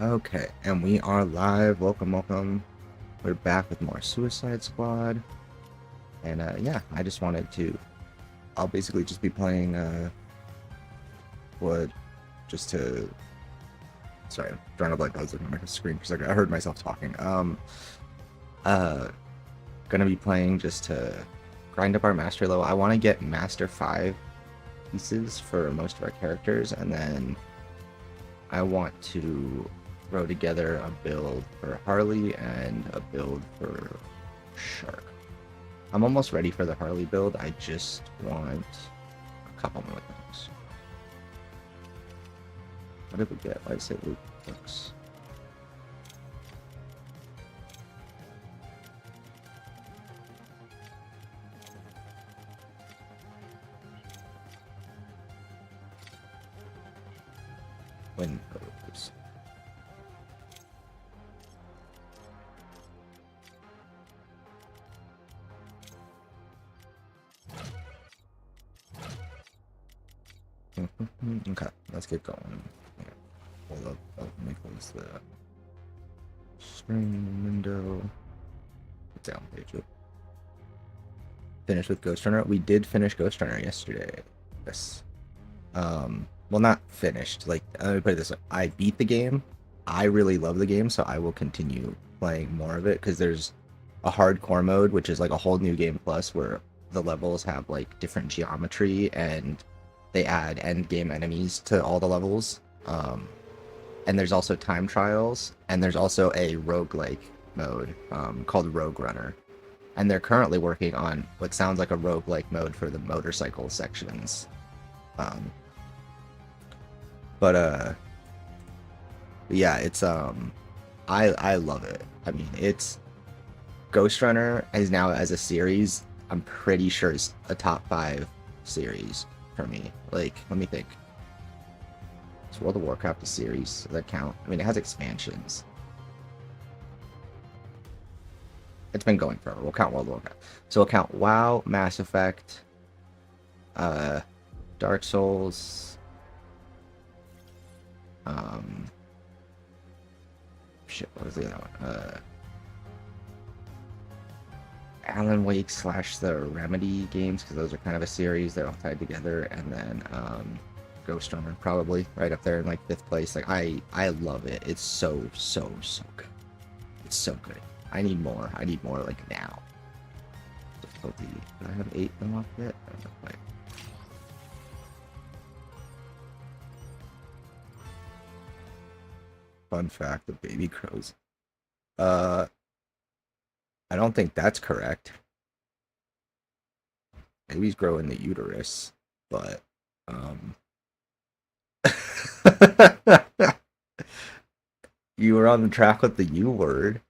Okay, and we are live. Welcome, welcome. We're back with more Suicide Squad. And yeah, I just wanted to. I'll basically just be playing what just to. Sorry, I'm trying to like I was looking at my screen for a second. I heard myself talking. Uh, gonna be playing just to grind up our mastery level. I want to get Master 5 pieces for most of our characters, and then I want to throw together a build for Harley and a build for Shark. I'm almost ready for the Harley build. I just want a couple more things. What did we get? Why did I say loot books? Windows. Okay, let's get going. Yeah. Hold up. Oh, let me close the screen window. Down page. Finish with Ghost Runner. We did finish Ghost Runner yesterday. Yes. Well, not finished. Like, let me put it this way: I beat the game. I really love the game, so I will continue playing more of it because there's a hardcore mode, which is like a whole new game plus, where the levels have like different geometry and they add end game enemies to all the levels. And there's also time trials, and there's also a roguelike mode called Rogue Runner. And they're currently working on what sounds like a roguelike mode for the motorcycle sections. But yeah, it's I love it. I mean, it's Ghost Runner is now as a series, I'm pretty sure it's a top 5 series for me. Like, let me think. Is World of Warcraft a series? Does that count? I mean, it has expansions. It's been going forever. We'll count World of Warcraft. So we'll count WoW, Mass Effect, Dark Souls, shit, what was the other one? Alan Wake / the Remedy games, because those are kind of a series. They're all tied together. And then Ghost Runner, probably right up there in like 5th place. Like, I love it. It's so good. It's so good. I need more. I need more like now. Difficulty. Do I have 8 unlocked yet? Wait. Fun fact of baby crows. I don't think that's correct. Babies grow in the uterus, but you were on the track with the U word.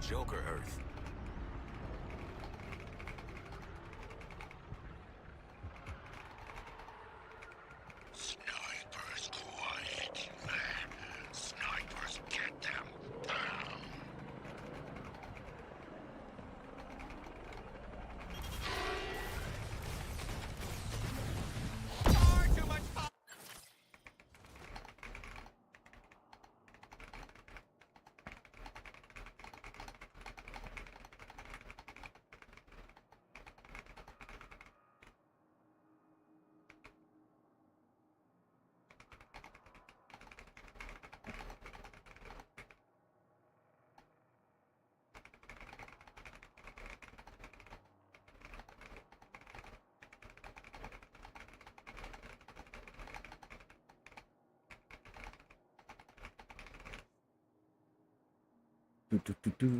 Joker Earth. Snipers quiet, man. Snipers get them down. Far too much fun.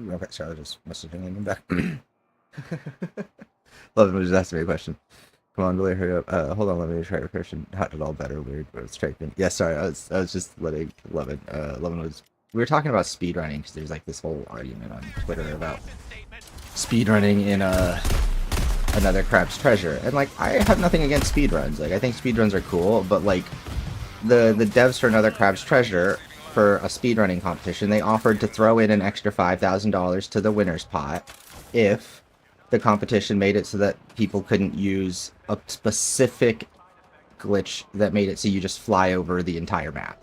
Okay, sorry, I was just messaging him back. Love him just asking me a question. Come on, Billy, hurry up. Hold on, let me try to question. Not at all better, weird, but it's striking. Yeah, sorry, I was just letting Levin. Levin was. We were talking about speedrunning because there's like this whole argument on Twitter about speedrunning in Another Crab's Treasure, and like I have nothing against speedruns. Like I think speedruns are cool, but like the devs for Another Crab's Treasure for a speedrunning competition, they offered to throw in an extra $5,000 to the winner's pot if the competition made it so that people couldn't use a specific glitch that made it so you just fly over the entire map,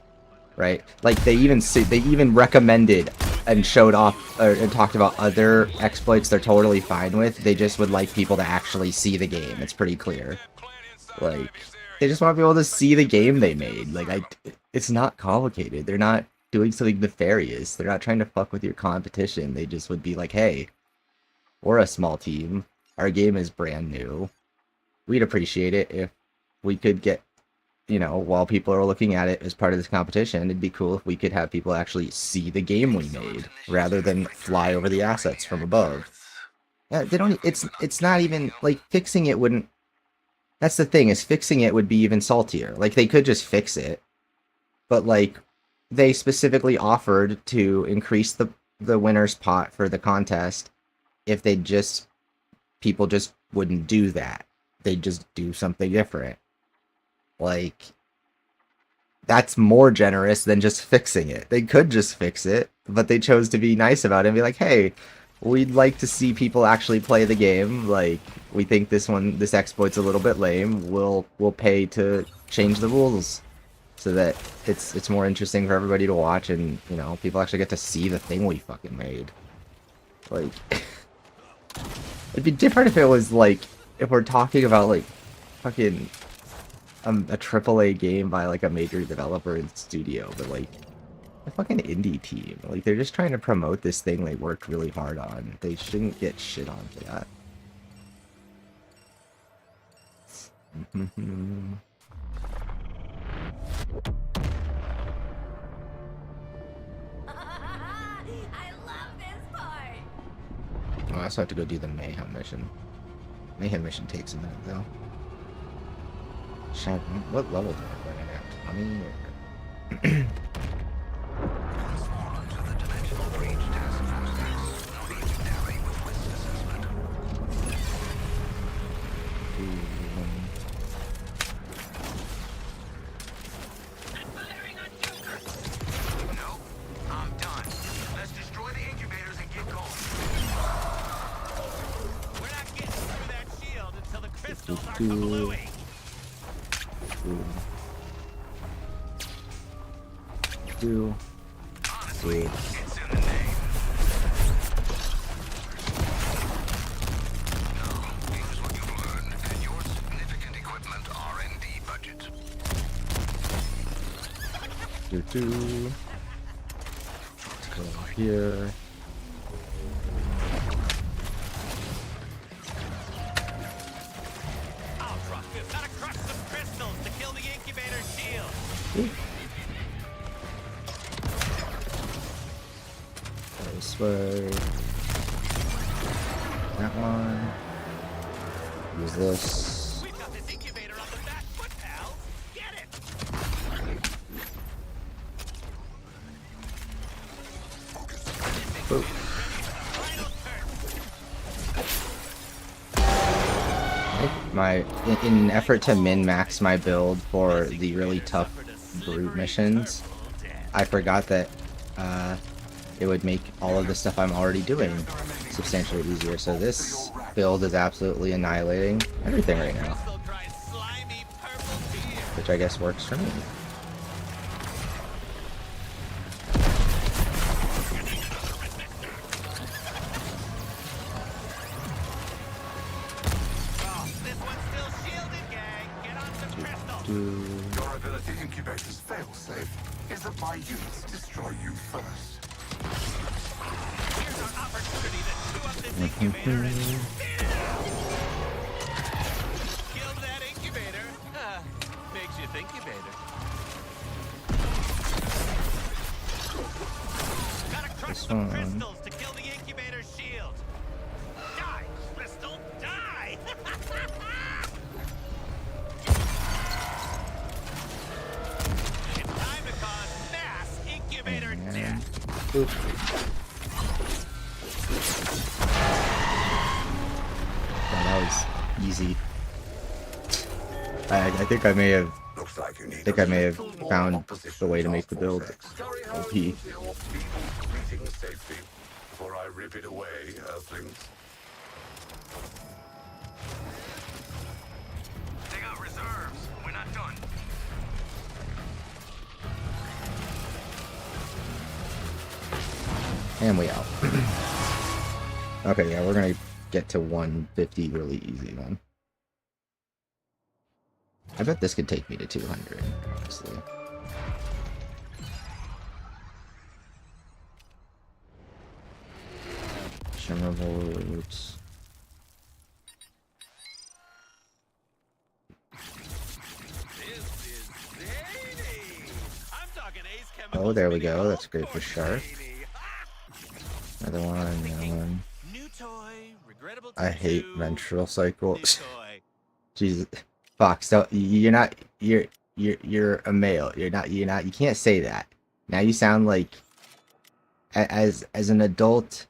right? Like they even recommended and showed off and talked about other exploits they're totally fine with. They just would like people to actually see the game. It's pretty clear. Like they just want people to see the game they made. Like it's not complicated. They're not doing something nefarious. They're not trying to fuck with your competition. They just would be like, hey, we're a small team. Our game is brand new. We'd appreciate it if we could get, you know, while people are looking at it as part of this competition, it'd be cool if we could have people actually see the game we made rather than fly over the assets from above. Yeah, they don't. It's not even like fixing it wouldn't. That's the thing, is fixing it would be even saltier. Like they could just fix it, but like they specifically offered to increase the winner's pot for the contest if people just wouldn't do that. They'd just do something different. Like, that's more generous than just fixing it. They could just fix it, but they chose to be nice about it and be like, hey, we'd like to see people actually play the game. Like, we think this exploit's a little bit lame. We'll pay to change the rules so that it's more interesting for everybody to watch, and, you know, people actually get to see the thing we fucking made. Like, it'd be different if it was like, if we're talking about like fucking a AAA game by like a major developer and studio, but like a fucking indie team, like they're just trying to promote this thing they worked really hard on. They shouldn't get shit on for that. I love this part. Oh, I also have to go do the Mayhem mission. Mayhem mission takes a minute though. What level do I run it at? 20 or... No, I'm done. Let's destroy the incubators and get going. We're not getting through that shield until the crystals are kablooey. Honestly, it's in the name. Now, here's what you've learned and your significant equipment R&D budget. Let's go over here. I'll drop this. Gotta crush some crystals to kill the incubator shield. This way. That one. Use this. We've got this incubator on the back foot, pal. Get it. Boop. In an effort to min-max my build for the really tough brute missions, I forgot that it would make all of the stuff I'm already doing substantially easier. So this build is absolutely annihilating everything right now, which I guess works for me. Durability incubator's failsafe is that my units destroy you first. Here's our opportunity to chew up this incubator and kill that incubator. Makes you think, incubator. Gotta crush some crystals to kill the incubator shield. Die, crystal, die! Oop. Yeah, that was easy. I think I may have Looks like you need I think I may have found the way to make the build OP. Safety before I rip it away, Earthlings. They got reserves. We're not done. And we out. Okay, yeah, we're gonna get to 150 really easy then. I bet this could take me to 200, honestly. Shimmerable roots. Oh, there we go. That's great for shark. Another one, another one. I hate menstrual cycles. Jesus, Fox, don't, you're a male. You can't say that. Now you sound like, as an adult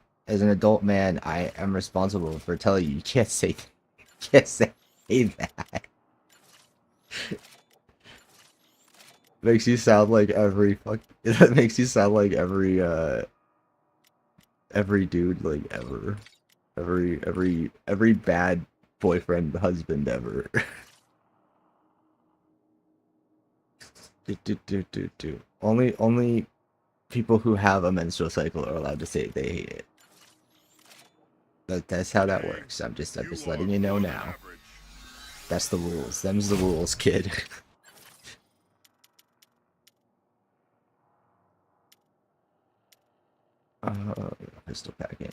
man, I am responsible for telling you can't say that. Makes you sound like every it makes you sound like every dude like ever. Every bad boyfriend husband ever. Only people who have a menstrual cycle are allowed to say they hate it. That's how that works. I'm just letting you know now. That's the rules. Them's the rules, kid. Pistol packing.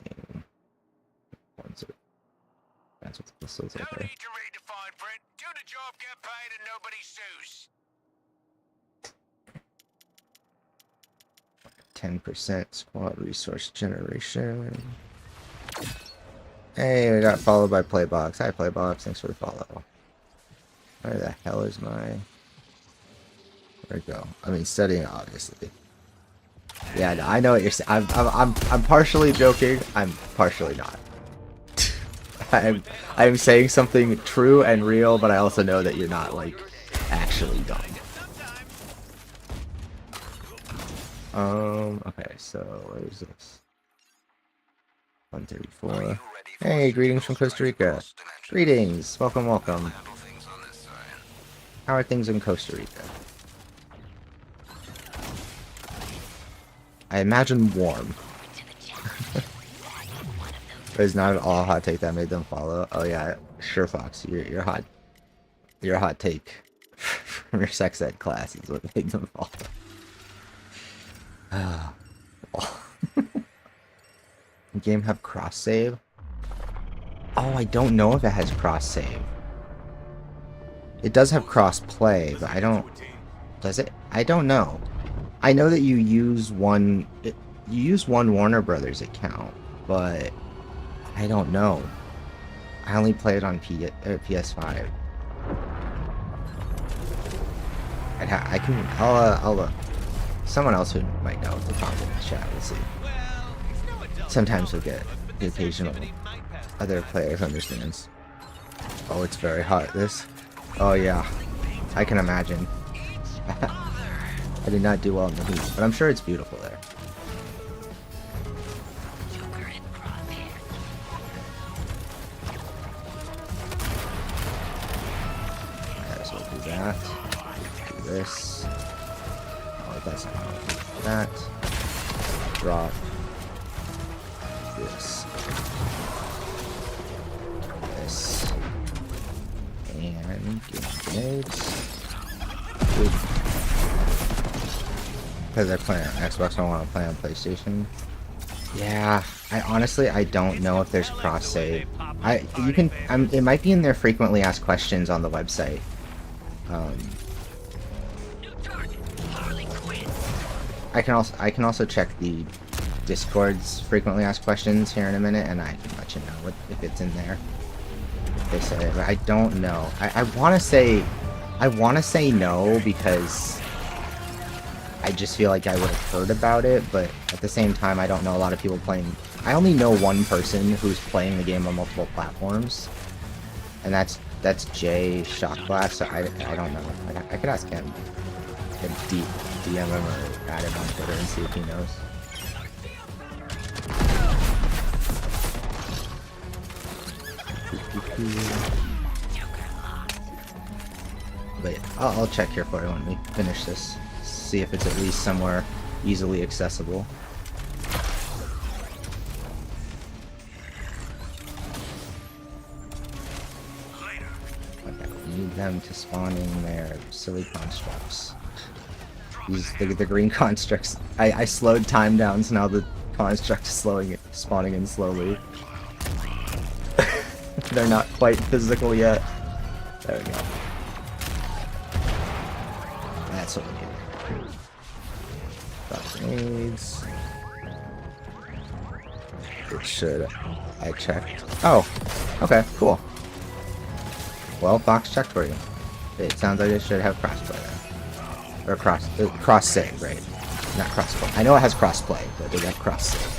That's what the pistols No okay. need to read the fine print. Do the job, get paid, and nobody sues. 10% squad resource generation. Hey, we got followed by Playbox. Hi, Playbox. Thanks for the follow. Where the hell is my... There we go. I mean, studying, obviously. Yeah, no, I know what you're saying. I'm partially joking. I'm partially not. I'm saying something true and real, but I also know that you're not, like, actually dumb. Okay, so where is this? 134. Hey, greetings from Costa Rica. Greetings, welcome, welcome. How are things in Costa Rica? I imagine warm. It's not at all a hot take that made them follow. Oh yeah, sure, Fox. Your hot take from your sex ed class is what made them follow. Game have cross save? Oh, I don't know if it has cross save. It does have cross play, but I don't. Does it? I don't know. I know that you use one Warner Brothers account, but I don't know. I only play it on PS5. I'll look. Someone else who might know to comment in the chat. We'll see. Sometimes we'll get the occasional other player who understands. Oh, it's very hot. This. Oh yeah, I can imagine. I did not do well in the heat, but I'm sure it's beautiful there. Okay, so we'll do that. Do this. Oh, that's not how to do that. Drop this. This. And get grenades. Good. Because I play on Xbox, I don't want to play on PlayStation. Yeah, I don't know if there's cross save. It might be in their frequently asked questions on the website. I can also check the Discord's frequently asked questions here in a minute, and I can let you know if it's in there. If they say it, but I don't know. I want to say no because I just feel like I would have heard about it, but at the same time, I don't know a lot of people playing. I only know one person who's playing the game on multiple platforms, and that's Jay Shockblast. So I don't know. I could ask him. I could DM him or add him on Twitter and see if he knows. But yeah, I'll check here for you when we finish this. See if it's at least somewhere easily accessible. Okay, need them to spawn in their silly constructs. These the green constructs. I slowed time down, so now the construct is spawning in slowly. They're not quite physical yet. There we go. That's what we need. Grenades. It should. I checked. Oh, okay, cool. Well, box checked for you. It sounds like it should have crossplay then. Or cross save, right? Not crossplay. I know it has crossplay, but they got cross save.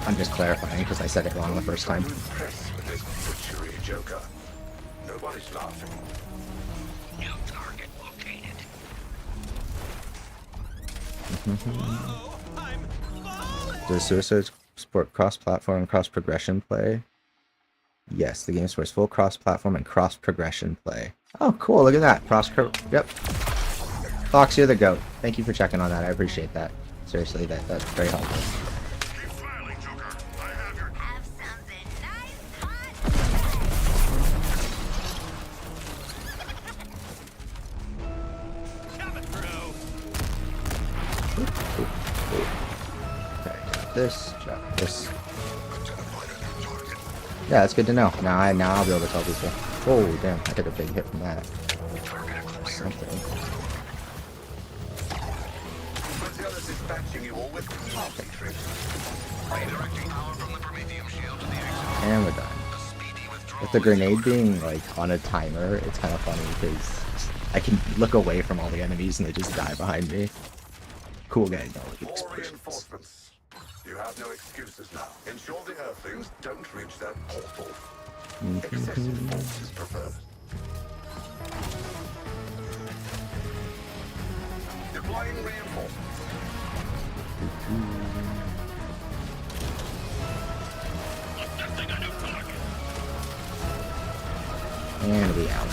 I'm just clarifying because I said it wrong the first time. Nobody's laughing. New target located. Does Suicide support cross-platform and cross-progression play? Yes, the game supports full cross-platform and cross-progression play. Oh, cool! Look at that. Yep. Fox, you're the goat. Thank you for checking on that. I appreciate that. Seriously, that's very helpful. Have something nice, hot. Okay, got this. Got this. Yeah, that's good to know. Now I'll be able to tell people. Oh, damn! I took a big hit from that. Something. And we're done. With the grenade being like on a timer, it's kind of funny because I can look away from all the enemies and they just die behind me. Cool guys don't look at explosions. You have no excuses now. Ensure the Earthlings don't reach that portal. Excessive force is preferred. Deploying reinforcements. And we out.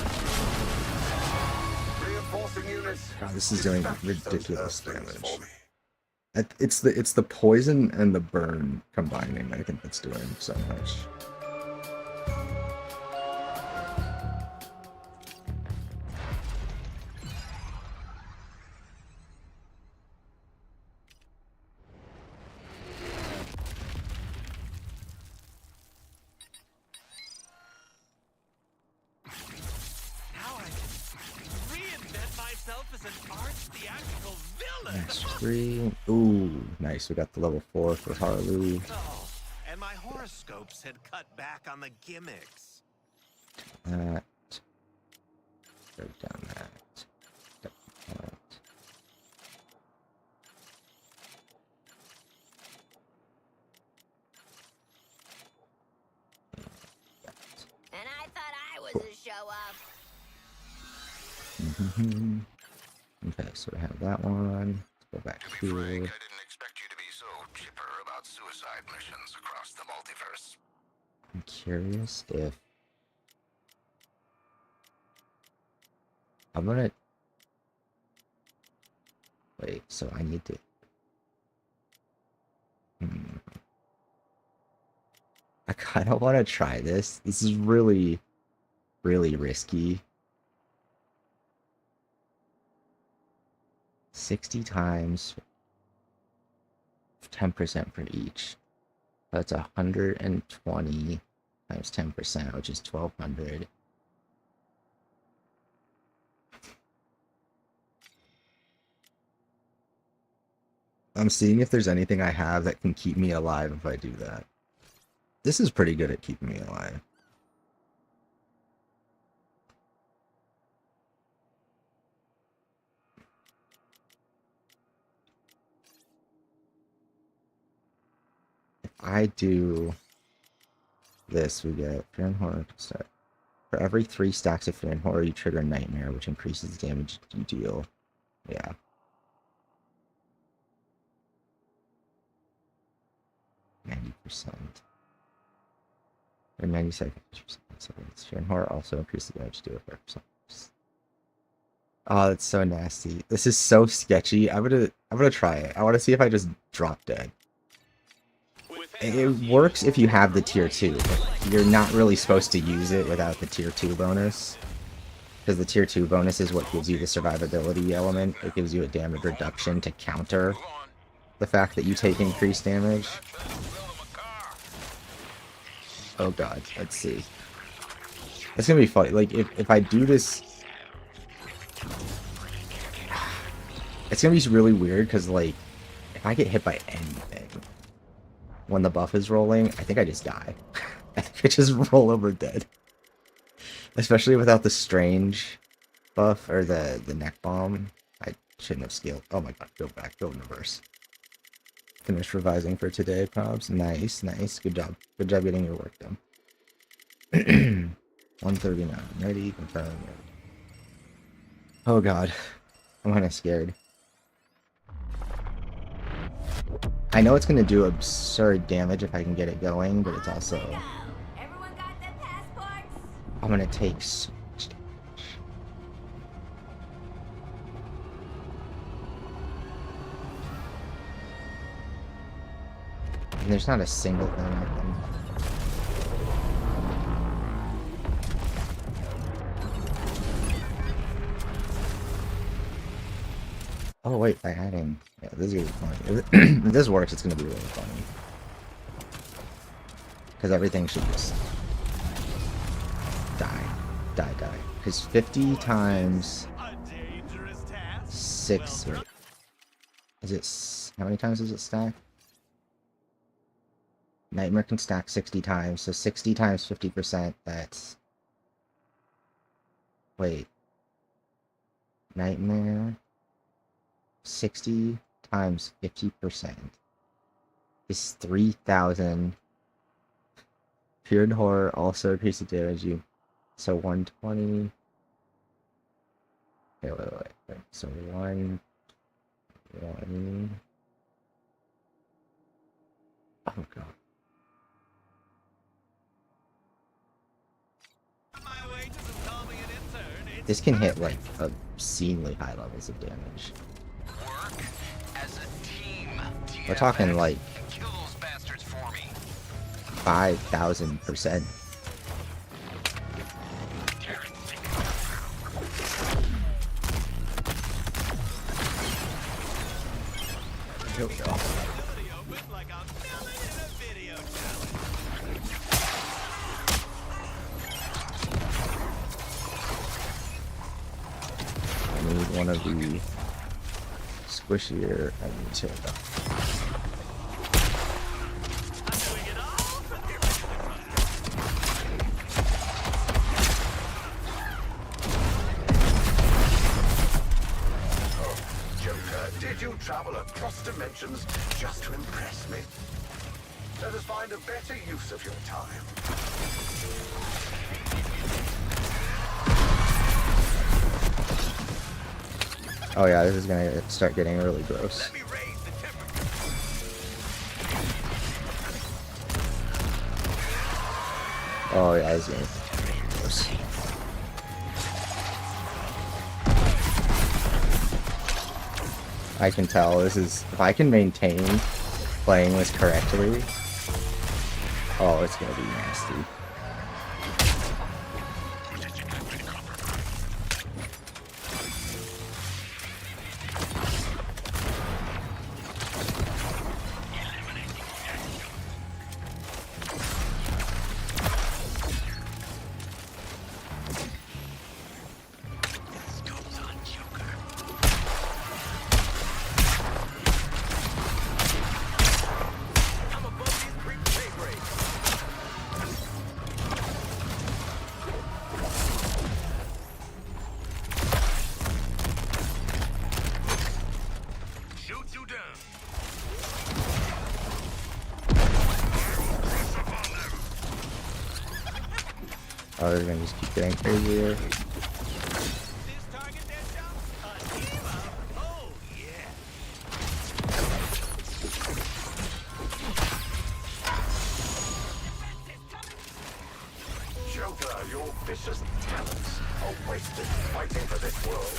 Reinforcing units. God, this is doing ridiculous damage. It's the poison and the burn combining. I think that's doing so much. Three. Ooh, nice. We got the level 4 for Harley. Oh, and my horoscopes had cut back on the gimmicks. That. Break down that. That. And I thought I was a show off. Okay, so we have that one. Let's go back To be frank, I here. didn't expect you to be so chipper about suicide missions across the multiverse. I'm curious if I'm gonna wait. So I need to. I kind of want to try this. This is really, really risky. 60 times 10% for each. That's 120 times 10%, which is 1200. I'm seeing if there's anything I have that can keep me alive if I do that. This is pretty good at keeping me alive. I do this, we get Fear and Horror. So for every 3 stacks of Fear and Horror, you trigger Nightmare, which increases the damage you deal. Yeah. %. Or 97%. So it's Fear and Horror also increases the damage you deal with 5%. Oh, that's so nasty. This is so sketchy. I'm gonna try it. I want to see if I just drop dead. It works if you have the tier 2, but you're not really supposed to use it without the tier 2 bonus. Because the tier 2 bonus is what gives you the survivability element. It gives you a damage reduction to counter the fact that you take increased damage. Oh god, let's see. It's gonna be funny. Like, if I do this... It's gonna be really weird, because, like, if I get hit by anything when the buff is rolling, I think I just die. I think I just roll over dead. Especially without the strange buff, or the neck bomb. I shouldn't have scaled. Oh my god, go back, go in reverse. Finish revising for today, Probs. Nice, nice. Good job. Good job getting your work done. 139. Ready, confirm. Oh god. I'm kinda scared. I know it's gonna do absurd damage if I can get it going, but it's also... Everyone got their passports? I'm gonna take so much damage. And there's not a single thing I can... Oh wait, by adding... Yeah, this is gonna be funny. If this works, it's gonna be really funny. Because everything should just... die. Die, die. Because 50 times... 6... Wait. Is it... How many times does it stack? Nightmare can stack 60 times, so 60 times 50%, that's... Wait. Nightmare... 60 times 50% is 3,000. Fear and Horror also increases damage you. So 120. Okay, wait. So 120. Oh god. This can hit like obscenely high levels of damage. We're talking like 5,000%. Here we go. I need one of the squishier. I need to. Did you travel across dimensions just to impress me? Let us find a better use of your time. Oh yeah, this is gonna start getting really gross. Let me raise the temperature. Oh yeah, this is gonna get gross. I can tell this is, if I can maintain playing this correctly, oh, it's gonna be nasty. Oh, they're gonna just keep getting crazier. This target dead jump? A team up? Oh, yeah. Joker, your vicious talents are wasted fighting for this world.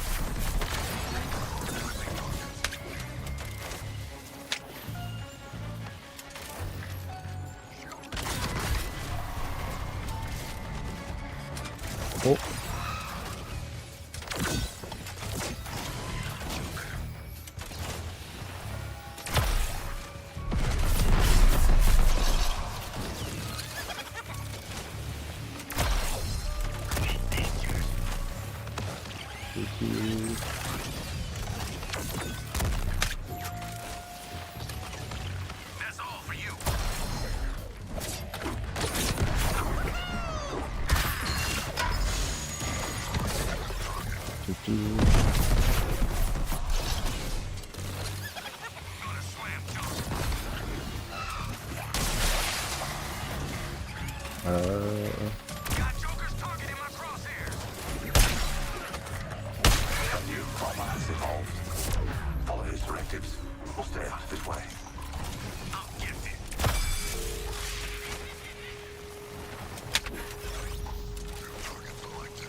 Oh. That's all for you. Gonna slam dunk. Got Joker's target in my crosshairs. A new bomber has evolved. Follow his directives, or stay out of his way. I'll get it. On Joker's target.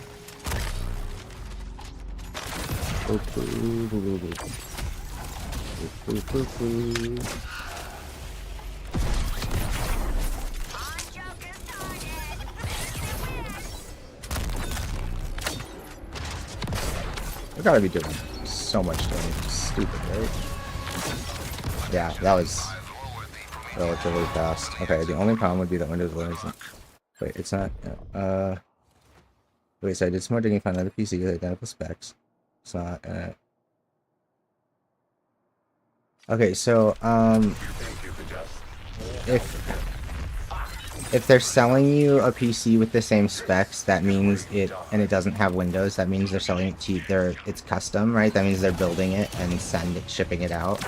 I gotta be doing so much damage. Stupid, right? Yeah, that was relatively fast. Okay, the only problem would be that Windows 11 isn't. Wait, it's not. Wait, so I did some more digging, found another PC with identical specs. It's not. Okay, so Thank you for just... if they're selling you a PC with the same specs, that means it doesn't have Windows. That means they're selling it to you. It's custom, right? That means they're building it and shipping it out.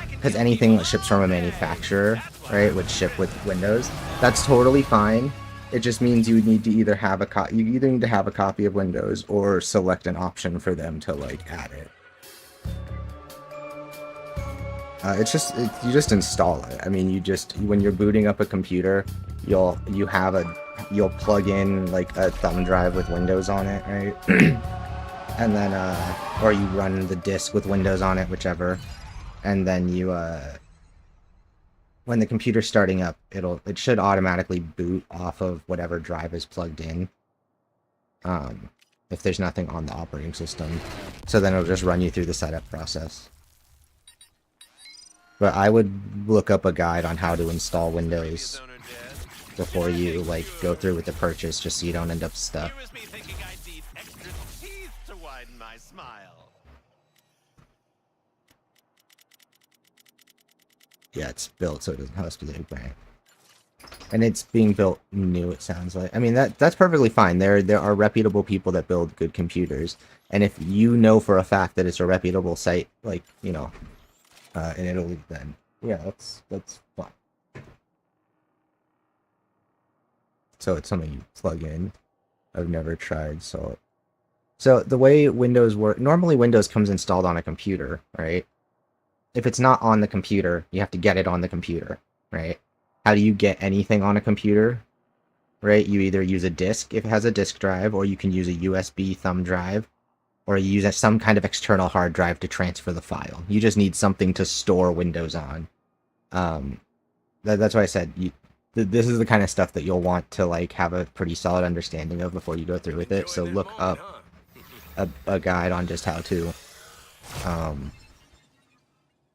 Because anything that ships from a manufacturer, right, would ship with Windows. That's totally fine. It just means you would need to either have you either need to have a copy of Windows or select an option for them to like add it. You just install it. I mean, when you're booting up a computer, you'll plug in like a thumb drive with Windows on it, right? And then or you run the disk with Windows on it, whichever. And then when the computer's starting up, it should automatically boot off of whatever drive is plugged in. If there's nothing on the operating system. So then it'll just run you through the setup process. But I would look up a guide on how to install Windows Owner dead. before you like go through with the purchase, just so you don't end up stuck. Here was me thinking I'd need extra teeth to widen my smile. Yeah, it's built so it doesn't have a specific brand. And it's being built new, it sounds like. I mean, that's perfectly fine. There are reputable people that build good computers. And if you know for a fact that it's a reputable site, like, you know, in Italy, then yeah, that's fine. So it's something you plug in. I've never tried, so the way Windows work, normally Windows comes installed on a computer, right? If it's not on the computer, you have to get it on the computer, right? How do you get anything on a computer? Right? You either use a disk if it has a disk drive, or you can use a USB thumb drive, or you use some kind of external hard drive to transfer the file. You just need something to store Windows on. That's why I said this is the kind of stuff that you'll want to like have a pretty solid understanding of before you go through with it. So look up a guide on just how to.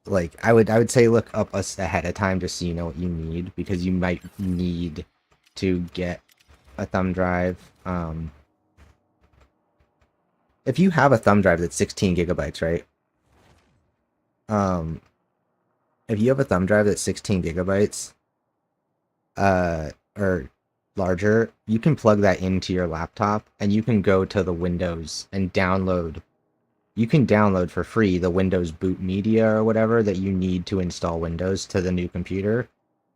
Like I would say look up us ahead of time just so you know what you need, because you might need to get a thumb drive. If you have a thumb drive that's 16 gigabytes, right? If you have a thumb drive that's 16 gigabytes, or larger, you can plug that into your laptop and you can go to the Windows and download. You can download for free the Windows boot media or whatever that you need to install Windows to the new computer.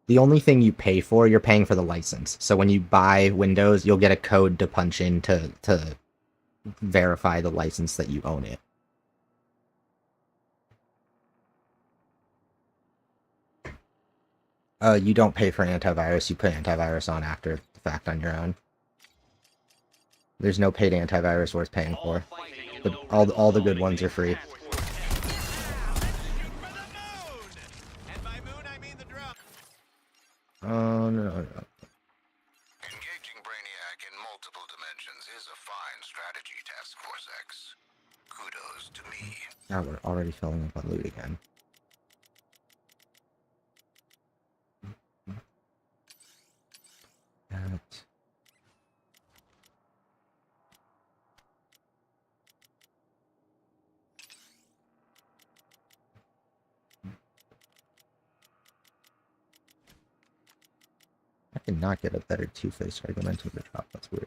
The only thing you pay for, you're paying for the license. So when you buy Windows, you'll get a code to punch in to verify the license that you own it. You don't pay for antivirus. You put antivirus on after the fact on your own. There's no paid antivirus worth paying for. But all the good ones are free. Oh no. Engaging Brainiac in multiple dimensions is a fine strategy, Task Force X. Kudos to me. Now we're already filling up on loot again. That. I cannot get a better two-faced argument with the drop. That's weird.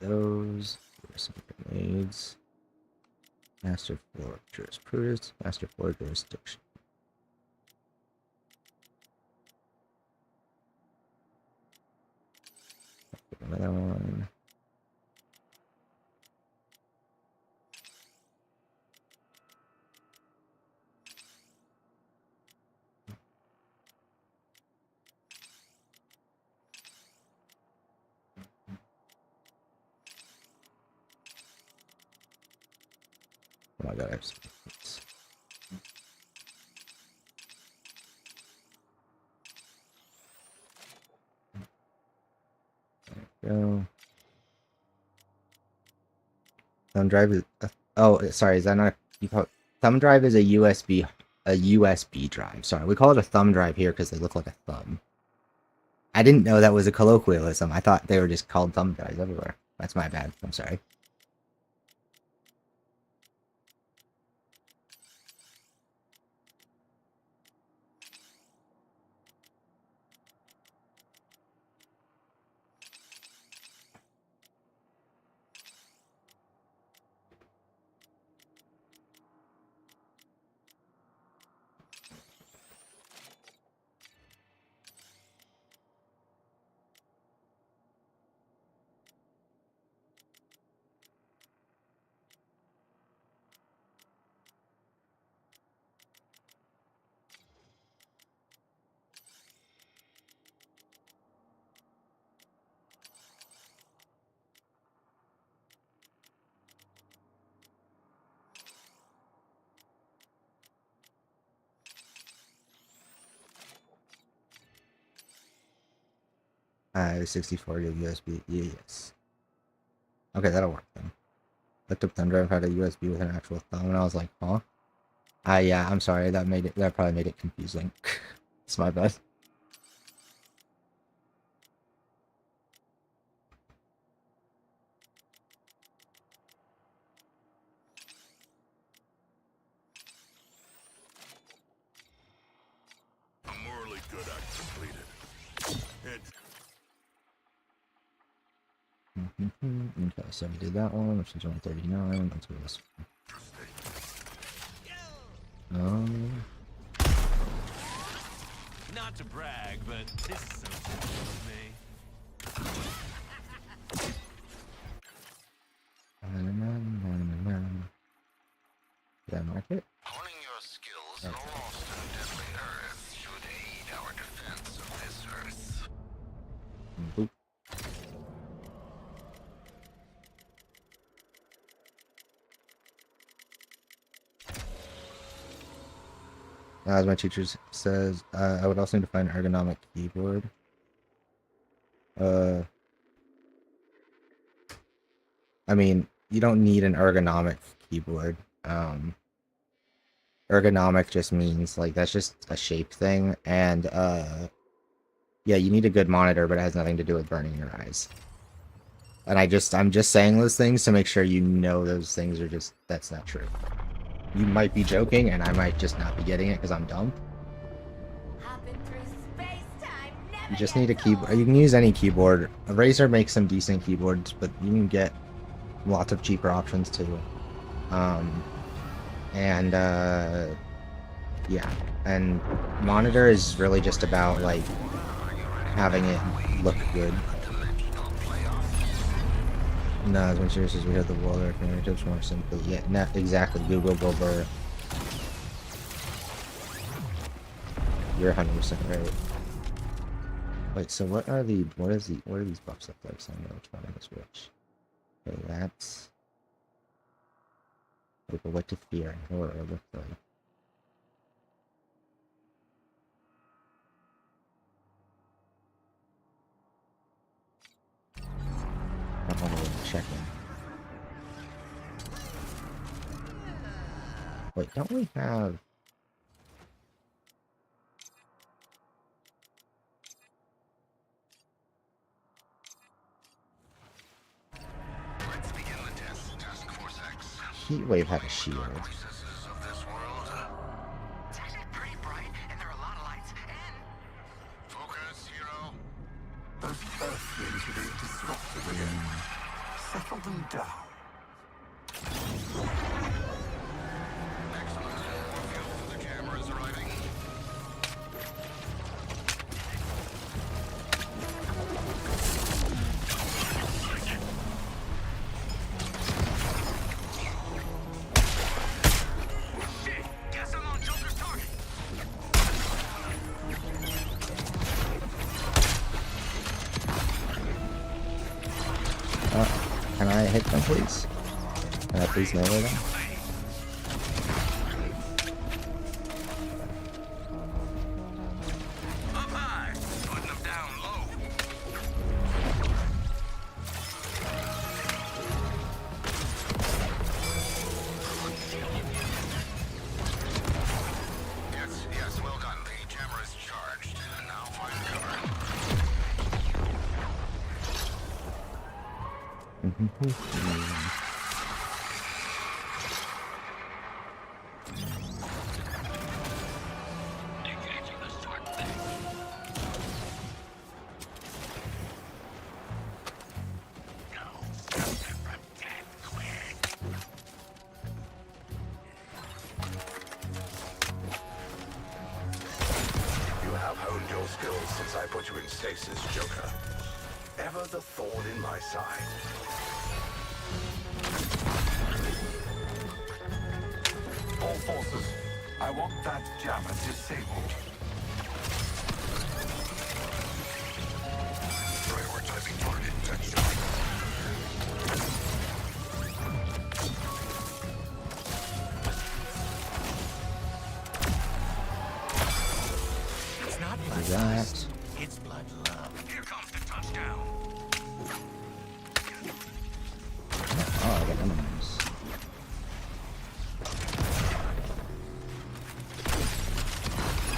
Those. There's some grenades. Master for jurisprudence. Master for jurisdiction. Another one. Oh my god, I have some. There we go. Thumb drive is. Oh, sorry, is that not? You call it, thumb drive is a USB drive. Sorry, we call it a thumb drive here because they look like a thumb. I didn't know that was a colloquialism. I thought they were just called thumb drives everywhere. That's my bad. I'm sorry. I have 64 gig USB. Yes. Okay, that'll work then. Looked up thumb drive, had a USB with an actual thumb, and I was like, huh? Yeah, I'm sorry. That probably made it confusing. It's my bad. A morally good act completed. Okay, so we did that one, which is 139. Let's do this one. Not to brag, but this is so simple for me. skills lost in deadly Earth should aid our defense of this Earth. Boop. As my teacher says, I would also need to find an ergonomic keyboard. I mean, you don't need an ergonomic keyboard. Ergonomic just means, like, that's just a shape thing, and, yeah, you need a good monitor, but it has nothing to do with burning your eyes. And I'm just saying those things to make sure you know those things are just, that's not true. You might be joking, and I might just not be getting it because I'm dumb. You just need a keyboard. You can use any keyboard. Razer makes some decent keyboards, but you can get lots of cheaper options too. Yeah, and monitor is really just about, like, having it look good. No, as much as we have the world, our fingertips more simply. Yeah, not exactly. Google BRRRRR. You're 100% right. Wait, so what are these buffs look like? So I know which one is which. Okay, that's like what to fear and horror look like. I want to check in. Wait, don't we have? Let's begin the test, Task Force X. Heatwave had a shield. Processes of this world. It's actually pretty bright, and there are a lot of lights, and... Focus, hero. Those Earthlings are being disruptive again. Settle them down. Excellent. More fuel for the cameras arriving. Shit! Guess I'm on Joker's target! Can I hit them, please? Can I please melee them? Up high. Putting them down low. Yes, well done. The camera is charged. Now find cover. You have honed your skills since I put you in stasis, Joker. Ever the thorn in my side. All forces, I want that jammer disabled. Prioritizing target touchdown. It's not Do blood that. lust, it's blood love. Here comes the touchdown. Oh, I got enemies.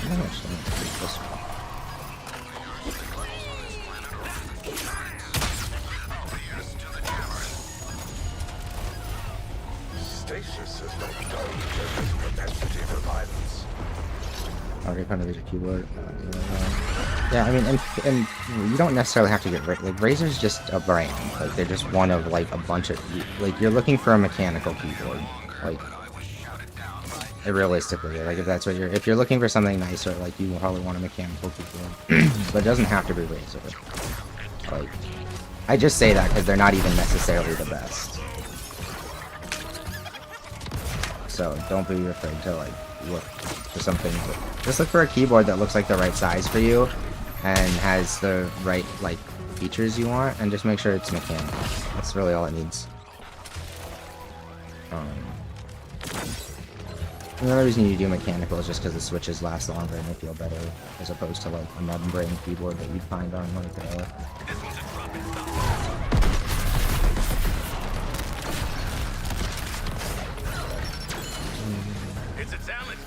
I'm not actually gonna take this one. Stasis has not dulled Joker's propensity for violence. Okay, kind of there's a keyboard. Yeah, I mean, and you don't necessarily have to get like Razer's just a brand. Like they're just one of like a bunch of like you're looking for a mechanical keyboard. Like realistically, like if you're looking for something nicer, like you probably want a mechanical keyboard. But it doesn't have to be Razer. Like I just say that because they're not even necessarily the best. So don't be afraid to like look for something. Just look for a keyboard that looks like the right size for you and has the right like features you want, and just make sure it's mechanical. That's really all it needs. Another reason you do mechanical is just because the switches last longer and they feel better, as opposed to like a membrane keyboard that you'd find on like It's a talent.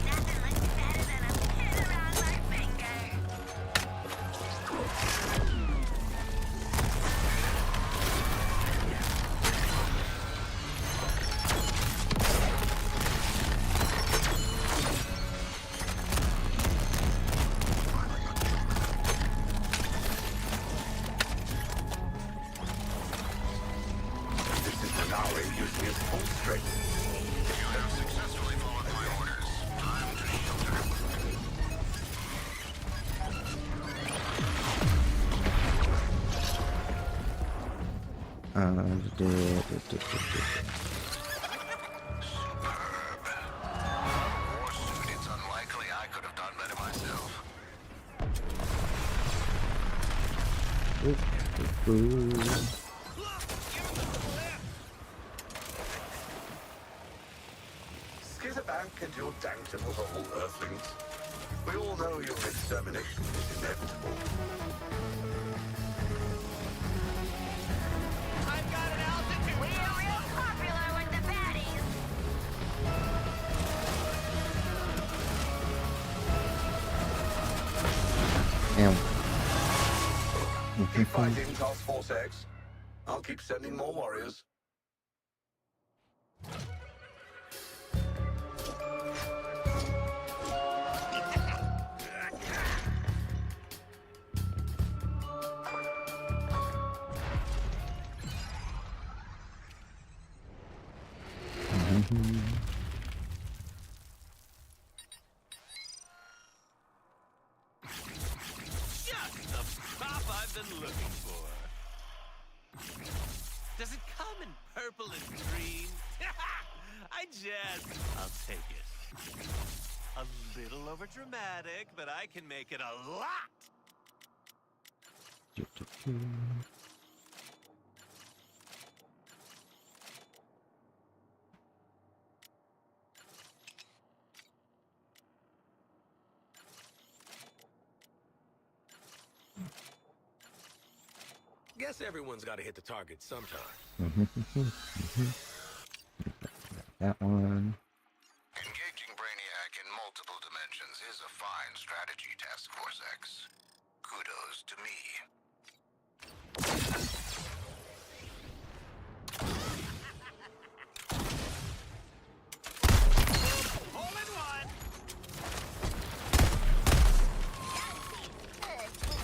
Nothing looks better than a pin around my finger. This is Denari using his full strength. You have successfully followed my orders. Time to shelter. Warsuit, it's unlikely I could have done better myself. Skizzabank and your dank little hole, Earthlings. We all know your extermination is inevitable. I've got an altitude. We're real popular with the baddies. Damn. Keep fighting, Task Force X. I'll keep sending more warriors. Just the prop I've been looking for. Does it come in purple and green? I'll take it. A little over dramatic, but I can make it a lot. Guess everyone's got to hit the target sometime. That one. Engaging Brainiac in multiple dimensions is a fine strategy, Task Force X. Kudos to me. All in one.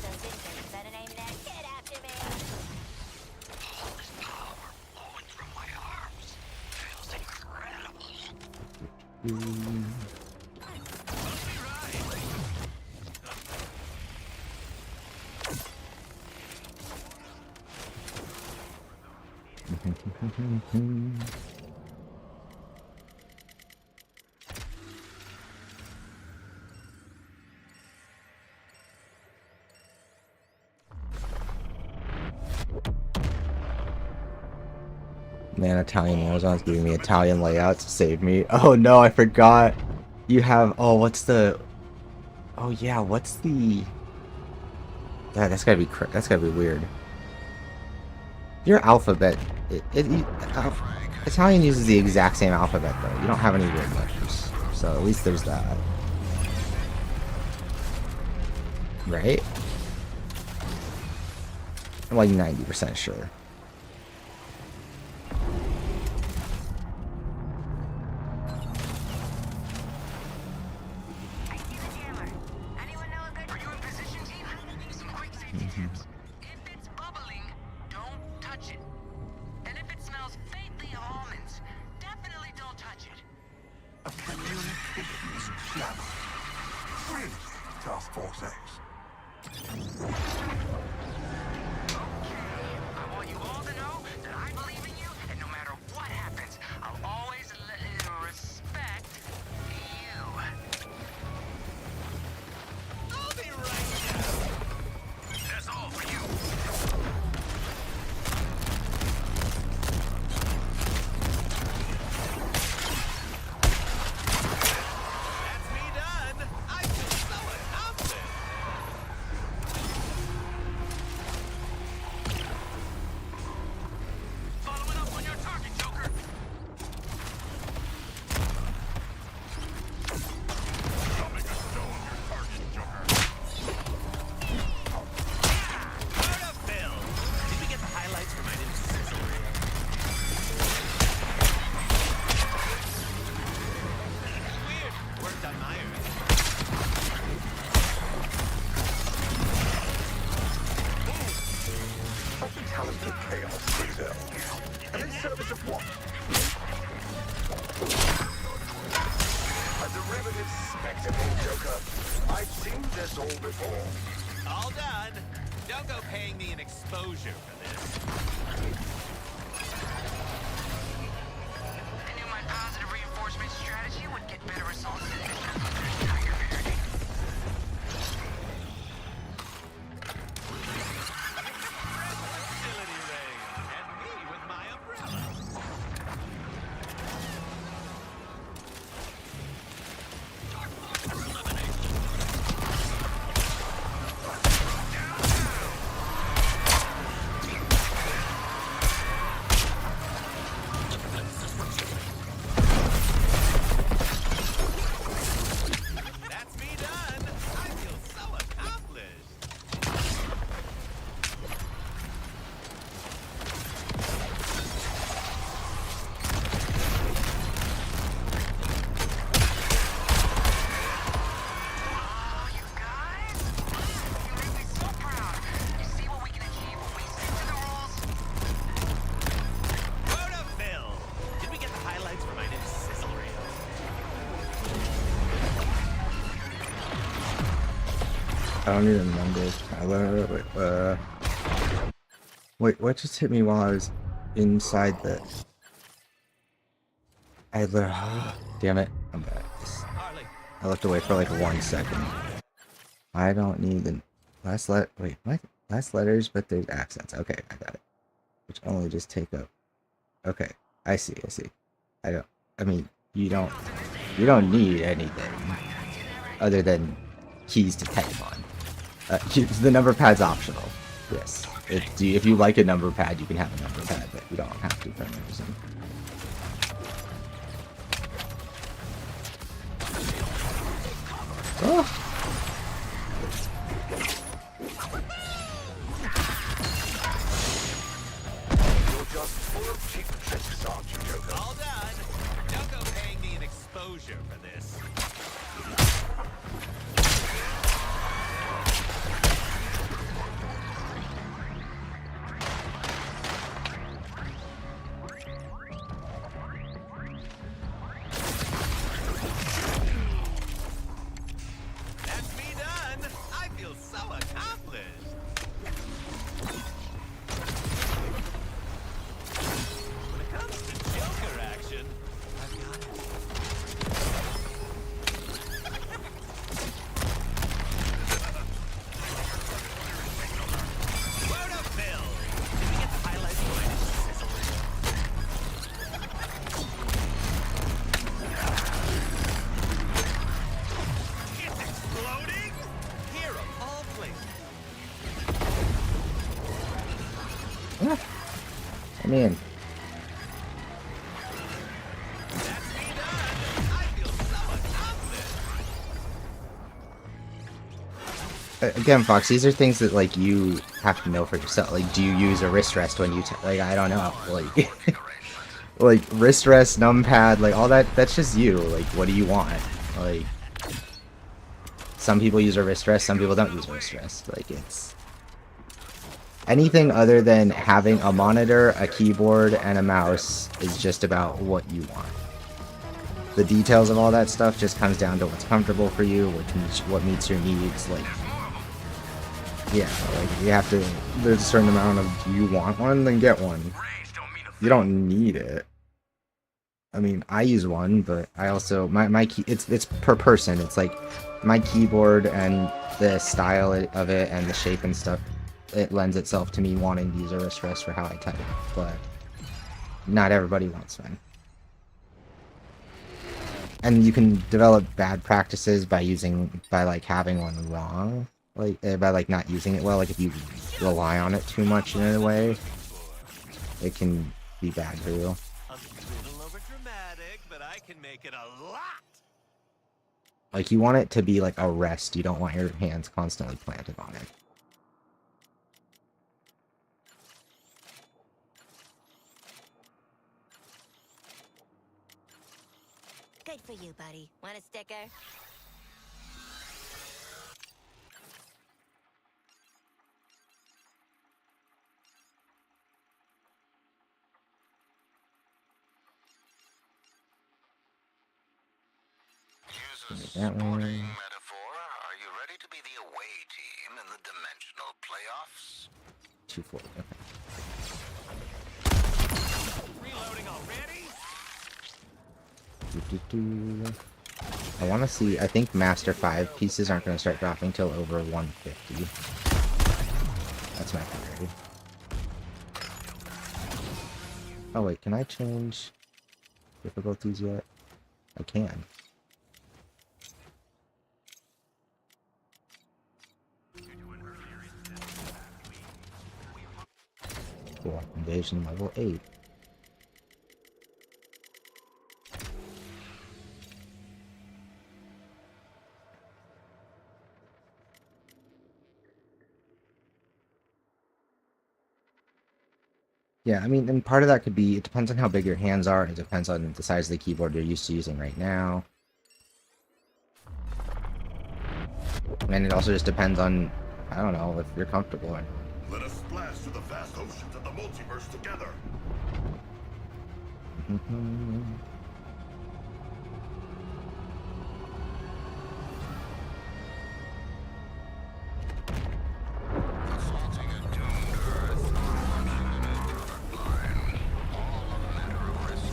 Those Indians better name that kid after me. All this power flowing through my arms feels incredible. Must be right. Man, Italian Amazon's giving me Italian layouts to save me. Oh no, I forgot. You have, oh, what's the, oh yeah, what's the, that's gotta be, that's gotta be weird. Your alphabet, Italian uses the exact same alphabet though. You don't have any weird letters. So at least there's that. Right? I'm like 90% sure. I see the jammer. Anyone know a good... Are you in position, team? Some quick safety tips. If it's bubbling, don't touch it. And if it smells faintly of almonds, definitely don't touch it. A communications channel. exposure for this. I knew my positive reinforcement strategy would get better results than this tiger beard. Facility raid, and me with my umbrella. That's me done. I feel so accomplished. Oh, you guys? You make me so proud. You see what we can achieve when we stick to the rules? Rhoda Phil. Did we get the highlights for my new sizzle reel? I don't even remember. Wait, what just hit me while I was inside the... Damn it, I'm back. Harley. I looked away for like 1 second. I don't need the wait, what? Last letters, but there's accents. Okay, I got it. Which only just take up. Okay, I see. I mean, you don't need anything other than keys to type on. The number pad's optional. Yes. If you like a number pad, you can have a number pad, but you don't have to for any reason. Oh. You're just full of cheap tricks, aren't you, Joker? All done. Don't go paying me an exposure for this. That's me done. I feel so accomplished. When it comes to Joker action, I've got it. Word up, Bill. Did we get the highlights for my new sizzle reel? It's exploding? Here of all places. I mean, That's me done. I feel so accomplished. again, Fox, these are things that like you have to know for yourself. Like, do you use a wrist rest when you like? I don't know. Like, like wrist rest, numpad, like all that. That's just you. Like, what do you want? Like, some people use a wrist rest, some people don't use a wrist rest. Like, it's anything other than having a monitor, a keyboard, and a mouse is just about what you want. The details of all that stuff just comes down to what's comfortable for you, what meets your needs. Like, yeah, like you have to. There's a certain amount of, do you want one? Then get one. You don't need it. I mean, I use one, but I also my key. It's per person. It's like my keyboard and the style of it and the shape and stuff. It lends itself to me wanting to use a wrist rest for how I type, but not everybody wants one. And you can develop bad practices by like having one wrong, like by like not using it well. Like if you rely on it too much in a way, it can be bad for you. A little overdramatic, but I can make it a lot. Like you want it to be like a rest. You don't want your hands constantly planted on it. Good for you, buddy. Want a sticker? Use a That one. sporting metaphor. Are you ready to be the away team in the dimensional playoffs? 240. Okay. Reloading already? Do-do-do. I want to see. I think Master 5 pieces aren't going to start dropping till over 150. That's my theory. Oh wait, can I change difficulties yet? I can. Cool. Invasion level 8. Yeah, I mean, and part of that could be, it depends on how big your hands are. It depends on the size of the keyboard you're used to using right now. And it also just depends on, I don't know, if you're comfortable or not. Let us splash to the vast oceans of the multiverse together. Assaulting a doomed Earth. Dark line. All a matter of risk.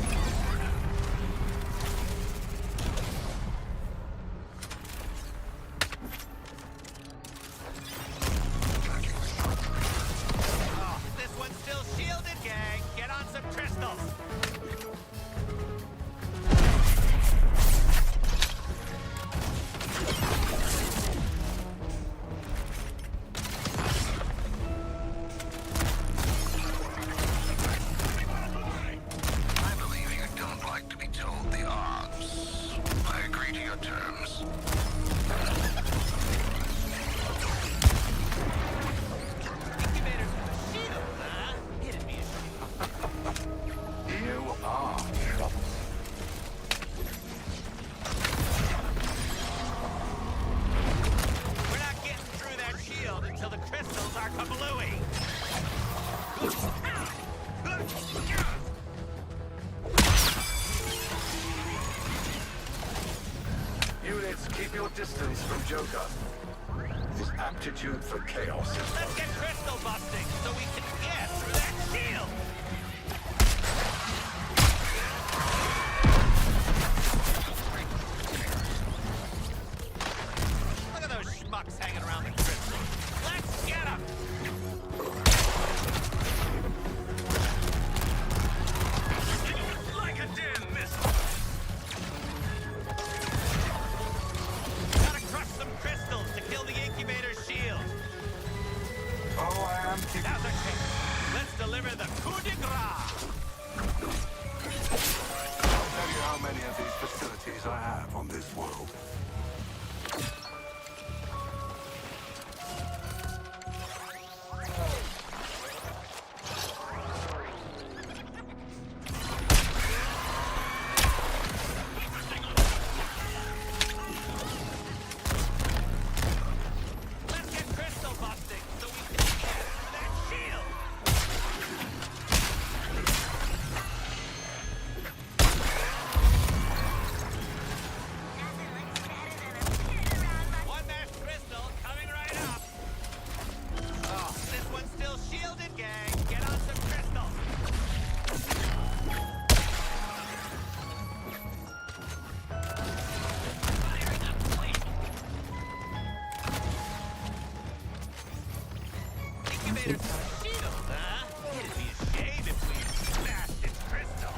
Oh, this one's still shielded, gang. Get on some crystals. I believe you don't like to be told the odds. I agree to your terms. Incubators with a shield, huh? It'd be a shame. You are trouble. We're not getting through that shield until the crystals are kablooey. Units, keep your distance from Joker. His aptitude for chaos is Let's get crystal busting so we can get through that shield. Look at those schmucks hanging around the crystal. Let's get them. like a damn missile. Gotta crush some crystals to kill the incubator's shield. Oh, I am keeping. Now's our chance. Let's deliver the coup de grace. I'll tell you how many of these facilities I have on this world. Let's get crystal busting so we can get through that shield. One mash crystal coming right up. Oh, this one's still shielded, gang. Get on some crystals. Incubator's got a shield, huh? It'd be a shame if we smashed its crystal.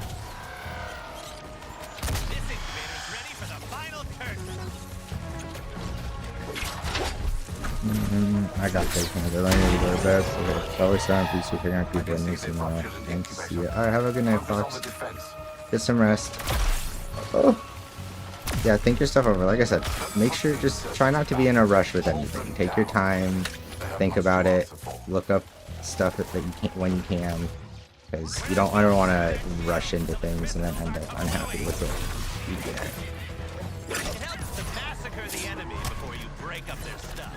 This incubator's ready for the final curtain. I got taken with it. I need to go to bed. So I gotta always start on PC figuring out people and need some thanks. See ya. Alright, have a good night, Focus on Fox. the defense. Get some rest. Oh. Yeah, think your stuff over. Like I said, make sure, just try not to be in a rush with anything. Take your time, think about it, look up stuff that you can when you can, because you don't ever want to rush into things and then end up unhappy with what you get. It helps to massacre the enemy before you break up their stuff.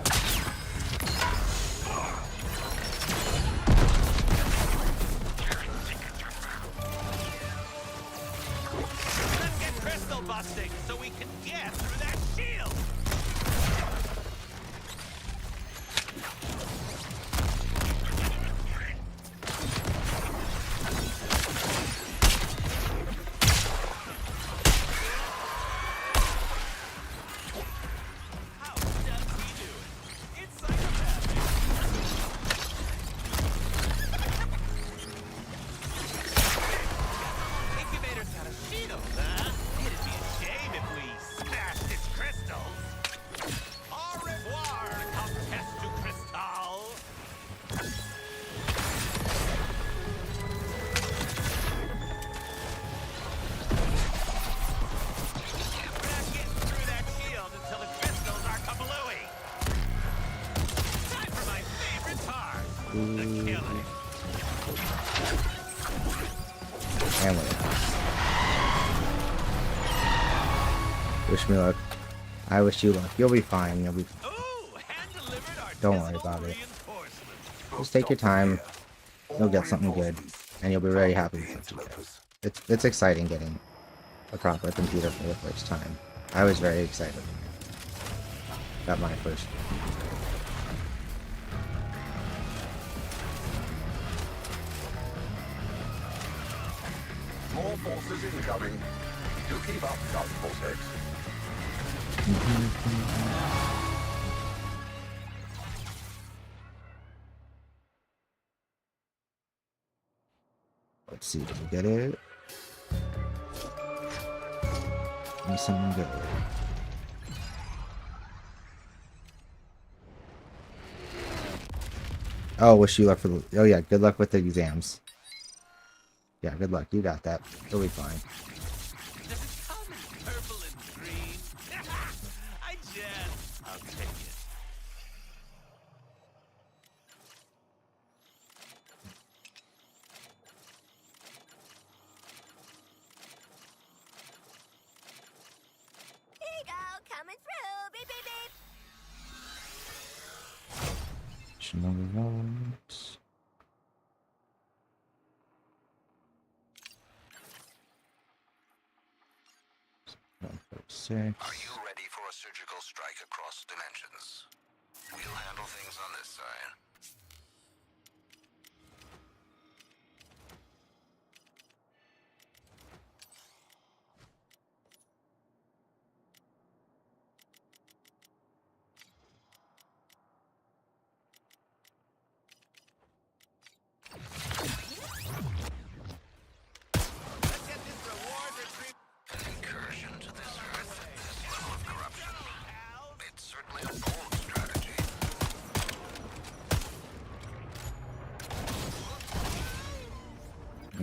Let's get crystal busting so we can get through that shield. And warehouse. Wish me luck. I wish you luck. You'll be fine. You'll be. Ooh, hand-delivered Don't worry artisanal about it. reinforcements. Just take your time. You'll get something good, and you'll be very happy with what you get. It's exciting getting a proper computer for the first time. I was very excited. Got my first. More forces incoming. Do keep up, Dust Vortex. Let's see, did we get it? Give me something good. Oh, wish you luck for the. Oh yeah, good luck with the exams. Yeah, good luck. You got that. You'll be fine. Does it come in purple and green? I just... I'll take it. Here you go, coming through. Beep, beep, beep. Additional rewards. Are you ready for a surgical strike across dimensions? We'll handle things on this side. Let's get this reward retrieved. An incursion to this Earth at this level of corruption. Al. It's certainly a bold strategy.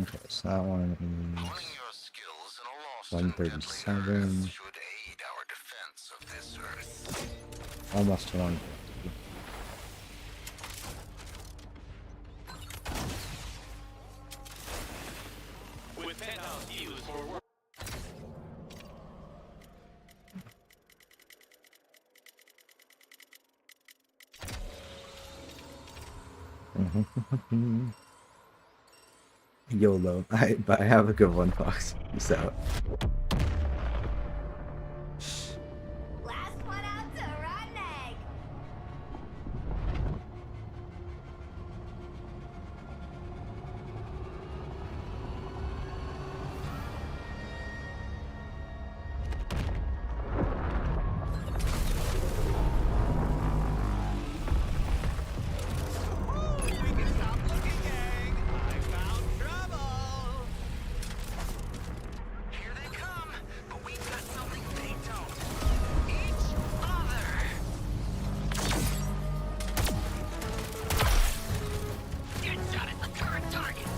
Okay, so that one Honing is your skills in a lost and deadly 137. Earth should aid our defense of this Earth. almost 1. With penthouse views for work. YOLO. But I have a good one, Fox. Peace out. Last one out to rotten egg. We can stop looking, gang. I found trouble. Here they come, but we've got something they don't. Each other. Good shot at the current target.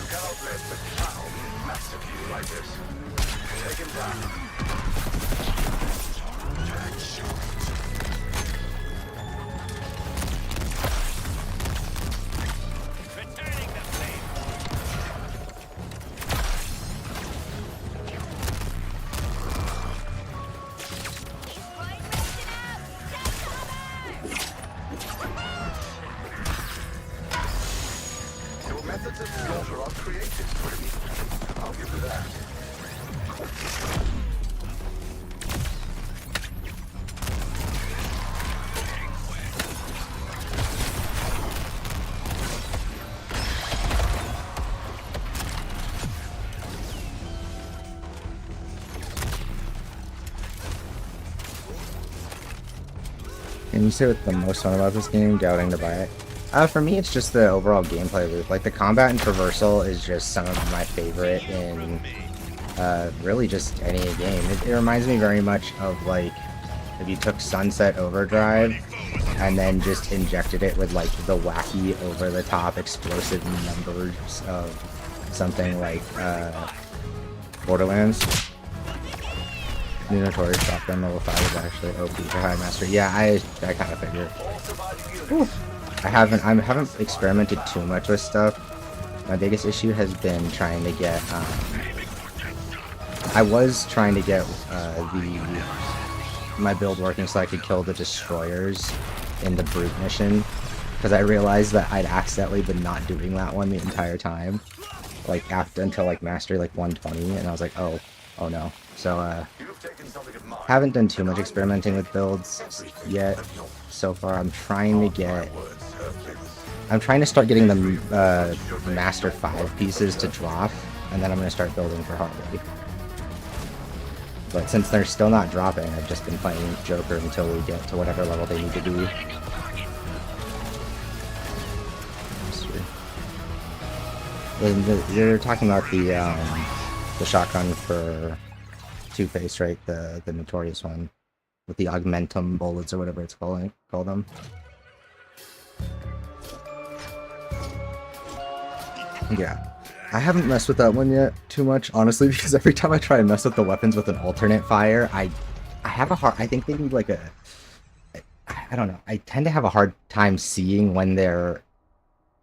Cannot let the clown massacre you like this. Take him down. Returning the favor. give you that. And you say what the most fun about this game, doubting to buy it. For me, it's just the overall gameplay loop. Like, the combat and traversal is just some of my favorite in, really just any game. It reminds me very much of, like, if you took Sunset Overdrive and then just injected it with, like, the wacky, over-the-top, explosive numbers of something like, Borderlands. New Notorious Shotgun level 5 is actually OP for High Master. Yeah, I kind of figured. Whew. I haven't experimented too much with stuff. My biggest issue has been trying to get, I was trying to get, my build working so I could kill the destroyers in the brute mission, because I realized that I'd accidentally been not doing that one the entire time, like until like mastery like 120, and I was like, oh no. So haven't done too much experimenting with builds yet so far. I'm trying to start getting the master 5 pieces to drop, and then I'm going to start building for Harley. But since they're still not dropping, I've just been playing Joker until we get to whatever level they need to be. You're talking about the shotgun for Two-Face, right? The notorious one with the augmentum bullets or whatever it's called them. Yeah, I haven't messed with that one yet too much, honestly, because every time I try to mess with the weapons with an alternate fire, I have a hard. I think they need like a. I don't know. I tend to have a hard time seeing when they're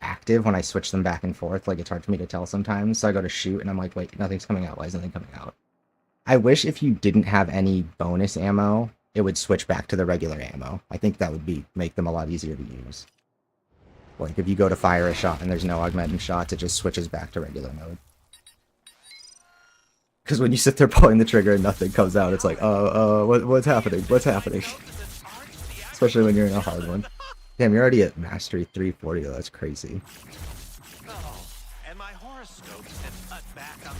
active when I switch them back and forth. Like, it's hard for me to tell sometimes. So I go to shoot and I'm like, wait, nothing's coming out. Why isn't it coming out? I wish if you didn't have any bonus ammo, it would switch back to the regular ammo. I think that would make them a lot easier to use. Like, if you go to fire a shot and there's no augmenting shots, it just switches back to regular mode. Because when you sit there pulling the trigger and nothing comes out, it's like, what's happening? What's happening? Especially when you're in a hard one. Damn, you're already at Mastery 340, though. That's crazy.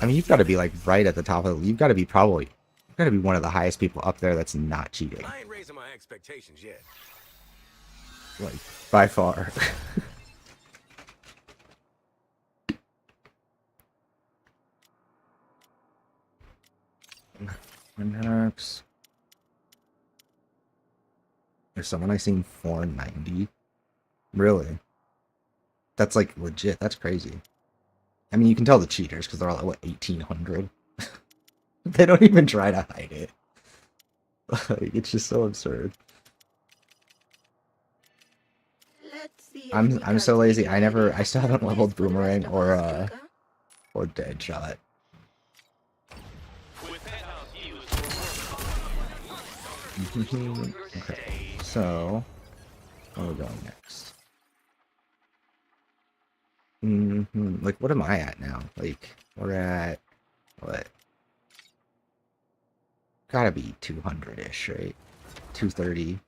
I mean, you've got to be, like, right at the top of the... You've got to be one of the highest people up there that's not cheating. I ain't raising my expectations yet. Like, by far. Minutes. There's someone I seen 490. Really? That's like legit. That's crazy. I mean, you can tell the cheaters because they're all at what, 1800. They don't even try to hide it. Like, it's just so absurd. I'm so lazy. I still haven't leveled Boomerang or Deadshot. Okay, so where are we going next? Like, what am I at now? Like, we're at what? Gotta be 200-ish, right? 230.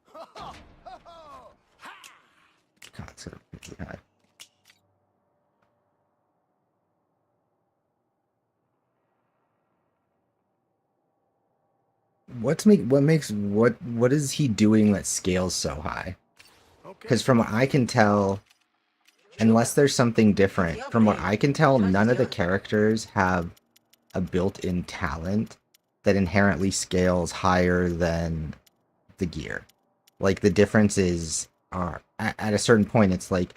God, it's so pretty high. What is he doing that scales so high? Because from what I can tell, unless there's something different, from what I can tell, none of the characters have a built-in talent that inherently scales higher than the gear. Like, the differences are, at a certain point, it's like,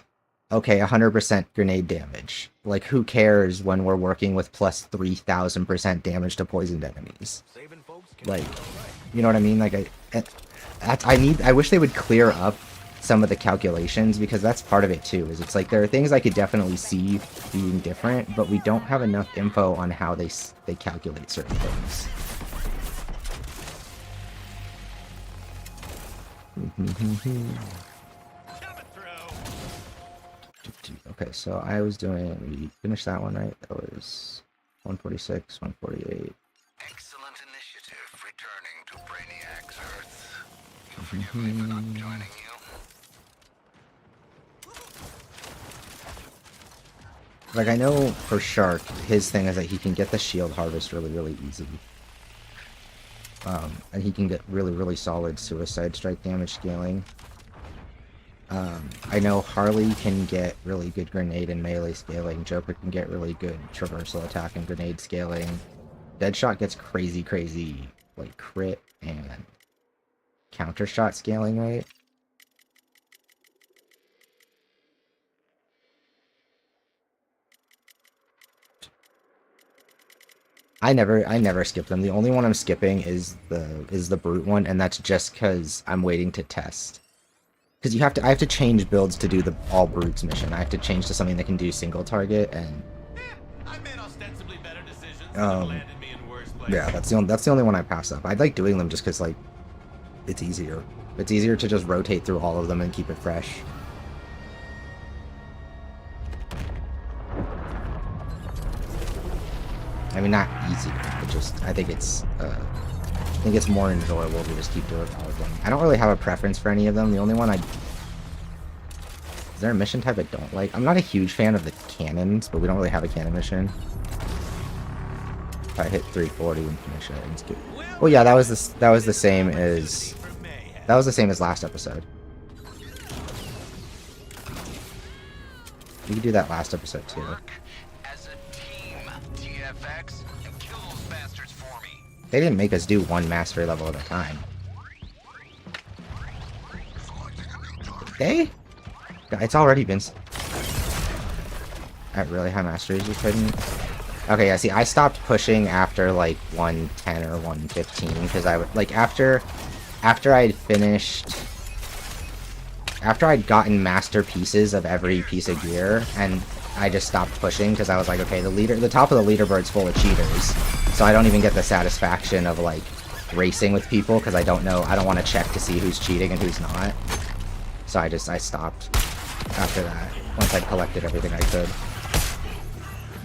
okay, 100% grenade damage. Like, who cares when we're working with plus 3,000% damage to poisoned enemies? Like, you know what I mean? Like, I wish they would clear up some of the calculations, because that's part of it too, is it's like there are things I could definitely see being different, but we don't have enough info on how they calculate certain things. Okay, so we finished that one, right? That was 146, 148. Excellent initiative returning to Brainiac's Earth. You forgive me for not joining you? Like, I know for Shark, his thing is that he can get the shield harvest really, really easy. And he can get really, really solid suicide strike damage scaling. I know Harley can get really good grenade and melee scaling. Joker can get really good traversal attack and grenade scaling. Deadshot gets crazy, crazy, like, crit and counter shot scaling rate. I never skip them. The only one I'm skipping is the brute one, and that's just because I'm waiting to test. Because I have to change builds to do the all brutes mission. I have to change to something that can do single target, and I made ostensibly better decisions that have landed me in worse places. yeah, that's the only one I pass up. I like doing them just because, like, it's easier. It's easier to just rotate through all of them and keep it fresh. I mean, not easier, but just I think it's more enjoyable to just keep doing all of them. I don't really have a preference for any of them. The only one is there a mission type I don't like? I'm not a huge fan of the cannons, but we don't really have a cannon mission. If I hit 340 and finish it, it's good. Oh yeah, that was the same as last episode. You could do that last episode too. As a team, TFX, and kill those bastards for me. They didn't make us do one mastery level at a time. They? It's already been at really high masteries you couldn't. Okay, yeah, see, I stopped pushing after like 110 or 115 because I would like after I'd finished. After I'd gotten masterpieces of every piece of gear, and I just stopped pushing because I was like, okay, the top of the leaderboard's full of cheaters, so I don't even get the satisfaction of like racing with people because I don't want to check to see who's cheating and who's not. So I stopped after that once I'd collected everything I could.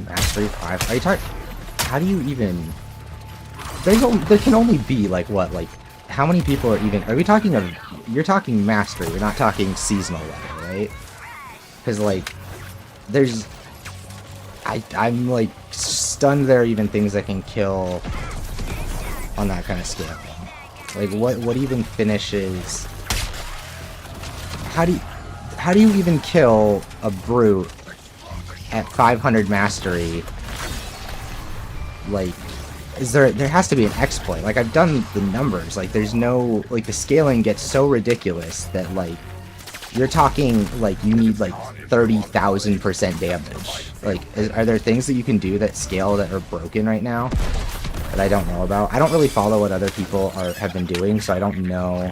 Mastery 5. Are you talking? How do you even? There can only be like what, like. How many people are even... Are we talking of... You're talking mastery, we're not talking seasonal level, right? Because, like, there's... I'm, like, stunned there are even things that can kill on that kind of scale. Like, what even finishes... How do you even kill a brute at 500 mastery? Like... there has to be an exploit. Like, I've done the numbers. Like, there's no... Like, the scaling gets so ridiculous that, like, you're talking, like, you need, like, 30,000% damage. Like, are there things that you can do that scale that are broken right now that I don't know about? I don't really follow what other people have been doing, so I don't know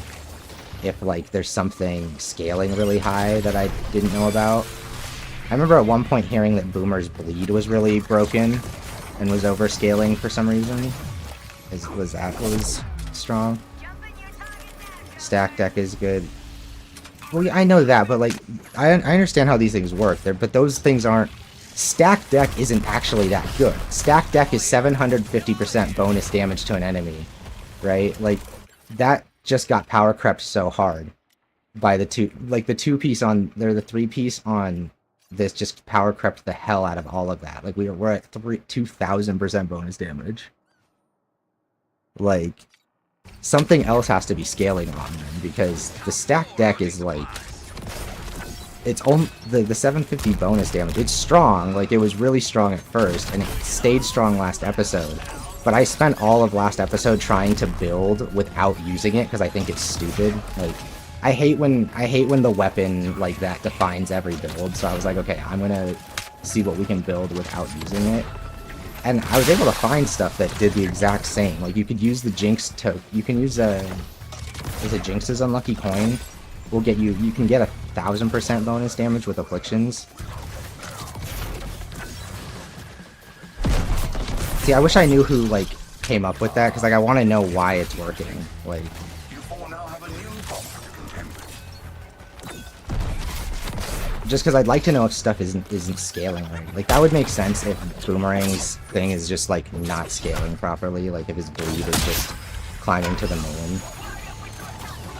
if, like, there's something scaling really high that I didn't know about. I remember at one point hearing that Boomer's Bleed was really broken and was overscaling for some reason. Was strong. Stack deck is good. Well, yeah, I know that, but like, I understand how these things work. But those things aren't. Stack deck isn't actually that good. Stack deck is 750% bonus damage to an enemy, right? Like, that just got power crept so hard by the two. Like the 2-piece on there, the 3-piece on. This just power crept the hell out of all of that. Like, we're at 2,000% bonus damage. Like, something else has to be scaling on them, because the stack deck is like... It's only... The 750 bonus damage, it's strong. Like, it was really strong at first, and it stayed strong last episode. But I spent all of last episode trying to build without using it, because I think it's stupid. Like... I hate when the weapon like that defines every build, so I was like, okay, I'm gonna see what we can build without using it. And I was able to find stuff that did the exact same. Like, you could use the Jinx you can use is it Jinx's Unlucky Coin? Will get you can get 1,000% bonus damage with Afflictions. See, I wish I knew who like came up with that, because like I want to know why it's working. Like, just because I'd like to know if stuff isn't scaling right. Like, that would make sense if Boomerang's thing is just, like, not scaling properly. Like, if his bleed is just climbing to the moon.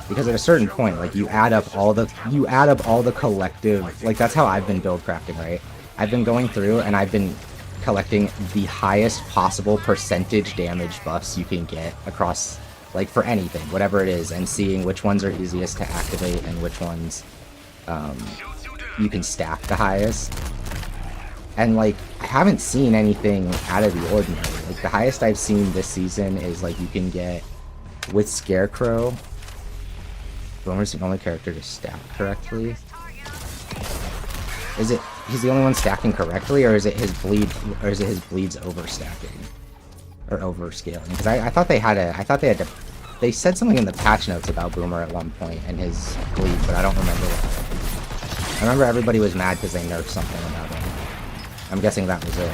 Because at a certain point, like, you add up all the collective, like, that's how I've been build crafting, right? I've been going through and I've been collecting the highest possible percentage damage buffs you can get across, like, for anything, whatever it is, and seeing which ones are easiest to activate and which ones you can stack the highest. And, like, I haven't seen anything out of the ordinary. Like, the highest I've seen this season is, like, you can get with Scarecrow. Boomer's the only character to stack correctly. Is it he's the only one stacking correctly, or is it his bleed, or is it his bleeds overstacking or overscaling? Because I thought they had to. They said something in the patch notes about Boomer at one point and his bleed, but I don't remember what. I remember everybody was mad because they nerfed something about him. I'm guessing that was it.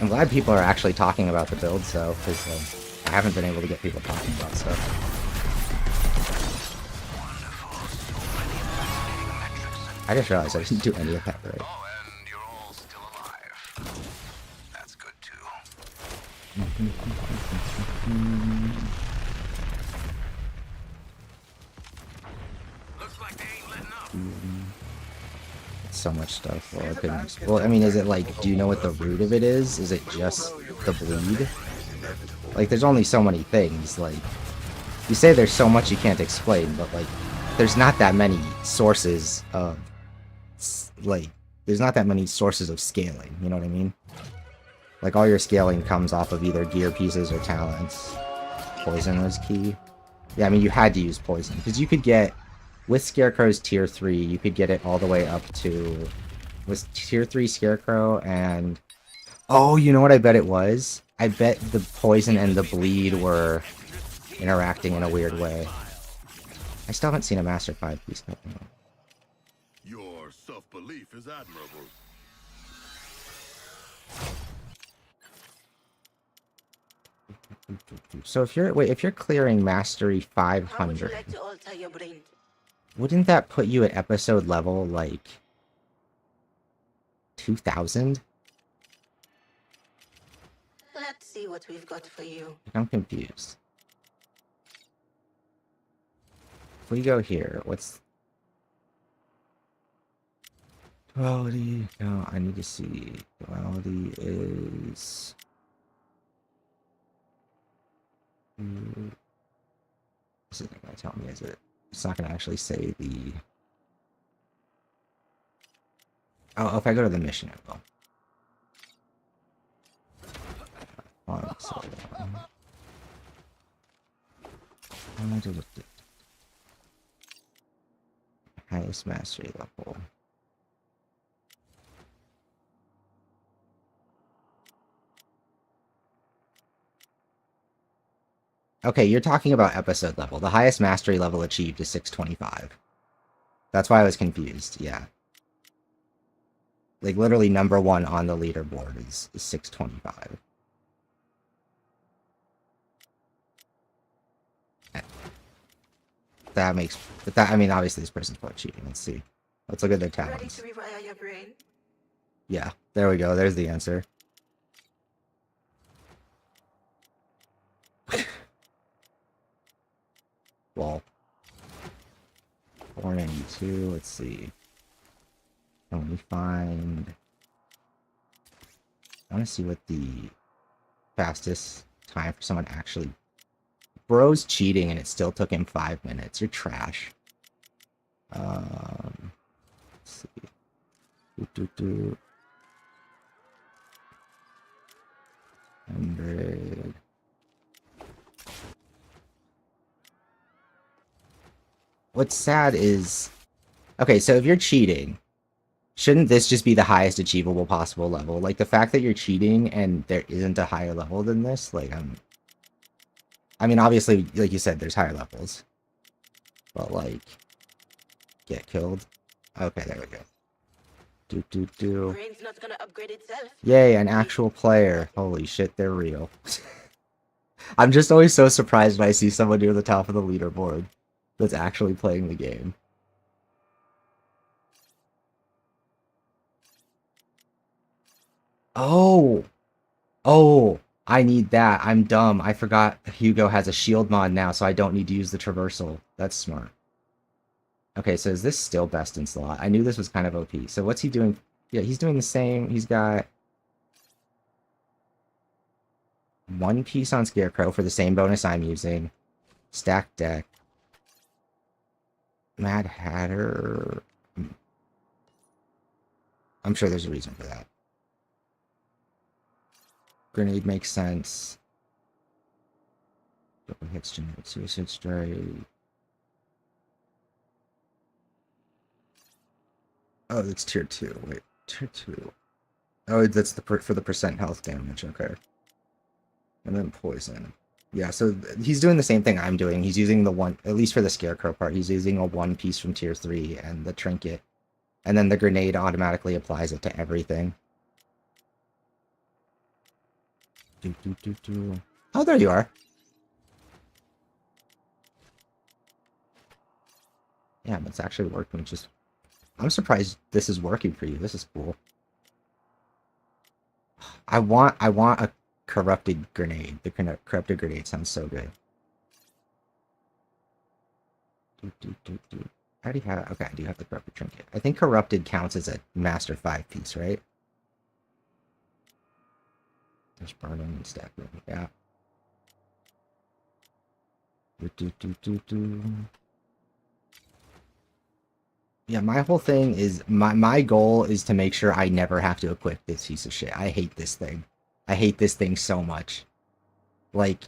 I'm glad people are actually talking about the builds, though, because I haven't been able to get people talking about stuff. I just realized I didn't do any of that right. Oh, and you're all still alive. That's good too. Looks like they ain't letting up. So much stuff. Well, I couldn't. Well, I mean, is it like? Do you know what the root of it is? Is it just the bleed? Like, there's only so many things. Like, you say there's so much you can't explain, but like, there's not that many sources of, like, there's not that many sources of scaling. You know what I mean? Like, all your scaling comes off of either gear pieces or talents. Poison was key. Yeah, I mean, you had to use poison because you could get. With Scarecrow's tier 3, you could get it all the way up to... Was tier 3 Scarecrow and... Oh, you know what I bet it was? I bet the poison and the bleed were interacting in a weird way. I still haven't seen a Master 5 piece. Your self-belief is admirable. So if you're clearing Mastery How would you 500... like to alter your brain? Wouldn't that put you at episode level, like, 2000? Let's see what we've got for you. I'm confused. If we go here, what's... Duality... No, I need to see. Duality is... This isn't going to tell me, is it? It's not going to actually say the... Oh, if I go to the mission, it will. Highest mastery level. Okay, you're talking about episode level. The highest mastery level achieved is 625. That's why I was confused, yeah. Like, literally number 1 on the leaderboard is 625. That makes... But that, I mean, obviously this person's probably cheating. Let's see. Let's look at their Ready talents. to rewire your brain? Yeah, there we go. There's the answer. Well, 492, let's see. Can we find... I want to see what the fastest time for someone actually... Bro's cheating and it still took him 5 minutes. You're trash. Let's see. 100... What's sad is... Okay, so if you're cheating, shouldn't this just be the highest achievable possible level? Like, the fact that you're cheating and there isn't a higher level than this, like, I mean, obviously, like you said, there's higher levels. But, like... Get killed? Okay, there we go. Brain's not gonna upgrade itself. Yay, an actual player. Holy shit, they're real. I'm just always so surprised when I see someone near the top of the leaderboard. that's actually playing the game. Oh! Oh! I need that. I'm dumb. I forgot Hugo has a shield mod now, so I don't need to use the traversal. That's smart. Okay, so is this still best in slot? I knew this was kind of OP. So what's he doing? Yeah, he's doing the same. He's got one piece on Scarecrow for the same bonus I'm using. Stack deck. Mad Hatter. I'm sure there's a reason for that. Grenade makes sense. Double hits, generate suicide strike. Oh, that's tier 2. Wait, tier 2. Oh, that's the for the percent health damage. Okay. And then poison. Yeah, so he's doing the same thing I'm doing. He's using the one, at least for the Scarecrow part, he's using a one piece from tier 3 and the trinket. And then the grenade automatically applies it to everything. Oh, there you are. Yeah, but it's actually working. Just, I'm surprised this is working for you. This is cool. I want a corrupted grenade. The corrupted grenade sounds so good. I already have. Okay, I do have the corrupted trinket. I think corrupted counts as a master 5 piece, right? There's burning and stack room. Yeah. Yeah, my whole thing is my goal is to make sure I never have to equip this piece of shit. I hate this thing. I hate this thing so much. Like,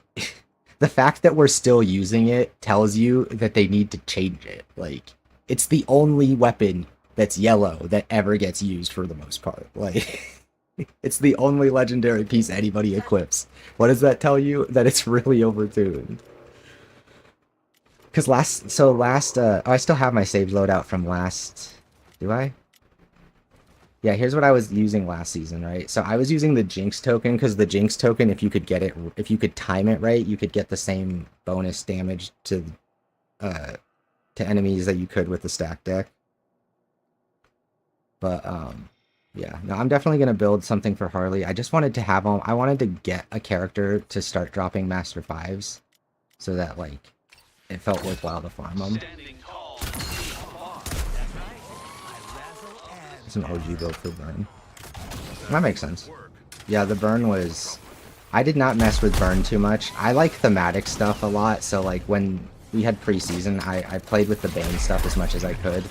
the fact that we're still using it tells you that they need to change it. Like, it's the only weapon that's yellow that ever gets used for the most part. Like, it's the only legendary piece anybody equips. What does that tell you? That it's really overtuned. Because I still have my save loadout from last, do I? Yeah, here's what I was using last season, right? So I was using the Jinx token, because the Jinx token, if you could get it, if you could time it right, you could get the same bonus damage to enemies that you could with the stack deck. But, yeah, no, I'm definitely going to build something for Harley. I just wanted to have them, I wanted to get a character to start dropping Master 5s, so that, like, it felt worthwhile to farm them. It's an OG build for Burn. That makes sense. Yeah, the Burn was... I did not mess with Burn too much. I like thematic stuff a lot, so like when we had preseason, I played with the Bane stuff as much as I could.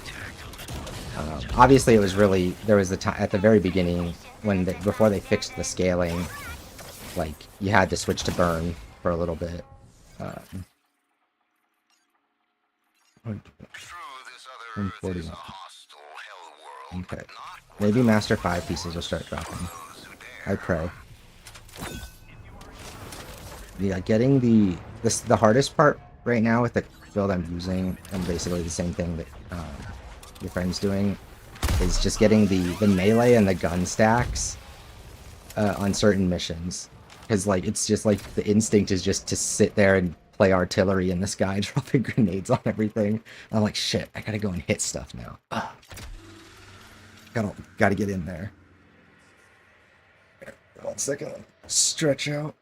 Obviously, it was really... There was the time at the very beginning, when before they fixed the scaling, like, you had to switch to Burn for a little bit. Okay. Maybe Master 5 pieces will start dropping. I pray. Yeah, getting the hardest part right now with the build I'm using, and basically the same thing that your friend's doing, is just getting the melee and the gun stacks on certain missions. Because, like, it's just like the instinct is just to sit there and play artillery in the sky, dropping grenades on everything. And I'm like, shit, I gotta go and hit stuff now. Ugh. Gotta get in there. 1 second. Stretch out.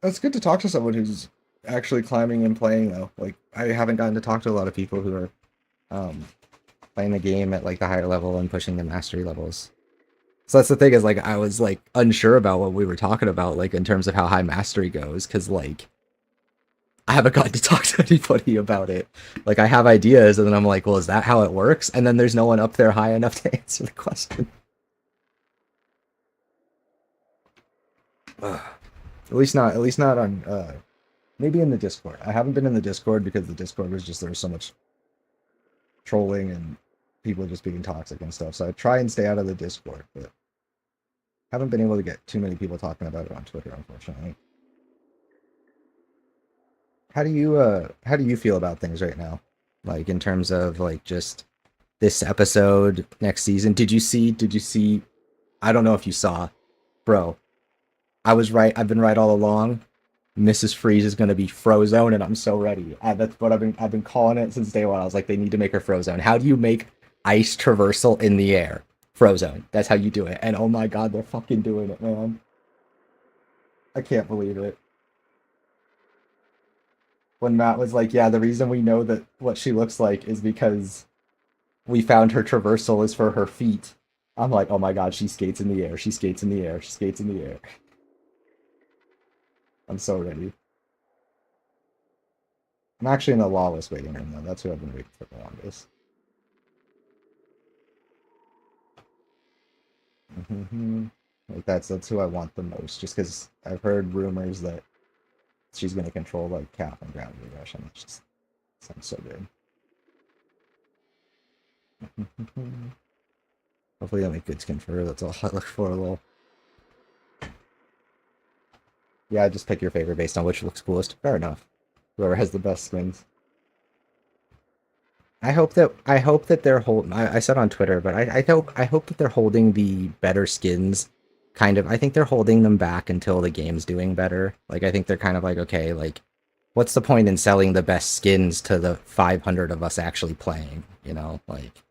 It's good to talk to someone who's actually climbing and playing, though. Like, I haven't gotten to talk to a lot of people who are playing the game at, like, the higher level and pushing the mastery levels. So that's the thing, is, like, I was, like, unsure about what we were talking about, like, in terms of how high mastery goes, because, like, I haven't gotten to talk to anybody about it. Like, I have ideas, and then I'm like, well, is that how it works? And then there's no one up there high enough to answer the question. At least not on, maybe in the Discord. I haven't been in the Discord because the Discord was just, there was so much trolling and people just being toxic and stuff. So I try and stay out of the Discord, but haven't been able to get too many people talking about it on Twitter, unfortunately. How do you feel about things right now? Like, in terms of, like, just this episode, next season? Did you see, I don't know if you saw, bro, I was right, I've been right all along. Mrs. Freeze is gonna be Frozone, and I'm so ready. That's what I've been calling it since day one. I was like, they need to make her Frozone. How do you make ice traversal in the air? Frozone. That's how you do it. And oh my god, they're fucking doing it, man. I can't believe it. When Matt was like, yeah, the reason we know that what she looks like is because we found her traversal is for her feet. I'm like, oh my god, she skates in the air. She skates in the air. She skates in the air. I'm so ready. I'm actually in the lawless waiting room though. That's who I've been waiting for the longest. Like that's who I want the most. Just because I've heard rumors that she's gonna control like Cap and Gravity Rush, and it just sounds so good. Hopefully they'll make good skin for her. That's all I look for. A little. Yeah, just pick your favorite based on which looks coolest. Fair enough. Whoever has the best skins. I hope that they're holding. I said on Twitter, but I hope that they're holding the better skins. Kind of. I think they're holding them back until the game's doing better. Like I think they're kind of like, okay, like what's the point in selling the best skins to the 500 of us actually playing? You know, like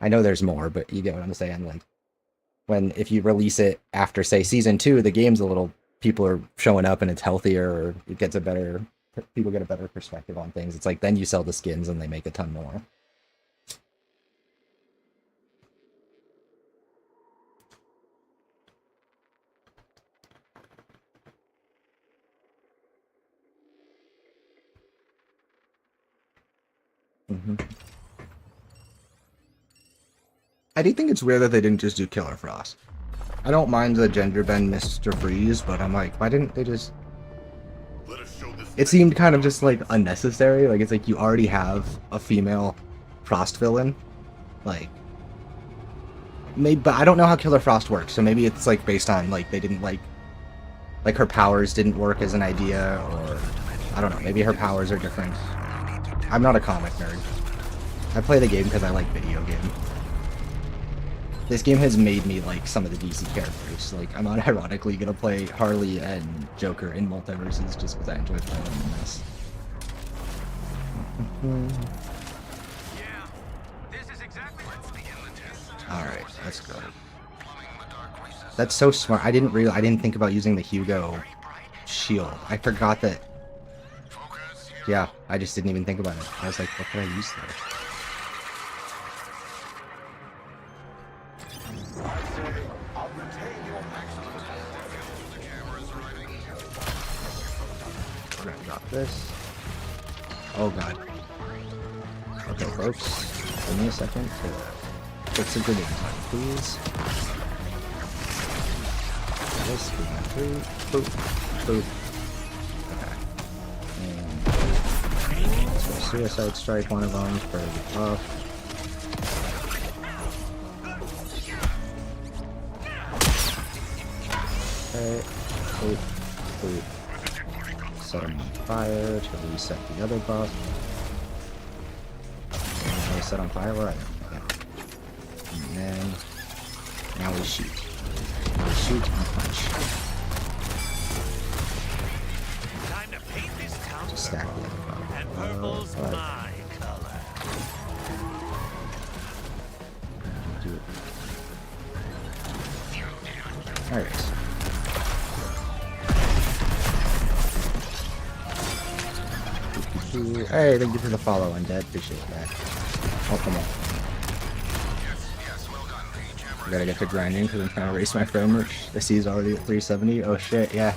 I know there's more, but you get what I'm saying. Like if you release it after say season 2, the game's a little. People are showing up and it's healthier, or it gets a better. People get a better perspective on things. It's like then you sell the skins and they make a ton more. I do think it's weird that they didn't just do Killer Frost. I don't mind the gender bend Mr. Freeze, but I'm like, why didn't they just... It seemed kind of just like unnecessary. Like it's like you already have a female Frost villain. Like maybe, but I don't know how Killer Frost works, so maybe it's like based on like they didn't like her powers didn't work as an idea, or I don't know, maybe her powers are different. I'm not a comic nerd. I play the game because I like video game. This game has made me like some of the DC characters. Like, I'm unironically gonna play Harley and Joker in Multiverses just because I enjoy playing them in this. Yeah, this is exactly. Let's begin the test. Alright, let's go. That's so smart. I didn't think about using the Hugo shield. I forgot that. Yeah, I just didn't even think about it. I was like, what could I use there? We're gonna drop this. Oh god. Okay, folks. Give me a second to put some grenades on, please. This, we got 3. Boop. Boop. Okay. And let's go Suicide Strike one of them for the buff. Okay. Boop. Boop. Set him on fire to reset the other buff. And we set on fire where I am. Yeah. And then now we shoot. Now we shoot and punch. Time to paint this town Just stack the other buff. and purple's my color. Do it. Alright. Hey, thank you for the follow, Undead. Appreciate that. Oh, come on. I gotta get to grinding because I'm trying to race my frame rate. The C is already at 370. Oh shit, yeah.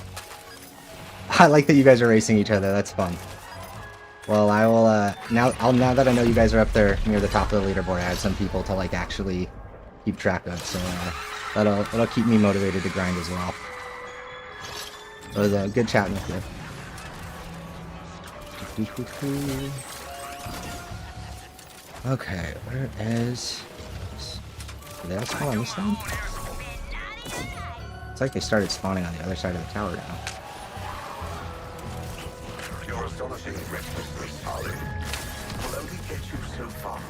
I like that you guys are racing each other. That's fun. Well, I will, now that I know you guys are up there near the top of the leaderboard, I have some people to, like, actually keep track of, so, that'll keep me motivated to grind as well. It was, good chatting with you. Okay, where is... Did they all spawn on this side? It's like they started spawning on the other side of the tower now. Your astonishing recklessness, Harley, will only get you so far.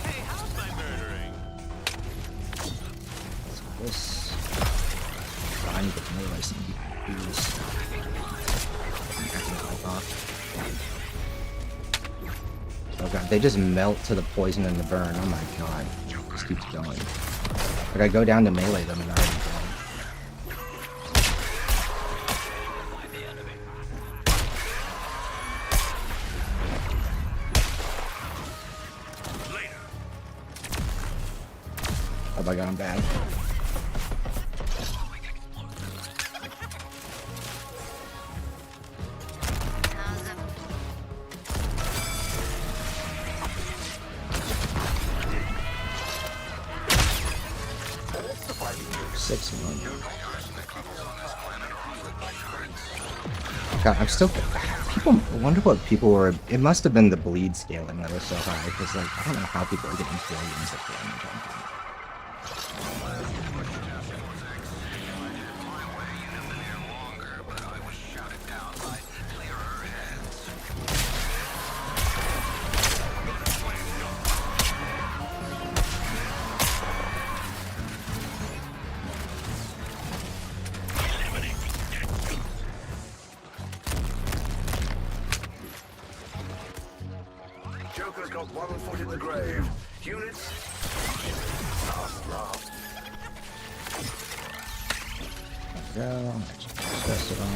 Hey, how's my Oh god, they just melt to the poison and the burn. Oh my god. This keeps going. Like I go down to melee them and they're already dead. Oh my god, I'm bad. God, I'm still. People I wonder what people were. It must have been the bleed scaling that was so high because, like, I don't know how people are getting billions of damage on people. Joker's got one foot in the grave. Units, last laugh. There we go. Press it on.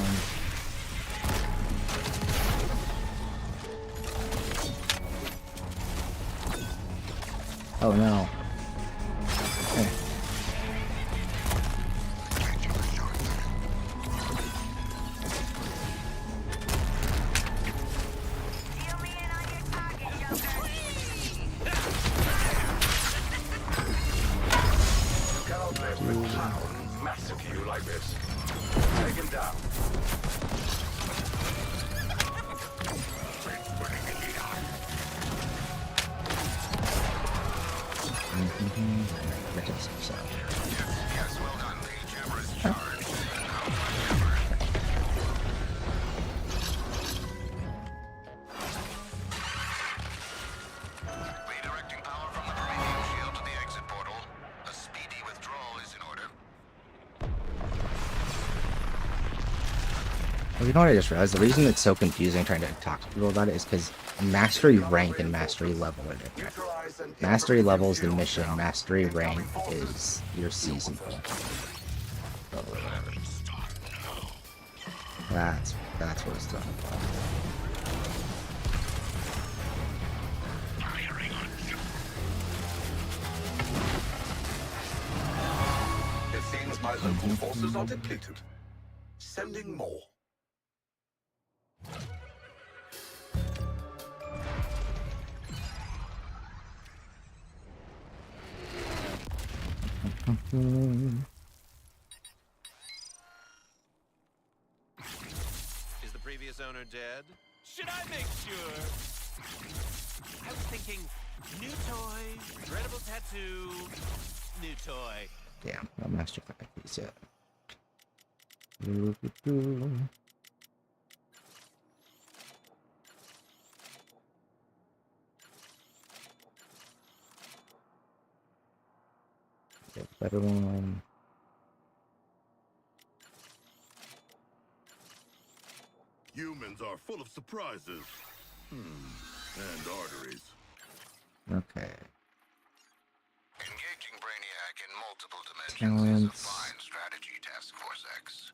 Oh no. Hey. Cannot live with clowns massacre you like this. Take him down. Yes, well done. The jammer is charged. Redirecting power from the Promethean shield to the exit portal. A speedy withdrawal is in order. Well, you know what I just realized? The reason it's so confusing trying to talk to people about it is because mastery rank and mastery level are different. Mastery level is the mission, mastery rank is your season. That's what it's talking about. It seems my local forces are depleted. Sending more. Is the previous owner dead? Should I make sure? I was thinking new toy, incredible tattoo, new toy. Damn, no master 5 piece yet. Get a better one. Humans are full of surprises. And arteries. Okay. Engaging Brainiac in multiple dimensions is a Talents. fine strategy, Task Force X.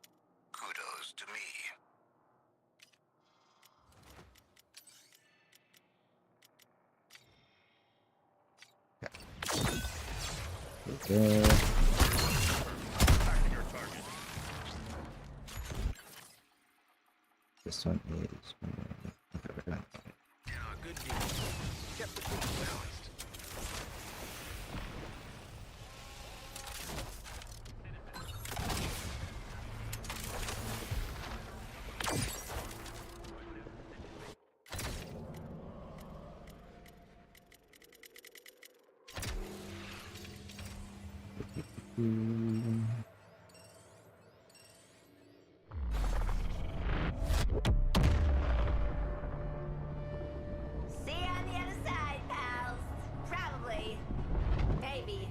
Kudos to me. Okay. This one is. Okay, we're done. Good deal. Kept the food balanced. See you on the other side, pals. Probably. Maybe.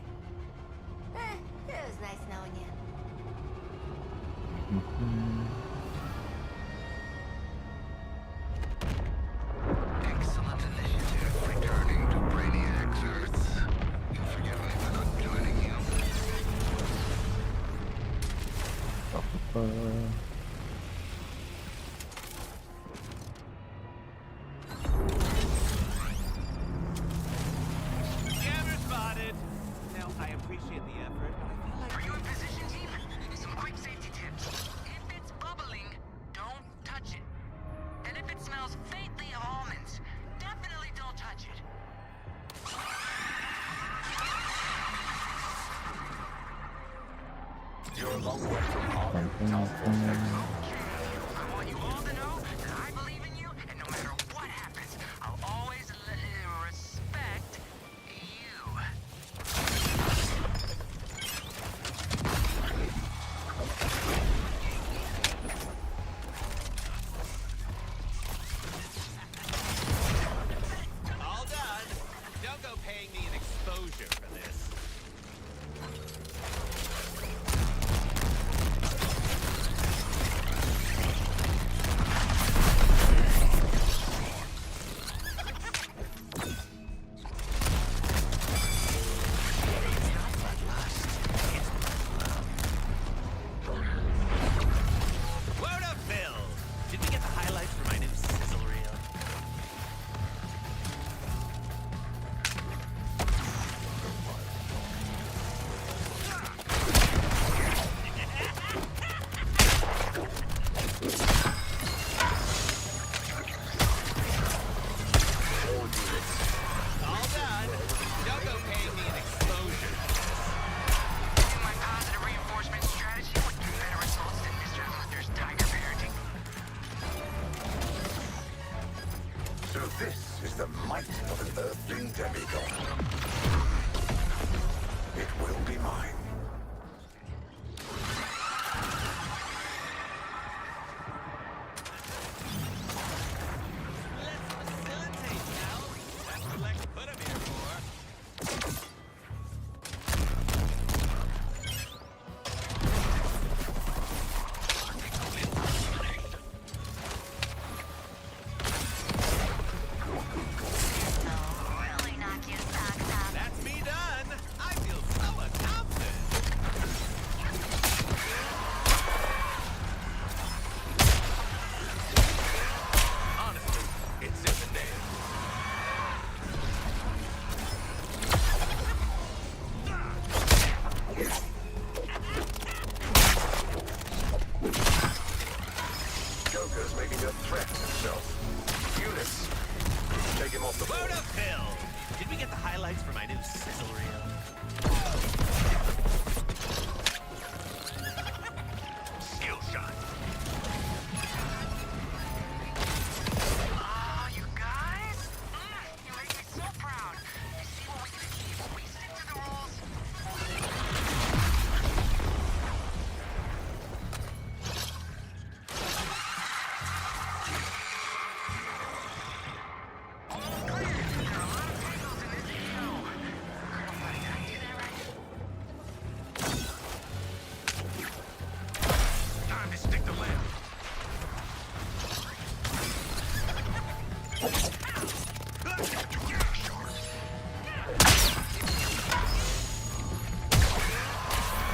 It was nice knowing you. Excellent initiative. Jammer spotted. Now, I appreciate the effort, but I feel like Are you in position, team? Some quick safety tips. If it's bubbling, don't touch it. And if it smells faintly of almonds, definitely don't touch it. You're a long way from home. I want you all to know that I believe in you, and no matter what happens, I'll always respect you. all done. Don't go paying me an exposure for this. Quota filled. Did we get the highlights for my new sizzle reel? All done. Don't go paying me an exposure. Using my positive reinforcement strategy would get better results than Mr. Luther's tiger parenting. So this is the might of an earthling demigod. It will be mine. Let's facilitate now. That's what Lex put him here for. Really knock your socks off. That's me done. I feel so accomplished. Honestly, it's in the name. Joker's making a threat to himself. Eunice, take him off the board. Quota filled. Did we get the highlights for my new sizzle reel? Skill shot. Oh, you guys? You make me so proud. You see what we can achieve when we stick to the rules? Time to stick the lamp.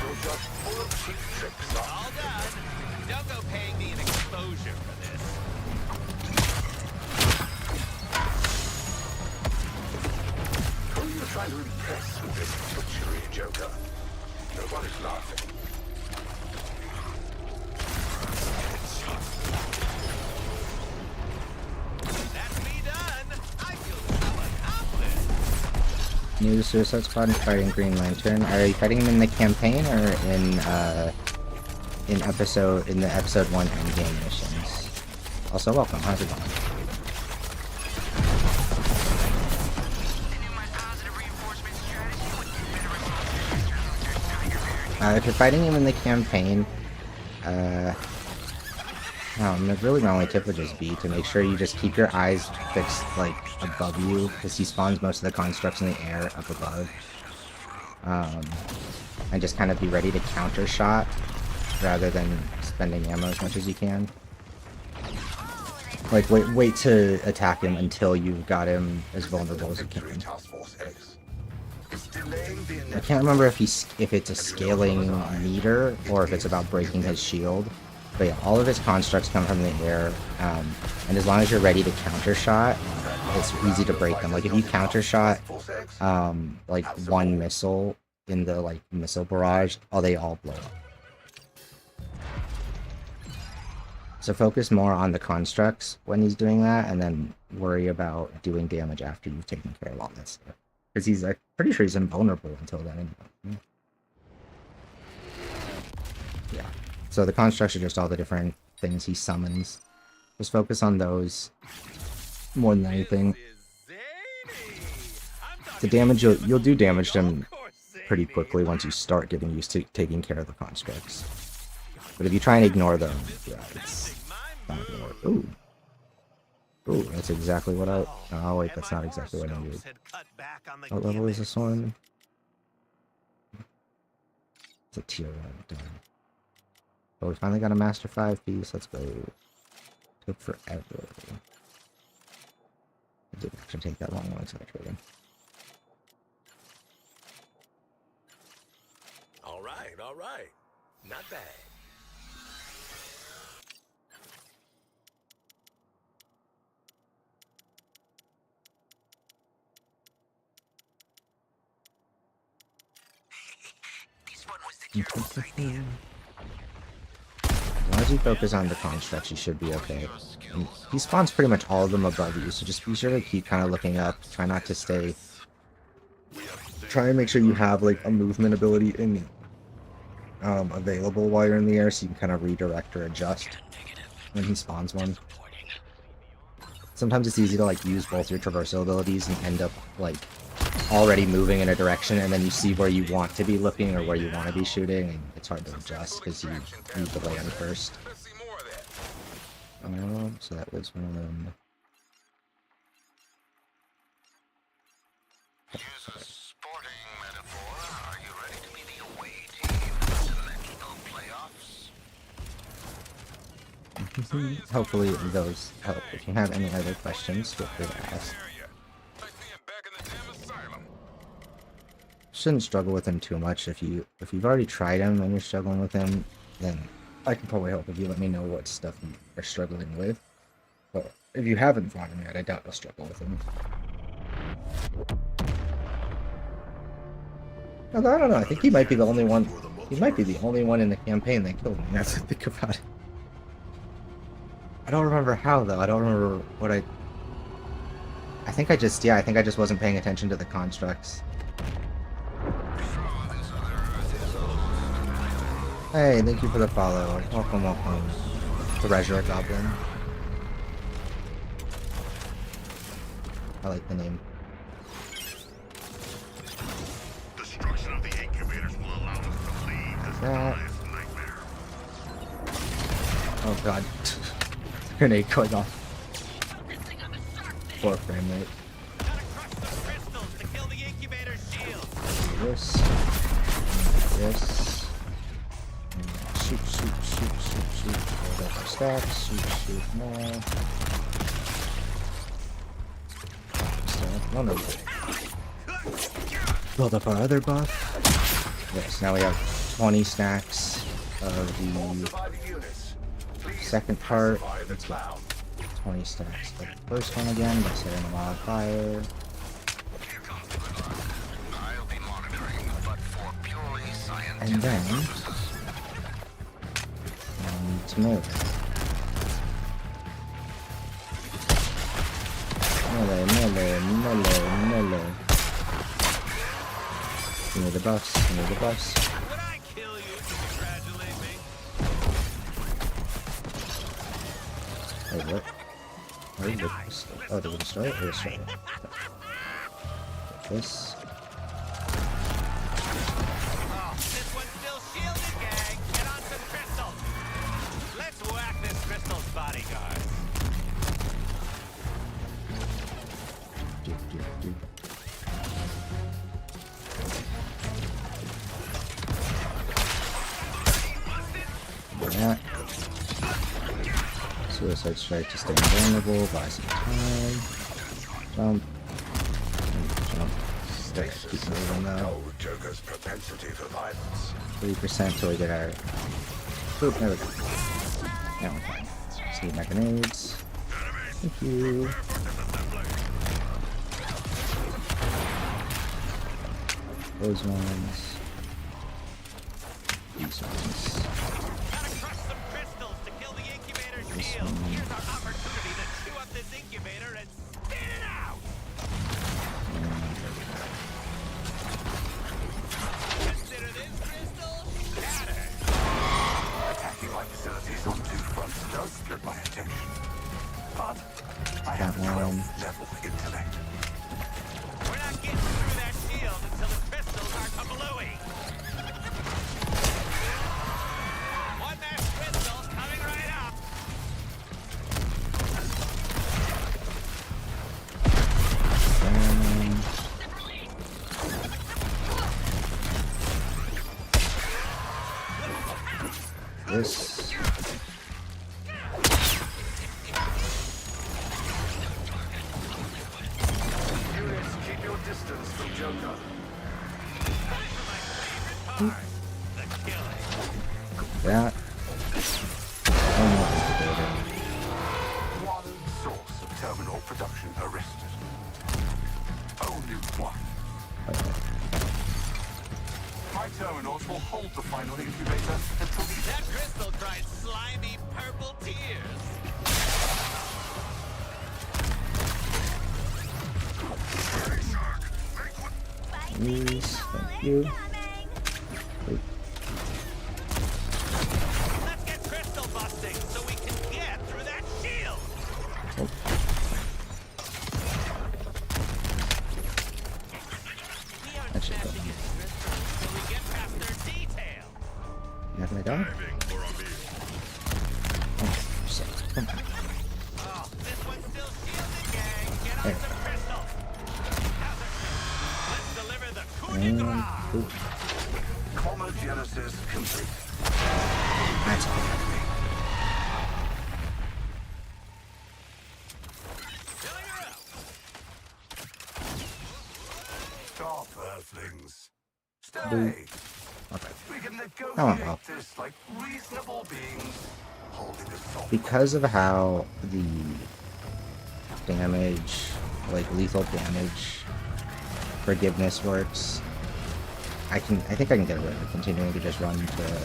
You're just full of cheap tricks, son. All done. Don't go paying me an exposure for this. Who are you trying to impress with this butchery, Joker? Nobody's laughing. That's me done. I feel so accomplished. New Suicide Squad and fighting Green Lantern. Are you fighting him in the campaign or in the episode 1 endgame missions? Also, welcome. How's it going? I knew my positive reinforcement strategy would get better results than Mr. Luther's tiger parenting. If you're fighting him in the campaign, really my only tip would just be to make sure you just keep your eyes fixed like above you, because he spawns most of the constructs in the air up above. And just kind of be ready to counter shot rather than spending ammo as much as you can. Like wait to attack him until you've got him as vulnerable as you Victory can. Task Force X. It's delaying the I inevitable. can't remember if it's a scaling meter or if it's about breaking his shield. But yeah, all of his constructs come from the air, and as long as you're ready to counter shot, it's easy to break them. Like if you counter shot, like one missile in the like missile barrage, they all blow up. So focus more on the constructs when he's doing that, and then worry about doing damage after you've taken care of all that stuff. Because he's like pretty sure he's invulnerable until then. Anyway. Yeah. So the constructs are just all the different things he summons. Just focus on those more than anything. The damage you'll do damage to him pretty quickly once you start getting used to taking care of the constructs. But if you try and ignore them, yeah, it's not gonna work. Ooh. Ooh, that's exactly what I... Oh wait, that's not exactly what I needed. What level is this one? It's a tier 1. Done. Oh, we finally got a Master 5 piece. Let's go. Took forever. It didn't actually take that long when I started trading. All right. Not bad. This one was the general's idea. As long as you focus on the constructs, you should be okay. And he spawns pretty much all of them above you, so just be sure to keep kind of looking up. Try not to stay... Try and make sure you have like a movement ability in available while you're in the air, so you can kind of redirect or adjust when he spawns one. Sometimes it's easy to like use both your traversal abilities and end up like already moving in a direction, and then you see where you want to be looking or where you want to be shooting, and it's hard to adjust because you need the land first. So that was one of them. Use a sporting metaphor. Are you ready to be the away team in the dimensional playoffs? Hopefully those help. If you have any other questions, feel free to ask. Shouldn't struggle with him too much. If you've already tried him and you're struggling with him, then I can probably help if you let me know what stuff you are struggling with. But if you haven't fought him yet, I doubt you'll struggle with him. Although, I don't know, I think he might be the only one. He might be the only one in the campaign that killed me. That's what I think about it. I don't remember how though. I don't remember what I think I just wasn't paying attention to the constructs. Hey, thank you for the follow. Welcome. The Resurrect Goblin. I like the name. Destruction of the incubators will allow us to leave this highest nightmare. Oh god. Grenade going off. 4 frame rate. This. Shoot. Build up our stacks. Shoot more. No. Build up our other buff. Yes, now we have 20 stacks of the second part. Let's get 20 stacks of the first one again by setting them on fire. And then melee. Give me the buffs. Would I kill you to congratulate me? Wait, what? Oh, did we destroy it? We destroyed it. This. This one's still shielded, gang. Get on some crystals. Let's whack this crystal's bodyguard. That. Suicide Strike to stay invulnerable, buy some time. Jump. Good, keep moving though. No Joker's propensity for violence. 3% till we get our. Oop, there we go. Now we're fine. Just need my grenades. Thank you. Those ones. These ones. Gotta crush some crystals to kill the incubator's This shield. one. Here's our opportunity to chew up this incubator and spit it out. Consider this crystal shattered. Attacking my facilities on two fronts does split my attention. But I have That one. 12th level intellect. We're not getting through that shield until the crystals are kablooey. One mass crystal coming right up. This. Units, keep your distance from Joker. That. One more incubator. One source of terminal production arrested. Only one. Okay. My terminals will hold the final incubator until the That crystal cried slimy purple tears. These. Thank you. Wait. Let's get crystal busting so we can get through that shield. Oh. We are That should go. smashing into crystals so we get past their detail. Not gonna die? Diving for a meal. Oh, shit. Come on. Oh, this one's still shielded, gang. Get There. on some crystal. Hazard. Let's deliver the coup de And. grace. Oop. comma genesis complete. That's all. Filling her up. Stop, Earthlings. Stay. Okay. We can negotiate Oh, well. this like reasonable beings holding a soul. Because of how the damage, like lethal damage forgiveness works, I think I can get away with continuing to just run the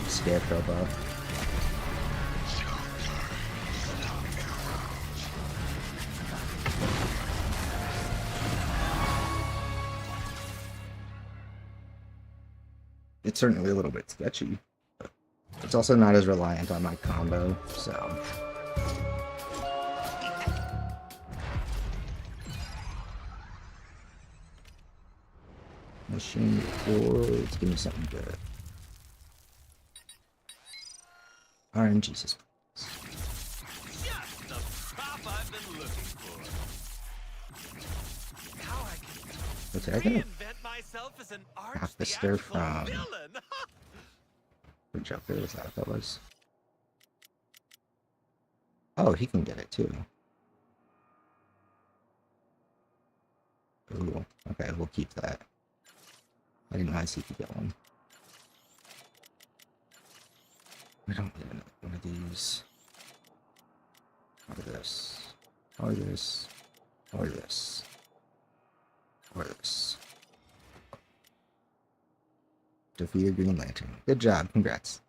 Scarecrow buff. It's certainly a little bit sketchy, but it's also not as reliant on my combo, so. Machine boards, give me something good. RNG systems. Just the prop I've been looking for. Now I can Okay, I gotta reinvent myself as an half the stir arch-theatrical from villain. the Joker. Was that what that was? Oh, he can get it too. Ooh, okay, we'll keep that. I didn't realize he could get one. We don't need another one of these. Or this. Or this. Or this. Or this. Defeated Green Lantern. Good job, congrats.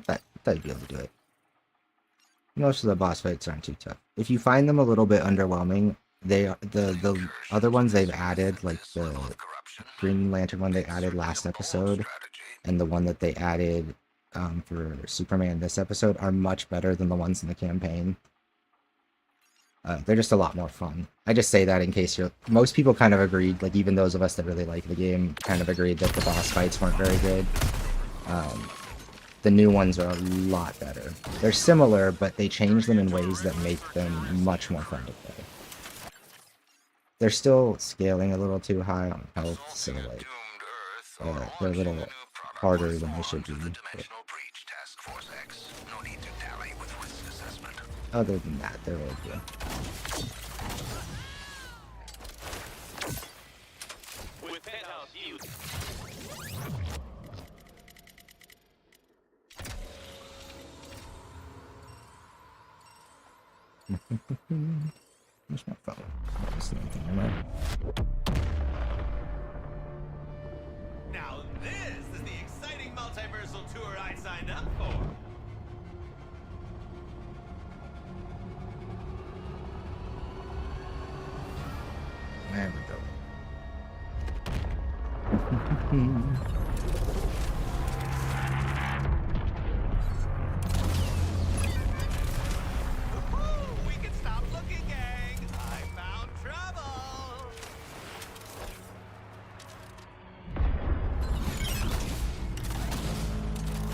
I thought you'd be able to do it. Most of the boss fights aren't too tough. If you find them a little bit underwhelming, they are the other ones they've added, like the Green Lantern one they added last episode, and the one that they added for Superman this episode, are much better than the ones in the campaign. They're just a lot more fun. I just say that in case you're... Most people kind of agreed, like even those of us that really like the game, kind of agreed that the boss fights weren't very good. The new ones are a lot better. They're similar, but they change them in ways that make them much more fun to play. They're still scaling a little too high on health, so like they're a little harder than they should be. But other than that, they're really good. Where's my phone? I don't see anything in there. Now this is the exciting multiversal tour I signed up for. There we go. We can stop looking, gang. I found trouble.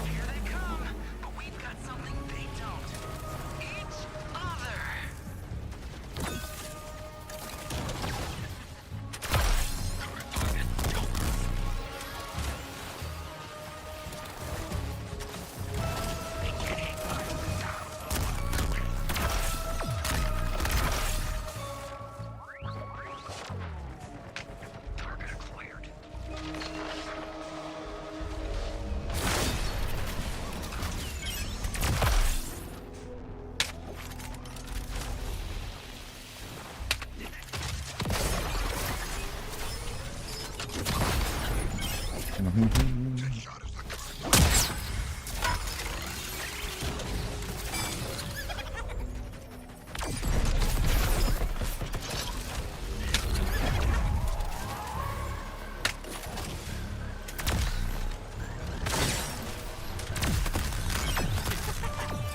Here they come, but we've got something they don't. Each other. Target acquired. Shot is the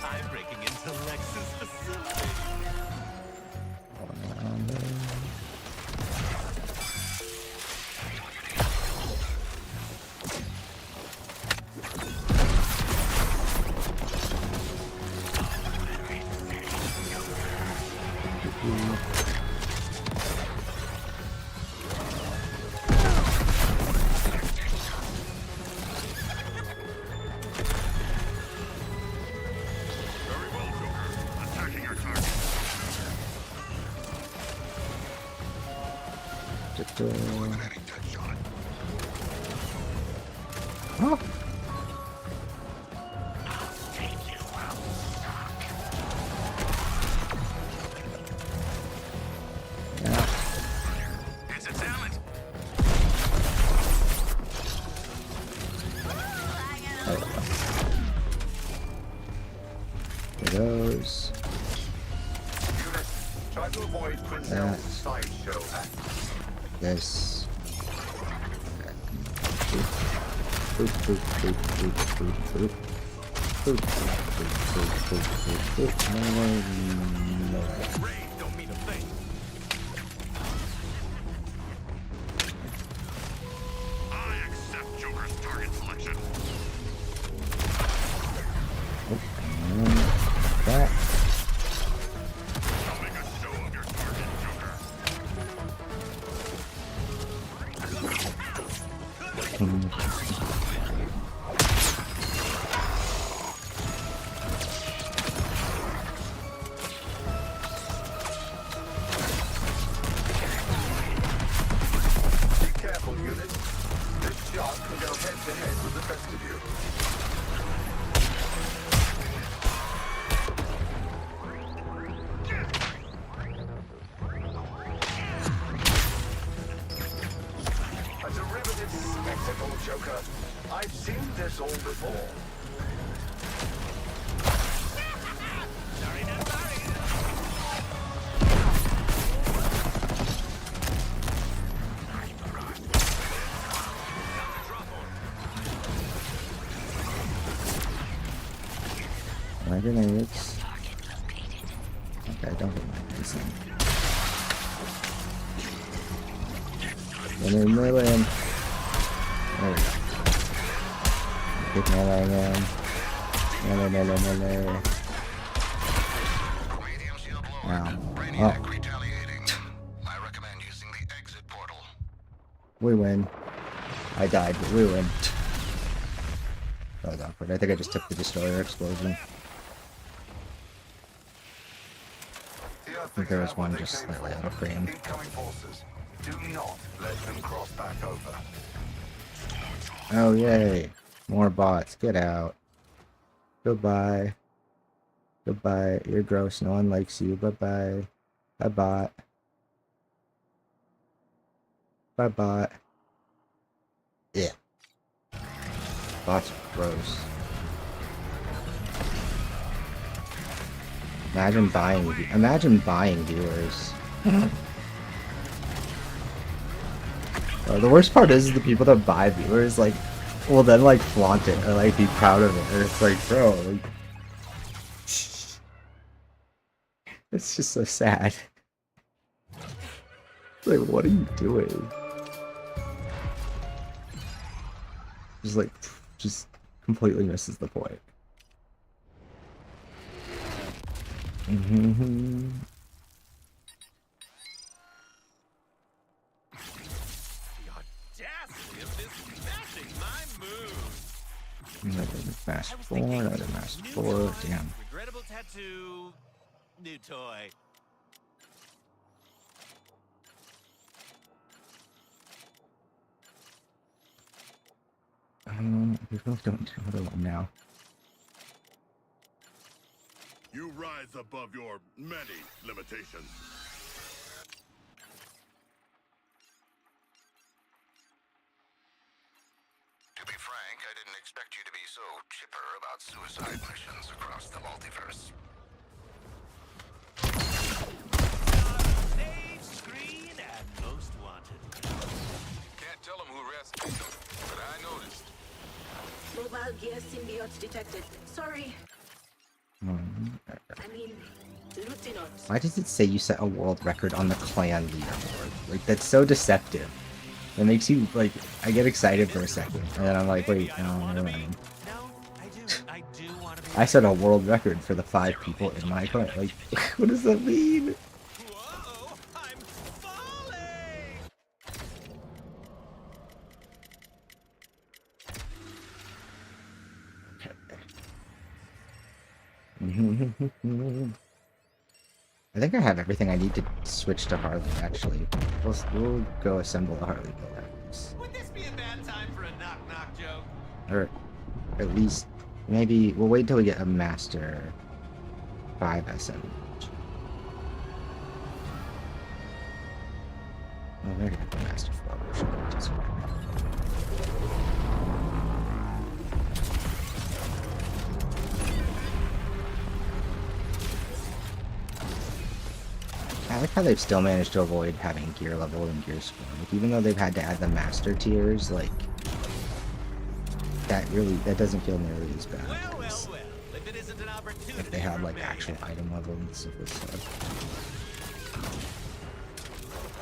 I'm breaking into Lex's facility. very well, Joker. Attacking our target. Eliminating Deadshot. Oh. Yeah. It's a talent. There goes. Unit, try to avoid Quinzel's sideshow act. This. Boop, boop, boop, boop, boop, boop. Boop, boop, boop, boop, boop, boop. No. Raid don't mean a thing. I accept Joker's target selection. That. Make a show of your target, Joker. Be careful, unit. This shot can go head to head with the best of you. A derivative spectacle, Joker. I've seen this all before. Sorry, not sorry. My grenades. Okay, don't get my grenades in. Get melee in. There we go. Get melee again. Melee, melee, melee. Medium shield lowered. Wow. Brainiac Oh, retaliating. I recommend using the exit portal. we win. I died, but we win. That was awkward. I think I just took the destroyer explosion. I think there was one just slightly out of frame. Incoming forces. Do not let them cross back over. Oh, yay. More bots. Get out. Goodbye. Goodbye. You're gross. No one likes you. Bye-bye. Bye bot. Bye bot. Yeah. Bot's gross. Imagine buying viewers. The worst part is the people that buy viewers like will then like flaunt it or like be proud of it. Or it's like, bro, like, it's just so sad. Like, what are you doing? Just completely misses the point. The audacity of this matching my mood. Another master 4, another master 4, damn. Regrettable tattoo, new toy. We both don't do another one now. You rise above your many limitations. To be frank, I didn't expect you to be so chipper about suicide missions across the multiverse. Stage, screen, and most wanted. Can't tell them who rescued them, but I noticed. Mobile gear symbiote detected. Sorry. I mean, Lieutenant. Why does it say you set a world record on the clan leaderboard? Like, that's so deceptive. It makes you, like, I get excited for a second, and then I'm like, wait, no, never mind. No, I do want to be. I set a world record for the 5 people in my clan. Like, what does that mean? Whoa, I'm falling! I think I have everything I need to switch to Harley, actually. We'll go assemble the Harley build afterwards. Would this be a bad time for a knock-knock joke? Or at least, maybe, we'll wait till we get a Master 5 SM. Oh, we already got the Master 4 version. Just fine. I like how they've still managed to avoid having gear level and gear score. Like, even though they've had to add the master tiers, like, that doesn't feel nearly as bad. Well, as if it isn't an opportunity if they had, for like, me. actual item level and stuff like that.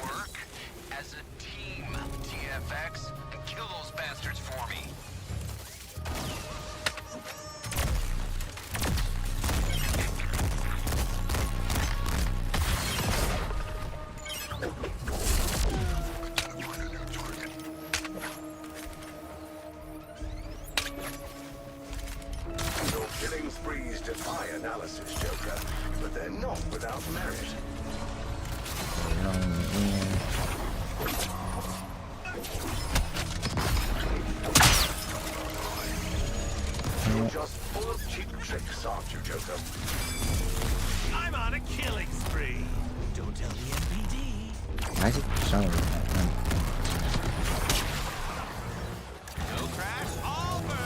Work as a team, TFX, and kill those bastards for me. Your killing sprees defy analysis, Joker, but they're not without merit. You're just full of cheap tricks, aren't you, Joker? I'm on a killing spree. Don't tell the NPD. Why is it showing that? No crash, all burn.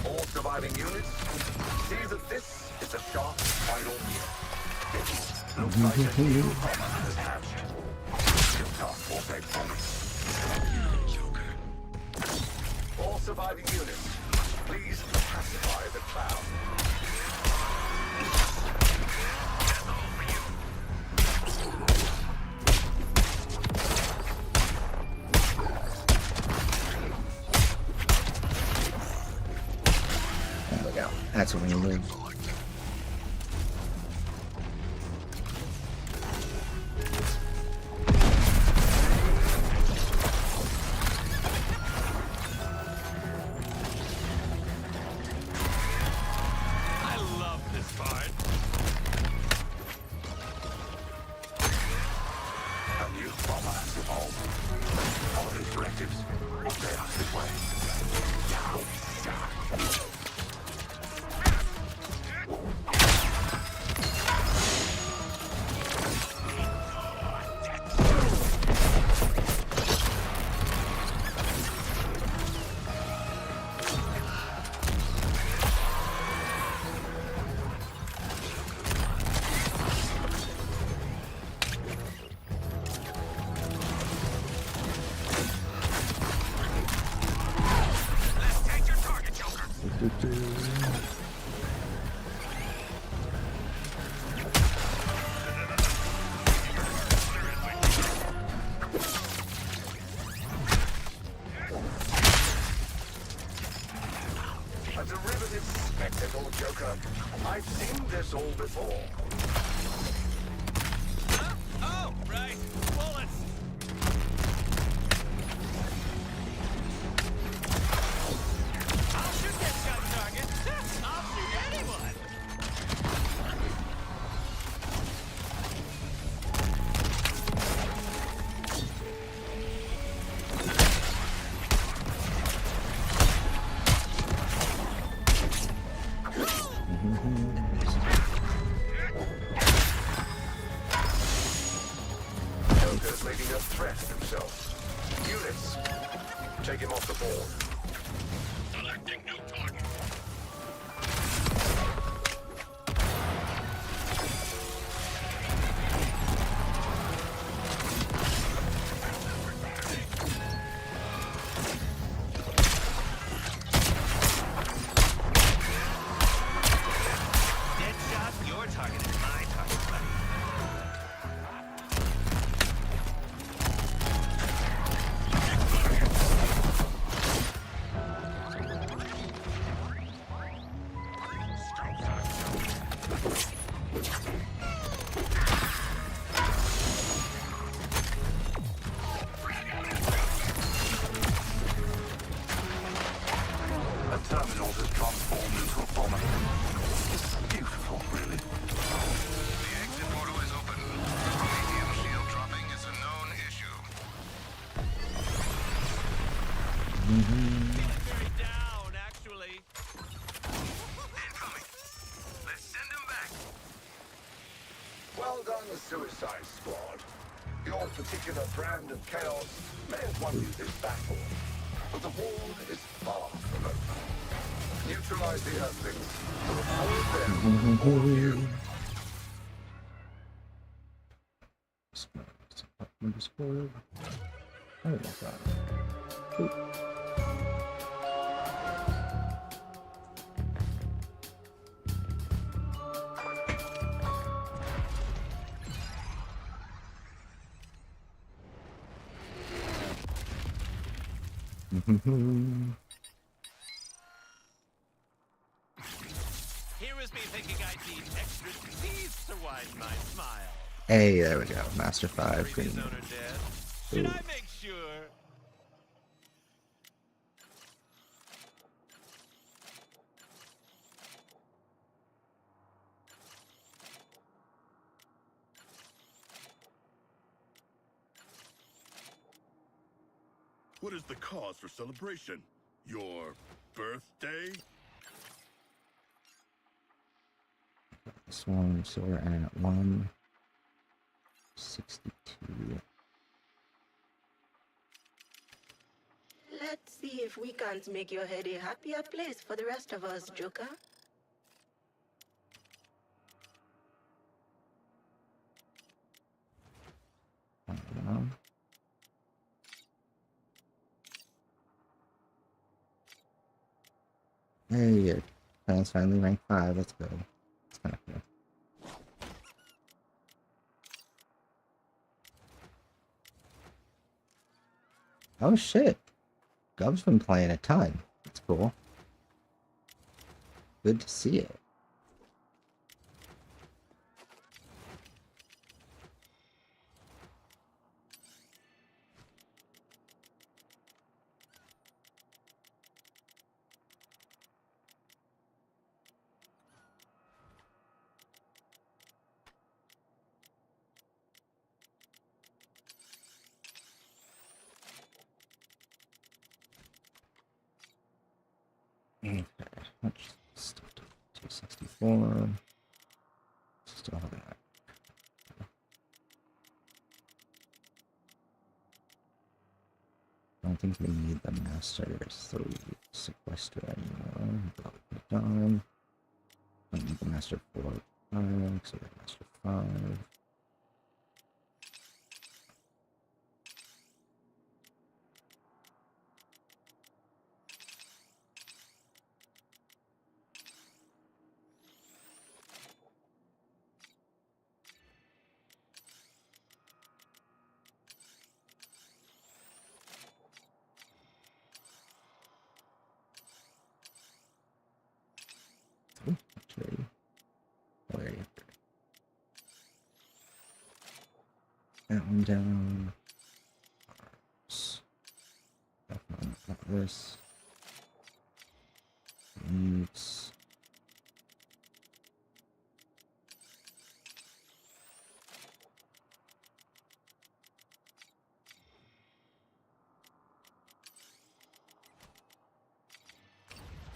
All surviving units, see that this is the shark's final meal. Looks like a new comma has hatched. Your task force egg promise. All surviving units, please pacify the cloud. I've seen this all before. Huh? Oh, right. Bullets. I'll shoot that shot target. I'll shoot anyone. Joker's making a threat of himself. Units, take him off the board. Selecting new target. Deadshot, your target is my target, buddy. A terminal has transformed into a bomber. It's beautiful, really. The exit portal is open. Medium shield dropping is a known issue. Feeling very down, actually. Incoming. Let's send him back. Well done, Suicide Squad. Your particular brand of chaos may have won you this battle, but the war is far from over. Neutralize the Earthlings to avoid them or you. Discord. Oh my god. Cool. Here was me thinking I'd need extra teeth to widen my smile. Hey, there we go. Master 5. Previous Green. owner dead. Should I make sure? What is the cause for celebration? Your birthday? This one, so we're at 162. Let's see if we can't make your head a happier place for the rest of us, Joker. Hey, your plan's finally ranked 5. Let's go. It's kind of cool. Oh shit. Gov's been playing a ton. That's cool. Good to see it. Okay, much stuff to 264. Still have that. I don't think we need the master 3 sequester anymore. That'll be done. I don't need the master 4, 5, so the master 5. Okay. That one down. Definitely not this. Needs.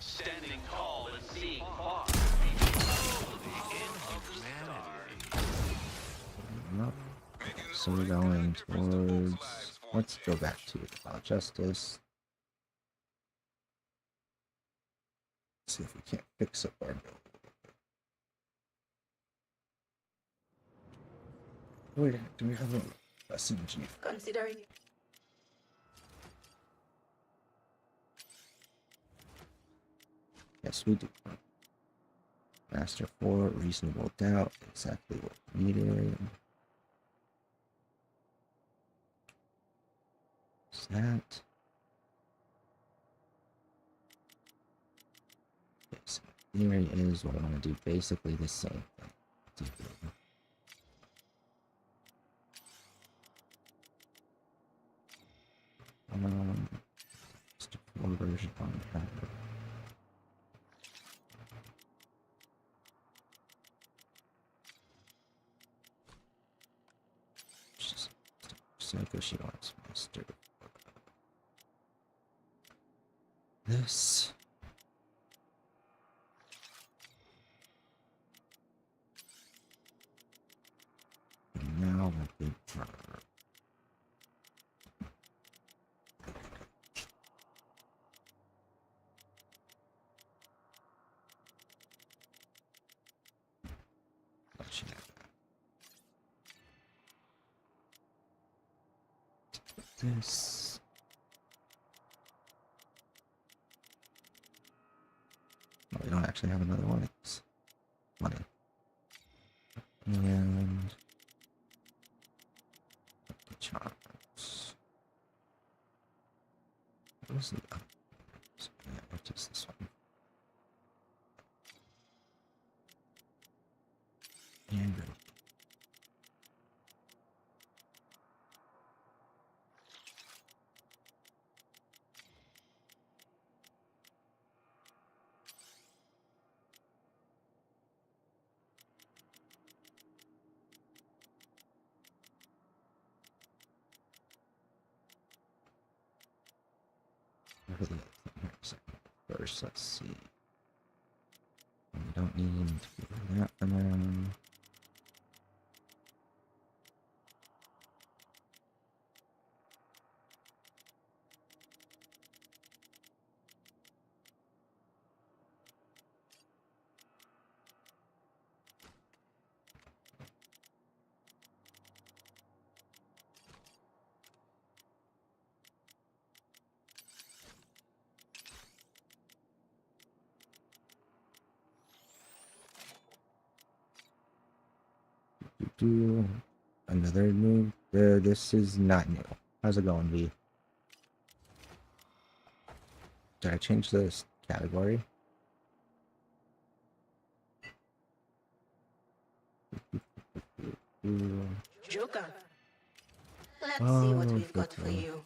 Standing tall and seeing far. Up. So we're going towards. Let's go back to about justice. See if we can't fix up our build. Wait, do we have a SMG? Considering Yes, we do. Master 4, reasonable doubt, exactly what we needed. Is that? Yes, theory is what I want to do basically the same thing. Just a 4 version on that. Psycho, she wants master. This. And now the big part. This. No, we don't actually have another one. It's money. And the charms. What was the other? Yeah, what is this one? And first, let's see. We don't need to do that for now. Do another new. This is not new. How's it going, V? Did I change this category? Joker. Let's see what we've got for okay. you.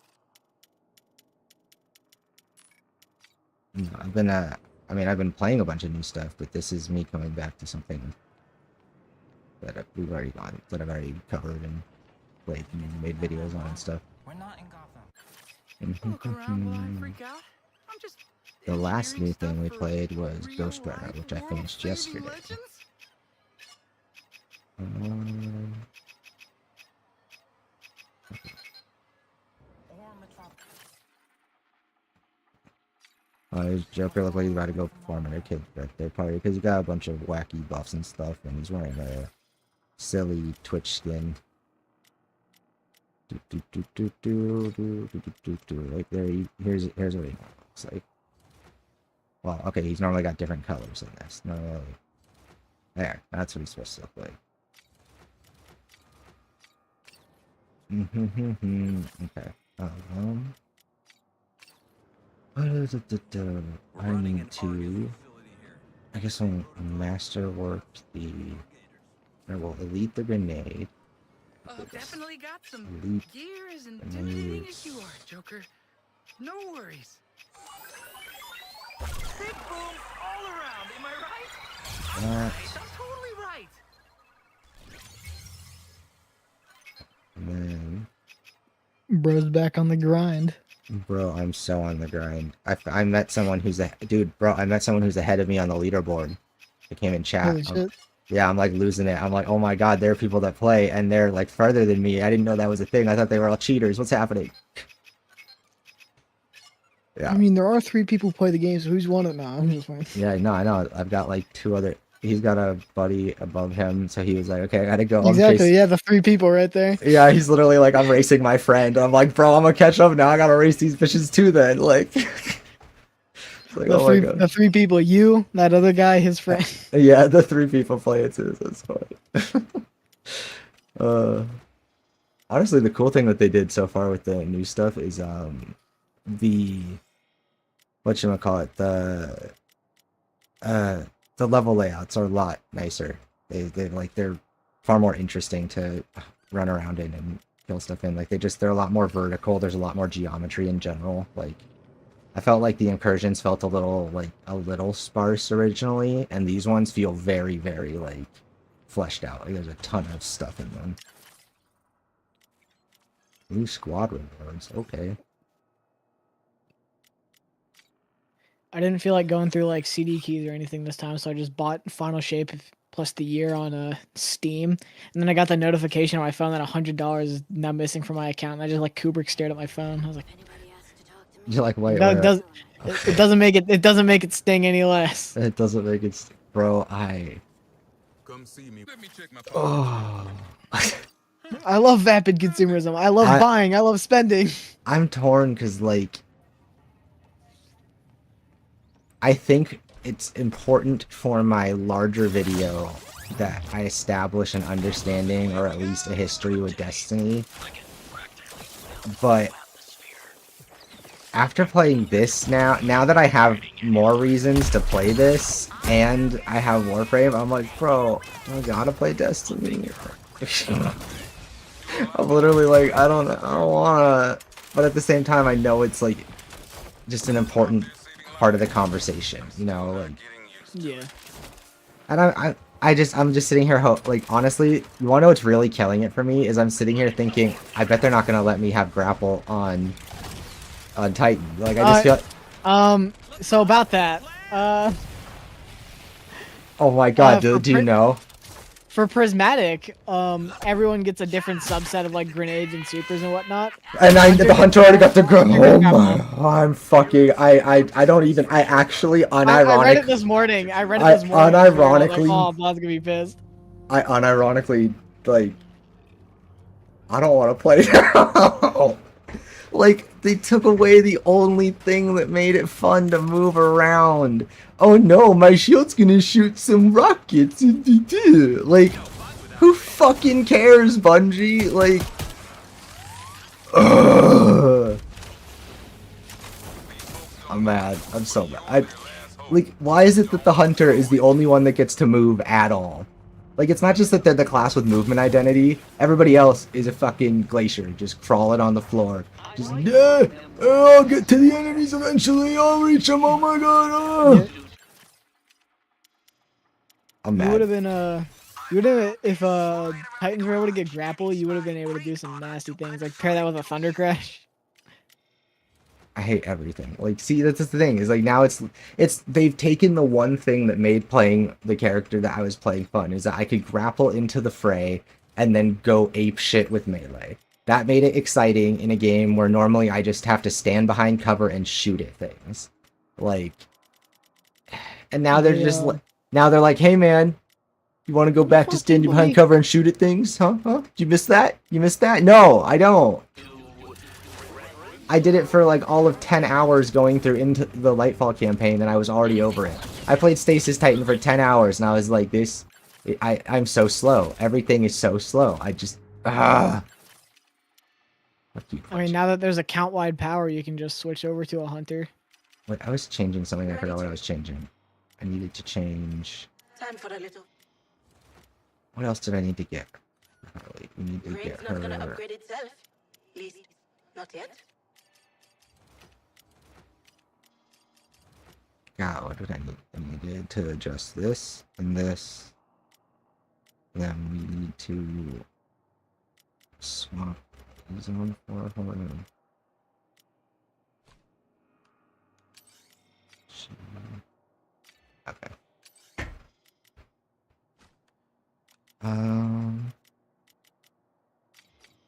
No, I've been I mean, I've been playing a bunch of new stuff, but this is me coming back to something that we've already gone, that I've already covered and played and made videos on and stuff. We're not in Gotham. Look around while I freak out. I'm just The last new engineering thing we stuff for played was real Ghost Runner, life which I world finished saving yesterday. legends? Or Joker looked like he's about to go perform at a kid's birthday party because he got a bunch of wacky buffs and stuff, and he's wearing a silly Twitch skin. Right there, here's what he looks like. Well, okay, he's normally got different colors in this. Normally, there, that's what he's supposed to look like. Okay. I need to. I guess I'll master work the. Or we'll elite the grenade. Definitely got some Elite. gear as intimidating as you are, Joker. No worries. Big boom all around, am I right? That. I'm totally right. And then, Bro's back on the grind. bro, I'm so on the grind. I met someone who's I met someone who's ahead of me on the leaderboard. They came in chat. Holy shit. Yeah, I'm like losing it. I'm like, oh my god, there are people that play and they're like further than me. I didn't know that was a thing. I thought they were all cheaters. What's happening? Yeah. I mean, there are 3 people who play the game, so who's won it now? I'm just like, Yeah, no, I know. I've got like 2 other. He's got a buddy above him, so he was like, okay, I gotta go. exactly. Yeah, the 3 people right there. Yeah, he's literally like, I'm racing my friend. I'm like, bro, I'm gonna catch up now. I gotta race these bitches too then. Like, like The, oh three, my god. the 3 people, you, that other guy, his friend. Yeah, the 3 people play it too. So it's funny. Honestly, the cool thing that they did so far with the new stuff is the whatchamacallit, the level layouts are a lot nicer. They're far more interesting to run around in and kill stuff in. Like they're a lot more vertical. There's a lot more geometry in general. Like I felt like the incursions felt a little sparse originally, and these ones feel very, very like fleshed out. Like there's a ton of stuff in them. New squad rewards, okay. I didn't feel like going through like CD keys or anything this time, so I just bought Final Shape plus the year on Steam, and then I got the notification where I found that $100 is now missing from my account, and I just like Kubrick stared at my phone. I was like, You're like, wait, it doesn't make it sting any less. It doesn't make it, bro. Come see me. Let me check my Oh. I love vapid consumerism. I love buying. I love spending. I'm torn because, like, I think it's important for my larger video that I establish an understanding or at least a history with Destiny. But after playing this now that I have more reasons to play this and I have Warframe, I'm like, bro, I gotta play Destiny. I'm literally like, I don't wanna, but at the same time, I know it's like just an important part of the conversation, you know, like. Yeah. And I'm just sitting here, like, honestly, you wanna know what's really killing it for me is I'm sitting here thinking, I bet they're not gonna let me have grapple on Titan. Like, I just feel. So about that, Oh my god, do you know? For Prismatic, everyone gets a different subset of like grenades and supers and whatnot. And the hunter already got the oh my, I'm fucking, I don't even, I actually unironically. I read it this morning. Unironically. Like, oh, Bob's gonna be pissed. I unironically, like, I don't want to play now. Like, they took away the only thing that made it fun to move around. Oh no, my shield's gonna shoot some rockets. Like, who fucking cares, Bungie? Like, ugh. I'm mad. I'm so mad. Like, why is it that the hunter is the only one that gets to move at all? Like, it's not just that they're the class with movement identity. Everybody else is a fucking glacier, just crawling on the floor. Just, I'll get to the enemies eventually. I'll reach them. Oh my god. I'm mad. You would have been, if Titans were able to get grapple, you would have been able to do some nasty things. Like, pair that with a Thunder Crash. I hate everything. Like, see, that's the thing, is like, now it's, they've taken the one thing that made playing the character that I was playing fun, is that I could grapple into the fray and then go ape shit with melee. That made it exciting in a game where normally I just have to stand behind cover and shoot at things. Like, and now they're just, now they're like, hey man, you want to go back to standing behind cover and shoot at things? Huh? Did you miss that? You missed that? No, I don't. I did it for like all of 10 hours going through into the Lightfall campaign and I was already over it. I played Stasis Titan for 10 hours and I was like, I'm so slow. Everything is so slow. I just, I mean, now that there's a count-wide power, you can just switch over to a hunter. Wait, I was changing something. I forgot what I was changing. I needed to change. Time for a little. What else did I need to get? Harley. We need to Brain's get not gonna her. upgrade itself. At least, not yet. God, what did I need? I needed to adjust this and this. Then we need to swap these on for her. Okay.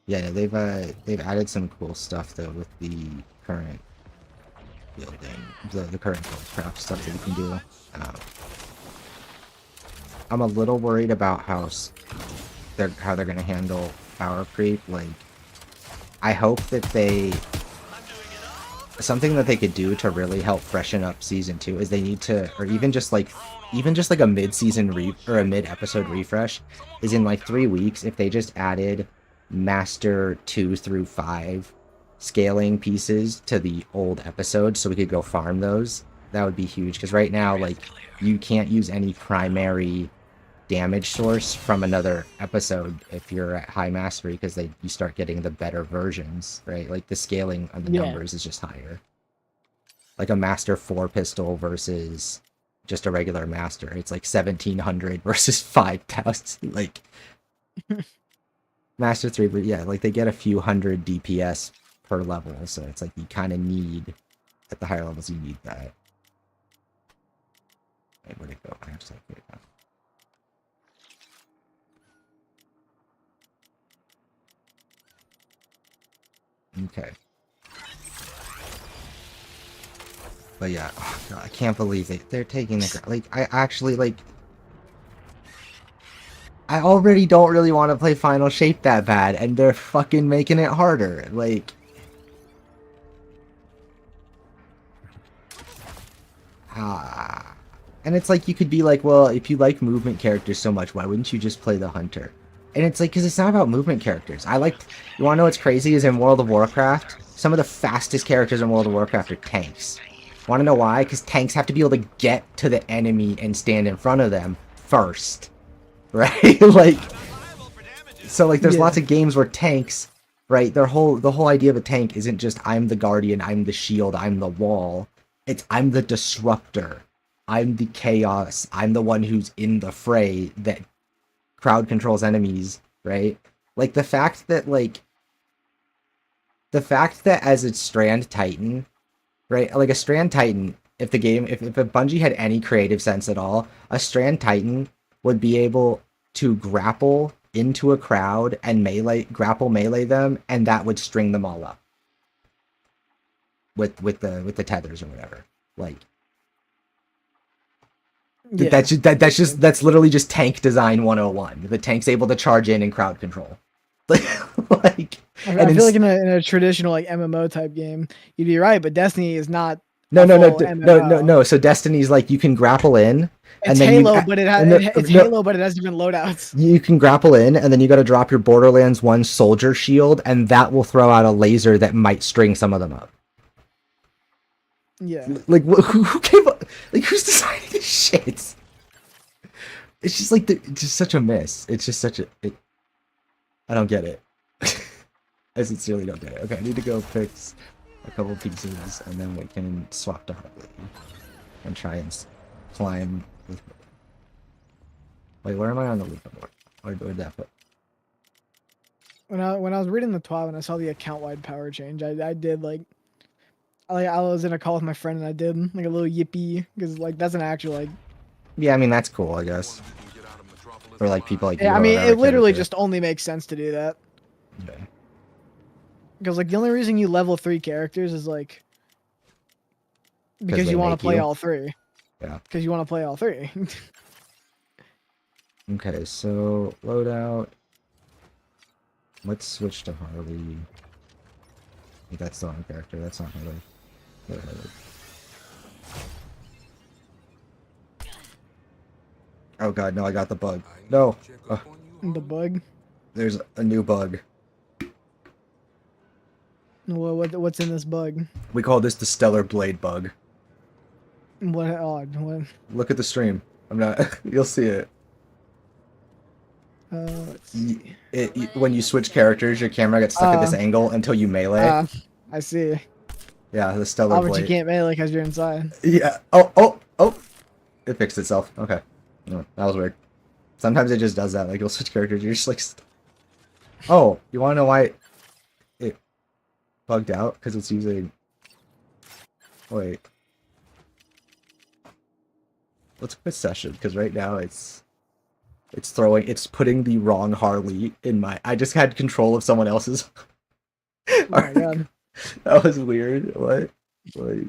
Yeah, they've added some cool stuff though with the current building, the current craft stuff that you can do. I'm a little worried about how they're gonna handle power creep. Like, I hope that something that they could do to really help freshen up season 2 is they need to, or even just like a mid-season or a mid-episode refresh is in like 3 weeks. If they just added master 2 through 5 scaling pieces to the old episodes so we could go farm those, that would be huge. Because right now, like, you can't use any primary damage source from another episode if you're at high mastery, because you start getting the better versions, right? Like, the scaling on the numbers is just higher. Like a master 4 pistol versus just a regular master, it's like 1700 versus 5000. Like, master 3, but yeah, like they get a few hundred DPS per level, so it's like you kind of need, at the higher levels, you need that. Wait, where'd it go? I have to put it down. Okay. But yeah, oh God, I can't believe they're taking the, like, I actually, like, I already don't really want to play Final Shape that bad, and they're fucking making it harder. Like, and it's like, you could be like, well, if you like movement characters so much, why wouldn't you just play the Hunter? And it's like, because it's not about movement characters. You want to know what's crazy is in World of Warcraft, some of the fastest characters in World of Warcraft are tanks. Want to know why? Because tanks have to be able to get to the enemy and stand in front of them first. Right? Like, so like there's lots of games where tanks, right? The whole idea of a tank isn't just I'm the guardian, I'm the shield, I'm the wall. It's I'm the disruptor. I'm the chaos. I'm the one who's in the fray that crowd controls enemies, right? Like the fact that as a Strand Titan, right? Like a Strand Titan, if a Bungie had any creative sense at all, a Strand Titan would be able to grapple into a crowd and melee them, and that would string them all up with the tethers or whatever. Like, that's literally just tank design 101. The tank's able to charge in and crowd control. Like, I feel like in a traditional like MMO type game, you'd be right, but Destiny is not. No. So Destiny's like you can grapple in. It's Halo, but it has Halo, but it has different loadouts. You can grapple in, and then you got to drop your Borderlands 1 soldier shield, and that will throw out a laser that might string some of them up. Yeah. Like, who came up? Like, who's designing this shit? It's just like it's just such a miss. It's just such a. I don't get it. I sincerely don't get it. Okay, I need to go fix a couple pieces, and then we can swap to Harley and try and climb. Wait, where am I on the leaderboard? Where'd that put? When I was reading the TWAB and I saw the account-wide power change, I did like I was in a call with my friend and I did like a little yippee because like that's an actual like. Yeah, I mean that's cool, I guess. For like people like. Yeah, I mean it literally just only makes sense to do that. Okay. Because like the only reason you level 3 characters is like because you want to play all 3. Yeah. Because you want to play all 3. Okay, so loadout. Let's switch to Harley. That's the wrong character. That's not Harley. Oh god, no! I got the bug. No. The bug. There's a new bug. What's in this bug? We call this the Stellar Blade bug. What odd? What? Look at the stream. I'm not. You'll see it. Let's see. When you switch characters, your camera gets stuck at this angle until you melee. I see. Yeah, the stellar But you blade. can't melee because you're inside. Yeah. Oh! It fixed itself. Okay. Oh, that was weird. Sometimes it just does that. Like, you'll switch characters, you're just like... Oh, you want to know why it bugged out? Because it's using... Wait. Let's quit session, because right now it's putting the wrong Harley in my... I just had control of someone else's... Oh my god. That was weird. What? Like...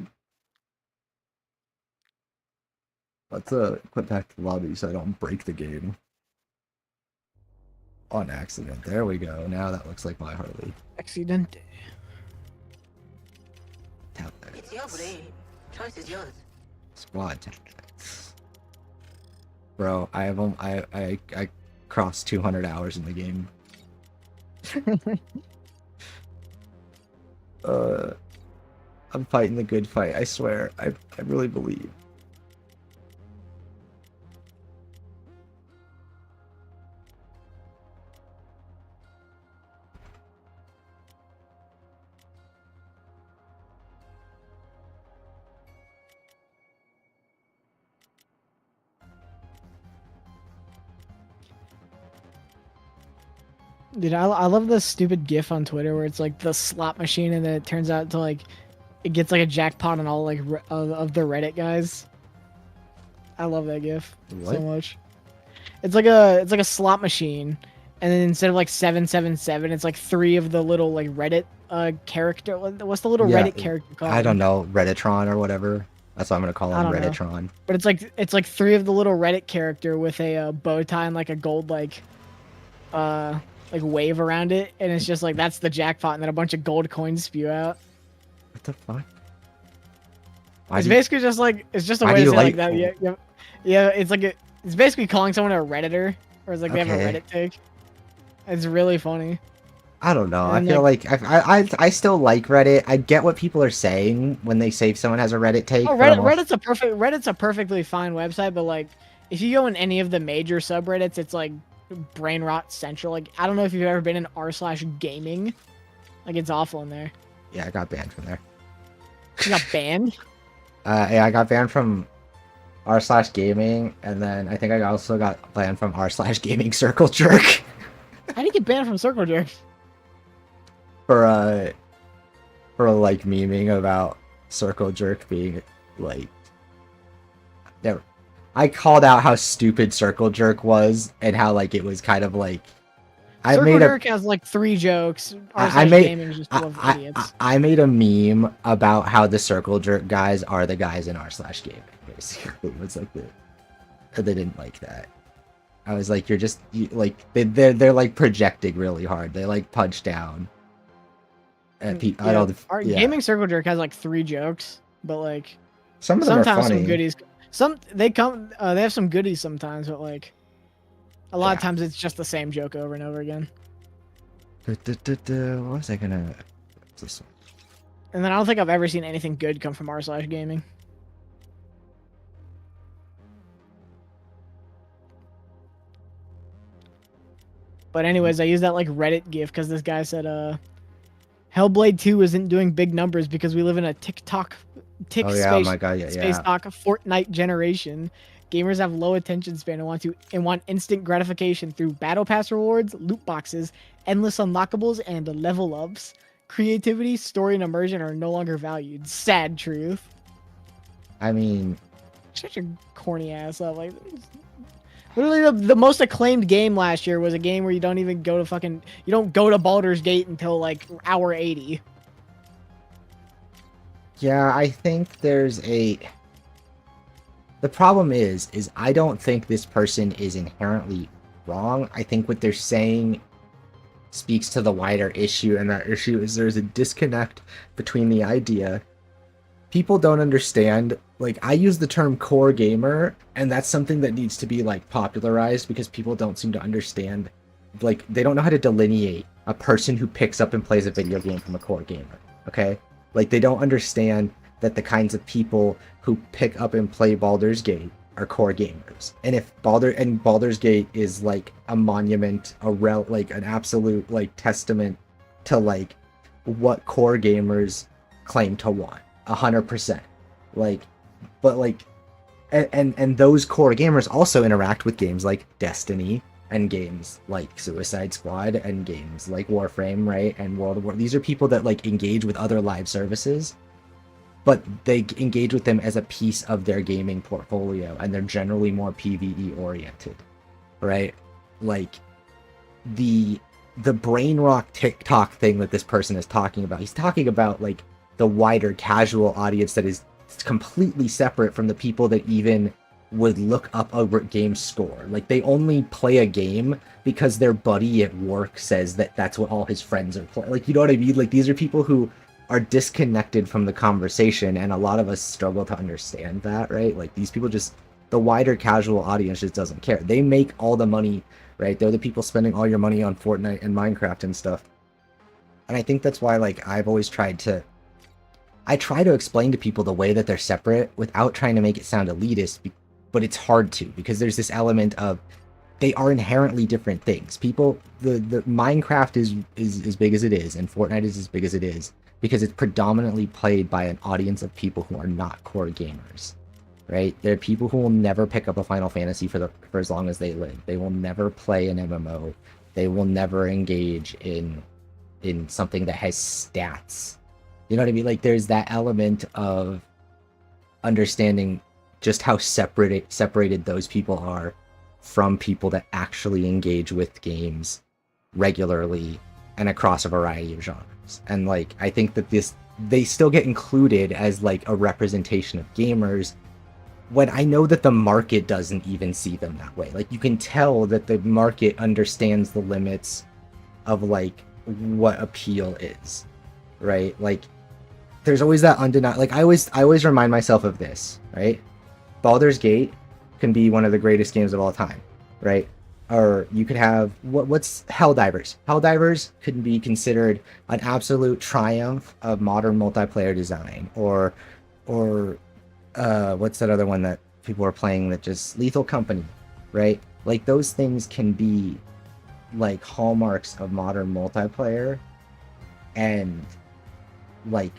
Let's quit back to the lobby so I don't break the game. On accident. There we go. Now that looks like my Harley. Accident. Tap It's your brain. Choice is yours. Squad tactics. Bro, I crossed 200 hours in the game. I'm fighting the good fight, I swear. I really believe. Dude, I love this stupid GIF on Twitter where it's like the slot machine, and then it turns out to like it gets like a jackpot on all like of the Reddit guys. I love that GIF so much. It's like a slot machine, and then instead of like 777, it's like 3 of the little like Reddit character. What's the little Reddit character called? I don't know, Redditron or whatever. That's what I'm gonna call him, Redditron. But it's like 3 of the little Reddit character with a bow tie and like a gold like wave around it, and it's just like that's the jackpot, and then a bunch of gold coins spew out. What the fuck? It's basically just like it's just a way to say like that. Yeah. It's like it's basically calling someone a Redditor, or it's like they have a Reddit take. It's really funny. I don't know. I feel like I still like Reddit. I get what people are saying when they say someone has a Reddit take. Oh, Reddit's a perfectly fine website, but like if you go in any of the major subreddits, it's like brain rot central. Like I don't know if you've ever been in r/gaming. Like it's awful in there. Yeah, I got banned from there. You got banned? Yeah, I got banned from r/gaming, and then I think I also got banned from r/gaming circle jerk. How do you get banned from circle jerk? For like memeing about circle jerk being like never. I called out how stupid circle jerk was and how like it was kind of like Circle jerk has like 3 jokes. I made a meme about how the circle jerk guys are the guys in r/gaming. Basically, it was like they didn't like that. I was like, you're just they're like projecting really hard. They like punch down. Gaming circle jerk has like 3 jokes, but like some of them are funny. Some goodies. They have some goodies sometimes, but like a lot of times it's just the same joke over and over again. What was I gonna? This one. And then I don't think I've ever seen anything good come from r/gaming. But anyways, I use that like Reddit gif because this guy said, Hellblade 2 isn't doing big numbers because we live in a TikTok Fortnite generation. Gamers have low attention span and want instant gratification through battle pass rewards, loot boxes, endless unlockables, and level ups. Creativity, story, and immersion are no longer valued. Sad truth. I mean, such a corny ass up. Like, literally, the most acclaimed game last year was a game where you don't even go to you don't go to Baldur's Gate until like hour 80. Yeah, I think there's the problem is I don't think this person is inherently wrong. I think what they're saying speaks to the wider issue, and that issue is there's a disconnect between the idea. People don't understand, like, I use the term core gamer, and that's something that needs to be, like, popularized because people don't seem to understand, like, they don't know how to delineate a person who picks up and plays a video game from a core gamer, okay? Like, they don't understand that the kinds of people who pick up and play Baldur's Gate are core gamers. And if Baldur's Gate is like a monument, like an absolute like testament to like what core gamers claim to want, 100%. Like, but like, and those core gamers also interact with games like Destiny and games like Suicide Squad and games like Warframe, right? And World of War. These are people that like engage with other live services, but they engage with them as a piece of their gaming portfolio, and they're generally more PvE oriented, right? Like the brain rock TikTok thing that this person is talking about. He's talking about like the wider casual audience that is completely separate from the people that even would look up a game score. Like they only play a game because their buddy at work says that that's what all his friends are playing. Like, you know what I mean? Like these are people who are disconnected from the conversation, and a lot of us struggle to understand that, right? Like these people just, the wider casual audience just doesn't care. They make all the money, right? They're the people spending all your money on Fortnite and Minecraft and stuff. And I think that's why, like, I've always tried to, I try to explain to people the way that they're separate without trying to make it sound elitist, but it's hard to, because there's this element of they are inherently different things. People, the Minecraft is as big as it is, and Fortnite is as big as it is, because it's predominantly played by an audience of people who are not core gamers, right? There are people who will never pick up a Final Fantasy for as long as they live. They will never play an MMO. They will never engage in something that has stats. You know what I mean? Like there's that element of understanding just how separated those people are from people that actually engage with games regularly and across a variety of genres. And like, I think that they still get included as like a representation of gamers, when I know that the market doesn't even see them that way. Like you can tell that the market understands the limits of like what appeal is, right? Like there's always that undeniable, like I always remind myself of this, right? Baldur's Gate can be one of the greatest games of all time, right? Or you could have what's Helldivers. Helldivers could be considered an absolute triumph of modern multiplayer design. Or what's that other one that people are playing that just Lethal Company, right? Like those things can be like hallmarks of modern multiplayer and like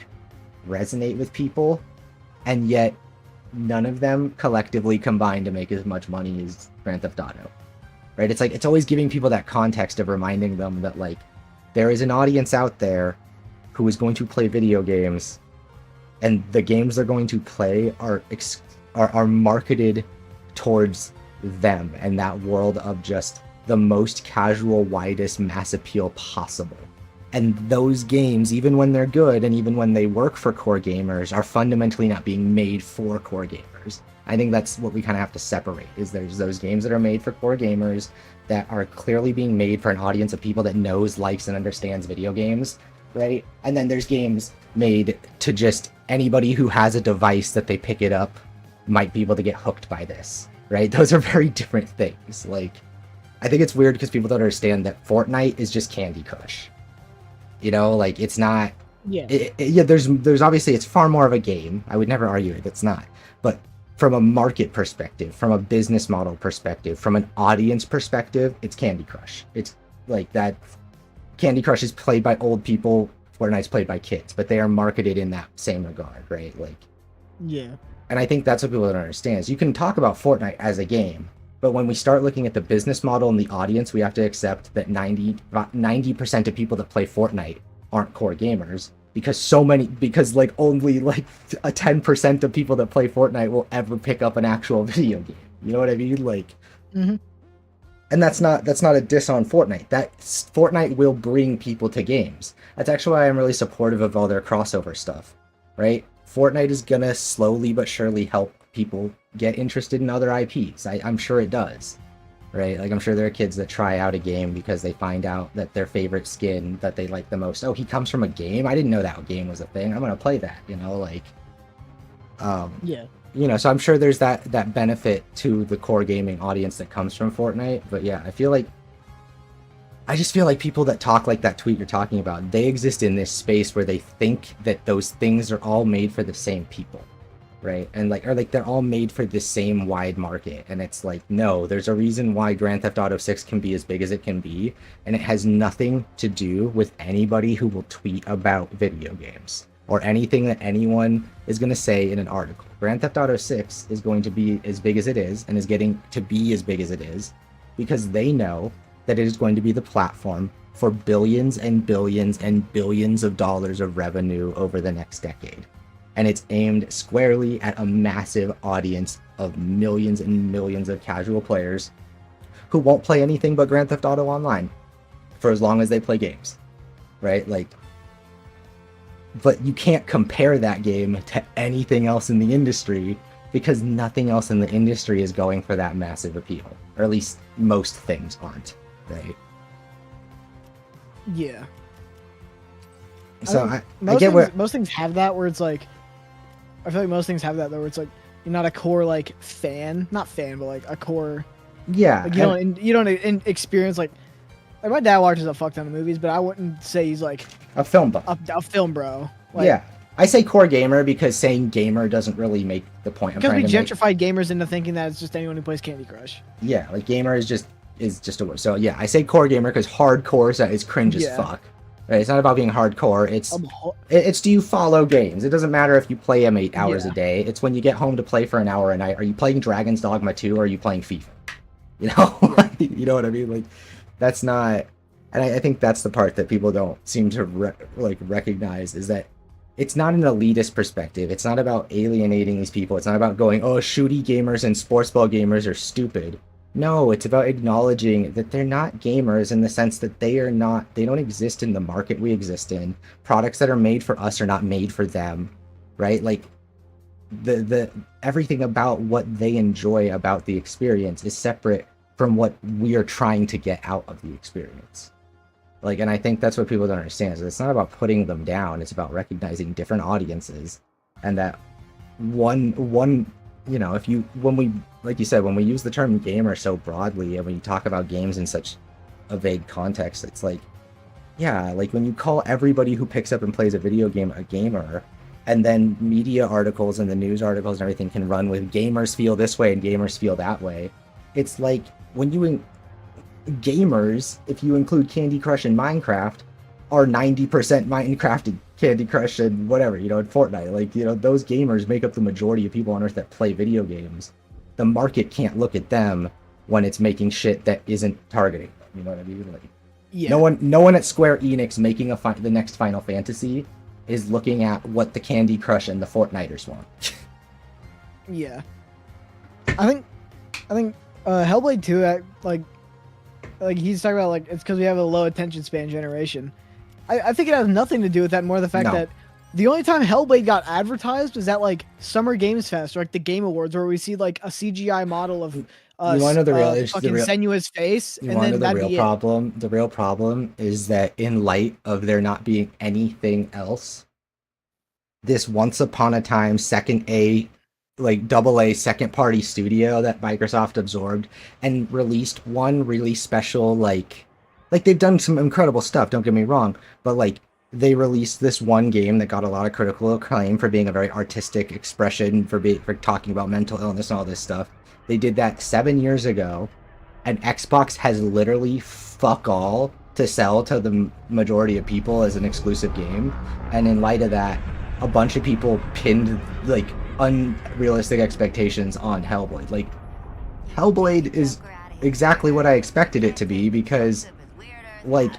resonate with people, and yet none of them collectively combine to make as much money as Grand Theft Auto, right? It's like, it's always giving people that context of reminding them that like there is an audience out there who is going to play video games, and the games they're going to play are marketed towards them and that world of just the most casual, widest mass appeal possible. And those games, even when they're good and even when they work for core gamers, are fundamentally not being made for core gamers. I think that's what we kind of have to separate, is there's those games that are made for core gamers that are clearly being made for an audience of people that knows, likes, and understands video games, right? And then there's games made to just anybody who has a device that they pick it up might be able to get hooked by this, right? Those are very different things. Like, I think it's weird because people don't understand that Fortnite is just Candy Crush. You know, like it's not. Yeah. There's obviously, it's far more of a game. I would never argue it. It's not. But from a market perspective, from a business model perspective, from an audience perspective, it's Candy Crush. It's like that. Candy Crush is played by old people. Fortnite's played by kids, but they are marketed in that same regard, right? Like. Yeah. And I think that's what people don't understand, is you can talk about Fortnite as a game, but when we start looking at the business model and the audience, we have to accept that 90% of people that play Fortnite aren't core gamers, because like only like a 10% of people that play Fortnite will ever pick up an actual video game. You know what I mean? Like, and that's not a diss on Fortnite. That Fortnite will bring people to games. That's actually why I'm really supportive of all their crossover stuff, right? Fortnite is gonna slowly but surely help people get interested in other IPs. I'm sure it does, right? Like I'm sure there are kids that try out a game because they find out that their favorite skin that they like the most, oh, he comes from a game? I didn't know that game was a thing. I'm gonna play that, you know, like, yeah. You know, so I'm sure there's that benefit to the core gaming audience that comes from Fortnite. But yeah, I just feel like people that talk like that tweet you're talking about, they exist in this space where they think that those things are all made for the same people, right? And like, or like they're all made for the same wide market. And it's like, no, there's a reason why Grand Theft Auto 6 can be as big as it can be, and it has nothing to do with anybody who will tweet about video games or anything that anyone is going to say in an article. Grand Theft Auto 6 is going to be as big as it is, and is getting to be as big as it is, because they know that it is going to be the platform for billions and billions and billions of dollars of revenue over the next decade. And it's aimed squarely at a massive audience of millions and millions of casual players who won't play anything but Grand Theft Auto Online for as long as they play games, right? Like, but you can't compare that game to anything else in the industry, because nothing else in the industry is going for that massive appeal, or at least most things aren't, right? Yeah. So I get where most things have that, where it's like, I feel like most things have that though, where it's like you're not a core like fan, not fan, but like a core. Yeah, like you don't experience like my dad watches a fuck ton of movies, but I wouldn't say he's like a film buff. A film bro. Like, yeah, I say core gamer because saying gamer doesn't really make the point. Because we gentrified gamers into thinking that it's just anyone who plays Candy Crush. Yeah, like gamer is just a word. So yeah, I say core gamer because hardcore is cringe as fuck. Right? It's not about being hardcore. It's do you follow games? It doesn't matter if you play them 8 hours a day. It's when you get home to play for an hour a night. Are you playing Dragon's Dogma 2 or are you playing FIFA? You know, you know what I mean? Like, that's not. And I think that's the part that people don't seem to recognize, is that it's not an elitist perspective. It's not about alienating these people. It's not about going, oh, shooty gamers and sports ball gamers are stupid. No, it's about acknowledging that they're not gamers in the sense that they don't exist in the market we exist in. Products that are made for us are not made for them, right? Like, the everything about what they enjoy about the experience is separate from what we are trying to get out of the experience. Like, and I think that's what people don't understand, is it's not about putting them down. It's about recognizing different audiences, and that one, you know, when we, like you said, when we use the term gamer so broadly and when you talk about games in such a vague context, it's like, yeah, like when you call everybody who picks up and plays a video game a gamer, and then media articles and the news articles and everything can run with gamers feel this way and gamers feel that way. It's like when you gamers, if you include Candy Crush and Minecraft, are 90% Minecraft and Candy Crush and whatever, you know, and Fortnite. Like, you know, those gamers make up the majority of people on Earth that play video games. The market can't look at them when it's making shit that isn't targeting them. You know what I mean? Like, yeah. No one at Square Enix making the next Final Fantasy is looking at what the Candy Crush and the Fortniters want. Yeah. I think Hellblade 2, like he's talking about, like, it's because we have a low attention span generation. I think it has nothing to do with that, more the fact that the only time Hellblade got advertised was at like Summer Games Fest or like the Game Awards, where we see like a CGI model of you want to know the real issue? Fucking Senua's face. You want to know the real problem? The real problem is that in light of there not being anything else, this once upon a time double A second party studio that Microsoft absorbed and released one really special, like they've done some incredible stuff, don't get me wrong, but like they released this one game that got a lot of critical acclaim for being a very artistic expression, for talking about mental illness and all this stuff. They did that 7 years ago, and Xbox has literally fuck all to sell to the majority of people as an exclusive game. And in light of that, a bunch of people pinned like unrealistic expectations on Hellblade. Like, Hellblade is exactly what I expected it to be, because like,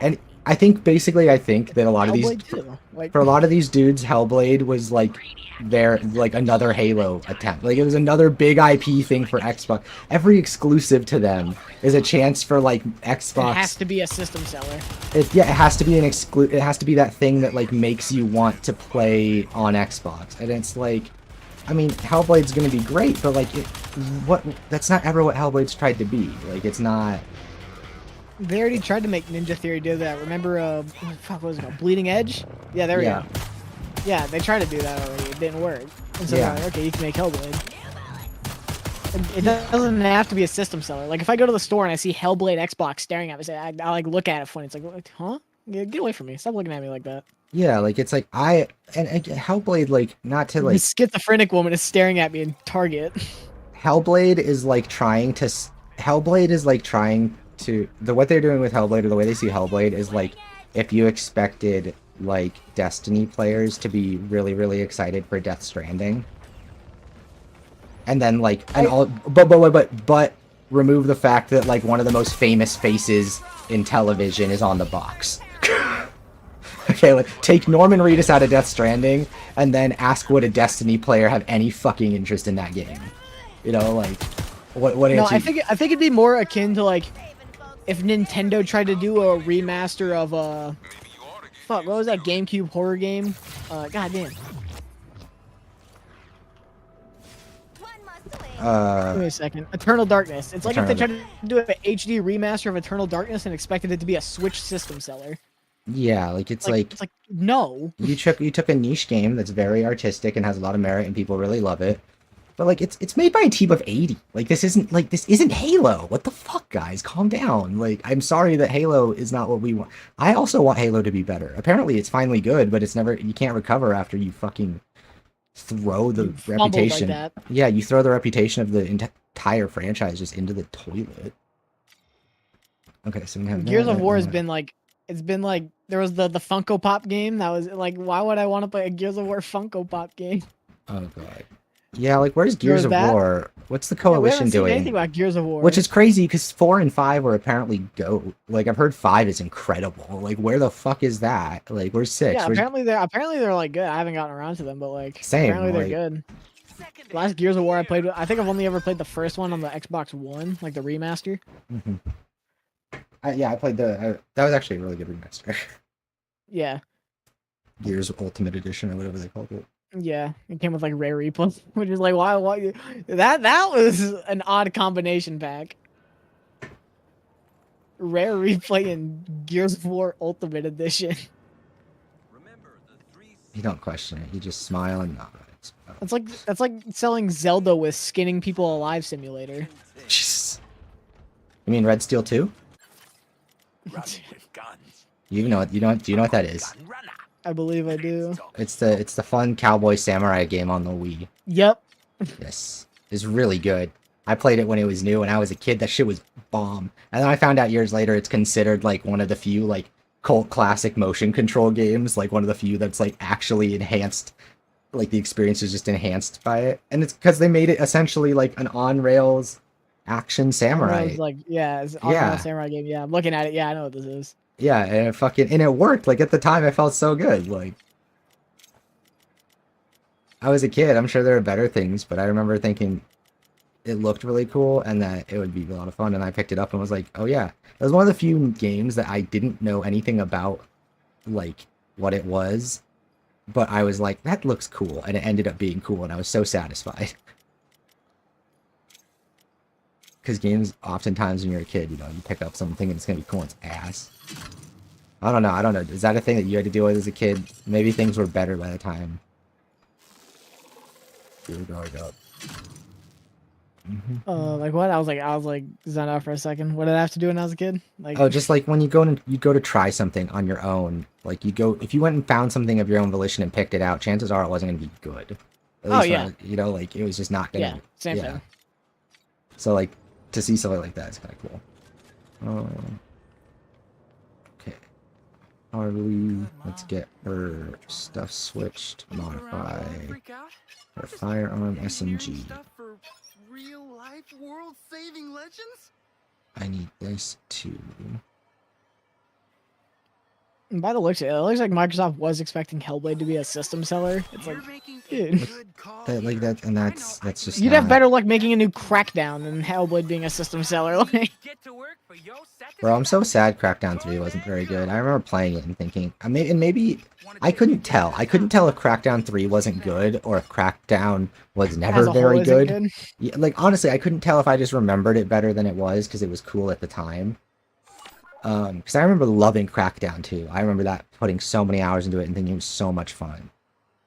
and I think that a lot of these, for a lot of these dudes, Hellblade was like their, like, another Halo attempt. Like, it was another big IP thing for Xbox. Every exclusive to them is a chance for like Xbox. It has to be a system seller. It has to be it has to be that thing that like makes you want to play on Xbox. And it's like, I mean, Hellblade's gonna be great, but like, that's not ever what Hellblade's tried to be. Like, it's not. They already tried to make Ninja Theory do that. Remember, what was it called? Bleeding Edge? Yeah, there we go. Yeah, they tried to do that already. It didn't work. And so they're like, okay, you can make Hellblade. It doesn't have to be a system seller. Like, if I go to the store and I see Hellblade Xbox staring at me, I like look at it funny. It's like, huh? Get away from me. Stop looking at me like that. Yeah, like it's like Hellblade, like not to The like schizophrenic woman is staring at me in Target. Hellblade is like trying to Hellblade is like trying to what they're doing with Hellblade, or the way they see Hellblade is like if you expected like Destiny players to be really really excited for Death Stranding, and then like but remove the fact that like one of the most famous faces in television is on the box. Okay, like take Norman Reedus out of Death Stranding, and then ask would a Destiny player have any fucking interest in that game? You know, like what No, answer? I think it'd be more akin to like if Nintendo tried to do a remaster of fuck, what was that GameCube horror game? Goddamn. Give me a second. Eternal Darkness. It's like if they tried to do an HD remaster of Eternal Darkness and expected it to be a Switch system seller. Yeah, like it's like no. You took a niche game that's very artistic and has a lot of merit and people really love it. But like it's made by a team of 80. Like this isn't Halo. What the fuck, guys? Calm down. Like I'm sorry that Halo is not what we want. I also want Halo to be better. Apparently it's finally good, but it's never you can't recover after you fucking throw the reputation. Like that. Yeah, you throw the reputation of the entire franchise just into the toilet. Okay, so we have Gears of War has been like there was the Funko Pop game that was like, why would I want to play a Gears of War Funko Pop game? Oh god. Yeah, like where's Gears of War? What's the Coalition doing? We haven't seen anything about Gears of War. Which is crazy because 4 and 5 were apparently GOAT. Like I've heard 5 is incredible. Like where the fuck is that? Like where's 6? Yeah, apparently they're like good. I haven't gotten around to them, but like same. Apparently they're good. Last Gears of War I played, I think I've only ever played the first one on the Xbox One, like the remaster. Mm-hmm. Yeah, I played that was actually a really good remaster. Yeah. Gears Ultimate Edition or whatever they called it. Yeah, it came with like rare replay, which is like why that was an odd combination pack. Rare replay and Gears of War Ultimate Edition. You don't question it. You just smile and nod. That's like selling Zelda with skinning people alive simulator. Jesus. You mean Red Steel 2? Do you know what that is? I believe I do. It's the fun cowboy samurai game on the Wii. Yep. Yes. It's really good. I played it when it was new when I was a kid. That shit was bomb. And then I found out years later it's considered like one of the few like cult classic motion control games, like one of the few that's like actually enhanced, like the experience is just enhanced by it. And it's because they made it essentially like an on-rails action samurai. It's like it's on samurai game. Yeah, I'm looking at it. Yeah, I know what this is. Yeah, and it worked. Like at the time I felt so good. Like I was a kid. I'm sure there are better things, but I remember thinking it looked really cool and that it would be a lot of fun, and I picked it up and was like, oh yeah. It was one of the few games that I didn't know anything about like what it was, but I was like, that looks cool, and it ended up being cool, and I was so satisfied. Because games, oftentimes when you're a kid, you know, you pick up something and it's gonna be cool and it's ass. I don't know. Is that a thing that you had to deal with as a kid? Maybe things were better by the time you were growing up. Like what? I was like zoned out for a second. What did I have to do when I was a kid? Like, oh, just like when you go to try something on your own. Like if you went and found something of your own volition and picked it out, chances are it wasn't gonna be good. At least yeah. You know, like it was just not gonna. Yeah, same thing. So like to see something like that is kind of cool. Okay. Let's get her stuff switched. Modify her firearm SMG. Real life world saving legends? I need this too. And by the looks of it, looks like Microsoft was expecting Hellblade to be a system seller. It's like, dude. That's just. You'd have better luck making a new Crackdown than Hellblade being a system seller. Like, bro, I'm so sad Crackdown 3 wasn't very good. I remember playing it and thinking, maybe I couldn't tell. I couldn't tell if Crackdown 3 wasn't good or if Crackdown was never very good. Yeah, like honestly, I couldn't tell if I just remembered it better than it was because it was cool at the time. Because I remember loving Crackdown 2. I remember that putting so many hours into it and thinking it was so much fun.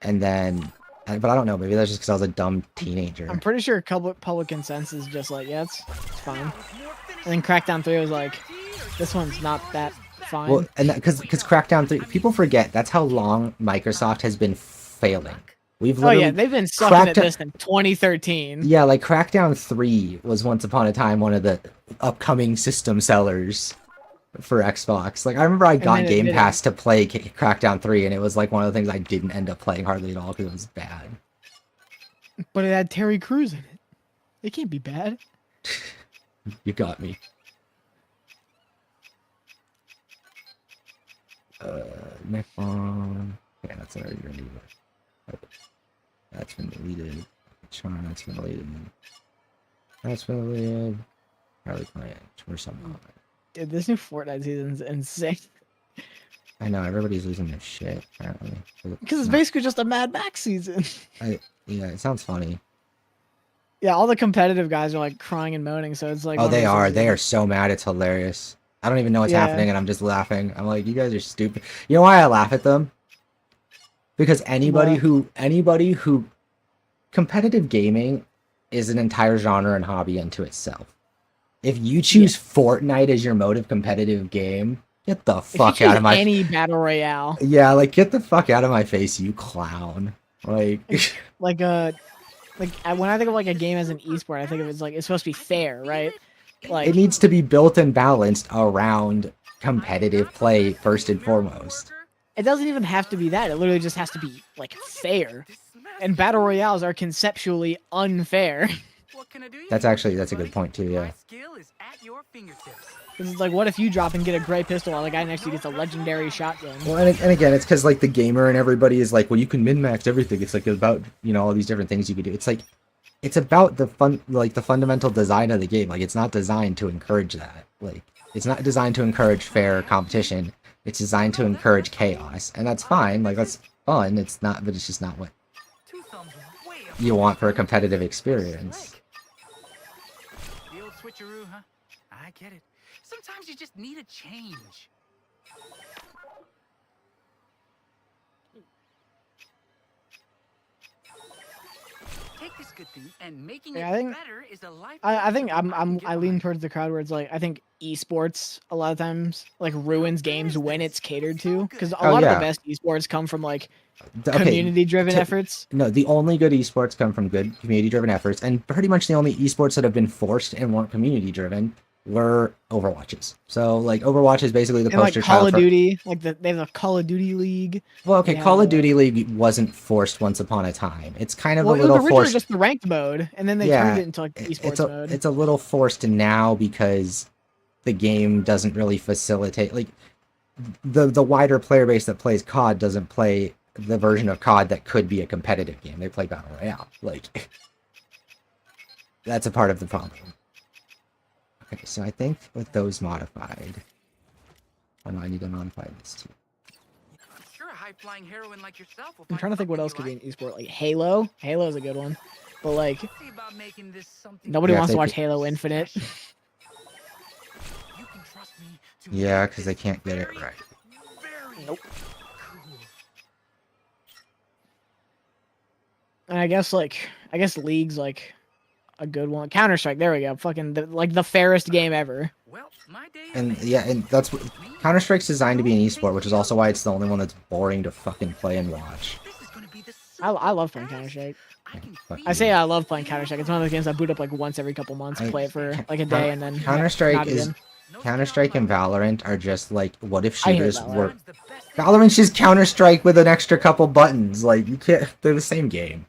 And then, but I don't know, maybe that's just because I was a dumb teenager. I'm pretty sure public consensus is just like, yeah, it's fine. And then Crackdown 3 was like, this one's not that fine. Well, and because Crackdown 3, people forget that's how long Microsoft has been failing. We've Oh literally yeah, they've been sucking at Crackdown- this since 2013. Yeah, like Crackdown 3 was once upon a time one of the upcoming system sellers for Xbox. Like I remember I got then it Game didn't. Pass to play Crackdown 3, and it was like one of the things I didn't end up playing hardly at all because it was bad. But it had Terry Crews in it. It can't be bad. You got me. Necron. Yeah, that's already deleted. That's been deleted. Sean, that's been deleted. That's been deleted. Harley Quinn. Or something. Dude, this new Fortnite season's insane. I know, everybody's losing their shit, apparently. Because it's basically just a Mad Max season. Yeah, it sounds funny. Yeah, all the competitive guys are like crying and moaning, so it's like... Oh, one of they those are. things They where- are so mad. It's hilarious. I don't even know what's Yeah. happening, and I'm just laughing. I'm like, you guys are stupid. You know why I laugh at them? Because anybody who competitive gaming is an entire genre and hobby unto itself. If you choose Fortnite as your mode of competitive game, get the If you fuck out choose of my any battle royale, yeah, like get the fuck out of my face, you clown. Like like when I think of like a game as an esport, I think of it's like it's supposed to be fair, right? Like it needs to be built and balanced around competitive play first and foremost. it doesn't even have to be that. It literally just has to be like fair. And battle royales are conceptually unfair. That's a good point too, yeah. Because it's like, what if you drop and get a gray pistol while the guy next to you gets a legendary shotgun? Well, and again, it's because like the gamer and everybody is like, well, you can min-max everything. It's like about, you know, all these different things you could do. It's like, it's about the the fundamental design of the game. Like, it's not designed to encourage that. Like, it's not designed to encourage fair competition. It's designed to encourage chaos, and that's fine. Like, that's fun. It's not, but it's just not what you want for a competitive experience. The old switcheroo, huh? I get it. Sometimes you just need a change. Take this good thing and making Yeah, it I think- better is a life. I think I lean towards the crowd where it's like I think esports a lot of times like ruins games when it's catered to, because a Oh, lot of yeah. the best esports come from like Okay, community-driven efforts. No, the only good esports come from good community-driven efforts, and pretty much the only esports that have been forced and weren't community-driven were Overwatches. So, like, Overwatch is basically the And like poster Call child of for... Duty, like they have a Call of Duty league. Well, okay, Yeah. Call of Duty League wasn't forced once upon a time. It's kind of Well, a it was little originally forced. just the ranked mode, and then they turned it into like esports mode. It's a little forced now because the game doesn't really facilitate, like, the wider player base that plays COD doesn't play the version of COD that could be a competitive game. They play Battle Royale. Like, that's a part of the problem. Okay, so I think with those modified... Oh no, I need to modify this too. I'm sure a high-flying heroine like yourself will I'm find trying to think what something else you could be like. an esport, like Halo. Halo's a good one, but like See about making this something nobody Yeah, wants to they watch could- Halo Infinite. You can trust me to Yeah, make because they this can't get it very, right. very Nope. cool. And I guess League's like a good one. Counter-Strike, there we go. Fucking like the fairest game ever. Well, my day is And made. yeah, and that's what... Counter-Strike's designed to be an esport, which is also why it's the only one that's boring to fucking play and watch. This is gonna be the I love playing Counter-Strike. I can Fuck feel I say I love playing Counter-Strike. It's one of those games I boot up like once every couple months, I- play it for like a day, and then Counter-Strike not is... again. Counter-Strike and Valorant are just like, what if I hate shooters Valorant. were... Valorant's just Counter-Strike with an extra couple buttons. Like, you can't... They're the same game.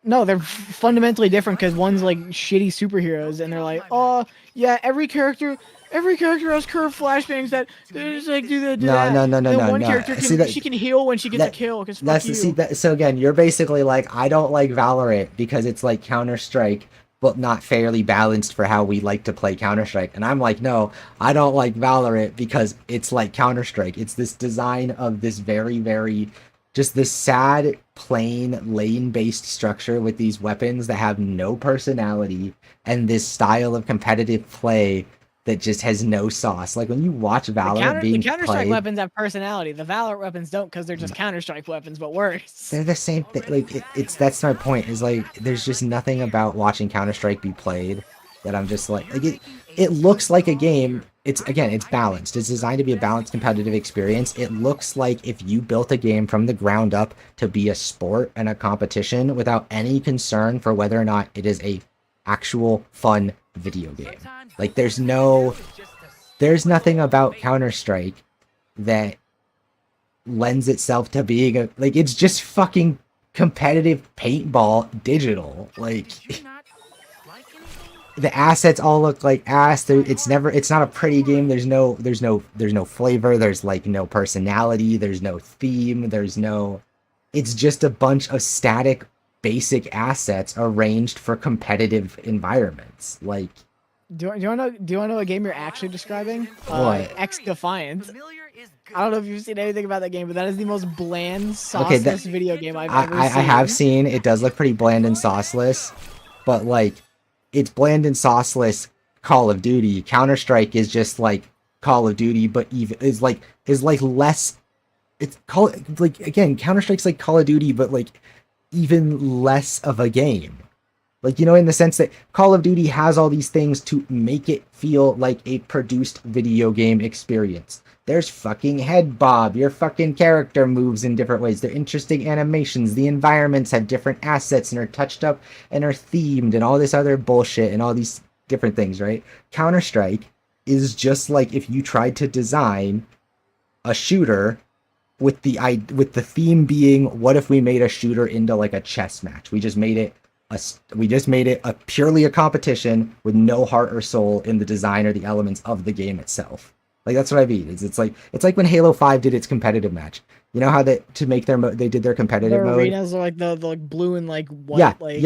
No, they're fundamentally different because one's like shitty superheroes, and they're like, oh yeah, every character has curved flashbangs that just like do that. Do No, that. no, And then one no. character can See, that- she can heal when she gets a that- kill. Cause fuck That's you. see that. So again, you're basically like, I don't like Valorant because it's like Counter-Strike, but not fairly balanced for how we like to play Counter-Strike. And I'm like, no, I don't like Valorant because it's like Counter-Strike. It's this design of this very, very, just this sad, plain, lane-based structure with these weapons that have no personality and this style of competitive play that just has no sauce. Like when you watch Valorant the being Counter-Strike played, weapons have personality. The Valorant weapons don't because they're just Counter-Strike weapons, but worse. they're the same thing. Like it's that's my point. Is like there's just nothing about watching Counter Strike be played that I'm just like it looks like a game. It's balanced. It's designed to be a balanced competitive experience. It looks like if you built a game from the ground up to be a sport and a competition without any concern for whether or not it is a actual fun video game. Like there's nothing about Counter-Strike that lends itself to being a, like, it's just fucking competitive paintball digital. Like the assets all look like ass. It's not a pretty game. There's no flavor. There's like no personality. There's no theme. It's just a bunch of static basic assets arranged for competitive environments. Like, do you want to know a game you're actually describing? What? X Defiant. I don't know if you've seen anything about that game, but that is the most bland, sauceless video game I've ever seen. I have seen. It does look pretty bland and sauceless, but like, it's bland and sauceless Call of Duty. Counter-Strike is just like Call of Duty, but even is like less. Again, Counter-Strike's like Call of Duty, but like even less of a game. Like, you know, in the sense that Call of Duty has all these things to make it feel like a produced video game experience. There's fucking head bob. Your fucking character moves in different ways. They're interesting animations. The environments have different assets and are touched up and are themed and all this other bullshit and all these different things, right? Counter-Strike is just like if you tried to design a shooter with the theme being, what if we made a shooter into like a chess match? We just made it a purely a competition with no heart or soul in the design or the elements of the game itself. Like, that's what I mean. It's like when Halo 5 did its competitive match. You know how they did their competitive mode. Arenas are like the like blue and like white. Like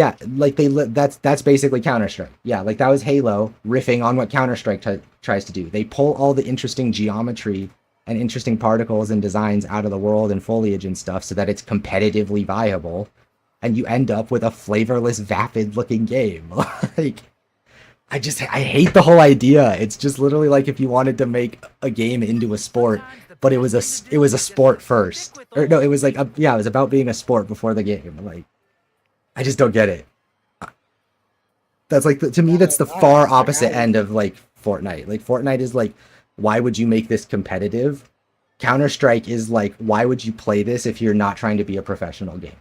that's basically Counter-Strike. Yeah, like that was Halo riffing on what Counter-Strike tries to do. They pull all the interesting geometry and interesting particles and designs out of the world and foliage and stuff so that it's competitively viable, and you end up with a flavorless, vapid-looking game. Like, I hate the whole idea. It's just literally like if you wanted to make a game into a sport, but it was a sport first. Or no, it was like it was about being a sport before the game. Like, I just don't get it. That's like to me that's the far opposite end of like Fortnite. Like, Fortnite is like, why would you make this competitive? Counter-Strike is like, why would you play this if you're not trying to be a professional gamer?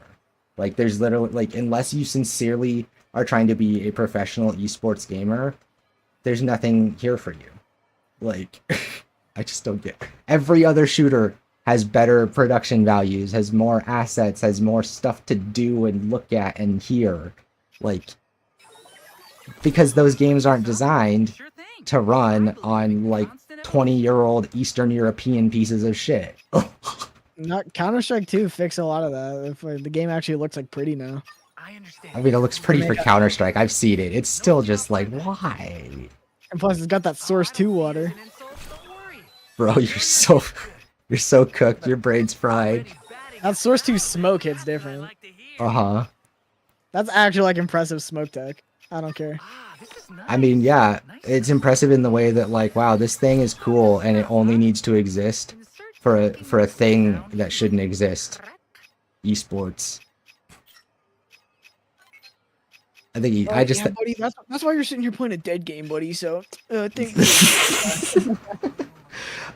Like, there's literally, like, unless you sincerely are trying to be a professional esports gamer, there's nothing here for you. Like, I just don't get it. Every other shooter has better production values, has more assets, has more stuff to do and look at and hear. Like, because those games aren't designed to run on, like, 20-year-old Eastern European pieces of shit. Not Counter-Strike 2 fixed a lot of that. If the game actually looks like pretty now. I mean, it looks pretty for Counter-Strike. I've seen it. It's still just like, why? And plus, it's got that Source 2 water. Bro, you're so cooked. Your brain's fried. That Source 2 smoke hits different. Uh-huh. That's actually like impressive smoke tech. I don't care. I mean, yeah, it's impressive in the way that, like, wow, this thing is cool and it only needs to exist for a thing that shouldn't exist. Esports. I think buddy, that's why you're sitting here playing a dead game, buddy. So, thank you.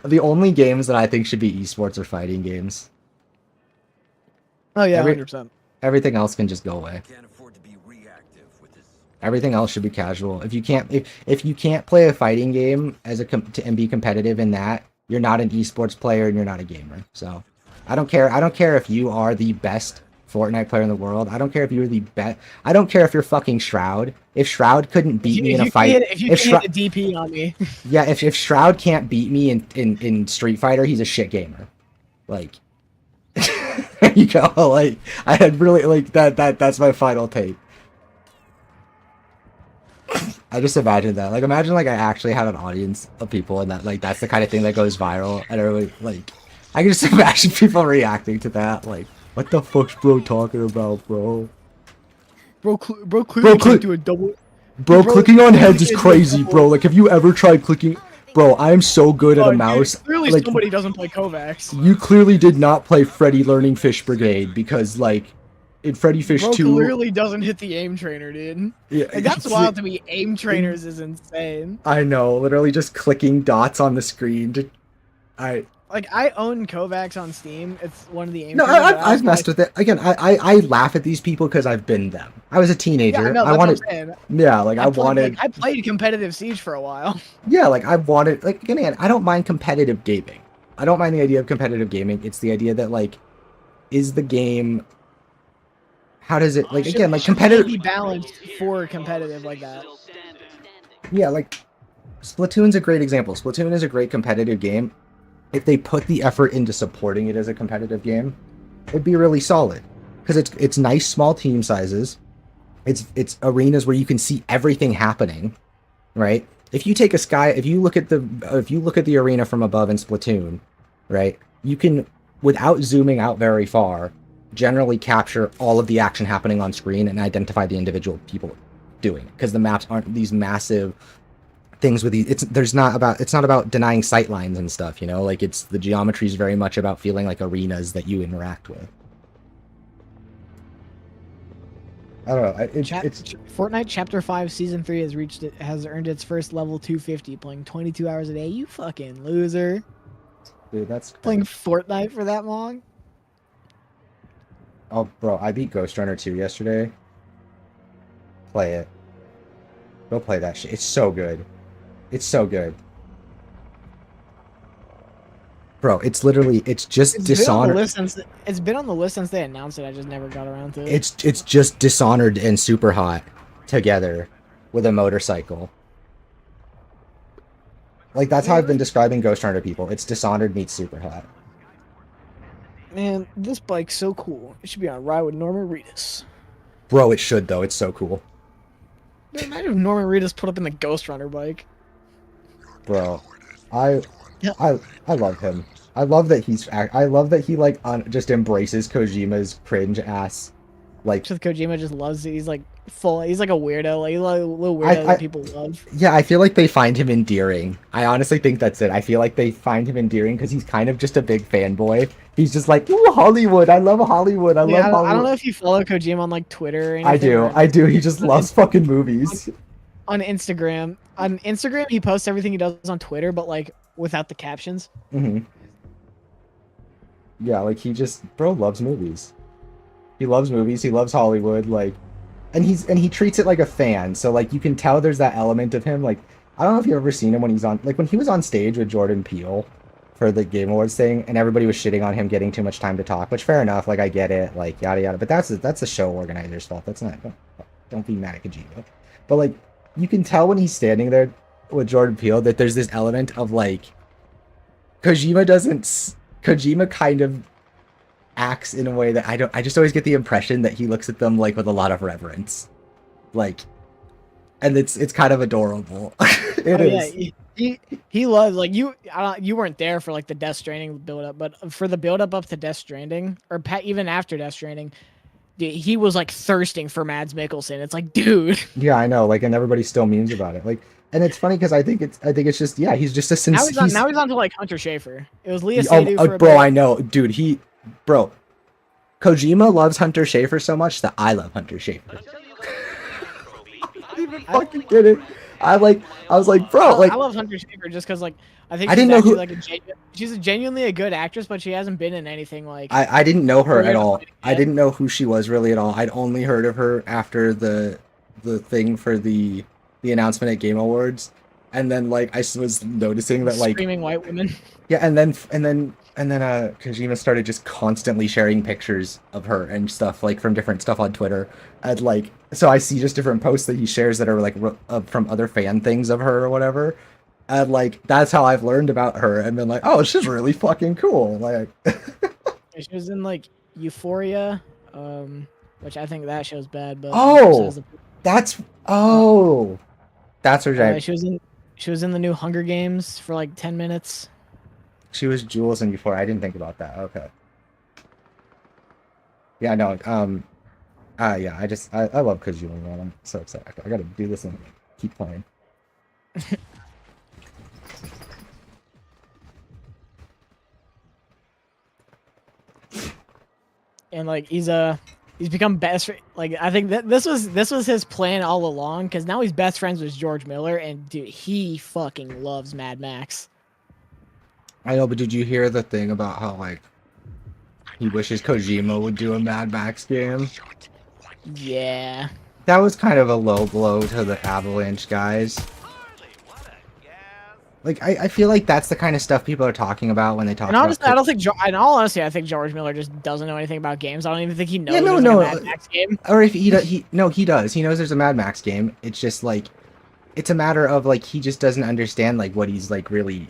The only games that I think should be esports are fighting games. Oh yeah, 100%. Everything else can just go away. Everything else should be casual. If you can't play a fighting game and be competitive in that, you're not an esports player and you're not a gamer. So, I don't care. I don't care if you are the best Fortnite player in the world. I don't care if you're the best. I don't care if you're fucking Shroud. If Shroud couldn't beat me in a fight, if you can't hit the DP on me, yeah. If Shroud can't beat me in Street Fighter, he's a shit gamer. Like, there you go. Like, I had really like that. That's my final take. I just imagine that. Like, imagine like I actually had an audience of people, and that like that's the kind of thing that goes viral. And everybody, like, I can just imagine people reacting to that. Like, what the fuck's bro talking about, bro? Bro, do a double. Bro, clicking on heads is crazy, bro. Like, have you ever tried clicking? Bro, I am so good at a mouse. Clearly, like, somebody doesn't play Kovacs. You clearly did not play Freddy Learning Fish Brigade because, like, in Freddy Fish Bro 2. clearly doesn't hit the aim trainer, dude. Yeah, Like, that's wild to me. Aim trainers is insane. I know, literally just clicking dots on the screen. Like, I own Kovacs on Steam. It's one of the aim No, trainers. but I've messed with it. Again, I laugh at these people because I've been them. I was a teenager. Yeah, I know, that's wanted, what I'm saying. yeah, like I wanted. I played competitive Siege for a while. Yeah, like I wanted. Like again, I don't mind competitive gaming. I don't mind the idea of competitive gaming. It's the idea that like, is the game. How does it like again like competitive? Be balanced for competitive like that. Yeah, like Splatoon's a great example. Splatoon is a great competitive game. If they put the effort into supporting it as a competitive game, it'd be really solid. Because it's nice small team sizes. It's arenas where you can see everything happening, right? If you take if you look at the arena from above in Splatoon, right? You can, without zooming out very far, generally capture all of the action happening on screen and identify the individual people doing it. Because the maps aren't these massive things with these. It's not about denying sight lines and stuff, you know? Like the geometry is very much about feeling like arenas that you interact with. I don't know. It's Fortnite Chapter 5 Season 3 has earned its first level 250, playing 22 hours a day. You fucking loser. Dude, that's playing Fortnite for that long. Oh, bro, I beat Ghost Runner 2 yesterday. Play it. Go play that shit. It's so good. It's so good. Bro, it's just Dishonored. It's been on the list since they announced it. I just never got around to it. It's just Dishonored and Super Hot together with a motorcycle. Like, that's how I've been describing Ghost Runner to people. It's Dishonored meets Super Hot. Man, this bike's so cool. It should be on Ride with Norman Reedus. Bro, it should, though. It's so cool. Dude, imagine if Norman Reedus put up in the Ghost Runner bike. Bro, I love him. I love that he like just embraces Kojima's cringe ass, like. Just Kojima just loves it. He's like he's like a weirdo, like a little weirdo that people love. Yeah, I feel like they find him endearing. I honestly think that's it. I feel like they find him endearing because he's kind of just a big fanboy. He's just like, ooh, Hollywood. I love Hollywood. I love Hollywood. I don't know if you follow Kojima on like Twitter or anything. I do. He just loves fucking movies. On Instagram. On Instagram, he posts everything he does on Twitter, but like without the captions. Mm-hmm. Yeah, like bro loves movies. He loves movies. He loves Hollywood. Like, and he treats it like a fan. So like you can tell there's that element of him. Like, I don't know if you've ever seen him when when he was on stage with Jordan Peele for the Game Awards thing, and everybody was shitting on him getting too much time to talk. Which fair enough. Like I get it. Like yada yada. But that's the show organizer's fault. That's not. Don't be mad at Kojima. But like you can tell when he's standing there with Jordan Peele that there's this element of like Kojima kind of acts in a way that I just always get the impression that he looks at them like with a lot of reverence, like, and it's kind of adorable. It is. Yeah, he loves like you weren't there for like the Death Stranding build up, but for the build up to Death Stranding or even after Death Stranding, dude, he was like thirsting for Mads Mikkelsen. It's like, dude. Yeah, I know. Like, and everybody still memes about it. Like, and it's funny because I think it's just he's just a sincere. Now he's on to like Hunter Schafer. It was Leah Seydoux for a bro, bit. I know, dude. Kojima loves Hunter Schafer so much that I love Hunter Schafer. I didn't even fucking get it. I was like, bro, like I love Hunter Schafer just because like I think I didn't know who she's genuinely a good actress, but she hasn't been in anything like. I didn't know her at all. I didn't know who she was really at all. I'd only heard of her after the thing for the announcement at Game Awards, and then like I was noticing that like screaming white women. Yeah, and then Kojima started just constantly sharing pictures of her and stuff like from different stuff on Twitter, and like so I see just different posts that he shares that are like from other fan things of her or whatever, and like that's how I've learned about her and been like, oh, she's really fucking cool. Like she was in like Euphoria, which I think that show's bad, but that's her name. She was in the new Hunger Games for like 10 minutes. She was Jules in Euphoria. I didn't think about that. Okay. Yeah, no. Yeah. I love Kojima, man. I'm so excited. I gotta do this and keep playing. And like he's He's become best. Like I think that this was his plan all along. Because now he's best friends with George Miller, and dude, he fucking loves Mad Max. I know, but did you hear the thing about how like he wishes Kojima would do a Mad Max game? Yeah. That was kind of a low blow to the Avalanche guys. Like, I feel like that's the kind of stuff people are talking about when they talk And honestly, about... I don't think... In all honesty, I think George Miller just doesn't know anything about games. I don't even think he knows Yeah, no, there's no. like a Mad Max game. Or if he does, he does. He knows there's a Mad Max game. It's just like... It's a matter of, like, he just doesn't understand, like, what he's, like, really...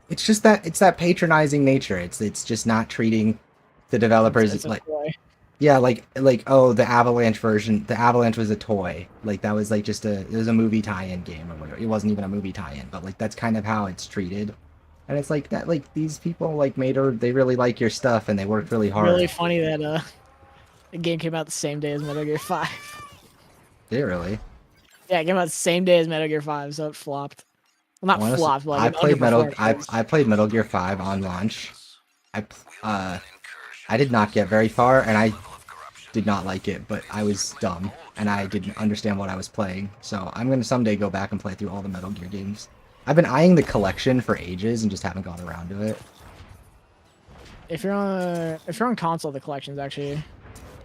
It's just that... It's that patronizing nature. It's just not treating the developers... It's like, toy. yeah, like, oh, the Avalanche version... The Avalanche was a toy. Like, that was, like, just a... It was a movie tie-in game or whatever. It wasn't even a movie tie-in, but, like, that's kind of how it's treated. And it's like that, like, these people, like, they really like your stuff, and they worked really hard. Really funny that, the game came out the same day as Metal Gear 5. Did it really? Yeah, it came out the same day as Metal Gear 5, so it flopped. Well, not Honestly, flopped, but I like, played underperformed. I played Metal Gear 5 on launch. I did not get very far, and I did not like it, but I was dumb, and I didn't understand what I was playing. So I'm gonna someday go back and play through all the Metal Gear games. I've been eyeing the collection for ages and just haven't gone around to it. If you're on console, the collection's actually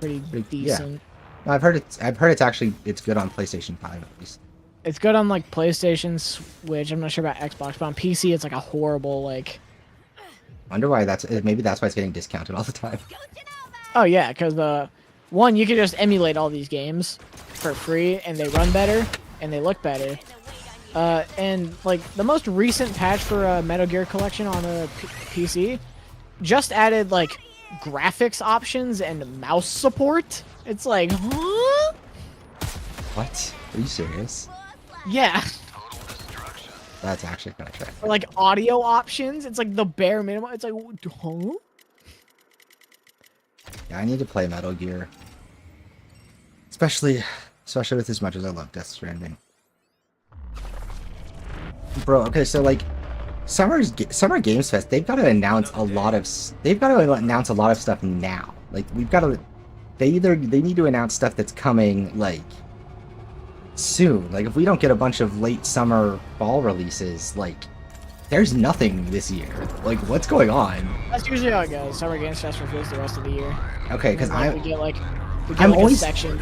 pretty decent. Yeah. I've heard it's actually good on PlayStation 5 at least. It's good on like PlayStation, Switch. I'm not sure about Xbox, but on PC, it's like a horrible like. Wonder why maybe that's why it's getting discounted all the time. Oh yeah, because one, you can just emulate all these games for free, and they run better and they look better. And like the most recent patch for Metal Gear Collection on a PC just added like graphics options and mouse support. It's like, huh? What? Are you serious? Yeah. That's actually kind of trash. Or like audio options. It's like the bare minimum. It's like, huh? Yeah, I need to play Metal Gear. Especially with as much as I love Death Stranding. Bro, okay, so like Summer Games Fest, they've got to announce a lot of stuff now. Like they need to announce stuff that's coming like soon. Like if we don't get a bunch of late summer fall releases, like there's nothing this year. Like what's going on? That's usually how it goes. Summer Games Fest reveals the rest of the year. Okay, because we get a section,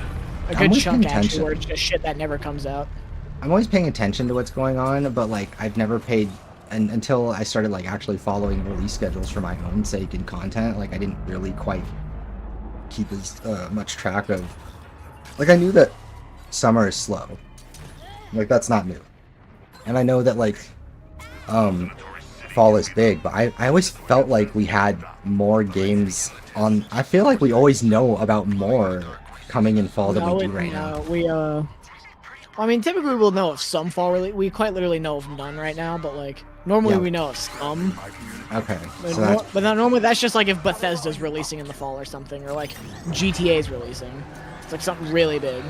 a good chunk actually, where it's just shit that never comes out. I'm always paying attention to what's going on, but like I've never paid until I started like actually following release schedules for my own sake and content. Like I didn't really quite keep as much track of. Like I knew that summer is slow. Like that's not new, and I know that like fall is big, but I always felt like we had more games on. I feel like we always know about more coming in fall than we do right now. I mean, typically we'll know of some fall release. We quite literally know of none right now, but like normally we know of some. Okay. But then normally that's just like if Bethesda's releasing in the fall or something, or like GTA's releasing. It's like something really big.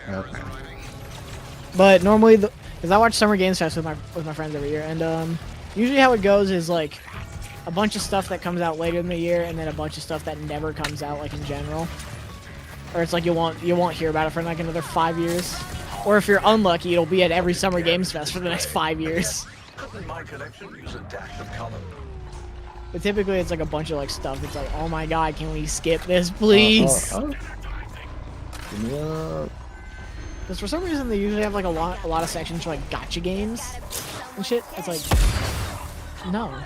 Okay. But normally, because I watch Summer Games Fest with my friends every year, and usually how it goes is like a bunch of stuff that comes out later in the year, and then a bunch of stuff that never comes out, like in general. Or it's like you won't hear about it for like another 5 years. Or if you're unlucky, it'll be at every Summer Games Fest for the next 5 years. My collection use a dash of color. But typically it's like a bunch of like stuff. It's like, oh my god, can we skip this, please? Because for some reason they usually have like a lot of sections for like gacha games and shit. It's like, no.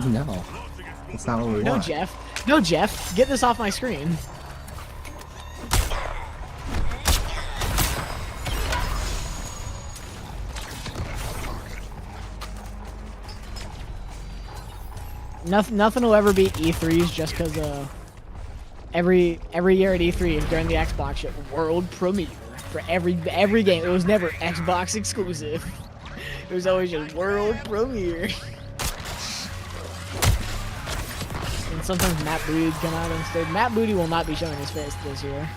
No. It's not what we want. No, Jeff. No, Jeff. Get this off my screen. Nothing will ever beat E3s just because every year at E3 during the Xbox shit, world premiere for every game. It was never Xbox exclusive. It was always just world premiere. And sometimes Matt Booty would come out on stage. Matt Booty will not be showing his face this year.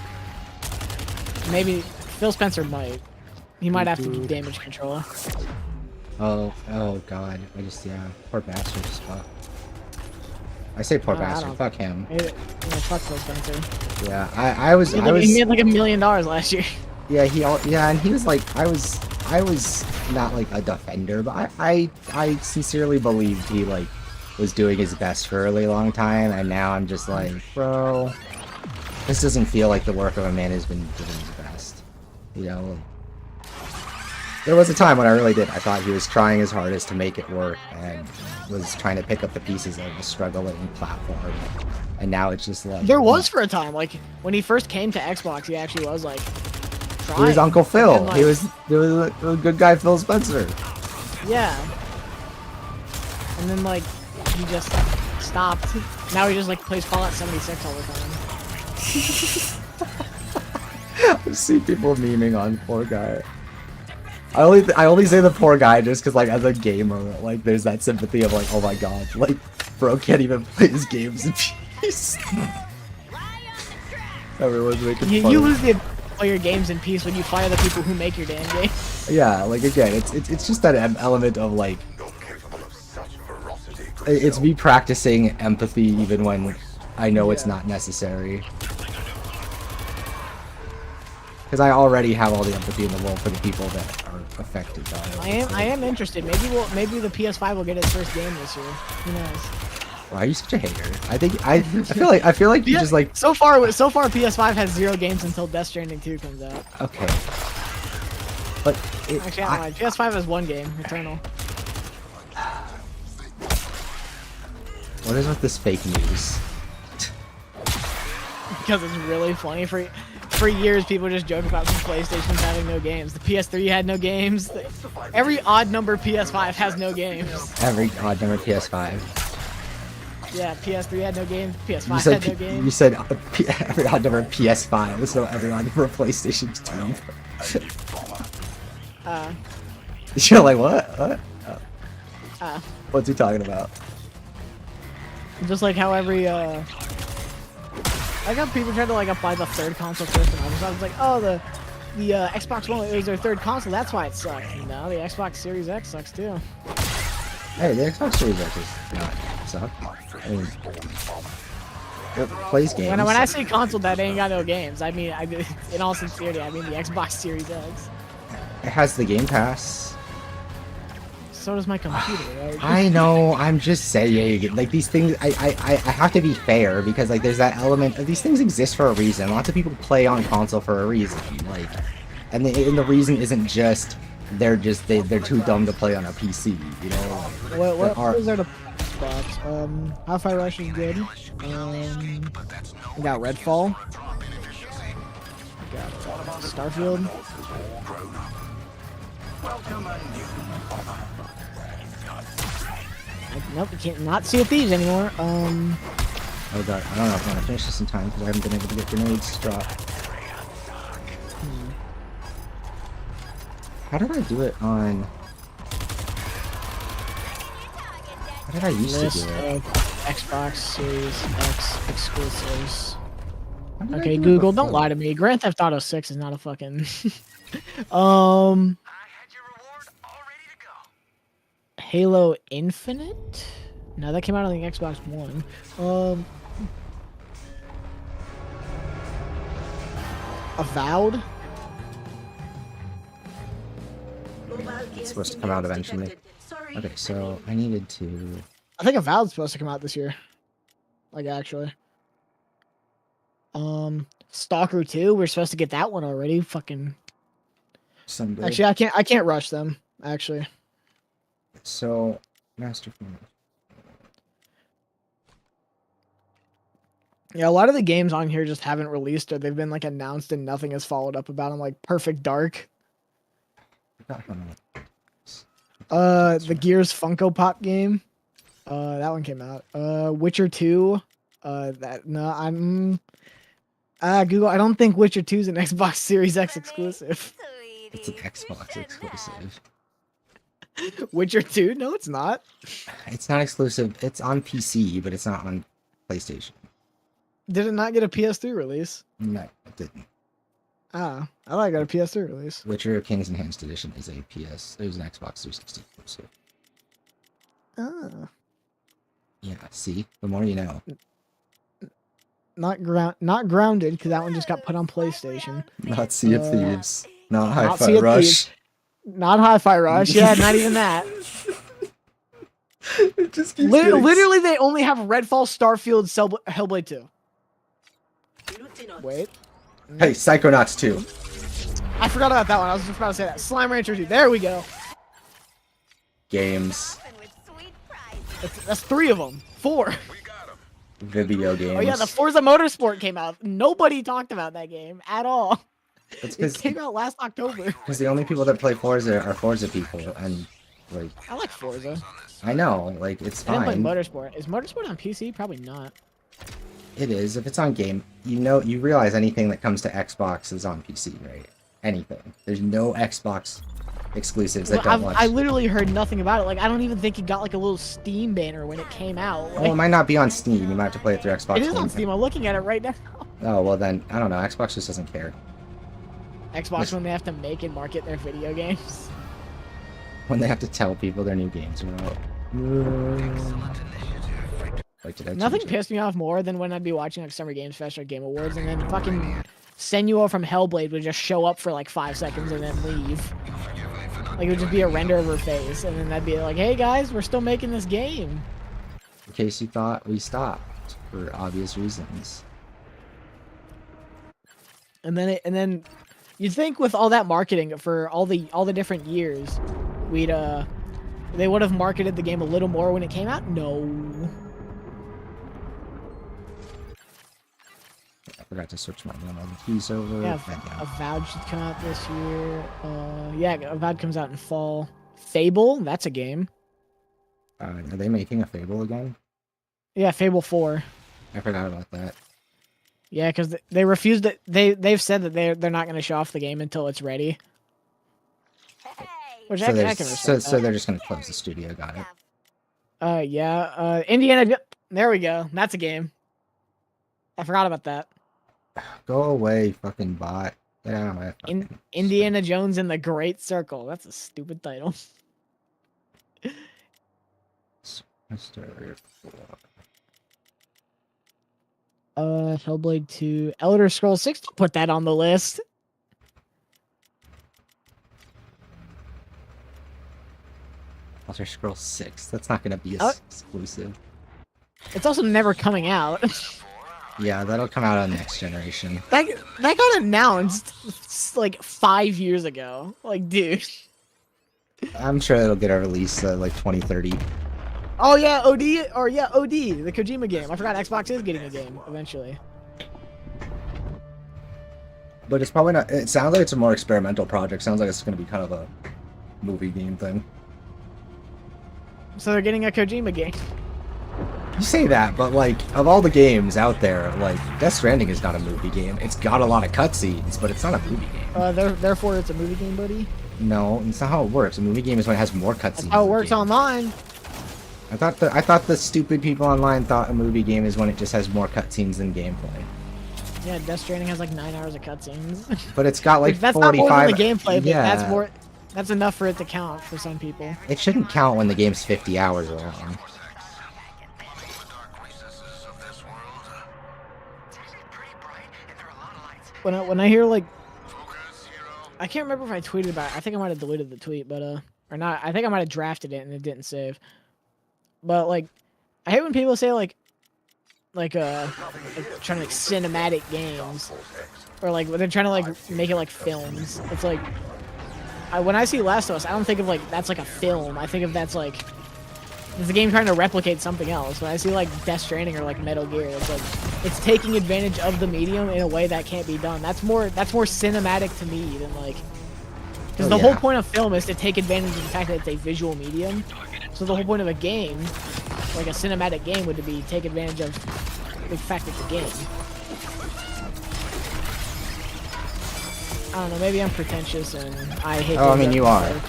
Maybe Phil Spencer might. He might have to do damage control. Oh god. Poor bastard. I say poor I bastard. don't- Fuck him. Fuck Phil Spencer. Yeah, I was. He made like $1 million last year. Yeah, and he was like, I was not like a defender, but I sincerely believed he like was doing his best for a really long time, and now I'm just like, bro, this doesn't feel like the work of a man who's been doing his best. You know, there was a time when I really did. I thought he was trying his hardest to make it work and was trying to pick up the pieces of the struggling platform. And now it's just like... There was for a time, like, when he first came to Xbox, he actually was, like, trying. He was Uncle Phil. Then, like, He was a good guy, Phil Spencer. Yeah. And then, like, he just stopped. Now he just, like, plays Fallout 76 all the time. I see people memeing on poor guy. I only say the poor guy just because, like, as a gamer, like, there's that sympathy of, like, oh my god, like, bro can't even play his games in peace. Everyone's making fun. You lose the ability to play your games in peace when you fire the people who make your damn game. Yeah, like, again, it's just that element of, like, it's me practicing empathy even when I know it's not necessary. Because I already have all the empathy in the world for the people that are affected by it. I am interested. Maybe the PS5 will get its first game this year. Who knows? Why are you such a hater? I feel like you just like so far PS5 has 0 games until Death Stranding 2 comes out. Okay. But actually, I don't know. PS5 has 1 game, Eternal. What is with this fake news? Because it's really funny. For years, people just joke about some PlayStations having no games. The PS3 had no games. Every odd number PS5 has no games. Every odd number PS5. Yeah, PS3 had no games. PS5 had no games. You said every odd number PS5, so every odd number PlayStation 2. You're like, what? Oh. What's he talking about? Just like how every I got people trying to like apply the third console first, and I was like, oh, the Xbox One was their third console, that's why it sucked. No, the Xbox Series X sucks too. Hey, the Xbox Series X is not suck. I mean, it plays games. When I say console that ain't got no games, I mean, in all sincerity, I mean the Xbox Series X. It has the Game Pass. So does my computer, right? I know, I'm just saying, like, these things, I have to be fair, because, like, there's that element of these things exist for a reason. Lots of people play on console for a reason, like, and the reason isn't just, they're too dumb to play on a PC, you know? Like, what is there to Xbox? Hi-Fi Rush is good. We got Redfall. We got Starfield. Nope, we can't not see Thieves anymore. Oh god, I don't know if I'm gonna finish this in time because I haven't been able to get grenades to drop. How did I do it on... How did I used to do it? Xbox Series X exclusives. Okay, Google, don't lie to me. Grand Theft Auto 6 is not a fucking... Halo Infinite? No, that came out on the Xbox One. Avowed? It's supposed to come out eventually. Okay, so I needed to... I think Avowed's supposed to come out this year. Like, actually. Stalker 2, we're supposed to get that one already. Fucking... Someday. Actually, I can't rush them, actually. So, Masterful. Yeah, a lot of the games on here just haven't released or they've been like announced and nothing has followed up about them. Like Perfect Dark. The Gears Funko Pop game. That one came out. Witcher 2. Google, I don't think Witcher 2 is an Xbox Series X exclusive. It's an Xbox exclusive. Witcher 2? No, it's not. It's not exclusive. It's on PC, but it's not on PlayStation. Did it not get a PS3 release? No, it didn't. Ah, I thought it got a PS3 release. Witcher King's Enhanced Edition is a PS. It was an Xbox 360 exclusive. Ah. Yeah, see? The more you know. Not grounded, because that one just got put on PlayStation. Not Sea of Thieves. Not not Hi-Fi Sea of Rush. Thieves. Not Hi-Fi Rush. Yeah, not even that. It just keeps getting... Literally, they only have Redfall, Starfield, Hellblade 2. Wait. Hey, Psychonauts 2. I forgot about that one. I was just about to say that. Slime Rancher 2. There we go. Games. That's 3 of them. 4. Video games. Oh yeah, the Forza Motorsport came out. Nobody talked about that game at all. It came out last October. Because the only people that play Forza are Forza people, and like... I like Forza. I know, like, it's fine. I didn't play Motorsport. Is Motorsport on PC? Probably not. It is. If it's on game, you realize anything that comes to Xbox is on PC, right? Anything. There's no Xbox exclusives that don't launch. I literally heard nothing about it. Like, I don't even think it got like a little Steam banner when it came out. Like, Well, it might not be on Steam. You might have to play it through Xbox. It is on Steam. I'm looking at it right now. Oh, well then, I don't know. Xbox just doesn't care. Xbox when they have to make and market their video games. When they have to tell people their new games are out. Like, Nothing pissed me off more than when I'd be watching like Summer Games Fest or Game Awards and then fucking Senua from Hellblade would just show up for like 5 seconds and then leave. Like it would just be a render of her face and then that'd be like, hey guys, we're still making this game. In case you thought we stopped for obvious reasons. And then you'd think with all that marketing for all the different years, they would have marketed the game a little more when it came out. No. I forgot to switch my keys over. Yeah, Avowed should come out this year. Yeah, Avowed comes out in fall. Fable, that's a game. Are they making a Fable again? Yeah, Fable 4. I forgot about that. Yeah, because they refused it. They've said that they're not going to show off the game until it's ready. Which I can respect so they're just going to close the studio. Got it. Yeah. Indiana. There we go. That's a game. I forgot about that. Go away, fucking bot. Get out of my fucking... Indiana Jones in the Great Circle. That's a stupid title. Hellblade 2. Elder Scrolls 6. Put that on the list. Elder Scrolls 6. That's not going to be exclusive. It's also never coming out. Yeah, that'll come out on next generation. That got announced like 5 years ago. Like, dude. I'm sure it'll get a release like 2030. Oh yeah, OD, the Kojima game. I forgot Xbox is getting a game eventually. But it's probably not. It sounds like it's a more experimental project. Sounds like it's going to be kind of a movie game thing. So they're getting a Kojima game. You say that, but like, of all the games out there, like, Death Stranding is not a movie game. It's got a lot of cutscenes, but it's not a movie game. Therefore, it's a movie game, buddy? No, it's not how it works. A movie game is when it has more cutscenes. That's how it works online. I thought the stupid people online thought a movie game is when it just has more cutscenes than gameplay. Yeah, Death Stranding has like 9 hours of cutscenes. But it's got like that's 45... not more than the gameplay, but yeah. That's enough for it to count for some people. It shouldn't count when the game's 50 hours long. When I hear like, I can't remember if I tweeted about it. I think I might have deleted the tweet, but or not. I think I might have drafted it and it didn't save. But like, I hate when people say like trying to like cinematic games, or like they're trying to like make it like films. It's like, when I see Last of Us, I don't think of like that's like a film. I think of that's like, it's a game trying to replicate something else. When I see like Death Stranding or like Metal Gear, it's like it's taking advantage of the medium in a way that can't be done. That's more cinematic to me than like, because the whole point of film is to take advantage of the fact that it's a visual medium. So the whole point of a game, like a cinematic game, would be take advantage of the fact it's a game. I don't know. Maybe I'm pretentious and I hate. Oh, I mean, you are. Maybe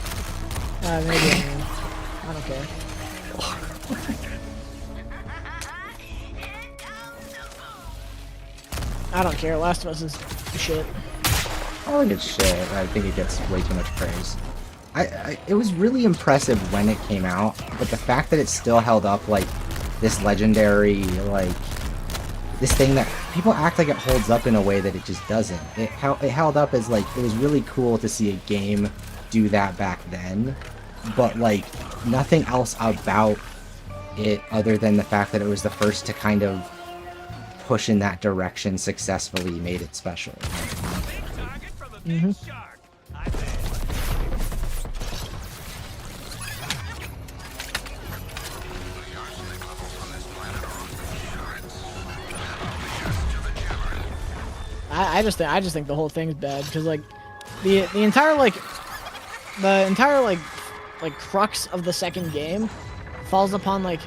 I am. I don't care. I don't care. Last of Us is shit. I don't think it's shit. I think it gets way too much praise. It was really impressive when it came out, but the fact that it still held up like this legendary, like, this thing that people act like it holds up in a way that it just doesn't. It held up as, like, it was really cool to see a game do that back then, but, like, nothing else about it other than the fact that it was the first to kind of push in that direction successfully made it special. Mm-hmm. I just think the whole thing's bad because like the entire crux of the second game falls upon like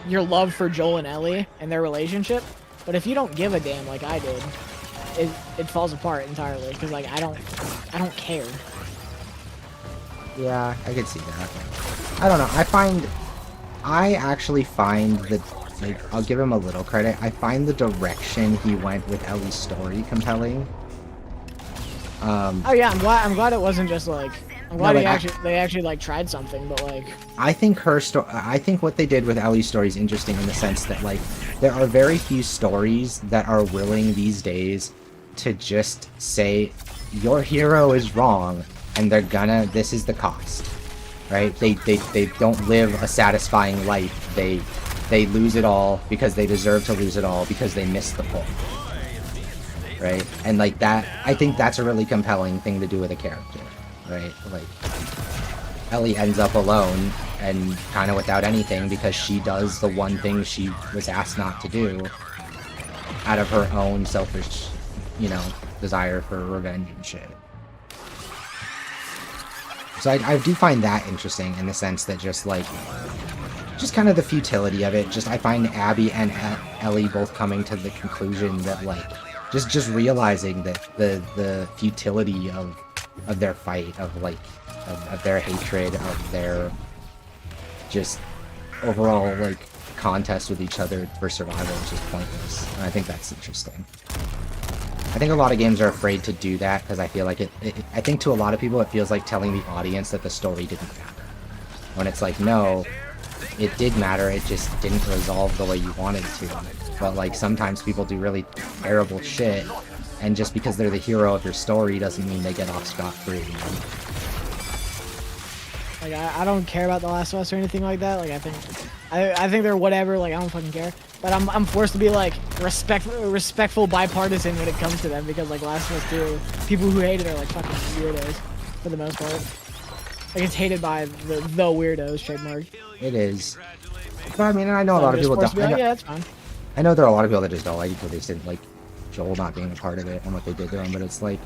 your love for Joel and Ellie and their relationship. But if you don't give a damn like I did, it falls apart entirely because like I don't care. Yeah, I could see that. I don't know. I actually find that, like, I'll give him a little credit. I find the direction he went with Ellie's story compelling. Oh yeah, I'm glad it wasn't just like they actually like tried something, but like I think I think what they did with Ellie's story is interesting in the sense that like there are very few stories that are willing these days to just say your hero is wrong and they're gonna, this is the cost, right? They don't live a satisfying life. They lose it all because they deserve to lose it all because they missed the point, right? And like that, I think that's a really compelling thing to do with a character, right? Like Ellie ends up alone and kind of without anything because she does the one thing she was asked not to do out of her own selfish, you know, desire for revenge and shit. So I do find that interesting in the sense that just kind of the futility of it. Just I find Abby and Ellie both coming to the conclusion that like just realizing that the futility of their fight, of their hatred, of their just overall like contest with each other for survival is just pointless. And I think that's interesting. I think a lot of games are afraid to do that because I feel like I think to a lot of people it feels like telling the audience that the story didn't matter. When it's like, no, it did matter, it just didn't resolve the way you wanted it to. But like sometimes people do really terrible shit, and just because they're the hero of your story doesn't mean they get off scot-free. Like I don't care about The Last of Us or anything like that. Like I think they're whatever. Like I don't fucking care. But I'm forced to be like respectful, bipartisan when it comes to them because like Last of Us 2, people who hate it are like fucking weirdos for the most part. Like it's hated by the weirdos trademark. It is. But I mean, I know a lot of people don't. Like, yeah, that's fine. I know there are a lot of people that just don't like it because they didn't like Joel not being a part of it and what they did to him. But it's like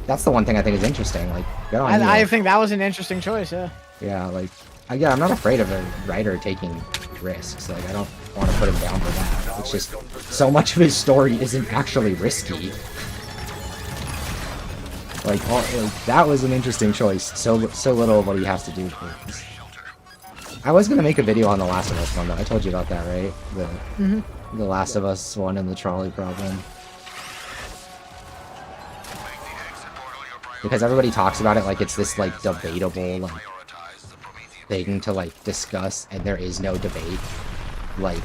that's the one thing I think is interesting. Like, I think that was an interesting choice. Yeah. Yeah, like I'm not afraid of a writer taking risks. Like I don't want to put him down for that. It's just so much of his story isn't actually risky. Like that was an interesting choice. So little of what he has to do for this. I was gonna make a video on the Last of Us one though. I told you about that, right? The Last of Us one and the trolley problem. Because everybody talks about it like it's this like debatable like thing to like discuss, and there is no debate. Like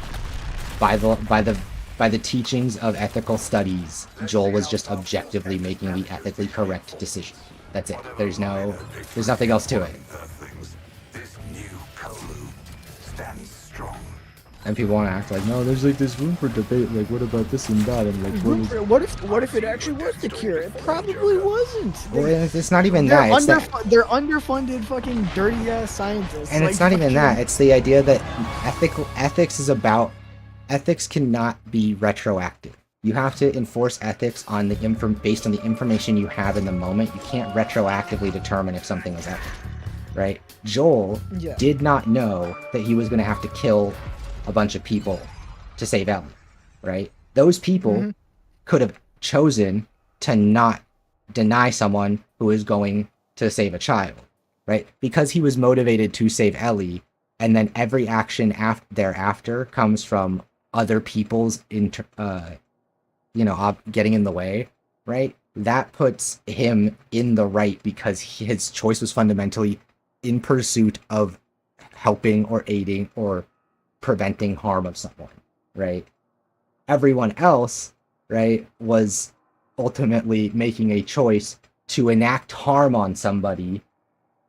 by the teachings of ethical studies, Joel was just objectively making the ethically correct decision. That's it. There's nothing else to it. And people want to act like, no, there's like this room for debate. Like, what about this and that? And like, what if it actually was the cure? It probably wasn't. Well, it's not even that. They're underfunded, fucking dirty ass scientists. And like, it's not even that. It's the idea that ethics is about. Ethics cannot be retroactive. You have to enforce ethics on the based on the information you have in the moment. You can't retroactively determine if something is ethical, right? Joel did not know that he was going to have to kill a bunch of people to save Ellie, right? Those people could have chosen to not deny someone who is going to save a child, right? Because he was motivated to save Ellie, and then every action thereafter comes from other people's getting in the way, right? That puts him in the right because his choice was fundamentally in pursuit of helping or aiding or preventing harm of someone, right? Everyone else, right, was ultimately making a choice to enact harm on somebody,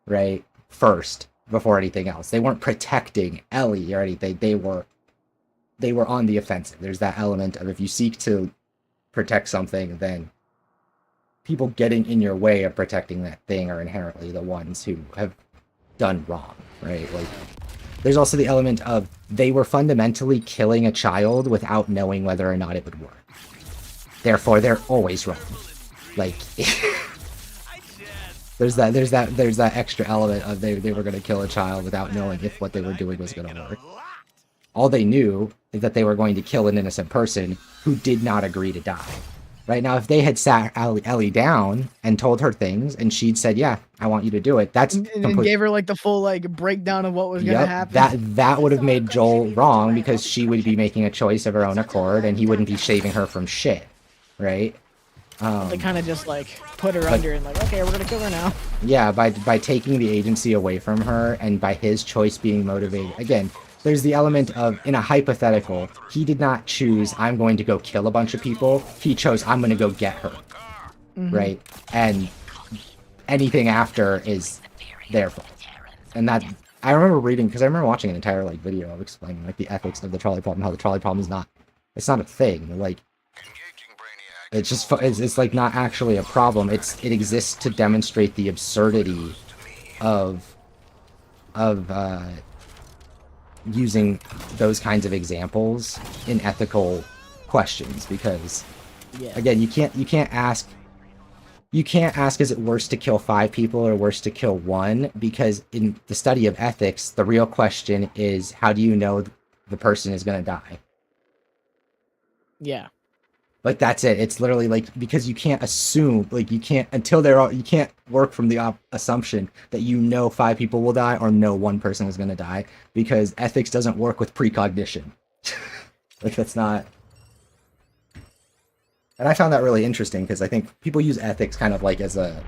right, first before anything else. They weren't protecting Ellie or anything. They were on the offensive. There's that element of if you seek to protect something, then people getting in your way of protecting that thing are inherently the ones who have done wrong, right? Like, there's also the element of they were fundamentally killing a child without knowing whether or not it would work. Therefore, they're always wrong. Like, there's that extra element of they were going to kill a child without knowing if what they were doing was going to work. All they knew is that they were going to kill an innocent person who did not agree to die. Right now, if they had sat Ellie down and told her things, and she'd said, "Yeah, I want you to do it," and then gave her like the full like breakdown of what was gonna happen. That would have made Joel wrong because she would be making a choice of her own accord, and he wouldn't be saving her from shit, right? They kind of just like put her under and like, okay, we're gonna kill her now. Yeah, by taking the agency away from her, and by his choice being motivated again. There's the element of, in a hypothetical, he did not choose, I'm going to go kill a bunch of people. He chose, I'm going to go get her. Right? And anything after is their fault. And that, I remember reading, because I remember watching an entire, like, video of explaining, like, the ethics of the trolley problem, how the trolley problem is not, it's not a thing. Like, it's just, it's like, not actually a problem. It exists to demonstrate the absurdity of using those kinds of examples in ethical questions, because again, you can't ask is it worse to kill 5 people or worse to kill 1, because in the study of ethics, the real question is, how do you know the person is going to die? Yeah. Like, that's it. It's literally like, because you can't assume, like, you can't, until they're all, you can't work from the assumption that you know 5 people will die or know 1 person is going to die, because ethics doesn't work with precognition. Like, that's not. And I found that really interesting, because I think people use ethics kind of like as a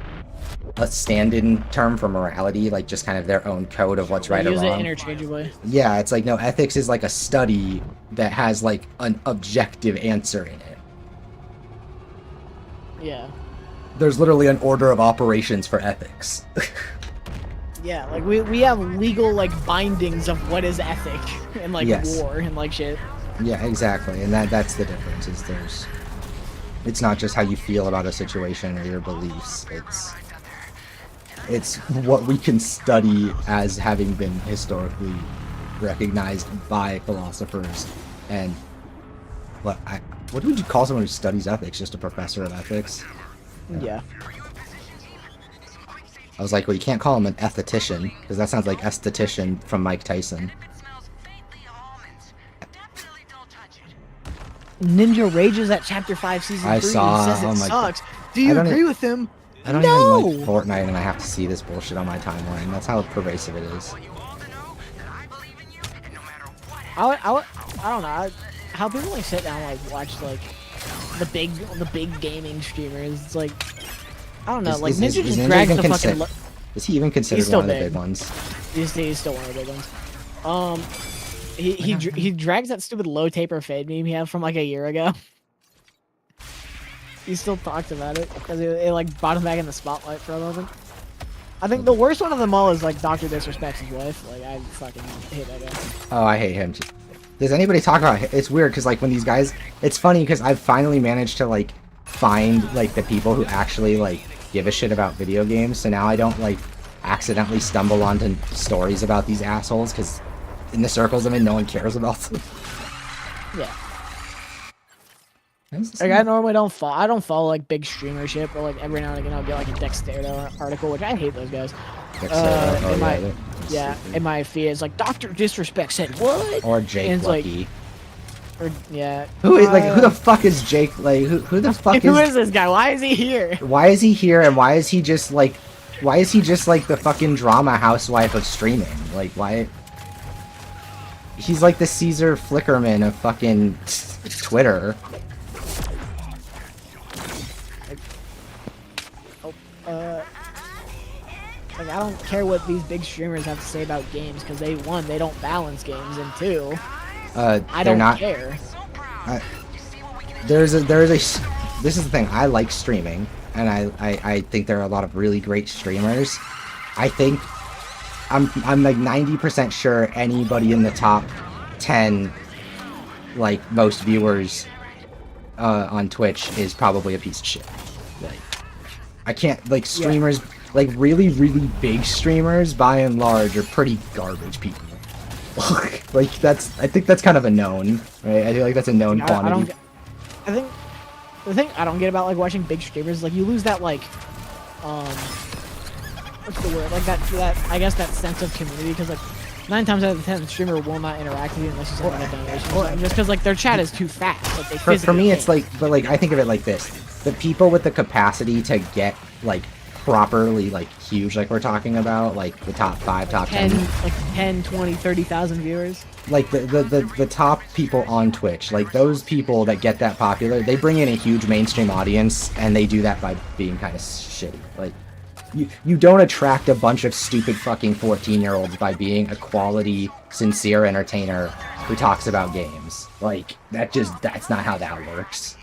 stand-in term for morality, like just kind of their own code of what's right or wrong. Use it interchangeably. Yeah, it's like, no, ethics is like a study that has like an objective answer in it. Yeah. There's literally an order of operations for ethics. Yeah, like we have legal like bindings of what is ethic and like war and like shit. Yeah, exactly. And that's the difference, is it's not just how you feel about a situation or your beliefs. It's what we can study as having been historically recognized by philosophers. And what would you call someone who studies ethics? Just a professor of ethics? Yeah. I was like, well, you can't call him an esthetician, because that sounds like esthetician from Mike Tyson. Ninja rages at Chapter 5, Season 3 and says it sucks. Do you agree with him? I don't even like Fortnite, and I have to see this bullshit on my timeline. That's how pervasive it is. I don't know. How people like sit down and like watch like the big gaming streamers. It's like, I don't know. Like Ninja just drags the fucking. Is he even considered one of the big ones? He's still one of the big ones. He drags that stupid low taper fade meme he had from like a year ago. He still talks about it because it like brought him back in the spotlight for a moment. I think the worst one of them all is like Dr. Disrespects his wife. Like, I fucking hate that guy. Oh, I hate him too. Does anybody talk about it? It's weird because like when these guys, it's funny because I've finally managed to like find like the people who actually like give a shit about video games, so now I don't like accidentally stumble onto stories about these assholes, because in the circles I'm in, no one cares about them. Yeah. Like, I normally don't follow like big streamer shit, but like every now and again I'll get like a Dexterdo article, which I hate those guys. In my feed it's like Dr. Disrespect said what? Or Jake Lucky. Like, Who the fuck is Jake? Like who the fuck who is this guy? Why is he here? Why is he here, and why is he just like the fucking drama housewife of streaming? Like, why? He's like the Caesar Flickerman of fucking Twitter. Like, I don't care what these big streamers have to say about games, because they don't balance games, and 2, I they're don't not. care. This is the thing. I like streaming, and I think there are a lot of really great streamers. I think I'm like 90% sure anybody in the top 10, like most viewers on Twitch, is probably a piece of shit. Like, I can't, like, streamers, like really big streamers by and large are pretty garbage people. Like I think that's kind of a known, right? I feel like that's a known quantity. I think the thing I don't get about like watching big streamers is like you lose that like what's the word, like that I guess that sense of community, because like 9 times out of 10 the streamer will not interact with you unless you send them a donation or something, just because like their chat is too fast. Like they For me it's like, but like I think of it like this: the people with the capacity to get like properly like huge, like we're talking about, like the top 5, top 10, like 10, 20, 30,000 viewers, like the top people on Twitch, like those people that get that popular, they bring in a huge mainstream audience, and they do that by being kind of shitty. Like you don't attract a bunch of stupid fucking 14-year-olds by being a quality, sincere entertainer who talks about games. Like that's not how that works.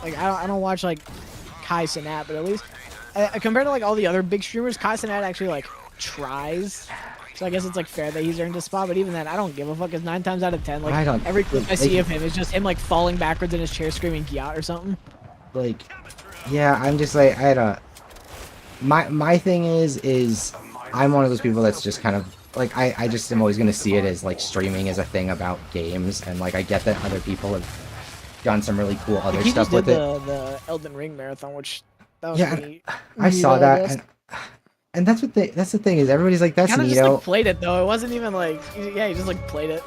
like I don't watch like Kai Cenat, but at least compared to like all the other big streamers, Kai Cenat actually like tries. So I guess it's like fair that he's earned a spot, but even then, I don't give a fuck. Cause 9 times out of 10, like every clip I see of him is just him like falling backwards in his chair screaming "Gyat" or something. Like, yeah, I'm just like my thing is I'm one of those people that's just kind of like I just am always gonna see it as like streaming is a thing about games, and like I get that other people have done some really cool other stuff with it. The Elden Ring marathon, which that was really I saw that, and that's the thing is everybody's like, that's neat. Just like played it though. It wasn't even like, yeah, he just like played it.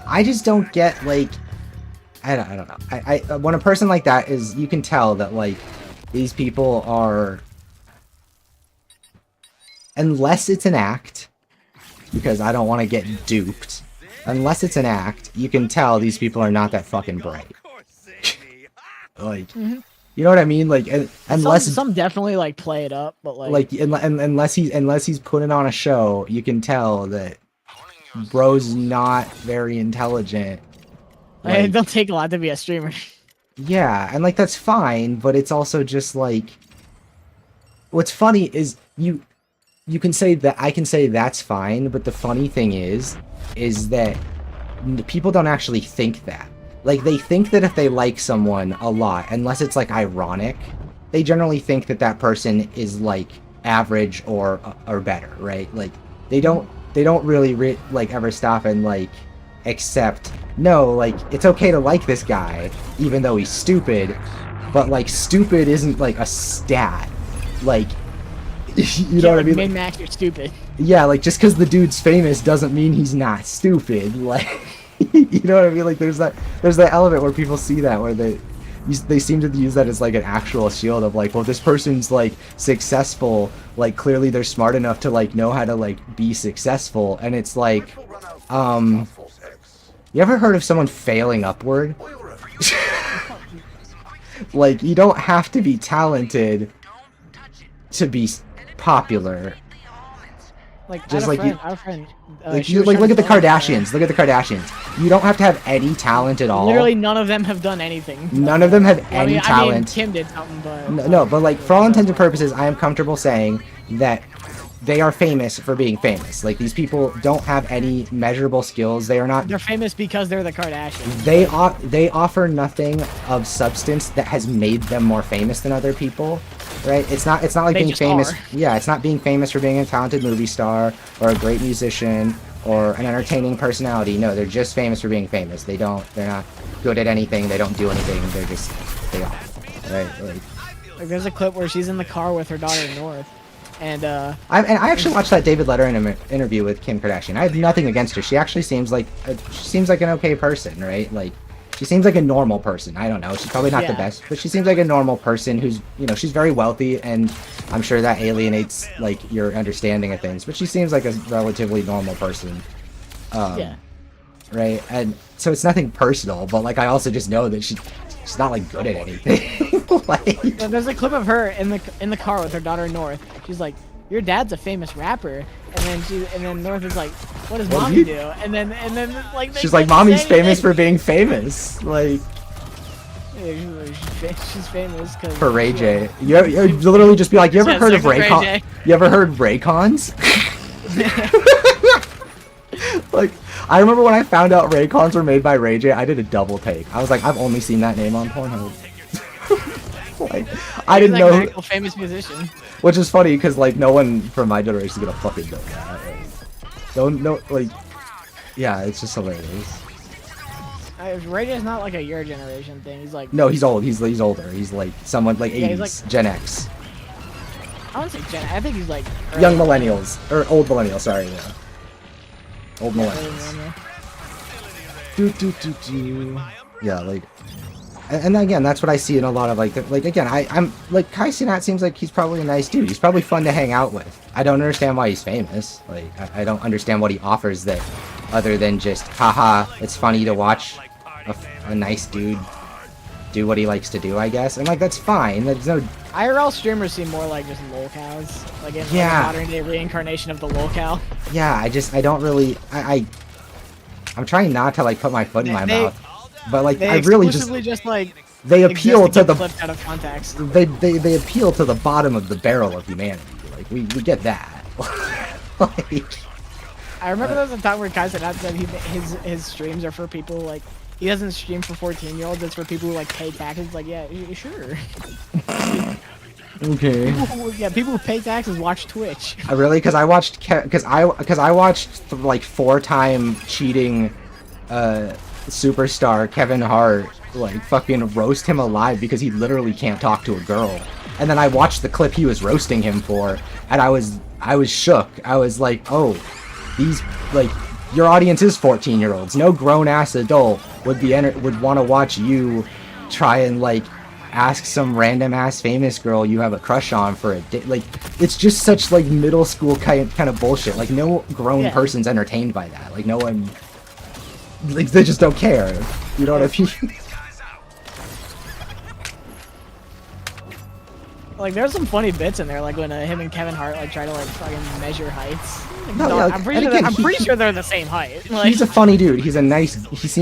I just don't get like, I don't know. I when a person like that is, you can tell that like these people are, unless it's an act, because I don't want to get duped. Unless it's an act, you can tell these people are not that fucking bright. Like, you know what I mean? Like, unless some definitely like play it up, but like unless he's putting on a show, you can tell that bro's not very intelligent. Like, it don't take a lot to be a streamer. Yeah, and like that's fine, but it's also just like, what's funny is you can say that, I can say that's fine, but the funny thing is that people don't actually think that. Like, they think that if they like someone a lot, unless it's like ironic, they generally think that that person is like average or better, right? Like they don't really like ever stop and like accept, no, like it's okay to like this guy even though he's stupid, but like stupid isn't like a stat. Like, you know what I mean? Min-max, you're stupid. Yeah, like just because the dude's famous doesn't mean he's not stupid. Like, you know what I mean? Like there's that element where people see that, where they seem to use that as like an actual shield of like, well, this person's like successful, like clearly they're smart enough to like know how to like be successful. And it's like, you ever heard of someone failing upward? Like, you don't have to be talented to be popular. Like, just like our friend, like look at the Kardashians. Look at the Kardashians. You don't have to have any talent at all. Literally, none of them have done anything. None of them have any talent. I mean, Kim did something, but no, but like for all intents and purposes, I am comfortable saying that they are famous for being famous. Like, these people don't have any measurable skills. They are not. They're famous because they're the Kardashians. They offer nothing of substance that has made them more famous than other people. Right? It's not like being famous. Yeah, it's not being famous for being a talented movie star or a great musician or an entertaining personality. No, they're just famous for being famous. They're not good at anything. They don't do anything. They are. Right? Like there's a clip where she's in the car with her daughter North, and I actually watched that David Letterman interview with Kim Kardashian. I have nothing against her. She actually seems like an okay person, right? Like, she seems like a normal person. I don't know. She's probably not the best, but she seems like a normal person who's, you know, she's very wealthy, and I'm sure that alienates like your understanding of things. But she seems like a relatively normal person. Yeah. Right. And so it's nothing personal, but like I also just know that she's not like good at anything. Like, there's a clip of her in the car with her daughter North. She's like your dad's a famous rapper, and then North is like, what does What do mommy you- do? And then like She's like, mommy's famous for being famous. Like, she's famous because for Ray J. You literally just be like, you ever Yeah, heard of sex with Ray Raycon? J. You ever heard Raycons? Like, I remember when I found out Raycons were made by Ray J, I did a double take. I was like, I've only seen that name on Pornhub. Like, I didn't He's like know. an actual famous musician. Which is funny because like no one from my generation is gonna fucking know that. Like, no, like, yeah, it's just hilarious. Ray J's not like a your generation thing. He's like No, he's old. He's older. He's like someone like 80s, Yeah, he's like- Gen X, I wouldn't say Gen. I think he's like young early- millennials or old millennials. Sorry, yeah, old early millennials. millennial. Yeah, like, and again, that's what I see in a lot of like again, I'm like Kai Cenat seems like he's probably a nice dude. He's probably fun to hang out with. I don't understand why he's famous. Like, I don't understand what he offers that, other than just, haha, it's funny to watch a nice dude do what he likes to do, I guess. And like, that's fine. There's no. IRL streamers seem more like just lolcows, like in like, Yeah. a modern day reincarnation of the lolcow. Yeah, I don't really. I'm trying not to like put my foot in my mouth, but like They I really just. exclusively just like They appeal exist to get the. clipped out of context. They appeal to the bottom of the barrel of humanity. Like we get that. Like, I remember there was a time where Kai Cenat said his streams are for people like he doesn't stream for 14-year-olds. It's for people who like pay taxes. Like yeah, sure. okay. People who pay taxes watch Twitch. Really? Because I watched because I watched like 4-time cheating superstar Kevin Hart like fucking roast him alive because he literally can't talk to a girl. And then I watched the clip he was roasting him for, and I was shook. I was like, oh, these like your audience is 14-year-olds. No grown-ass adult would want to watch you try and like ask some random ass famous girl you have a crush on for a date. Like, it's just such like middle school kind of bullshit. Like, no grown person's entertained by that. Like, no one, like, they just don't care. You know what I mean? Like there's some funny bits in there, like when him and Kevin Hart like try to like fucking measure heights. No, No, yeah, I'm pretty and sure. again, I'm pretty sure they're the same height. Like, He's a funny dude. He seems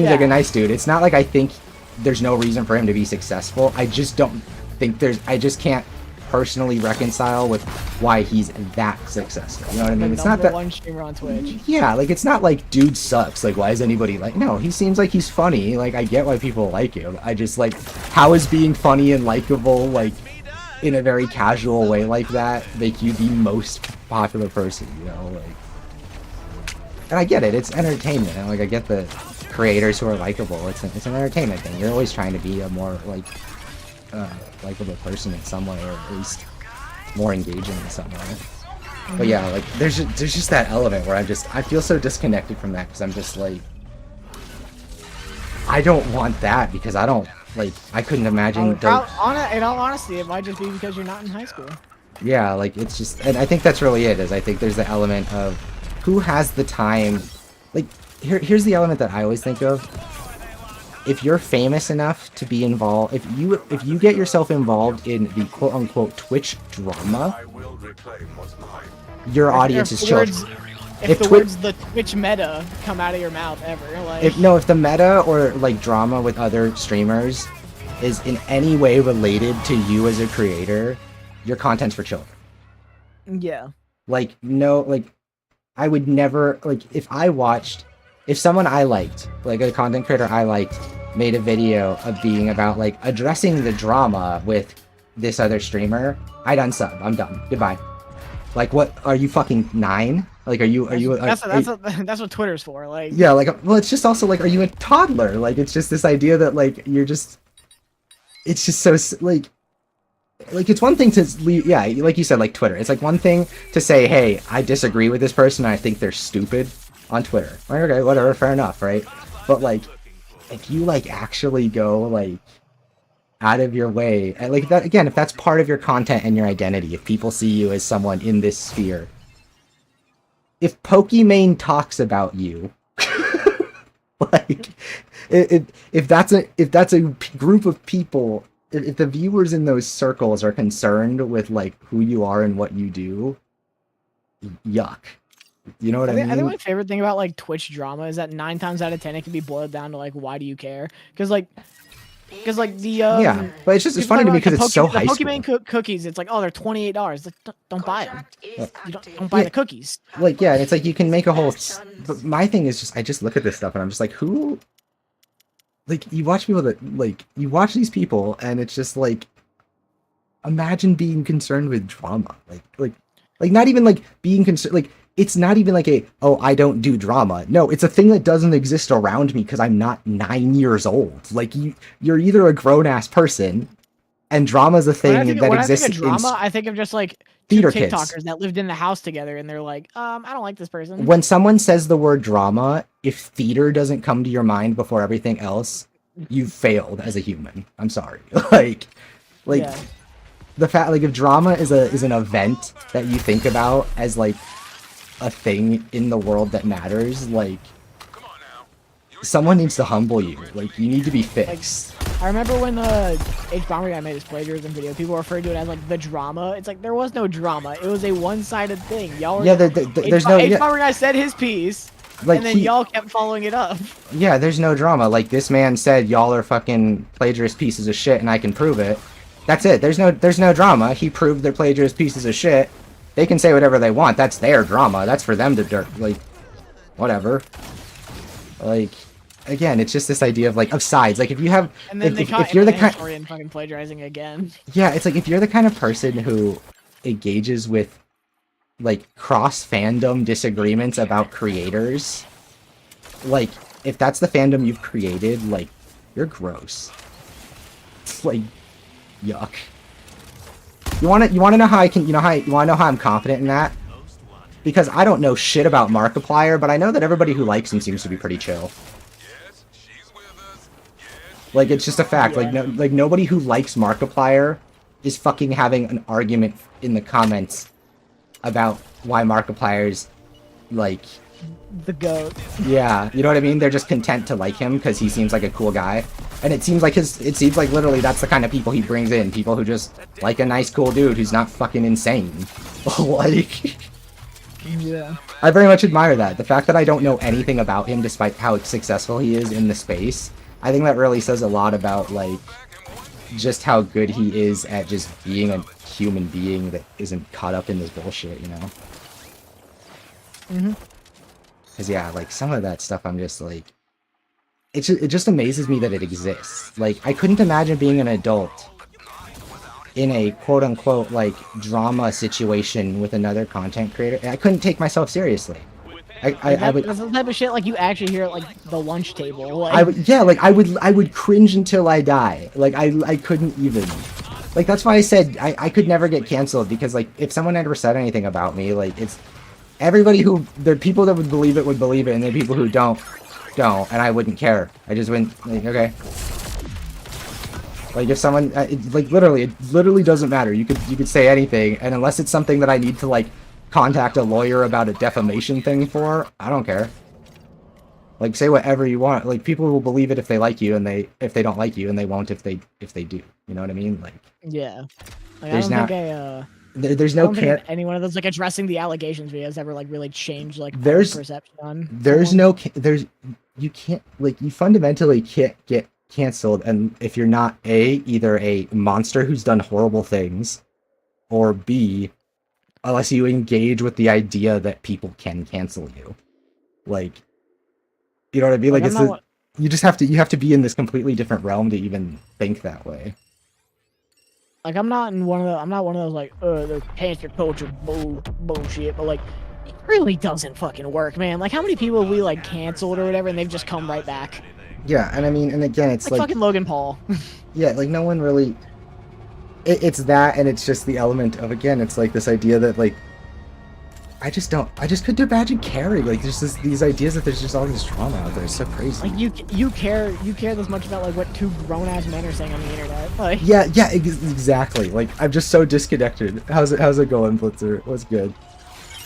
like Yeah. a nice dude. It's not like I think there's no reason for him to be successful. I just don't think I just can't personally reconcile with why he's that successful. You know what I mean? the It's not number that. one streamer on Twitch. Yeah, like, it's not like dude sucks. Like, why is anybody like? No, he seems like he's funny. Like, I get why people like him. I just like, how is being funny and likable, like, in a very casual way like that, make you the most popular person? You know, like. And I get it. It's entertainment. And, like, I get the creators who are likable. It's an entertainment thing. You're always trying to be a more like likable person in some way, or at least more engaging in some way. But yeah, like there's just that element where I feel so disconnected from that, because I'm just like, I don't want that, because I don't like, I couldn't imagine. In all honesty, it might just be because you're not in high school. Yeah, like, it's just, and I think that's really it. Is I think there's the element of who has the time. Like, here's the element that I always think of. If you're famous enough to be involved, if you get yourself involved in the quote unquote Twitch drama, I will reclaim what's mine. your audience is children. If the words "the Twitch meta" come out of your mouth ever, like If the meta or like drama with other streamers is in any way related to you as a creator, your content's for children. yeah, Like, no, like, I would never, like, if someone I liked, like a content creator I liked, made a video of being about like addressing the drama with this other streamer, I'd unsub. I'm done. Goodbye. Like, what are you, fucking 9? Like, are you? that's what Twitter's for. Like, Yeah, like, well, it's just also like, are you a toddler? Like, it's just this idea that like you're just, it's just so like it's one thing to leave, yeah, like you said, like Twitter. It's like one thing to say, hey, I disagree with this person and I think they're stupid on Twitter. Like, okay, whatever, fair enough, right? But like, if you like actually go like out of your way, and like that again, if that's part of your content and your identity, if people see you as someone in this sphere, if Pokimane talks about you, like, if that's a group of people, if the viewers in those circles are concerned with like who you are and what you do, yuck. You know what I I think mean? my favorite thing about like Twitch drama is that 9 times out of 10 it can be boiled down to like, why do you care? Because like the Yeah, but it's just it's people funny talk to me about, like, because it's so the high school. Pokemon cookies. It's like, oh, they're $28. Like, don't buy them. You don't buy Yeah. the cookies. Like, yeah, and it's like you can make a whole. But my thing is just I just look at this stuff and I'm just like, who? Like, you watch people that like you watch these people and it's just like, imagine being concerned with drama. Like not even like being concerned. Like, it's not even like I don't do drama. No, it's a thing that doesn't exist around me because I'm not 9 years old. Like, you're either a grown ass person, and drama's a thing that When exists I think of drama, in I think of just like theater two kids. TikTokers that lived in the house together, and they're like, I don't like this person. When someone says the word drama, if theater doesn't come to your mind before everything else, you've failed as a human. I'm sorry. like Yeah. the fact, like, if drama is an event that you think about as like a thing in the world that matters, like, someone needs to humble you. Like, you need to be fixed. I remember when H Bomber guy made his plagiarism video, people referred to it as like the drama. It's like there was no drama. It was a one-sided thing. Y'all were, Yeah, there's no H Bomber guy said his piece, like, and then y'all kept following it up. Yeah, there's no drama. Like, this man said y'all are fucking plagiarist pieces of shit and I can prove it. That's it. There's no drama. He proved they're plagiarist pieces of shit. They can say whatever they want. That's their drama. That's for them to like, whatever. Like, again, it's just this idea of like, of sides. Like, if you have, And then if you're the kind, and fucking plagiarizing again. yeah, it's like if you're the kind of person who engages with like cross fandom disagreements about creators, like, if that's the fandom you've created, like, you're gross. It's like, yuck. You want to know how I can, you want to know how I'm confident in that? Because I don't know shit about Markiplier, but I know that everybody who likes him seems to be pretty chill. Like, it's just a fact. Yeah. Like nobody who likes Markiplier is fucking having an argument in the comments about why Markiplier's, like, The goat. yeah, you know what I mean? They're just content to like him because he seems like a cool guy. And it seems like literally that's the kind of people he brings in. People who just like a nice, cool dude who's not fucking insane. Like, Yeah. I very much admire that. The fact that I don't know anything about him despite how successful he is in the space, I think that really says a lot about, like, just how good he is at just being a human being that isn't caught up in this bullshit, you know? Mm-hmm. Because, yeah, like, some of that stuff I'm just like, it just amazes me that it exists. Like, I couldn't imagine being an adult in a quote-unquote, like, drama situation with another content creator. I couldn't take myself seriously. I would... That's the type of shit, like, you actually hear at, like, the lunch table. Like, I would cringe until I die. Like, I couldn't even... Like, that's why I said I could never get canceled, because, like, if someone ever said anything about me, like, it's... Everybody who... There are people that would believe it, and there are people who don't, and I wouldn't care. I just went, like, okay. Like, if someone... it literally doesn't matter. You could say anything, and unless it's something that I need to, like, contact a lawyer about a defamation thing for, I don't care. Like, say whatever you want. Like, people will believe it if they like you, and if they don't like you, and they won't if they do. You know what I mean? Like, yeah. Like, there's I not... don't There's no think any one of those, like, addressing the allegations videos ever, like, really changed, like, there's perception on you can't, like, you fundamentally can't get canceled, and if you're not either a monster who's done horrible things, or B, unless you engage with the idea that people can cancel you. Like, you know what I mean? Like, you have to be in this completely different realm to even think that way. Like, I'm not one of those, like, the cancer culture bullshit, but, like, it really doesn't fucking work, man. Like, how many people have we, like, canceled or whatever, and they've just come right back? Yeah, and I mean, and again, it's like fucking Logan Paul. Yeah, like, no one really... It's that, and it's just the element of, again, it's like this idea that, like, I just couldn't imagine caring. Like, there's these ideas that there's just all this drama out there. It's so crazy. Like, you care this much about, like, what two grown-ass men are saying on the internet. Like, yeah, exactly. Like, I'm just so disconnected. How's it going, Blitzer? What's good?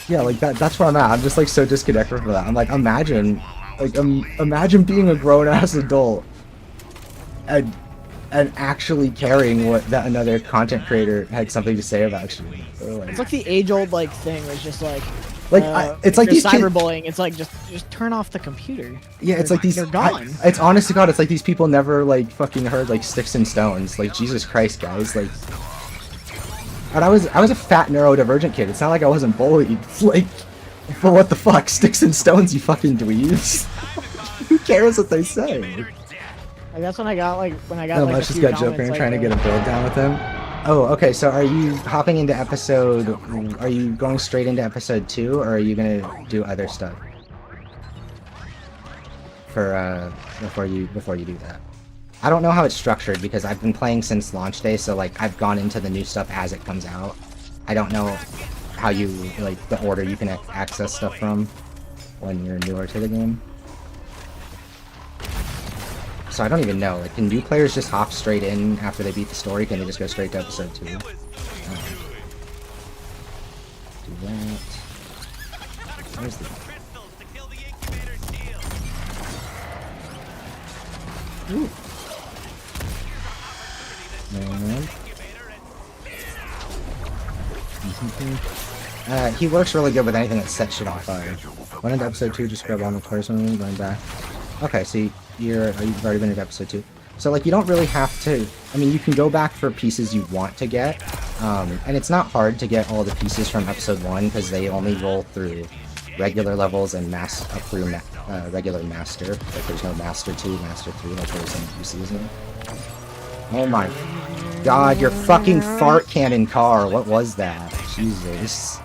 Yeah, like, that's where I'm at. I'm just, like, so disconnected from that. I'm like, imagine being a grown-ass adult and and actually caring what that another content creator had something to say about you. It's like the age-old like thing. It's just like It's like you're these kids. cyberbullying. It's like just turn off the computer. Yeah, it's like these. They're gone. It's honest to God, it's like these people never like fucking heard like sticks and stones. Like Jesus Christ, guys. Like, and I was a fat neurodivergent kid. It's not like I wasn't bullied. It's like, but what the fuck, sticks and stones, you fucking dweebs. Who cares what they say? Like that's when I got like No, like let's just got Joker and trying to get a build down with him. Oh, okay. So are you hopping into episode? Are you going straight into episode 2, or are you gonna do other stuff for before you do that? I don't know how it's structured because I've been playing since launch day, so like I've gone into the new stuff as it comes out. I don't know how you like the order you can access stuff from when you're newer to the game. So I don't even know. Like, can new players just hop straight in after they beat the story? Can they just go straight to episode 2? Do that. Where's the... Ooh. And... he works really good with anything that sets shit on fire. Went into episode 2, just grab on the person, going back. Okay, so you've already been into episode 2. So like you don't really have to, I mean you can go back for pieces you want to get, and it's not hard to get all the pieces from episode 1 because they only roll through regular levels and up through regular master. Like there's no master 2, master 3 like there's in UC, isn't it? Oh my god, your fucking fart cannon car, what was that? Jesus.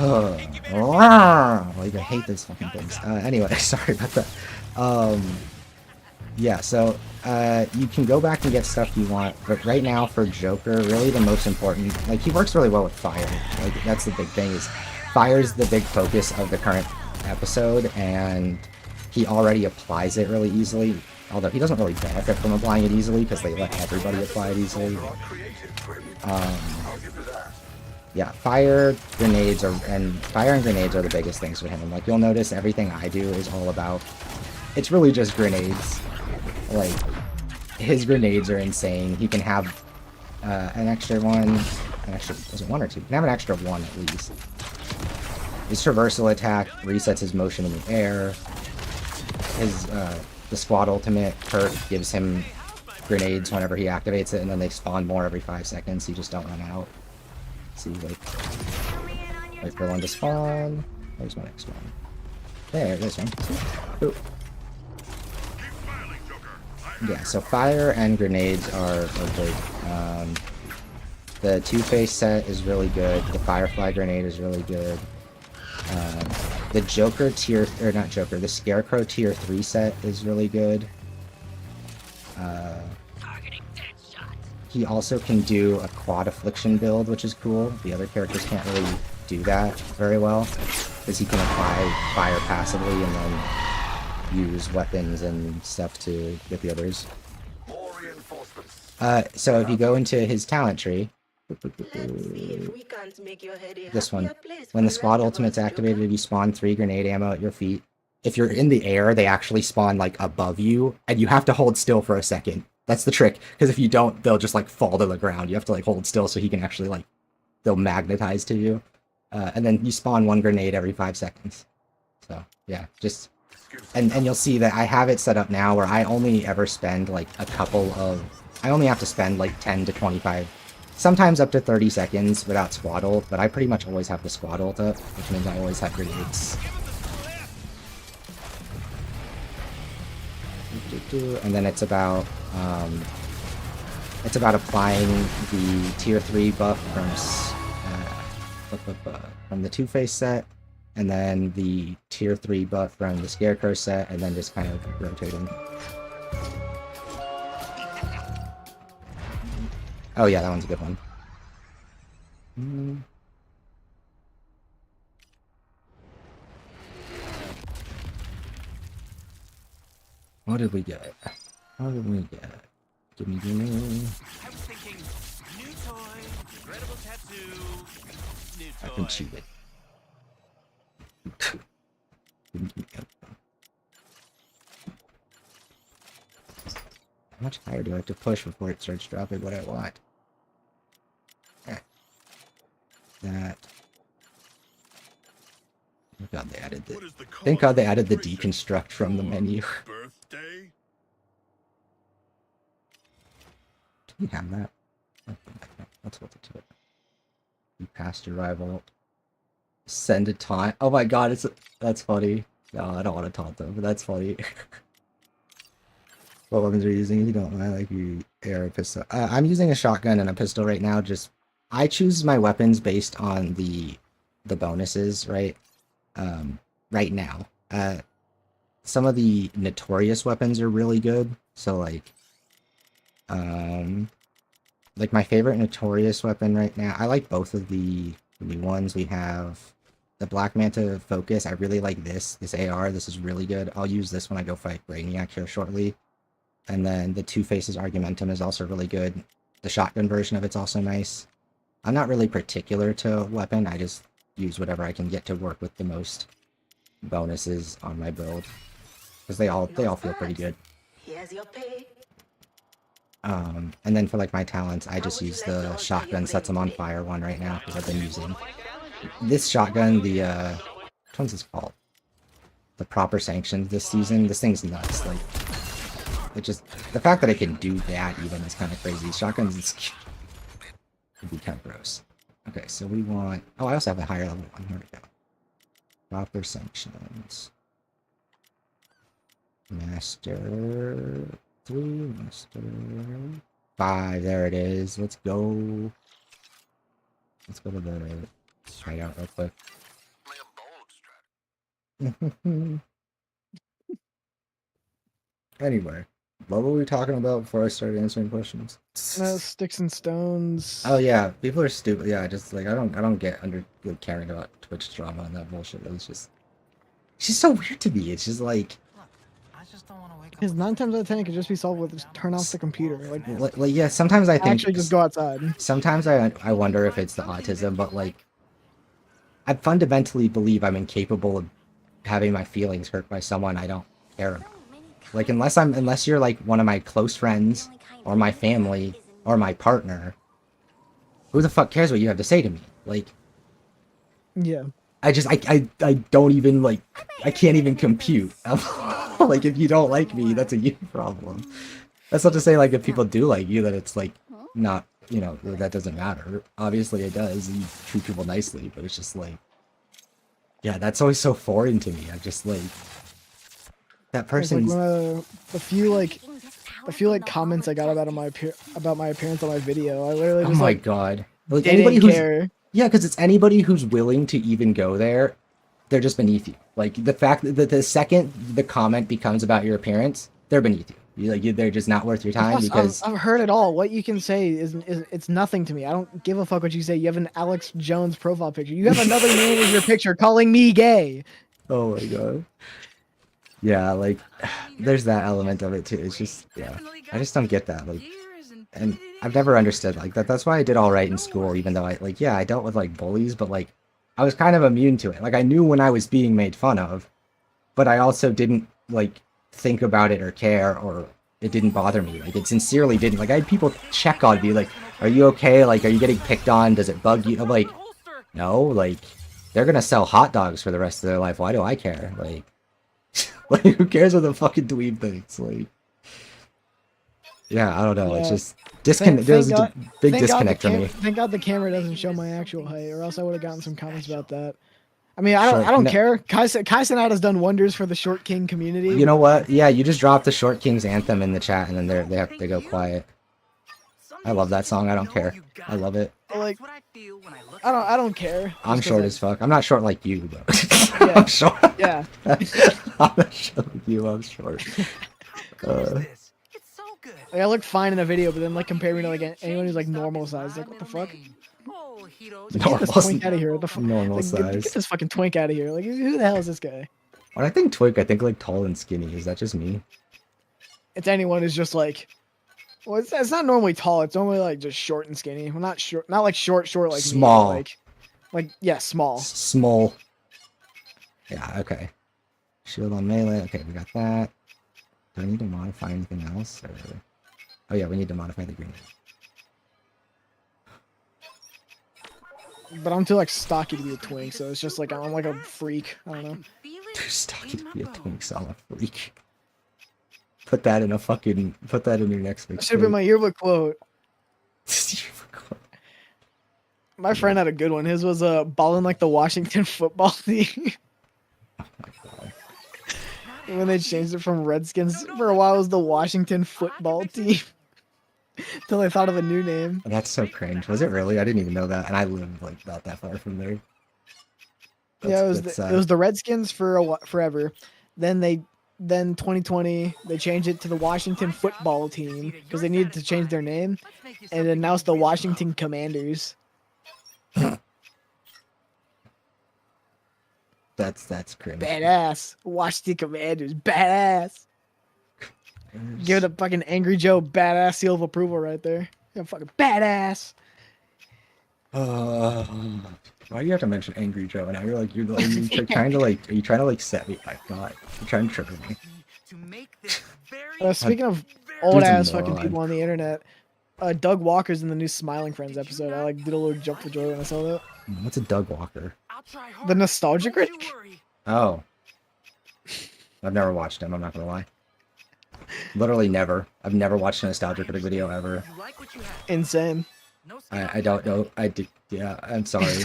Well, you hate those fucking things. Anyway, sorry about that. Yeah, so you can go back and get stuff you want, but right now for Joker, really the most important, like he works really well with fire. Like that's the big thing is fire's the big focus of the current episode, and he already applies it really easily. Although he doesn't really benefit from applying it easily because they let everybody apply it easily. Yeah, fire and grenades are the biggest things for him. Like you'll notice everything I do is all about. It's really just grenades. Like his grenades are insane. He can have an extra one. Was it 1 or 2? He can have an extra 1 at least. His traversal attack resets his motion in the air. His the squad ultimate perk gives him grenades whenever he activates it, and then they spawn more every 5 seconds. So you just don't run out. See, wait for one to spawn. Where's my next one? There's one. Ooh. Yeah, so fire and grenades are good. The Two-Face set is really good. The Firefly grenade is really good. The Joker the Scarecrow tier 3 set is really good. He also can do a quad affliction build, which is cool. The other characters can't really do that very well, because he can apply fire passively and then use weapons and stuff to get the others. So if you go into his talent tree, this one, when the squad ultimate's activated, you spawn 3 grenade ammo at your feet. If you're in the air, they actually spawn like above you, and you have to hold still for a second. That's the trick, because if you don't, they'll just like fall to the ground. You have to like hold still so he can actually like, they'll magnetize to you. And then you spawn 1 grenade every 5 seconds. So yeah, just, and you'll see that I have it set up now where I only ever spend like I only have to spend like 10 to 25, sometimes up to 30 seconds without squad ult, but I pretty much always have the squad ult up, which means I always have grenades. And then it's about applying the tier 3 buff from the Two-Face set, and then the tier 3 buff from the Scarecrow set, and then just kind of rotating. Oh yeah, that one's a good one. What did we get? What did we get? Gimme. I was thinking new toy, incredible tattoo, new toy. I can cheat it. How much higher do I have to push before it starts dropping what I want? That. Thank God they added the. Thank God they added the deconstruct from the menu. Birthday? Do we have that? Let's look into it. You passed your rival. Send a taunt. Oh my God, that's funny. No, I don't want to taunt them, but that's funny. What weapons are you using? If you don't mind, like you AR or pistol. I'm using a shotgun and a pistol right now. Just I choose my weapons based on the bonuses, right? Right now. Some of the notorious weapons are really good. So like my favorite notorious weapon right now. I like both of the new ones. We have the Black Manta Focus. I really like this AR. This is really good. I'll use this when I go fight Brainiac here shortly. And then the Two Faces Argumentum is also really good. The shotgun version of it's also nice. I'm not really particular to weapon. I just use whatever I can get to work with the most bonuses on my build. Because they all feel pretty good. Here's your pay. And then for like my talents, I just use the shotgun sets them on fire one right now because I've been using this shotgun. The which one's this called? The proper sanctions this season. This thing's nuts. Like it just the fact that I can do that even is kind of crazy. Shotguns would be kind of gross. Okay, so we want. Oh, I also have a higher level one. Here we go. Proper sanctions. Master 3, Master 5. There it is. Let's go. Let's go to the hideout real quick. Anyway, what were we talking about before I started answering questions? Sticks and stones. Oh yeah, people are stupid. Yeah, just like I don't get under like caring about Twitch drama and that bullshit. It's just so weird to me. It's just like. Because 9 times out of 10 it could just be solved with just turn off the computer. Like yeah, sometimes I think actually just go outside. Sometimes I wonder if it's the autism, but like I fundamentally believe I'm incapable of having my feelings hurt by someone I don't care about. Like unless you're like one of my close friends or my family or my partner, who the fuck cares what you have to say to me? Like yeah. I don't even like I can't even compute. Like if you don't like me, that's a you problem. That's not to say like if people do like you that it's like not, you know, that doesn't matter. Obviously it does. You treat people nicely, but it's just like yeah, that's always so foreign to me. I just like that person's like the few comments I got about my appearance on my video. I literally just my God. Like didn't anybody who's care. Yeah, because it's anybody who's willing to even go there, they're just beneath you. Like the fact that the second the comment becomes about your appearance, they're beneath you. They're just not worth your time. Plus, because I've heard it all. What you can say is it's nothing to me. I don't give a fuck what you say. You have an Alex Jones profile picture. You have another man as your picture calling me gay. Oh my God. Yeah, like there's that element of it too. It's just yeah, I just don't get that. Like, and I've never understood like that. That's why I did all right in school, even though I dealt with like bullies, but like I was kind of immune to it. Like I knew when I was being made fun of, but I also didn't like think about it or care, or it didn't bother me. Like it sincerely didn't. Like I had people check on me, like, "Are you okay? Like, are you getting picked on? Does it bug you?" I'm like, "No." Like they're gonna sell hot dogs for the rest of their life. Why do I care? Like, like who cares what the fucking dweeb thinks? Like, yeah, I don't know. Yeah. It's just there's a big disconnect for me. Thank God the camera doesn't show my actual height, or else I would have gotten some comments about that. I mean, I don't care. Kai Cenat has done wonders for the Short King community. You know what? Yeah, you just dropped the Short King's anthem in the chat, and then they go quiet. I love that song. I don't care. I love it. Like, I don't care. I'm short as fuck. I'm not short like you, though. Yeah. I'm short. Yeah. I'm not short like you. I'm short. Like, I look fine in a video, but then like compare me to like anyone who's like normal size. Like, what the fuck? Like, get this twink out of here. What the fuck? Normal like, size. Get this fucking twink out of here. Like, who the hell is this guy? When I think twink, I think like tall and skinny. Is that just me? It's anyone who's just like, well, it's not normally tall. It's normally like just short and skinny. Well, not short, not like short like small. Me, like yeah, small. Small. Yeah. Okay. Shield on melee. Okay, we got that. Do I need to modify anything else? Or... Oh yeah, we need to modify the green. But I'm too like stocky to be a twink, so it's just like I'm like a freak. I don't know. Too stocky to be a twink, so I'm a freak. Put that in your next That should have been my yearbook quote. My friend had a good one. His was balling like the Washington football team. Oh my god. When they changed it from Redskins for a while, it was the Washington football team. Till they thought of a new name. That's so cringe. Was it really? I didn't even know that, and I lived like not that far from there. Yeah, it was the Redskins for forever. Then 2020 they changed it to the Washington football team because they needed to change their name, and then now it's the Washington Commanders. That's cringe. Badass. Washington Commanders. Badass. Give it a fucking Angry Joe badass seal of approval right there. Yeah, fucking badass. Why do you have to mention Angry Joe? And now you're trying to like set me. My God, you're trying to trigger me. Speaking of old ass fucking people on the internet, Doug Walker's in the new Smiling Friends episode. I like did a little jump for joy when I saw that. What's a Doug Walker? The Nostalgia Critic? Oh. I've never watched him, I'm not gonna lie. Literally never. I've never watched a Nostalgia Critic video ever. Insane. I don't know. Yeah, I'm sorry.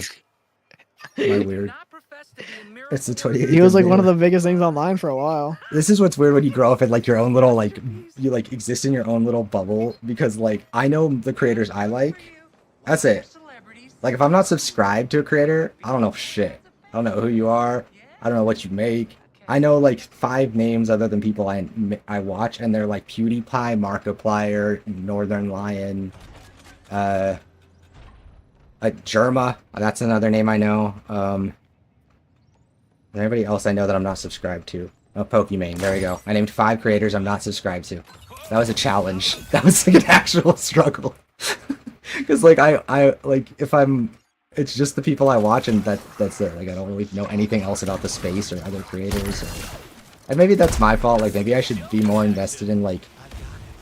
Am I weird? It's the 28th. He was like one of the biggest things online for a while. This is what's weird when you grow up in like your own little like you like exist in your own little bubble because like I know the creators I like. That's it. Like if I'm not subscribed to a creator, I don't know shit. I don't know who you are. I don't know what you make. I know like 5 names other than people I watch, and they're like PewDiePie, Markiplier, Northern Lion, Germa. That's another name I know. Anybody else I know that I'm not subscribed to? Oh, Pokimane. There we go. I named 5 creators I'm not subscribed to. That was a challenge. That was like an actual struggle. Because like I like if it's just the people I watch and that's it. Like I don't really know anything else about the space or other creators. And maybe that's my fault. Like maybe I should be more invested in like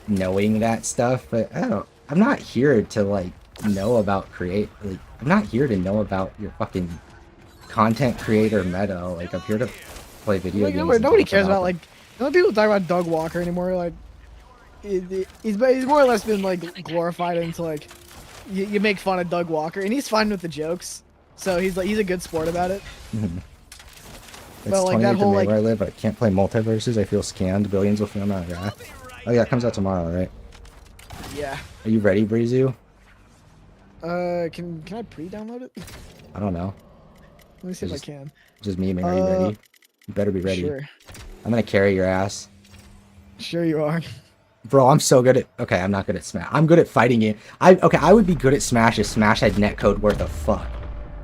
knowing that stuff. But I don't know. I'm not here to like know about I'm not here to know about your fucking content creator meta. Like I'm here to play video games. Nobody cares about like no people talk about Doug Walker anymore. Like he's more or less been like glorified into like you make fun of Doug Walker and he's fine with the jokes. So he's a good sport about it. But like that whole like where I live, I can't play multiverses. I feel scammed. Billions will feel my wrath. Oh yeah, it comes out tomorrow, right? Yeah. Are you ready, Breezu? Can I pre-download it? I don't know. Let me see if I can. Just me, man. Are you ready? You better be ready. Sure. I'm gonna carry your ass. Sure you are. Bro, I'm so good at... Okay, I'm not good at Smash. I'm good at fighting you. I would be good at Smash if Smash had netcode worth a fuck.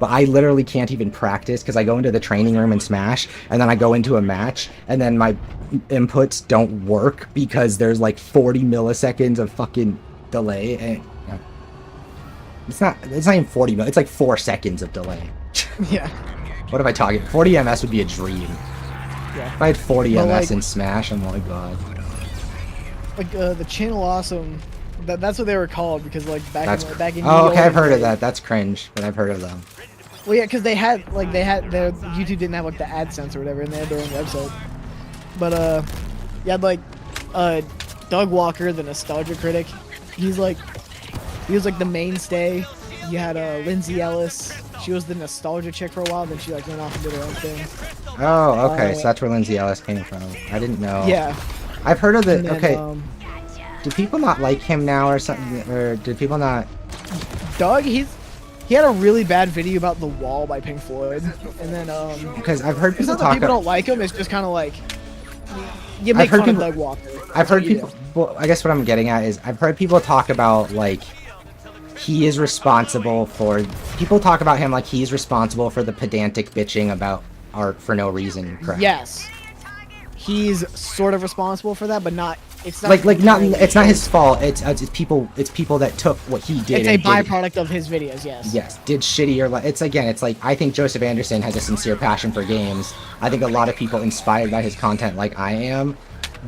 But I literally can't even practice because I go into the training room and Smash, and then I go into a match, and then my inputs don't work because there's like 40 milliseconds of fucking delay. And it's not even 40 milliseconds. It's like 4 seconds of delay. Yeah. What am I talking? 40 MS would be a dream. Yeah. If I had 40 But MS like, in Smash, oh my god. Like the Channel Awesome, that's what they were called because like back in oh okay, I've heard of that. That's cringe, but I've heard of them. Well, yeah, because they had their YouTube didn't have like the AdSense or whatever, and they had their own website. But you had like Doug Walker, the Nostalgia Critic. He was like the mainstay. You had Lindsay Ellis. She was the nostalgia chick for a while, then she like went off and did her own thing. Oh, okay, so that's where Lindsay Ellis came from. I didn't know. Yeah. I've heard of the. Then, okay. Do people not like him now or something? Or did people not? Doug, he had a really bad video about The Wall by Pink Floyd, and then because I've heard people talk. People don't like him. It's just kind of like you make fun of Doug Walker. I've heard people. Well, I guess what I'm getting at is I've heard people talk about like he is responsible for. People talk about him like he's responsible for the pedantic bitching about art for no reason. Correct? Yes. He's sort of responsible for that, but not. It's not not. It's not his fault. It's people. It's people that took what he did. It's a byproduct of his videos. Yes. Yes. Did shittier. It's again. It's like I think Joseph Anderson has a sincere passion for games. I think a lot of people inspired by his content, like I am,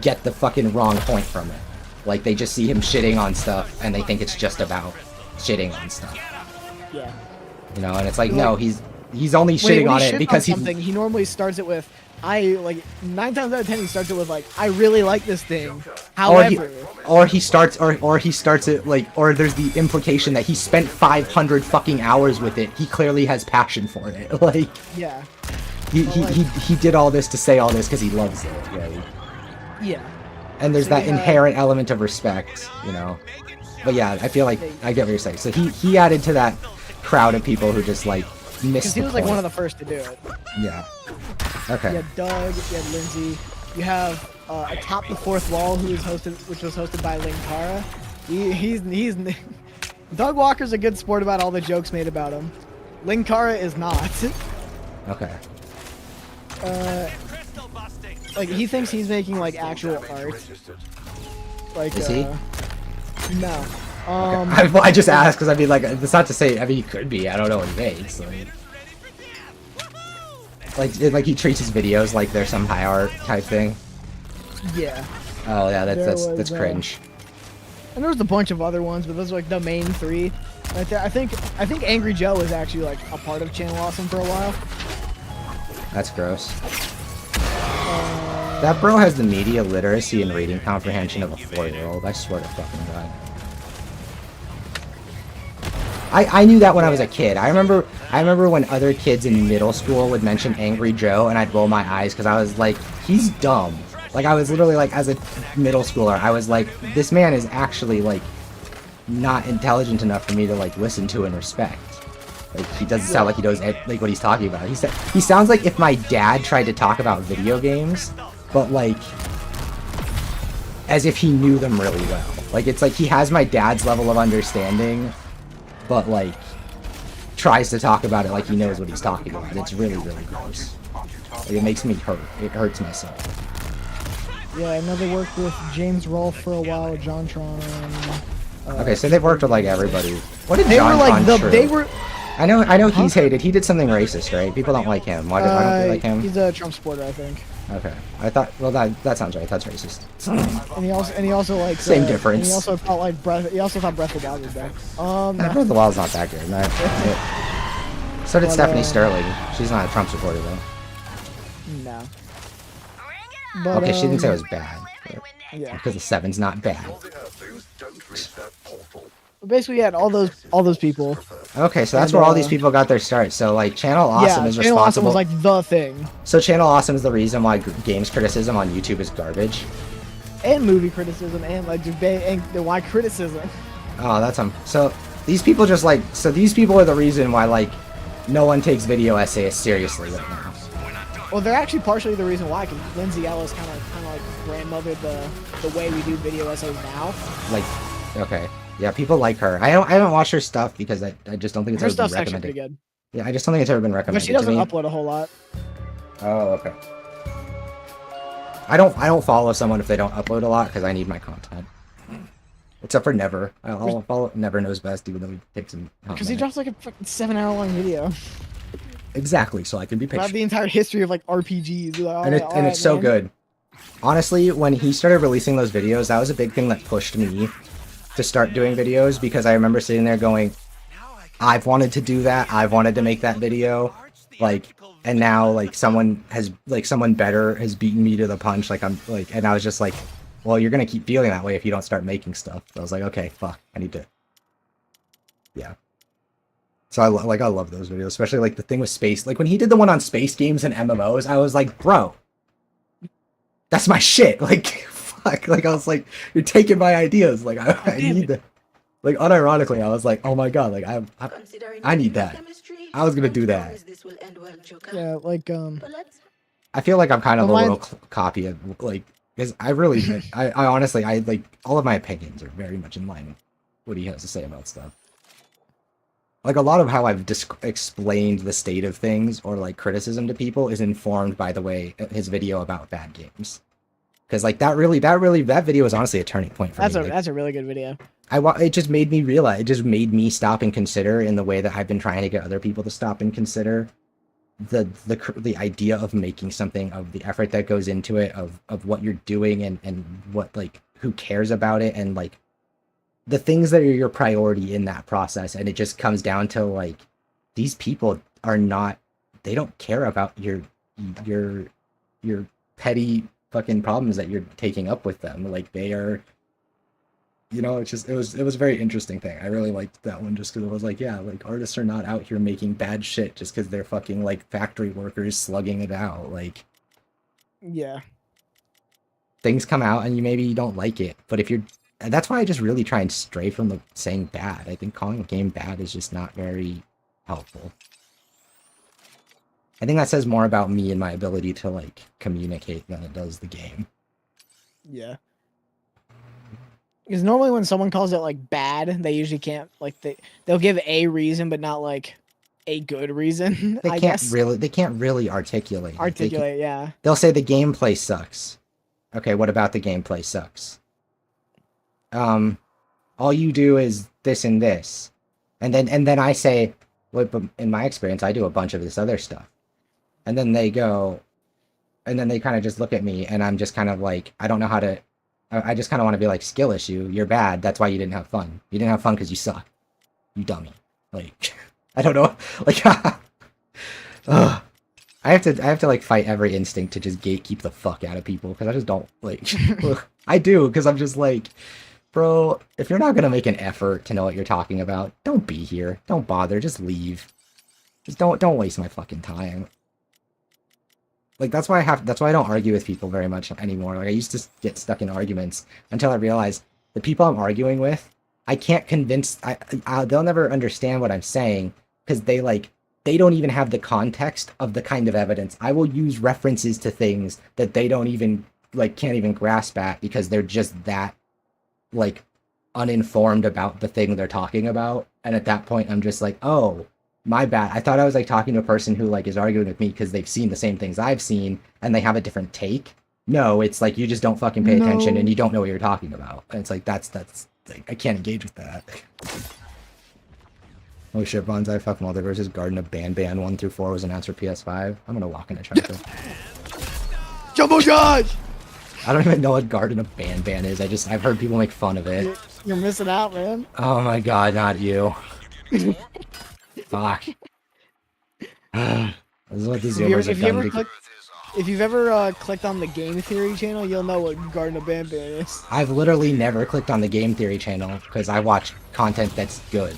get the fucking wrong point from it. Like they just see him shitting on stuff and they think it's just about shitting on stuff. Yeah. You know, and it's like, Like- no, he's only shitting on it because he's something. He normally starts it with, I like 9 times out of 10 he starts it with like, I really like this thing. However, or he starts it like, or there's the implication that he spent 500 fucking hours with it. He clearly has passion for it. Like, yeah. he did all this to say all this because he loves it, right? Yeah. And there's So that you have- inherent element of respect, you know. But yeah, I feel like I get what you're saying. So he added to that crowd of people who just like Because missed he the was like point. one of the first to do it. Yeah. Okay. You had Doug, you had Lindsay, you have Atop the Fourth Wall, which was hosted by Linkara. He's Doug Walker's a good sport about all the jokes made about him. Linkara is not. Okay. Like he thinks he's making like actual art. Like Is he? No. Okay. I just asked because I mean, like, it's not to say. I mean, he could be. I don't know what he makes. Like he treats his videos like they're some high art type thing. Yeah. Oh yeah, that's There was, cringe. And there was a bunch of other ones, but those are like the main three. Right there. I think Angry Joe was actually like a part of Channel Awesome for a while. That's gross. That bro has the media literacy and reading comprehension of a 4-year-old. I swear to fucking god. I knew that when I was a kid. I remember when other kids in middle school would mention Angry Joe and I'd roll my eyes because I was like, he's dumb. Like I was literally like, as a middle schooler, I was like, this man is actually like not intelligent enough for me to like listen to and respect. Like he doesn't sound like he knows like what he's talking about. He sounds like if my dad tried to talk about video games, but like as if he knew them really well. Like it's like he has my dad's level of understanding, but like tries to talk about it like he knows what he's talking about. It's really, really gross. Like, it makes me hurt. It hurts my soul. Yeah, I know they worked with James Rolfe for a while, JonTron. Okay, so they've worked with like everybody. What did They John were like Con they were. I know he's hated. He did something racist, right? People don't like him. Why don't they like him? He's a Trump supporter, I think. Okay, I thought. Well, that sounds right. That's racist. And he also like Same difference. And he also thought like Breath. He also thought Breath of the Wild was bad. Breath of the Wild's not that good. So did But, Stephanie Sterling. She's not a Trump supporter though. No. But, Okay, she didn't say it was bad. Yeah. Because the 7's not bad. Basically, yeah, all those people. Okay, so that's And, where all these people got their start. So like Channel Awesome is Channel Awesome responsible. was like the thing. So Channel Awesome is the reason why games criticism on YouTube is garbage. And movie criticism and like debate and why criticism. Oh, that's so these people just like these people are the reason why like no one takes video essays seriously right now. Well, they're actually partially the reason why, because Lindsay Ellis kind of like grandmothered the way we do video essays now. Like, okay, yeah, people like her. I haven't watched her stuff because I just don't think it's Her ever been stuff's actually recommended. pretty good. Yeah, I just don't think it's ever been recommended. But she doesn't to me. upload a whole lot. Oh, okay. I don't follow someone if they don't upload a lot because I need my content. Except for Never. I'll follow Never Knows Best even though he takes some. Because he drops like a fucking 7-hour-long video. Exactly, so I can be patient. About the entire history of like RPGs. Like, And it's so good. Honestly, when he started releasing those videos, that was a big thing that pushed me to start doing videos because I remember sitting there going, I've wanted to do that. I've wanted to make that video. Like, and now like someone better has beaten me to the punch. Like I'm like, and I was just like, well, you're gonna keep feeling that way if you don't start making stuff. So I was like, okay, fuck, I need to. Yeah. So I love those videos, especially like the thing with space. Like when he did the one on space games and MMOs, I was like, bro, that's my shit. Like, fuck. Like I was like, you're taking my ideas. Like I need that. Like unironically, I was like, oh my god, like I need that. I was gonna do that. Yeah, like I feel like I'm kind of a Mine- little copy of like, because I really, I honestly, I like all of my opinions are very much in line with what he has to say about stuff. Like a lot of how I've explained the state of things or like criticism to people is informed by the way his video about bad games. Because like that video is honestly a turning point for me. that's a really good video. It just made me realize, it just made me stop and consider in the way that I've been trying to get other people to stop and consider the idea of making something, of the effort that goes into it, of what you're doing and what like who cares about it and like the things that are your priority in that process, and it just comes down to like these people are not, they don't care about your petty fucking problems that you're taking up with them. Like they are, you know, it's just it was a very interesting thing. I really liked that one just because it was like, yeah, like artists are not out here making bad shit just because they're fucking like factory workers slugging it out. Like Yeah. things come out and you don't like it, but if you're, that's why I just really try and stray from the saying bad. I think calling a game bad is just not very helpful. I think that says more about me and my ability to like communicate than it does the game. Yeah. Because normally when someone calls it like bad, they usually can't like they'll give a reason but not like a good reason. They can't really articulate. Articulate, yeah. They'll say the gameplay sucks. Okay, what about the gameplay sucks? All you do is this and this. And then I say, well, but in my experience, I do a bunch of this other stuff. And then they go, and then they kind of just look at me, and I'm just kind of like, I don't know how to, I just kind of want to be like, skill issue, you're bad, that's why you didn't have fun. You didn't have fun because you suck. You dummy. Like, I don't know, like, ugh. I have to like fight every instinct to just gatekeep the fuck out of people, because I just don't, like, I do, because I'm just like, bro, if you're not going to make an effort to know what you're talking about, don't be here. Don't bother, just leave. Just don't waste my fucking time. Like, that's why I don't argue with people very much anymore. Like, I used to get stuck in arguments until I realized the people I'm arguing with, I can't convince, they'll never understand what I'm saying, because they don't even have the context of the kind of evidence. I will use references to things that they don't even, like, can't even grasp at, because they're just that, like, uninformed about the thing they're talking about. And at that point, I'm just like, oh, my bad. I thought I was like talking to a person who like is arguing with me because they've seen the same things I've seen and they have a different take. No, it's like you just don't fucking pay attention and you don't know what you're talking about. And it's like that's like, I can't engage with that. Oh shit, Bonsai, fuck Multiverses, Garden of Ban 1 through 4 was announced for PS5. I'm gonna walk in and try to. Jumbo Charge! I don't even know what Garden of Ban is. I've heard people make fun of it. You're missing out, man. Oh my god, not you. Fuck. This is what the Zoomers have done to... If you've ever clicked on the Game Theory channel, you'll know what Garden of Ban is. I've literally never clicked on the Game Theory channel because I watch content that's good.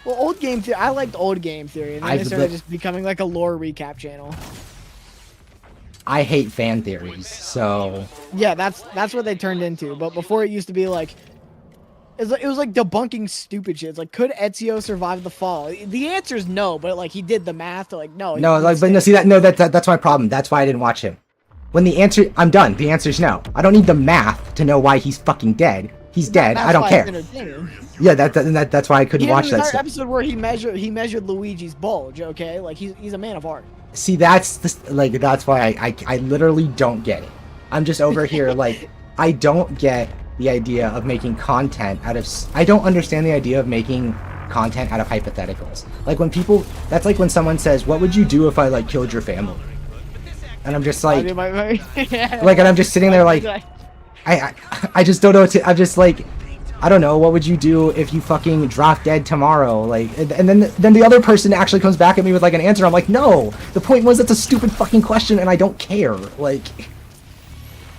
Well, old Game Theory, I liked old Game Theory, and then they started just becoming like a lore recap channel. I hate fan theories, so... Yeah, that's what they turned into, but before it used to be like... It was like debunking stupid shit. It's like, could Ezio survive the fall? The answer is no, but like he did the math. Like no. No, like but no. See that's my problem. That's why I didn't watch him. When the answer, I'm done. The answer's no. I don't need the math to know why he's fucking dead. He's dead. I don't care. Yeah, that's why I couldn't watch that stuff. Episode where he measured Luigi's bulge. Okay, like he's a man of art. See, that's why I literally don't get it. I'm just over here like I don't get the idea of making content out of... I don't understand the idea of making content out of hypotheticals. Like when people... That's like when someone says, what would you do if I like killed your family? And I'm just like... Like, and I'm just sitting there like... I just don't know what to... I'm just like... I don't know, what would you do if you fucking drop dead tomorrow? Like, and then the other person actually comes back at me with like an answer. I'm like, no! The point was it's a stupid fucking question and I don't care. Like...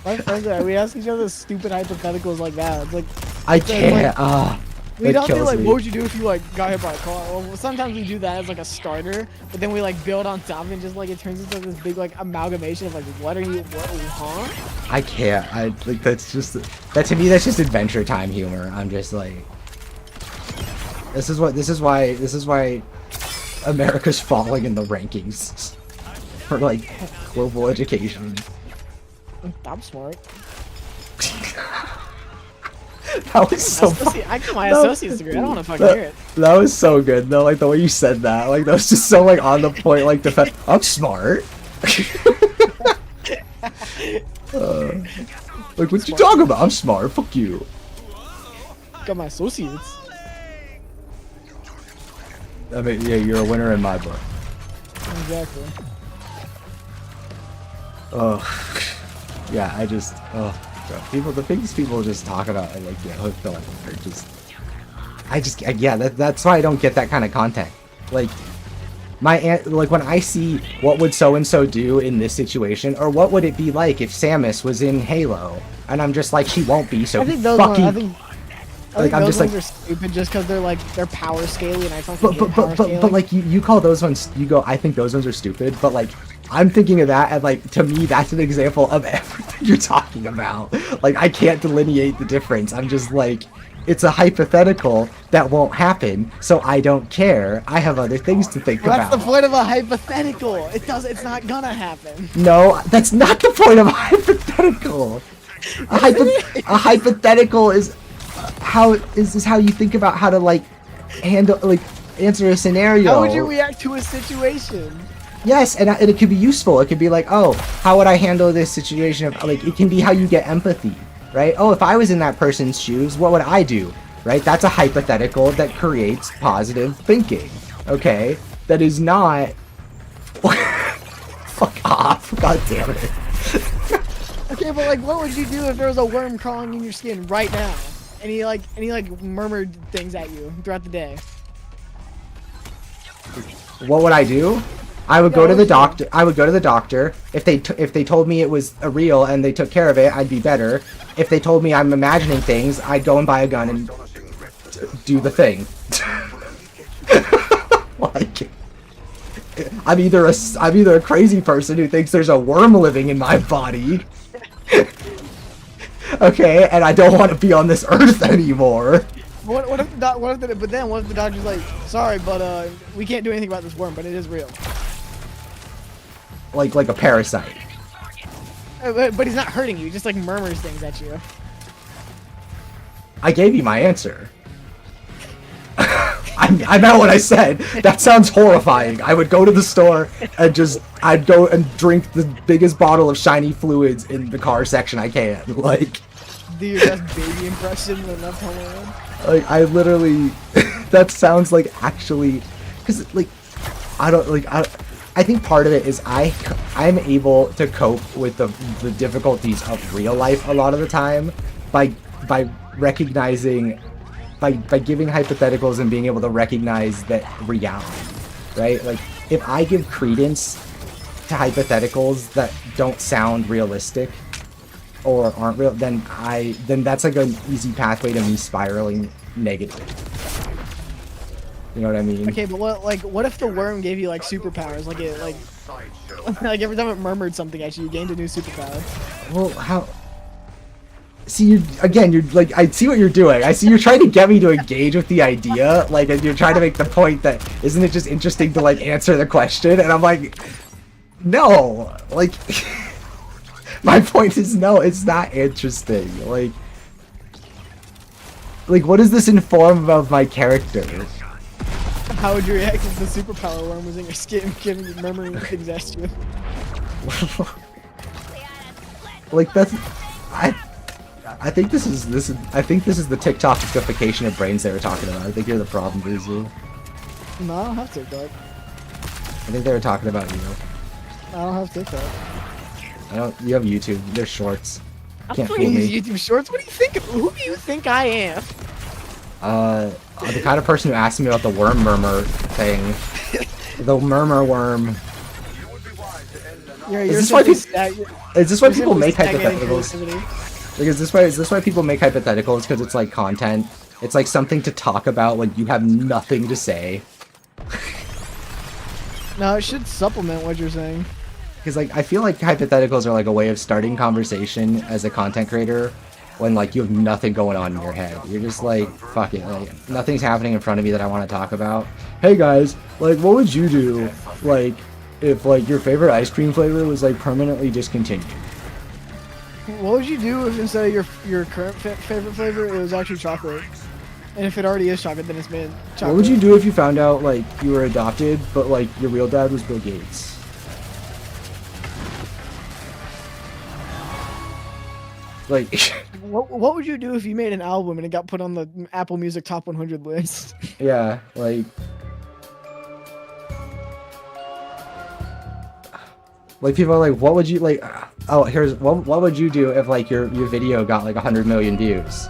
My friends are, we ask each other stupid hypotheticals like that. It's like I can't. We don't do like, what would you do if you like got hit by a car? Well, sometimes we do that as like a starter, but then we like build on top and just like it turns into this big like amalgamation of like, what, huh? I can't. I like that's just that to me. That's just Adventure Time humor. I'm just like, this is why America's falling in the rankings for like global education. I'm smart. That was so funny. I got my associate's degree. I don't want to fucking hear it. That was so good though. Like the way you said that. Like that was just so like on the point. Like I'm smart. Like what you talking about? I'm smart. Fuck you. Got my associates. I mean, yeah, you're a winner in my book. Exactly. Oh. Yeah, I just, oh. Bro, the things people just talk about, like, yeah, feel like are just, yeah, that's why I don't get that kind of content. Like, like when I see what would so and so do in this situation, or what would it be like if Samus was in Halo, and I'm just like, she won't be. So I think those fucking. ones, I think I'm those just ones like, are stupid just because they're like they're power scaling and I fucking hate power but scaling. like you call those ones, you go, I think those ones are stupid, but like I'm thinking of that, and like to me that's an example of everything you're talking about. Like I can't delineate the difference. I'm just like, it's a hypothetical that won't happen, so I don't care. I have other things to think about. That's the point of a hypothetical. It's not gonna happen. No, that's not the point of a hypothetical. A hypothetical is how you think about how to like handle, like, answer a scenario. How would you react to a situation? Yes, and it could be useful. It could be like, oh, how would I handle this situation? Like, it can be how you get empathy, right? Oh, if I was in that person's shoes, what would I do? Right? That's a hypothetical that creates positive thinking. Okay? That is not... Fuck off. God damn it. Okay, but like, what would you do if there was a worm crawling in your skin right now? And he like murmured things at you throughout the day? What would I do? I would go to the doctor. I would go to the doctor. If they told me it was a real and they took care of it, I'd be better. If they told me I'm imagining things, I'd go and buy a gun and do the thing. Like, I'm either a crazy person who thinks there's a worm living in my body, okay, and I don't want to be on this earth anymore. What if the doctor's like, sorry, but we can't do anything about this worm, but it is real. Like a parasite. But he's not hurting you. He just like murmurs things at you. I gave you my answer. I know what I said. That sounds horrifying. I would go to the store and I'd go and drink the biggest bottle of shiny fluids in the car section I can. Like, do your best baby impression enough to learn. Like, I literally, that sounds like actually, because like, I think part of it is I'm able to cope with the difficulties of real life a lot of the time by recognizing, by giving hypotheticals and being able to recognize that reality, right? Like, if I give credence to hypotheticals that don't sound realistic or aren't real, then that's like an easy pathway to me spiraling negative. You know what I mean? Okay, but what if the worm gave you like superpowers? Like every time it murmured something at you, you gained a new superpower. Well, how? See, you're like, I see what you're doing. I see you're trying to get me to engage with the idea, like, and you're trying to make the point that isn't it just interesting to like answer the question? And I'm like, no, like, my point is no, it's not interesting. Like, what does this inform of my character? How would you react if the superpower worm was in your skin, giving you murmuring things at you? Like, that's, I think this is the TikTokification of brains they were talking about. I think you're the problem, Buzu. No, I don't have TikTok. I think they were talking about you. I don't have TikTok. You have YouTube. They're shorts. Can't fool me. YouTube shorts? What do you think? Who do you think I am? The kind of person who asked me about the worm murmur thing. The murmur worm. Is this why people make hypotheticals? Like, is this why people make hypotheticals? Because it's like content. It's like something to talk about when you have nothing to say. No, it should supplement what you're saying. Because like I feel like hypotheticals are like a way of starting conversation as a content creator when like you have nothing going on in your head. You're just like, fuck it, like nothing's happening in front of me that I want to talk about. Hey guys, like what would you do like if like your favorite ice cream flavor was like permanently discontinued? What would you do if instead of your current favorite flavor it was actually chocolate? And if it already is chocolate, then it's made chocolate. What would you do if you found out like you were adopted but like your real dad was Bill Gates? Like, what would you do if you made an album and it got put on the Apple Music Top 100 list? Yeah, like people are like, what would you like? Oh, here's what would you do if like your video got like 100 million views?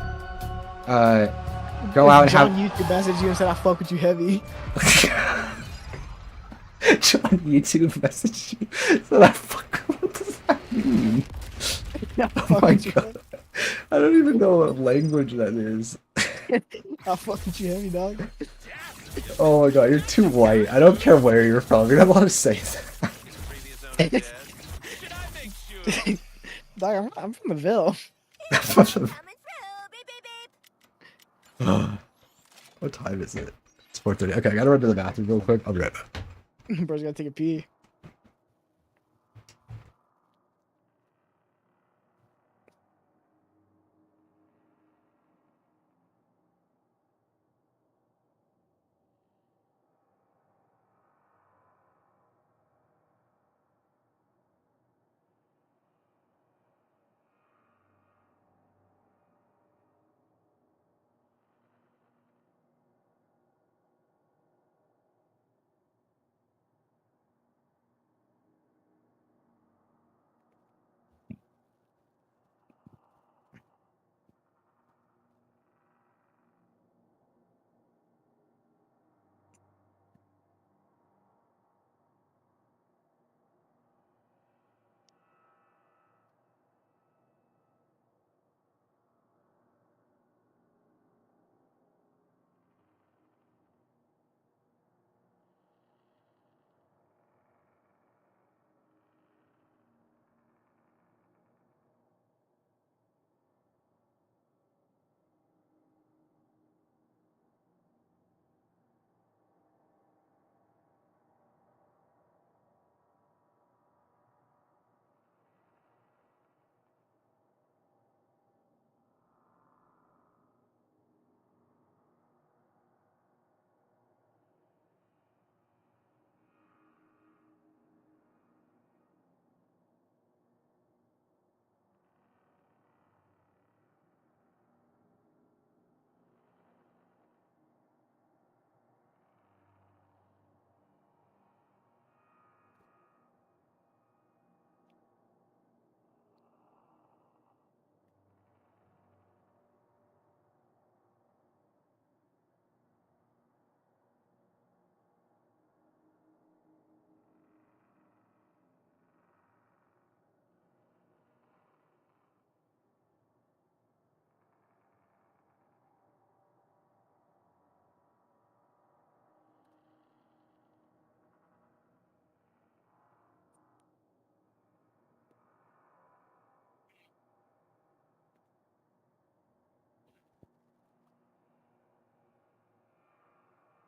Go out and John have YouTube messaged you and said I fuck with you heavy. John YouTube messaged you. So that fuck. What does that mean? I Oh fuck my with you god. I don't even know what language that is. heavy. I fuck with you heavy, dog. Oh my god, you're too white. I don't care where you're from. You're not allowed to say that. Should I make sure? Dog, I'm from the Ville. Coming through. Beep, beep, beep. What time is it? It's 4:30. Okay, I gotta run to the bathroom real quick. I'll be right back. Bro's gotta take a pee.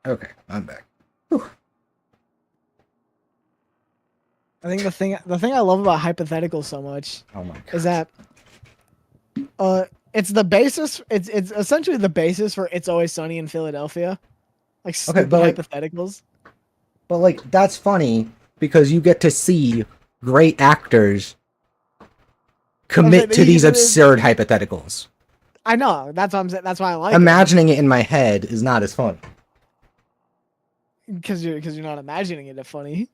Okay, I'm back. I think the thing I love about hypotheticals so much Oh my god. is that it's the basis it's essentially the basis for It's Always Sunny in Philadelphia. Like stupid but, like- hypotheticals. But like that's funny because you get to see great actors commit to these absurd hypotheticals. I know. That's what I'm saying. That's why I like Imagining it in my head is not as fun. because you're not imagining it funny.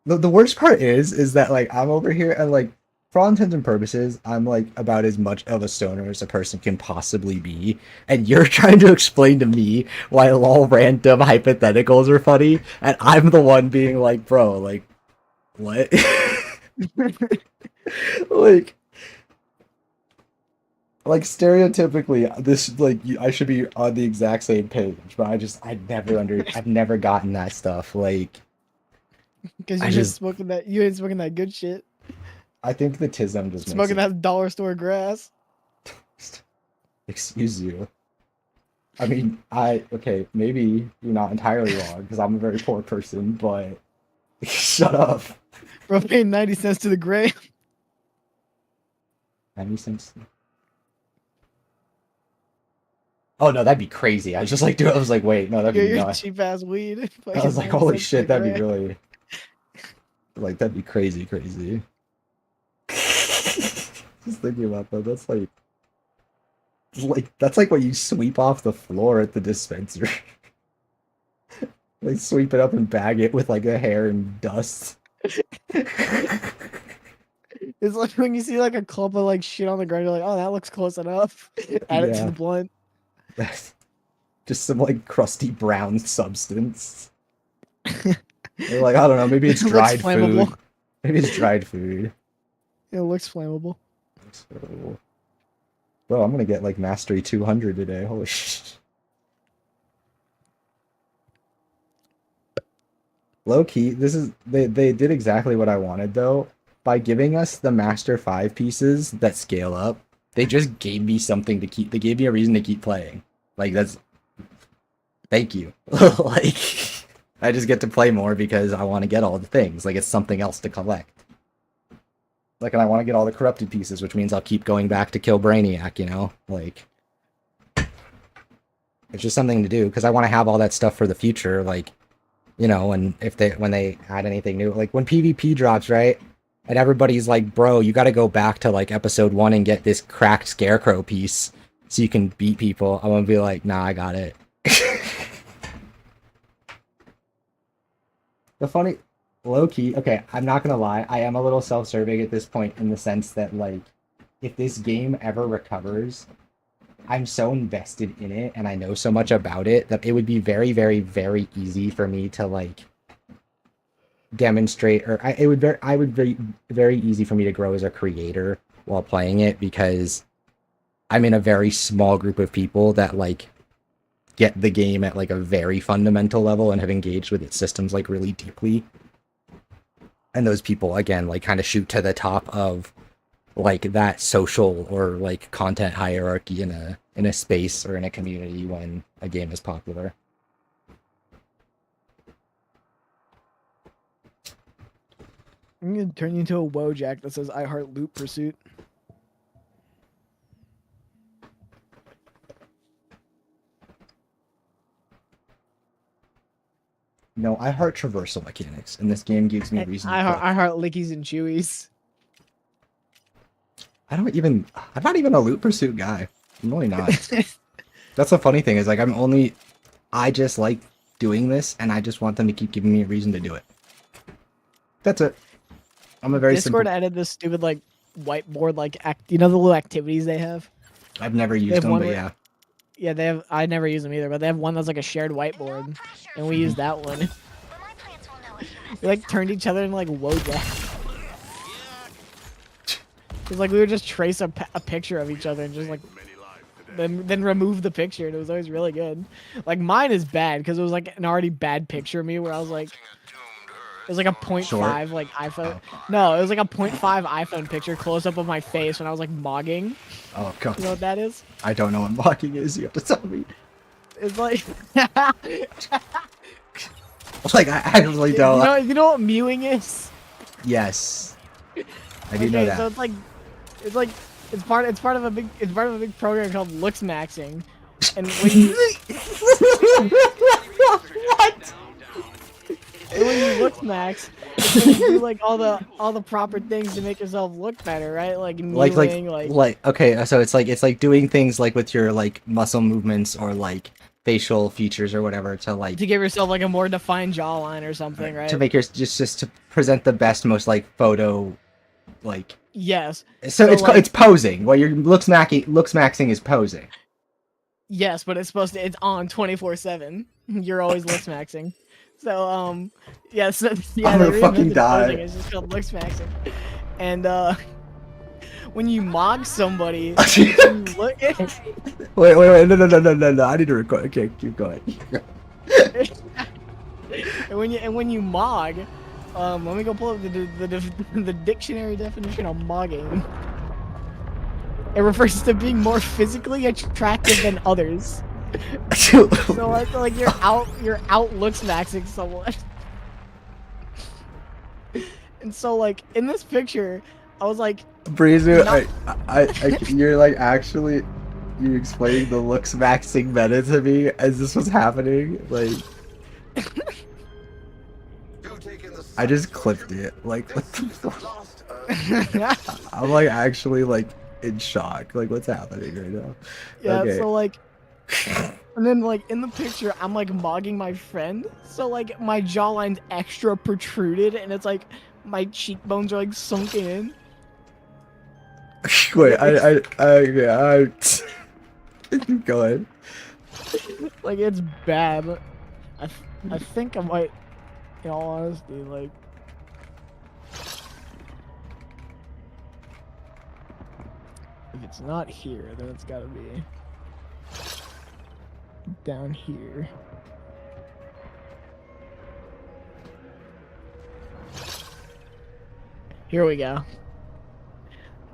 The worst part is that like I'm over here and like for all intents and purposes I'm like about as much of a stoner as a person can possibly be, and you're trying to explain to me why all random hypotheticals are funny, and I'm the one being like, bro, like what? like stereotypically this like I should be on the exact same page, but I've never gotten that stuff. Like Because I you just- you ain't smoking that good shit. I think the tism just Smoking makes that dollar store grass. it... Excuse you. I mean, okay, maybe you're not entirely wrong because I'm a very poor person, but shut up. Bro, paying 90 cents to the gram. 90 cents. Oh no, that'd be crazy. I was just like, dude, I was like, wait, no, that'd Get be your nuts. cheap ass weed. I was like, 90 holy cents to shit, the that'd be gram. really, like, that'd be crazy. Just thinking about that, that's like that's like what you sweep off the floor at the dispensary. Like sweep it up and bag it with like a hair and dust. It's like when you see like a clump of like shit on the ground, you're like, oh, that looks close enough. Add it to Yeah. the blunt. Just some like crusty brown substance. They're like, I don't know, maybe it's It looks dried flammable. food. Maybe it's dried food. It looks flammable. So, bro, I'm gonna get like mastery 200 today. Holy shit. Low key, they did exactly what I wanted though. By giving us the master 5 pieces that scale up, they just gave me something to keep. They gave me a reason to keep playing. Like that's thank you. Like I just get to play more because I want to get all the things. Like it's something else to collect. Like, and I want to get all the corrupted pieces, which means I'll keep going back to kill Brainiac, you know? Like, it's just something to do, because I want to have all that stuff for the future, like, you know, and when they add anything new, like, when PvP drops, right? And everybody's like, bro, you got to go back to, like, episode 1 and get this cracked Scarecrow piece so you can beat people. I'm gonna be like, nah, I got it. The funny... Low-key, okay, I'm not gonna lie, I am a little self-serving at this point in the sense that, like, if this game ever recovers, I'm so invested in it and I know so much about it that it would be very, very, very easy for me to, like, demonstrate, or it would be very easy for me to grow as a creator while playing it, because I'm in a very small group of people that, like, get the game at, like, a very fundamental level and have engaged with its systems, like, really deeply. And those people, again, like, kind of shoot to the top of, like, that social or, like, content hierarchy in a space or in a community when a game is popular. I'm gonna turn you into a Wojak that says I heart Loot Pursuit. No, I heart traversal mechanics, and this game gives me a reason I heart Lickies and Chewies. I'm not even a loot pursuit guy. I'm really not. That's the funny thing is, like, I just like doing this, and I just want them to keep giving me a reason to do it. That's it. I'm a very Discord simple... added this stupid, like, whiteboard, like, you know the little activities they have? I've never used them, but yeah. Yeah, they have. I never use them either, but they have one that's like a shared whiteboard, and we use that one. We like turned each other into like Wojak. It's like we would just trace a picture of each other and just like then remove the picture, and it was always really good. Like mine is bad because it was like an already bad picture of me where I was like, it was like a 0.5 like iPhone. No, it was like a 0.5 iPhone picture close up of my face when I was like mogging. Oh god. You know what that is? I don't know what mocking is. You have to tell me. It's like like I actually don't. You know what mewing is? Yes. I do know that. So it's part of a big program called Looks Maxing. And when you what? And when you look max, it's when you do like all the proper things to make yourself look better, right? Like mewing, like okay, so it's like doing things like with your like muscle movements or like facial features or whatever to give yourself like a more defined jawline or something, right? To make your just to present the best, most like photo, like yes. So it's posing. What your looks maxing is posing. Yes, but it's on 24/7. You're always looks maxing. So yeah, I'm gonna fucking die. It's just called looks maxing. And when you mog somebody, you look at wait, no, I need to record. Okay, keep going. and when you mog, let me go pull up the dictionary definition of mogging. It refers to being more physically attractive than others. So I feel like your out looks maxing someone. And so like in this picture, I was like, Breezu, you're like actually you're explaining the looks maxing meta to me as this was happening. Like I just clipped it. Like what the fuck? I'm like actually like in shock. Like what's happening right now? Yeah, okay. so like And then like in the picture, I'm like mogging my friend, so like my jawline's extra protruded, and it's like my cheekbones are like sunken in. Wait, yeah, go ahead. Like it's bad. I think I might, in all honesty, like. If it's not here, then it's gotta be down here. Here we go.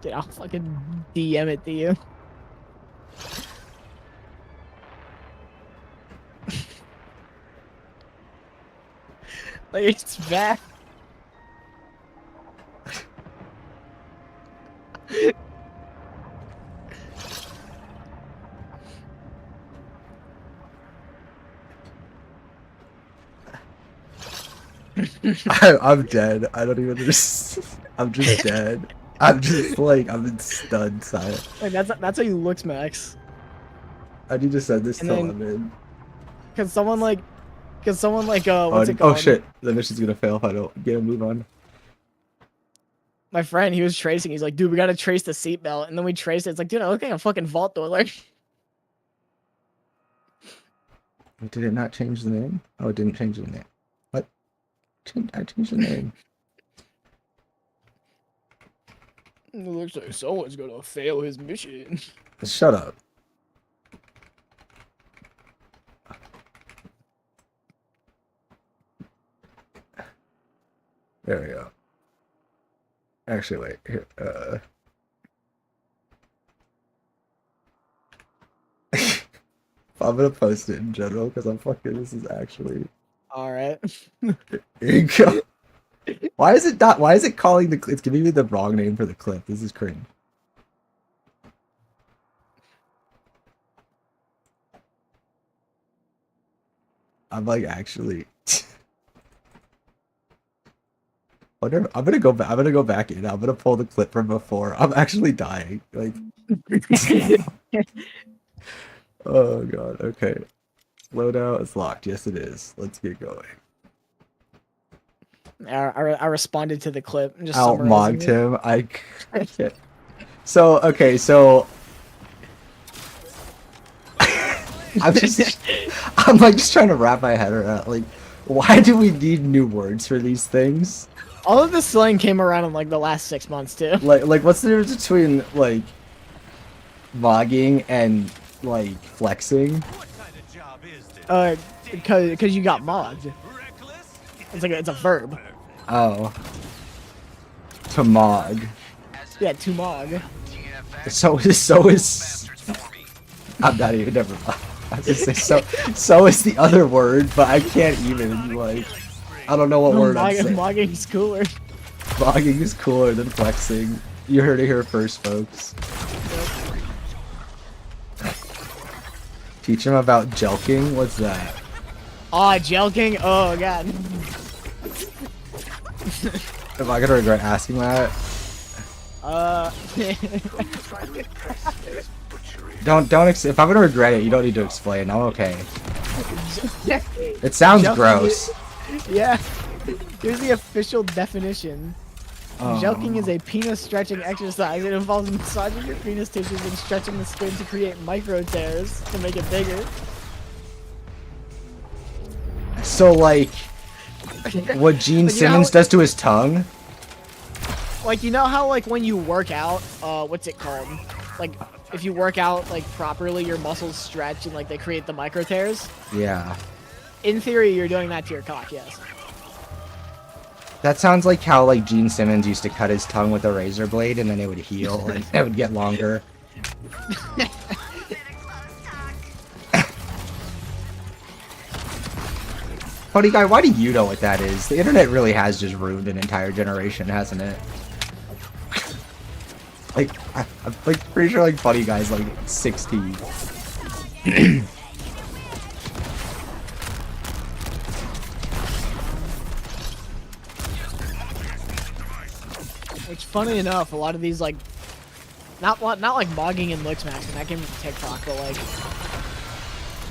Dude, I'll fucking DM it to you. Like, it's bad. I'm dead. I don't even I'm just dead. I'm just like, I'm in stunned silence. Like, that's how you look, Max. I need to send this And to then- Lemon. Cause someone like, what's it Oh called? shit, the mission's gonna fail if I don't get a move on. My friend, he was tracing. He's like, dude, we gotta trace the seatbelt. And then we traced it. It's like, dude, I look like a fucking vault door. Like, Did it not change the name? Oh, it didn't change the name. What? I changed the name. it looks like someone's gonna fail his mission. Shut up. There we go. Actually, wait. Here, I'm gonna post it in general because I'm fucking. This is actually. All right. Here you go. Why is it not? Why is it calling the? It's giving me the wrong name for the clip. This is cringe. I'm like actually. Whatever. I'm gonna go back. I'm gonna go back in. I'm gonna pull the clip from before. I'm actually dying. Like. Oh god. Okay. Loadout is locked. Yes, it is. Let's get going. I responded to the clip. Just Outmogged summarizing it. him. I can't. So okay. So. I'm like just trying to wrap my head around like, why do we need new words for these things? All of the slang came around in like the last 6 months too. Like what's the difference between like mogging and like flexing? What kind of job is this? Because you got mogged. Reckless? It's a verb. Oh. To mog. Yeah, to mog. So is I'm not even never mind. I was gonna say so is the other word, but I can't even like I don't know what word I'm saying. Mogging's cooler. Mogging is cooler than flexing. You heard it here first, folks. Teach him about jelking? What's that? Oh, jelking? Oh, God. Am I gonna regret asking that? If I'm gonna regret it, you don't need to explain. I'm okay. It sounds gross. Yeah. Here's the official definition. Jelking is a penis stretching exercise. It involves massaging your penis tissues and stretching the skin to create micro tears to make it bigger. So like, what Gene Simmons does to his tongue? Like, you know how like when you work out, what's it called? Like, if you work out like properly, your muscles stretch and like they create the micro tears. Yeah. In theory, you're doing that to your cock, yes. That sounds like how like Gene Simmons used to cut his tongue with a razor blade and then it would heal and it would get longer. Funny guy, why do you know what that is? The internet really has just ruined an entire generation, hasn't it? Like, I'm like pretty sure like Funny Guy's like 16. Which, funny enough, a lot of these like, not like mogging and lick smashing, that came from TikTok, but like,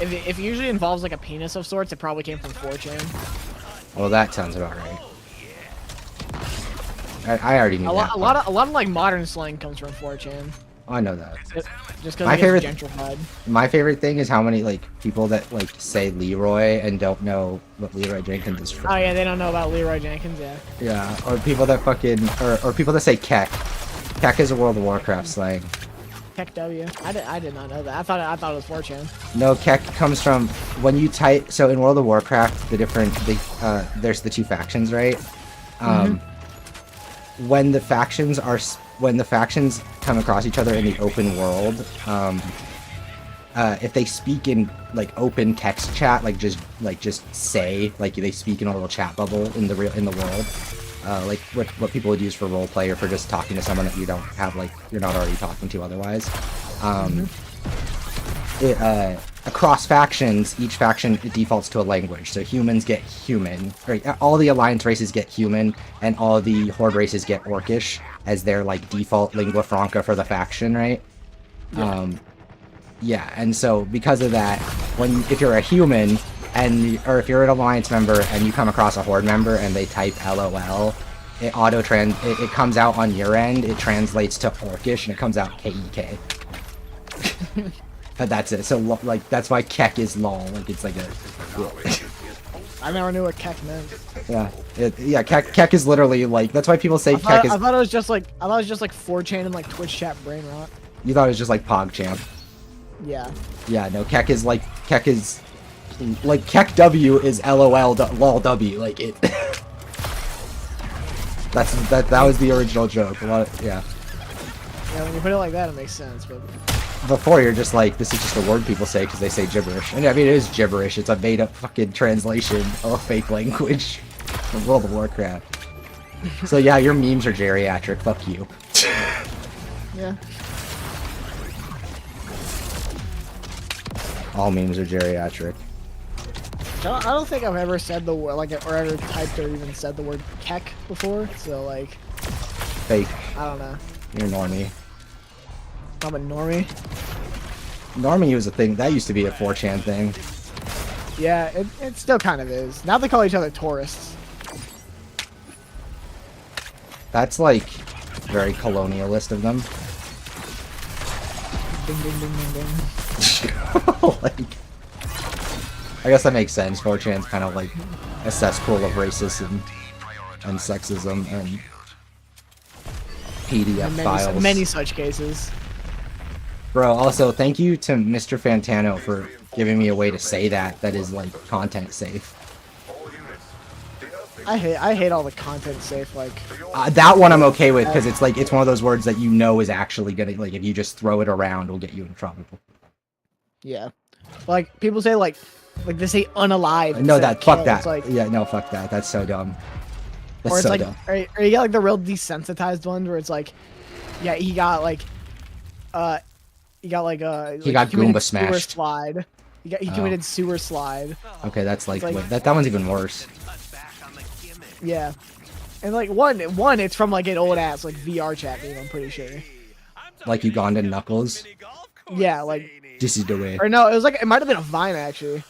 if it usually involves like a penis of sorts, it probably came from 4chan. Well, that sounds about right. I already knew that. A lot of like modern slang comes from 4chan. Oh, I know that. Just My because favorite- it's gentrified. My favorite thing is how many like people that like say Leroy and don't know what Leroy Jenkins is from. Oh yeah, they don't know about Leroy Jenkins. Yeah. Yeah, or people that fucking or people that say Keck. Keck is a World of Warcraft slang. Heck W. I did not know that. I thought it was 4chan. No, Keck comes from when you type. So in World of Warcraft, there's the two factions, right? When the factions come across each other in the open world, if they speak in like open text chat, like just say like they speak in a little chat bubble in the world, like what people would use for roleplay or for just talking to someone that you don't have like you're not already talking to otherwise. Across factions, each faction defaults to a language. So humans get human, or all the alliance races get human, and all the horde races get orcish as their like default lingua franca for the faction, right? Yeah, and so because of that, if you're a human or if you're an alliance member and you come across a horde member and they type LOL, it comes out on your end. It translates to orcish and it comes out KEK. But that's it. So like that's why Keck is lol. Like it's like a. I never knew what Keck meant. Yeah. Keck is literally like that's why people say Keck is. I thought it was just like 4chan and like Twitch chat brain rot. You thought it was just like PogChamp. Yeah. Yeah. No. Keck is like Keck W is LOL lol W. Like it. That was the original joke. Yeah. Yeah. When you put it like that, it makes sense. But before you're just like, this is just a word people say because they say gibberish. And I mean, it is gibberish. It's a made-up fucking translation of a fake language from World of Warcraft. So yeah, your memes are geriatric. Fuck you. yeah. All memes are geriatric. I don't think I've ever said the word or ever typed or even said the word Keck before. So like, fake. I don't know. You're normie. I'm a normie. Normie was a thing. That used to be a 4chan thing. Yeah, it still kind of is. Now they call each other tourists. That's like very colonialist of them. Ding ding ding ding ding. Like, I guess that makes sense. 4chan's kind of like a cesspool of racism and sexism and PDF files. Many such cases. Bro, also, thank you to Mr. Fantano for giving me a way to say that is, like, content safe. I hate all the content safe, like... that one I'm okay with, because it's, like, it's one of those words that you know is actually gonna, like, if you just throw it around, will get you in trouble. Yeah. Like, people say, like they say unalive. No, fuck that. Like, yeah, no, fuck that. That's so dumb. That's or it's so like, dumb. or you get, like, the real desensitized ones where it's like, yeah, he got, like, he got Goomba smashed. Slide. He committed sewer slide. Okay, that's like wait, that one's even worse. Yeah, and like one, it's from like an old ass like VR chat meme. I'm pretty sure. Like Ugandan Knuckles. Yeah, like. This is the way. Or no, it might have been a Vine actually,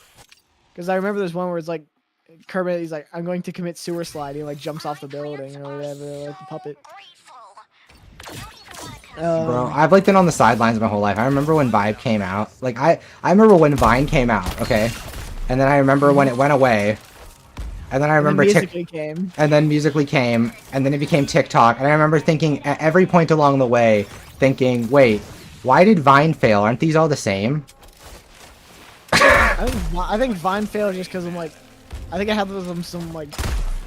because I remember there's one where it's like Kermit. He's like, I'm going to commit sewer slide. He like jumps off the building or whatever, like the puppet. Bro, I've like been on the sidelines my whole life. I remember when Vibe came out. Like I remember when Vine came out, okay? And then I remember when it went away. And then I remember Musical.ly came. And then Musical.ly came, and then it became TikTok. And I remember thinking at every point along the way, wait, why did Vine fail? Aren't these all the same? I think Vine failed just because I'm like, I think I had some like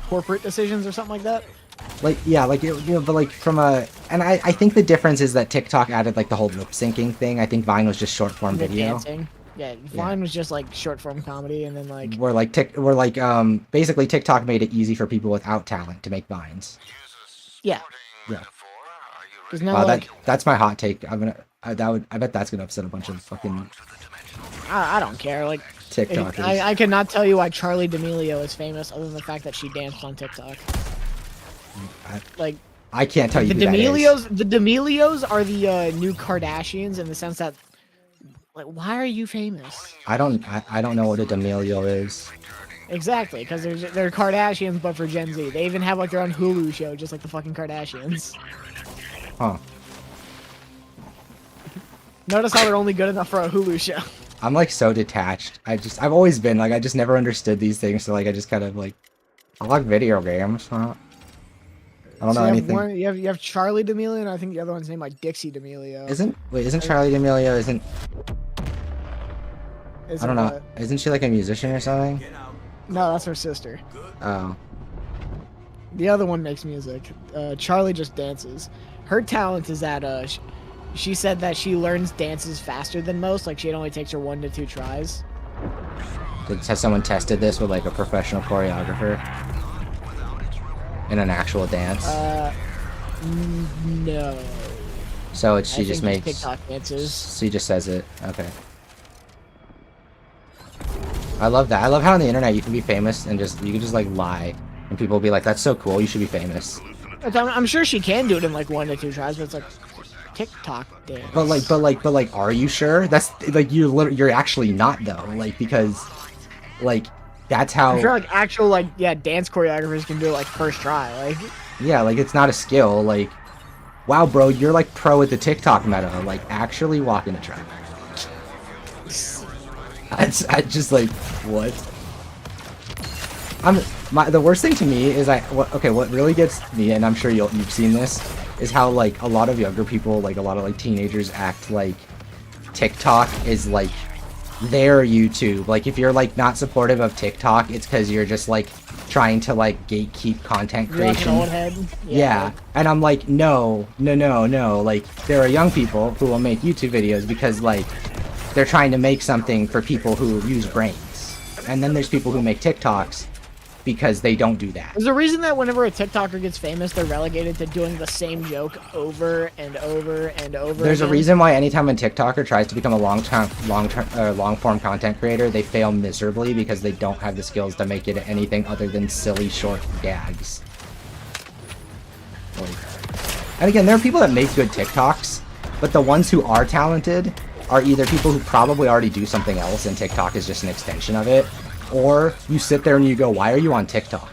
corporate decisions or something like that. Like, yeah, like, but like from and I think the difference is that TikTok added like the whole lip syncing thing. I think Vine was just short form video. Dancing. Yeah, Vine was just like short form comedy, and then like basically TikTok made it easy for people without talent to make Vines. Yeah. Yeah. Because now wow, like, that's my hot take. I bet that's gonna upset a bunch of fucking. I don't care. Like TikTokers. I cannot tell you why Charlie D'Amelio is famous, other than the fact that she danced on TikTok. I can't tell you the who D'Amelios. that is. The D'Amelios are the new Kardashians in the sense that Like, why are you famous? I don't know what a D'Amelio is. Exactly, because they're Kardashians, but for Gen Z. They even have like their own Hulu show, just like the fucking Kardashians. Huh. Notice how they're only good enough for a Hulu show. I'm like so detached. I've always been like, I just never understood these things. So like, I just kind of like, I like video games. Huh? I don't know anything. You have Charlie D'Amelio, and I think the other one's named like Dixie D'Amelio. Isn't Charlie D'Amelio? I don't know. What? Isn't she like a musician or something? No, that's her sister. Oh. The other one makes music. Charlie just dances. Her talent is that she said that she learns dances faster than most. Like, it only takes her 1 to 2 tries. Has someone tested this with like a professional choreographer in an actual dance? No. So she just makes TikTok dances. She just says it. Okay. I love that. I love how on the internet you can be famous and you can just like lie, and people will be like, "That's so cool. You should be famous." I'm sure she can do it in like 1 to 2 tries, but it's like TikTok dance. But like, are you sure? That's like you're actually not though. Like because, like that's how. I'm sure like actual dance choreographers can do it like first try. Like. Yeah, like it's not a skill. Like, wow, bro, you're like pro at the TikTok meta. Like actually walking the track. I just like what? The worst thing to me is what really gets me, and I'm sure you've seen this, is how like a lot of younger people, like a lot of like teenagers, act like TikTok is like their YouTube. Like if you're like not supportive of TikTok, it's because you're just like trying to like gatekeep content creation. You're like an old head. Yeah, and I'm like, no. Like there are young people who will make YouTube videos because like they're trying to make something for people who use brains, and then there's people who make TikToks because they don't do that. There's a reason that whenever a TikToker gets famous, they're relegated to doing the same joke over and over and over. There's a reason why anytime a TikToker tries to become a long-form content creator, they fail miserably because they don't have the skills to make it anything other than silly short gags. And again, there are people that make good TikToks, but the ones who are talented are either people who probably already do something else and TikTok is just an extension of it, or you sit there and you go, why are you on TikTok?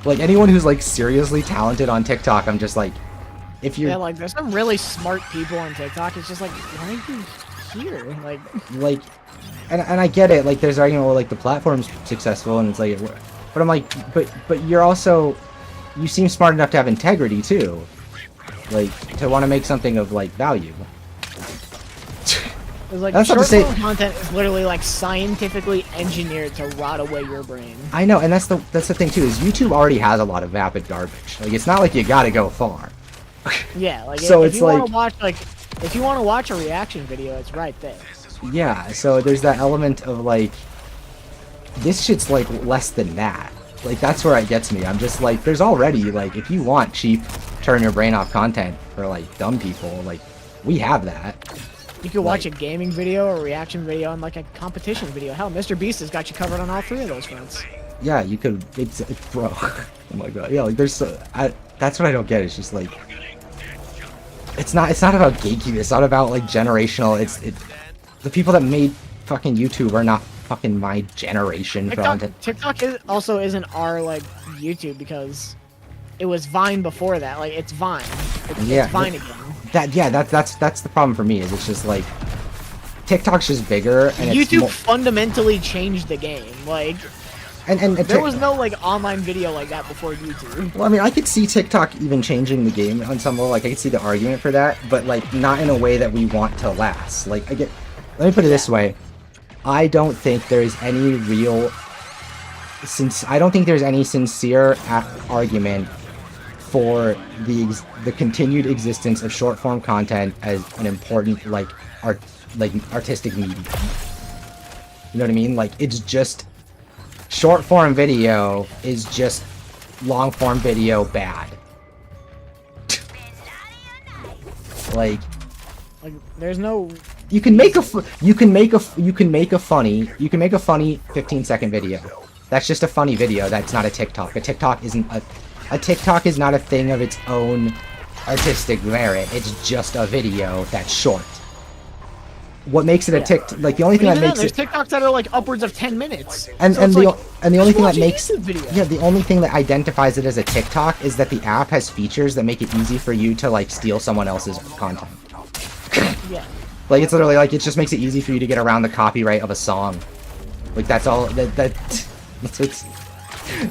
Like anyone who's like seriously talented on TikTok, I'm just like, if you're... Yeah, like there's some really smart people on TikTok, it's just like, why are you here? Like and I get it, like there's argument where like the platform's successful and it's like, but I'm like, but you're also, you seem smart enough to have integrity too. Like, to want to make something of, like, value. Like, that's not to say content is literally, like, scientifically engineered to rot away your brain. I know, and that's the thing, too, is YouTube already has a lot of vapid garbage. Like, it's not like you gotta go far. Yeah, like, so if you want to watch, like, if you want to watch a reaction video, it's right there. Yeah, so there's that element of, like, this shit's, like, less than that. Like, that's where it gets me. I'm just like, there's already, like, if you want cheap turn your brain off content for like dumb people, like we have that. You could watch a gaming video, a reaction video, and like a competition video. Hell, Mr. Beast has got you covered on all 3 of those fronts. Yeah, you could. It's bro. Oh my god. Yeah, like there's. That's what I don't get. It's just like. It's not about gatekeeping. It's not about like generational. It's the people that made fucking YouTube are not fucking my generation. TikTok also isn't our like YouTube because it was Vine before that. Like it's Vine. It's Vine again. That's the problem for me. Is it's just like TikTok's just bigger and YouTube fundamentally changed the game. Like and there was no like online video like that before YouTube. Well, I mean, I could see TikTok even changing the game on some level. Like I could see the argument for that, but like not in a way that we want to last. Like let me put it this way. I don't think there's any sincere argument for the continued existence of short form content as an important artistic medium. You know what I mean? Like it's just short form video is just long form video bad. like there's no. You can make a funny 15-second video. That's just a funny video. That's not a TikTok. A TikTok is not a thing of its own artistic merit. It's just a video that's short. what makes it a tick, like the only thing But that even makes then, it, there's TikToks that are like upwards of 10 minutes. and So and it's the like, and the only just thing that watch a makes YouTube video. yeah, the only thing that identifies it as a TikTok is that the app has features that make it easy for you to like steal someone else's content. Yeah. Like it's literally like it just makes it easy for you to get around the copyright of a song. Like that's all that's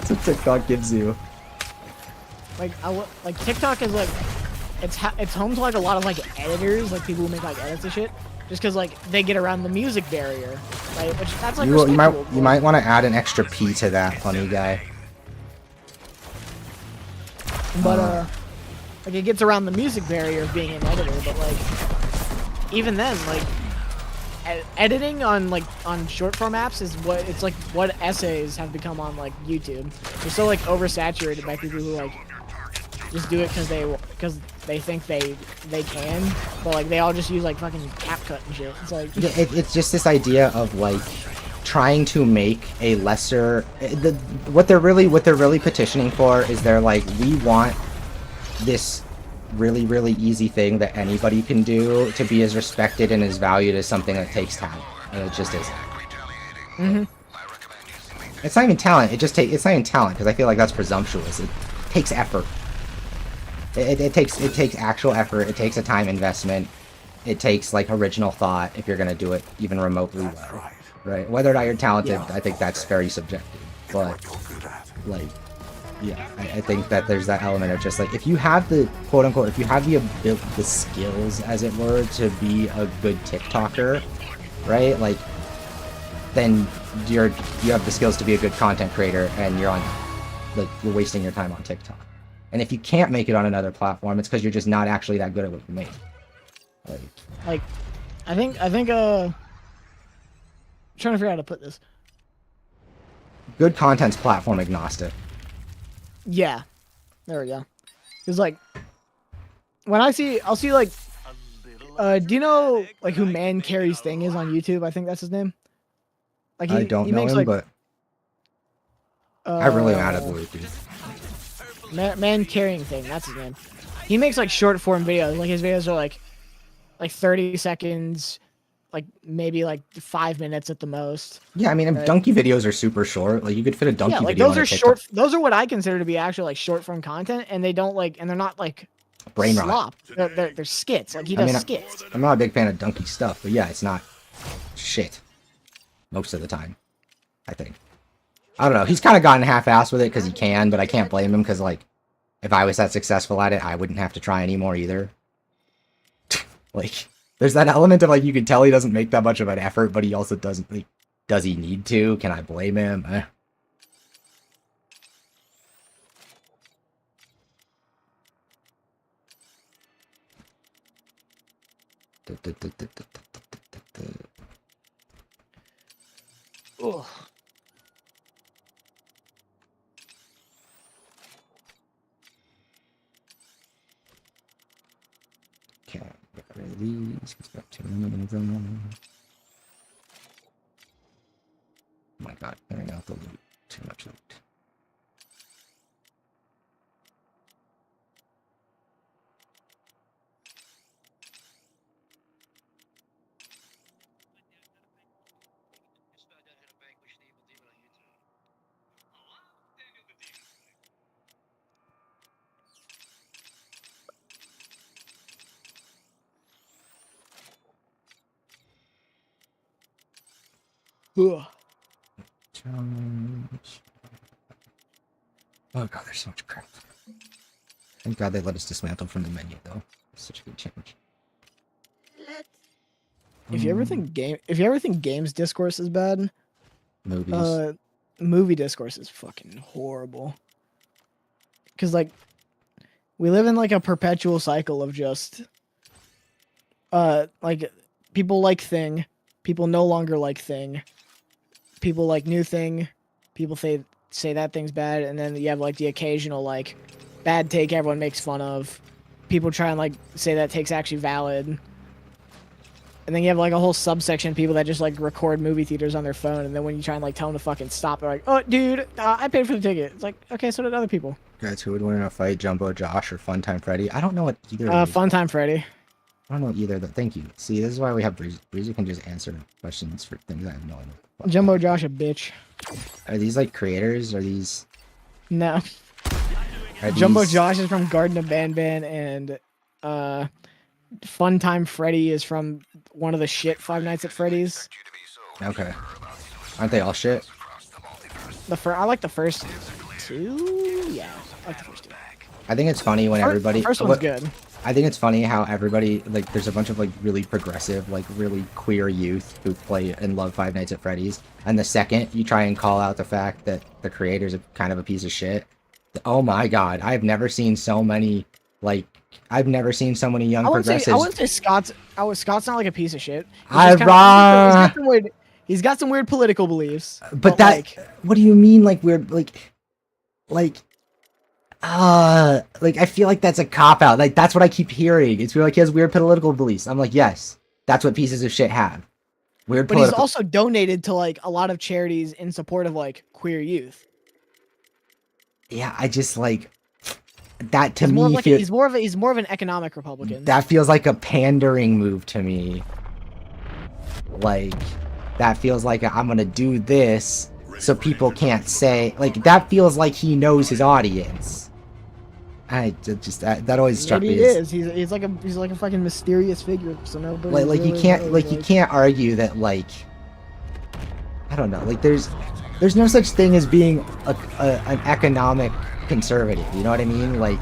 what TikTok gives you. Like like TikTok is like it's home to like a lot of like editors, like people who make like edits and shit, just because like they get around the music barrier, right? Which that's like You respectable, might want to add an extra P to that, funny guy. but like it gets around the music barrier of being an editor, but like even then, like editing on short form apps is what essays have become on like YouTube. They're so like oversaturated by people who like just do it because they think they can, but like they all just use like fucking CapCut and shit. It's like Yeah, it's just this idea of like trying to make a lesser. What they're really petitioning for is they're like, we want this really easy thing that anybody can do to be as respected and as valued as something that takes talent, and it just isn't. Mhm. It's not even talent. It's not even talent because I feel like that's presumptuous. It takes effort. It takes actual effort. It takes a time investment. It takes like original thought if you're gonna do it even remotely well. Right? Whether or not you're talented, I think that's very subjective. But like, yeah, I think that there's that element of just like if you have the quote unquote, if you have the skills, as it were, to be a good TikToker, right? Like, then you have the skills to be a good content creator, and you're wasting your time on TikTok. And if you can't make it on another platform, it's because you're just not actually that good at what you make. like I think I'm trying to figure out how to put this. Good content's platform agnostic. Yeah, there we go. Cause like when I'll see like do you know like who Man Carries Thing is on YouTube? I think that's his name. Like I don't know makes, him, like, but I really am out of the loop, dude. Man Carrying Thing, that's his name. He makes like short form videos. Like his videos are like 30 seconds, like maybe like 5 minutes at the most. Yeah, I mean, right? donkey videos are super short. Like you could fit a donkey video those on are a TikTok. short. Those are what I consider to be actual like short form content, and they don't like, and they're not like brain rot. slop. They're skits. Like he does skits. I'm not a big fan of donkey stuff, but yeah, it's not shit most of the time, I think. I don't know. He's kind of gotten half-assed with it because he can, but I can't blame him because, like, if I was that successful at it, I wouldn't have to try anymore either. Like, there's that element of, like, you can tell he doesn't make that much of an effort, but he also doesn't, like, does he need to? Can I blame him? Ugh. Okay, get rid of these. Let's go to them. Oh my god, clearing out the loot. Too much loot. Ugh. Challenge. Oh god, there's so much crap. Thank god they let us dismantle from the menu, though. It's such a good change. If you ever think games discourse is bad, Movies. Movie discourse is fucking horrible. Cause like, we live in like a perpetual cycle of just, like, people like Thing, people no longer like Thing, people like new Thing, people say that thing's bad, and then you have like the occasional like bad take everyone makes fun of. People try and like say that take's actually valid. And then you have like a whole subsection of people that just like record movie theaters on their phone, and then when you try and like tell them to fucking stop, they're like, "Oh, dude, I paid for the ticket." It's like, okay, so did other people. Guys, who would win in a fight, Jumbo Josh or Funtime Freddy? I don't know what either. Funtime Freddy. I don't know either. Thank you. See, this is why we have Breezy. Breezy can just answer questions for things I have no idea. Jumbo Josh a bitch. Are these like creators? Are these? No. Are Jumbo these... Josh is from Garden of Banban, and Funtime Freddy is from one of the shit Five Nights at Freddy's. Okay. Aren't they all shit? I like the first two. Yeah, I like the first two. I think it's funny when everybody. The first one's good. I think it's funny how everybody, like, there's a bunch of, like, really progressive, like, really queer youth who play and love Five Nights at Freddy's. And the second you try and call out the fact that the creator's kind of a piece of shit, oh my god, I've never seen so many, like, I've never seen so many young progressives. I wouldn't say Scott's not like a piece of shit. He's got some weird political beliefs. But that, like, what do you mean, like, weird, like, I feel like that's a cop-out. Like, that's what I keep hearing. It's like he has weird political beliefs. I'm like, yes, that's what pieces of shit have. Weird But he's also donated to, like, a lot of charities in support of, like, queer youth. Yeah, I just, like, that to he's me... Like he's more of an economic Republican. That feels like a pandering move to me. Like, that feels like I'm gonna do this so people can't say... Like, that feels like he knows his audience. That always struck me. Maybe it is. He's like a fucking mysterious figure. So nobody. Like you can't you can't argue that, like, I don't know. Like there's no such thing as being an economic conservative. You know what I mean? Like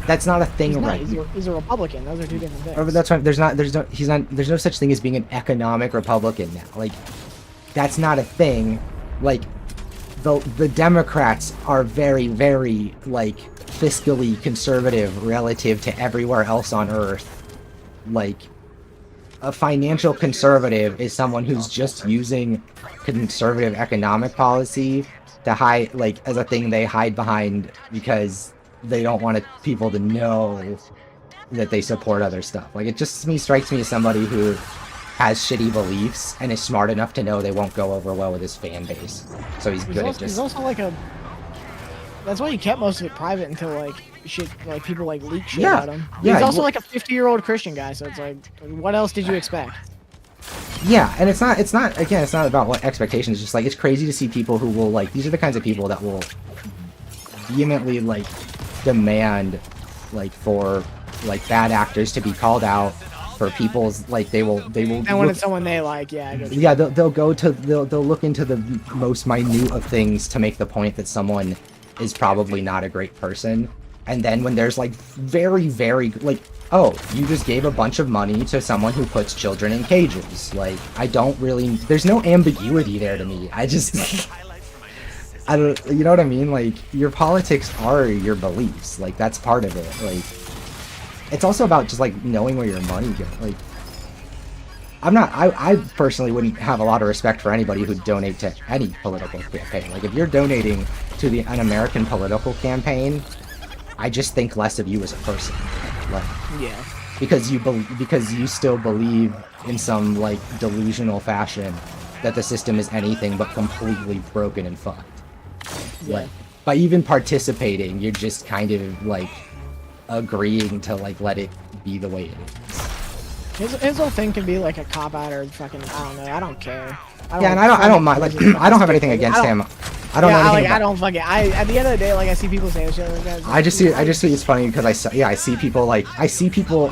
that's not a thing, right? He's a Republican. Those are two different things. That's why there's no such thing as being an economic Republican now. Like that's not a thing. Like the Democrats are very, very, like, fiscally conservative relative to everywhere else on earth. Like, a financial conservative is someone who's just using conservative economic policy to hide, like, as a thing they hide behind because they don't want people to know that they support other stuff. Like, it just strikes me as somebody who has shitty beliefs and is smart enough to know they won't go over well with his fan base. So he's good at just... He's also like a... That's why he kept most of it private until, like, shit, like, people, like, leak shit about him. Yeah, he's also, like, a 50-year-old Christian guy, so it's like, what else did you expect? Yeah, and it's not about what expectations, it's just, like, it's crazy to see people who will, like, these are the kinds of people that will vehemently, like, demand, like, for, like, bad actors to be called out, for people's, like, they will and when it's someone they like, yeah, I guess. Yeah, they'll look into the most minute of things to make the point that someone is probably not a great person. And then when there's, like, very, very, like, oh, you just gave a bunch of money to someone who puts children in cages. Like, I don't really, there's no ambiguity there to me. I just, I don't, you know what I mean? Like, your politics are your beliefs. Like, that's part of it. Like, it's also about just, like, knowing where your money goes. Like, I personally wouldn't have a lot of respect for anybody who'd donate to any political campaign. Like, if you're donating to an American political campaign, I just think less of you as a person. Like, yeah. Because you still believe in some, like, delusional fashion that the system is anything but completely broken and fucked. Yeah. Like, by even participating, you're just kind of, like, agreeing to, like, let it be the way it is. His whole thing can be like a cop out or fucking, I don't know, I don't care. And I don't mind, like, I don't have anything against him. I don't know anything I don't fucking, at the end of the day, like, I see people say shit like that. I just see it's funny because I see people, I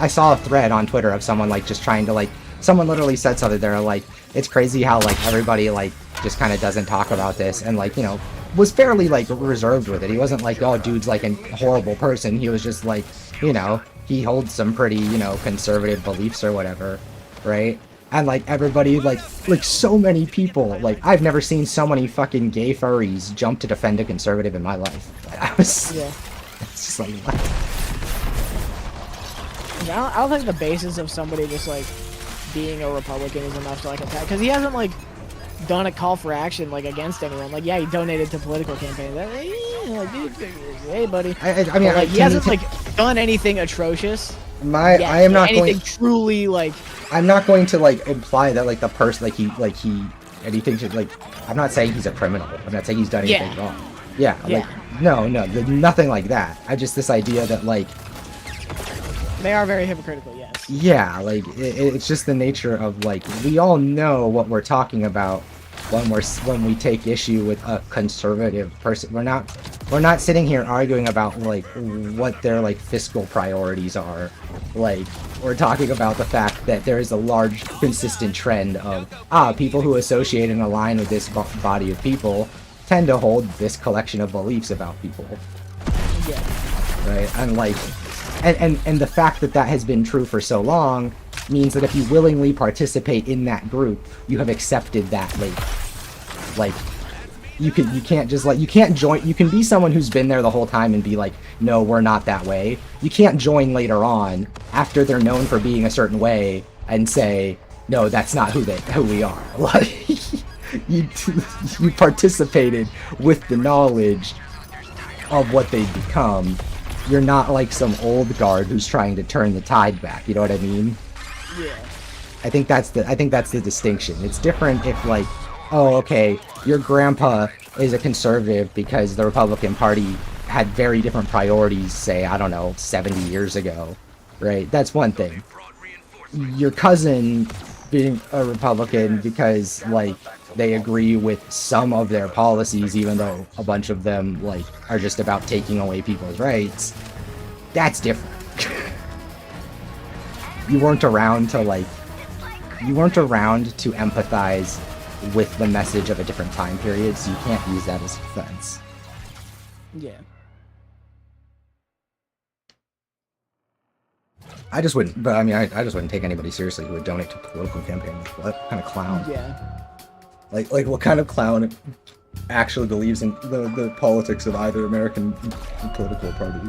saw a thread on Twitter of someone, like, just trying to, like, someone literally said something there, like, it's crazy how, like, everybody, like, just kind of doesn't talk about this, and, like, you know, was fairly, like, reserved with it. He wasn't like, oh, dude's, like, a horrible person. He was just, like, you know, he holds some pretty, you know, conservative beliefs or whatever, right? And, like, everybody, like, so many people, like, I've never seen so many fucking gay furries jump to defend a conservative in my life. I was, yeah. It's just like, I don't think the basis of somebody just, like, being a Republican is enough to, like, attack, because he hasn't, like, done a call for action, like, against anyone. Like, yeah, he donated to political campaigns. Like, dude, hey, buddy. I mean, but, like, he hasn't, like, done anything atrocious. I am not anything going truly, like. I'm not going to, like, imply that, like, the person, anything to, like, I'm not saying he's a criminal. I'm not saying he's done anything wrong. Yeah, like, no, nothing like that. This idea that, like, They are very hypocritical, yes. Yeah, like it's just the nature of like we all know what we're talking about when we take issue with a conservative person. We're not sitting here arguing about like what their like fiscal priorities are. Like we're talking about the fact that there is a large consistent trend of people who associate and align with this body of people tend to hold this collection of beliefs about people. Yeah. Right? And like and the fact that that has been true for so long means that if you willingly participate in that group, you have accepted that like you can't just like you can't join. You can be someone who's been there the whole time and be like, no, we're not that way. You can't join later on after they're known for being a certain way and say, no, that's not who we are. Like you participated with the knowledge of what they've become. You're not like some old guard who's trying to turn the tide back. You know what I mean? Yeah. I think that's the distinction. It's different if like, oh, okay, your grandpa is a conservative because the Republican Party had very different priorities, say, I don't know, 70 years ago, right? That's one thing. Your cousin being a Republican because like they agree with some of their policies, even though a bunch of them like are just about taking away people's rights, that's different. You weren't around to empathize with the message of a different time period, so you can't use that as defense. Yeah. I just wouldn't, but I mean, I just wouldn't take anybody seriously who would donate to political campaigns. What kind of clown? Yeah. Like what kind of clown actually believes in the politics of either American political party?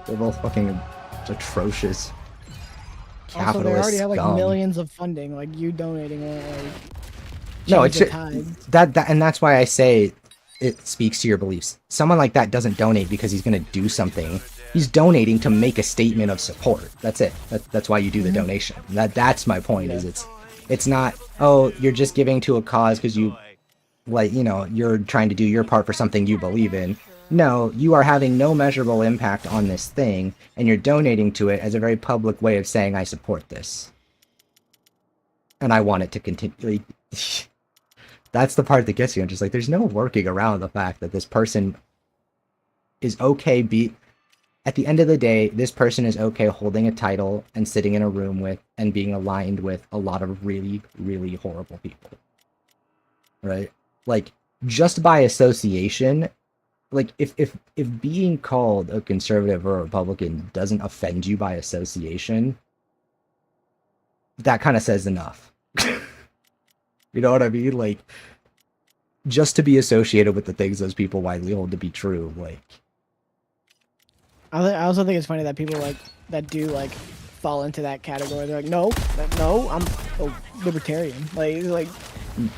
They're both fucking atrocious. Also, they already have like scum. millions of funding. Like you donating won't like. No, it's that and that's why I say it speaks to your beliefs. Someone like that doesn't donate because he's going to do something. He's donating to make a statement of support. That's it. That's why you do the donation. That's my point. Is it's not, oh, you're just giving to a cause because you like, you know, you're trying to do your part for something you believe in. No, you are having no measurable impact on this thing, and you're donating to it as a very public way of saying, I support this. And I want it to continue. That's the part that gets you. I'm just like, there's no working around the fact that this person is okay at the end of the day, this person is okay holding a title and sitting in a room with and being aligned with a lot of really, really horrible people. Right? Like, just by association, like, if being called a conservative or a Republican doesn't offend you by association, that kind of says enough. You know what I mean? Like, just to be associated with the things those people widely hold to be true, like... I also think it's funny that people like that do like fall into that category. They're like, no, I'm a libertarian. Like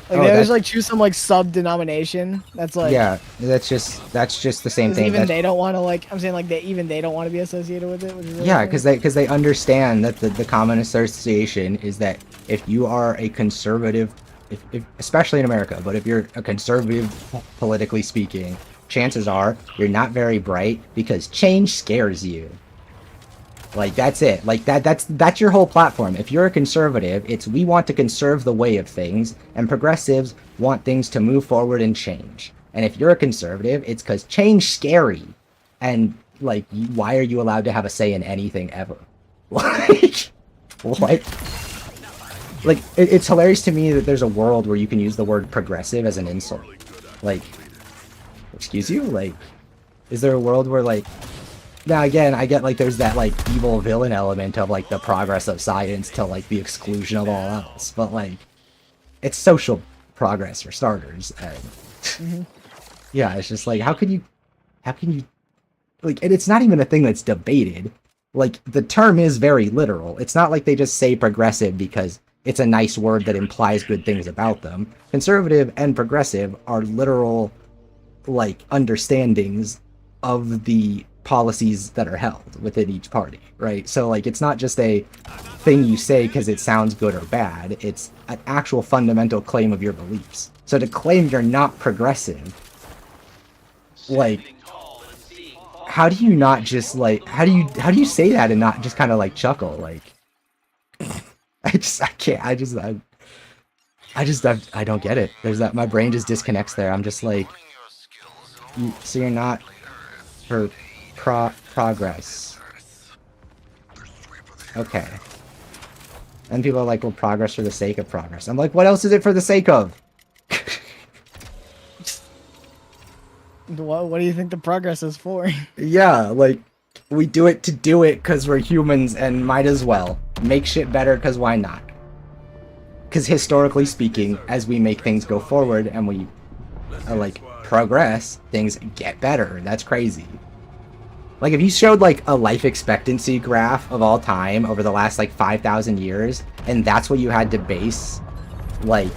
they always like choose some like sub-denomination. That's like, yeah, that's just the same thing. Even they don't want to like. I'm saying like they don't want to be associated with it. Which is really yeah, because they understand that the common association is that if you are a conservative, if especially in America, but if you're a conservative politically speaking, chances are you're not very bright because change scares you. Like, that's it. Like, that's your whole platform. If you're a conservative, it's we want to conserve the way of things, and progressives want things to move forward and change. And if you're a conservative, it's because change scary. And, like, why are you allowed to have a say in anything ever? Like, what? Like, it's hilarious to me that there's a world where you can use the word progressive as an insult. Like, excuse you? Like, is there a world where, like... Now, again, I get, like, there's that, like, evil villain element of, like, the progress of science to, like, the exclusion of all else. But, like, it's social progress for starters. And, yeah, it's just, like, how can you... Like, and it's not even a thing that's debated. Like, the term is very literal. It's not like they just say progressive because it's a nice word that implies good things about them. Conservative and progressive are literal... like understandings of the policies that are held within each party, right? So like it's not just a thing you say because it sounds good or bad, it's an actual fundamental claim of your beliefs. So to claim you're not progressive, like, how do you not just like how do you say that and not just kind of like chuckle like I can't I don't get it. There's that my brain just disconnects there. I'm just like so you're not for progress. Okay. And people are like, well, progress for the sake of progress. I'm like, what else is it for the sake of? What do you think the progress is for? Yeah, like, we do it to do it because we're humans and might as well. Make shit better because why not? Because historically speaking, as we make things go forward and we, like, progress, things get better. That's crazy. Like, if you showed, like, a life expectancy graph of all time over the last, like, 5,000 years, and that's what you had to base, like,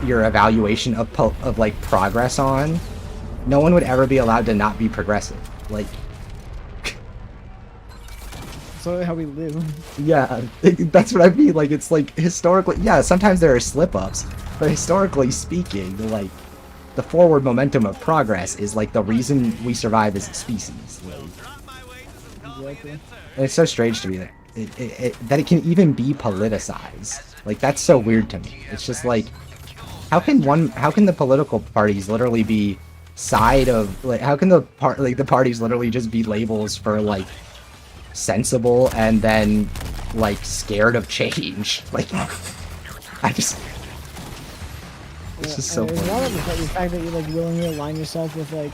your evaluation of like, progress on, no one would ever be allowed to not be progressive. Like... So how we live. Yeah, that's what I mean. Like, it's, like, historically... Yeah, sometimes there are slip-ups, but historically speaking, like, the forward momentum of progress is, like, the reason we survive as a species. Like, Exactly. and it's so strange to me that that it can even be politicized. Like, that's so weird to me. It's just like, how can the political parties literally be side of, like, how can the parties literally just be labels for, like, sensible and then, like, scared of change? Like, I just... It's just so funny. It's not the fact that you, like, willingly align yourself with, like,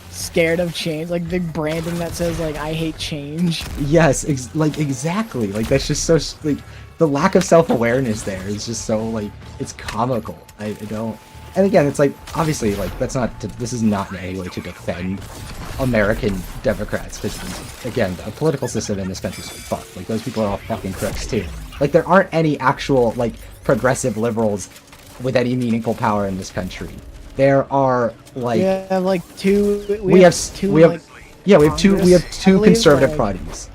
scared of change, like the branding that says like I hate change. Yes, like exactly. Like that's just so like the lack of self-awareness there is just so like it's comical. I don't. And again, it's like obviously like that's not. This is not in any way to defend American Democrats because again, the political system in this country is fucked. Like those people are all fucking crooks too. Like there aren't any actual like progressive liberals with any meaningful power in this country. There are like two. We have two conservative parties.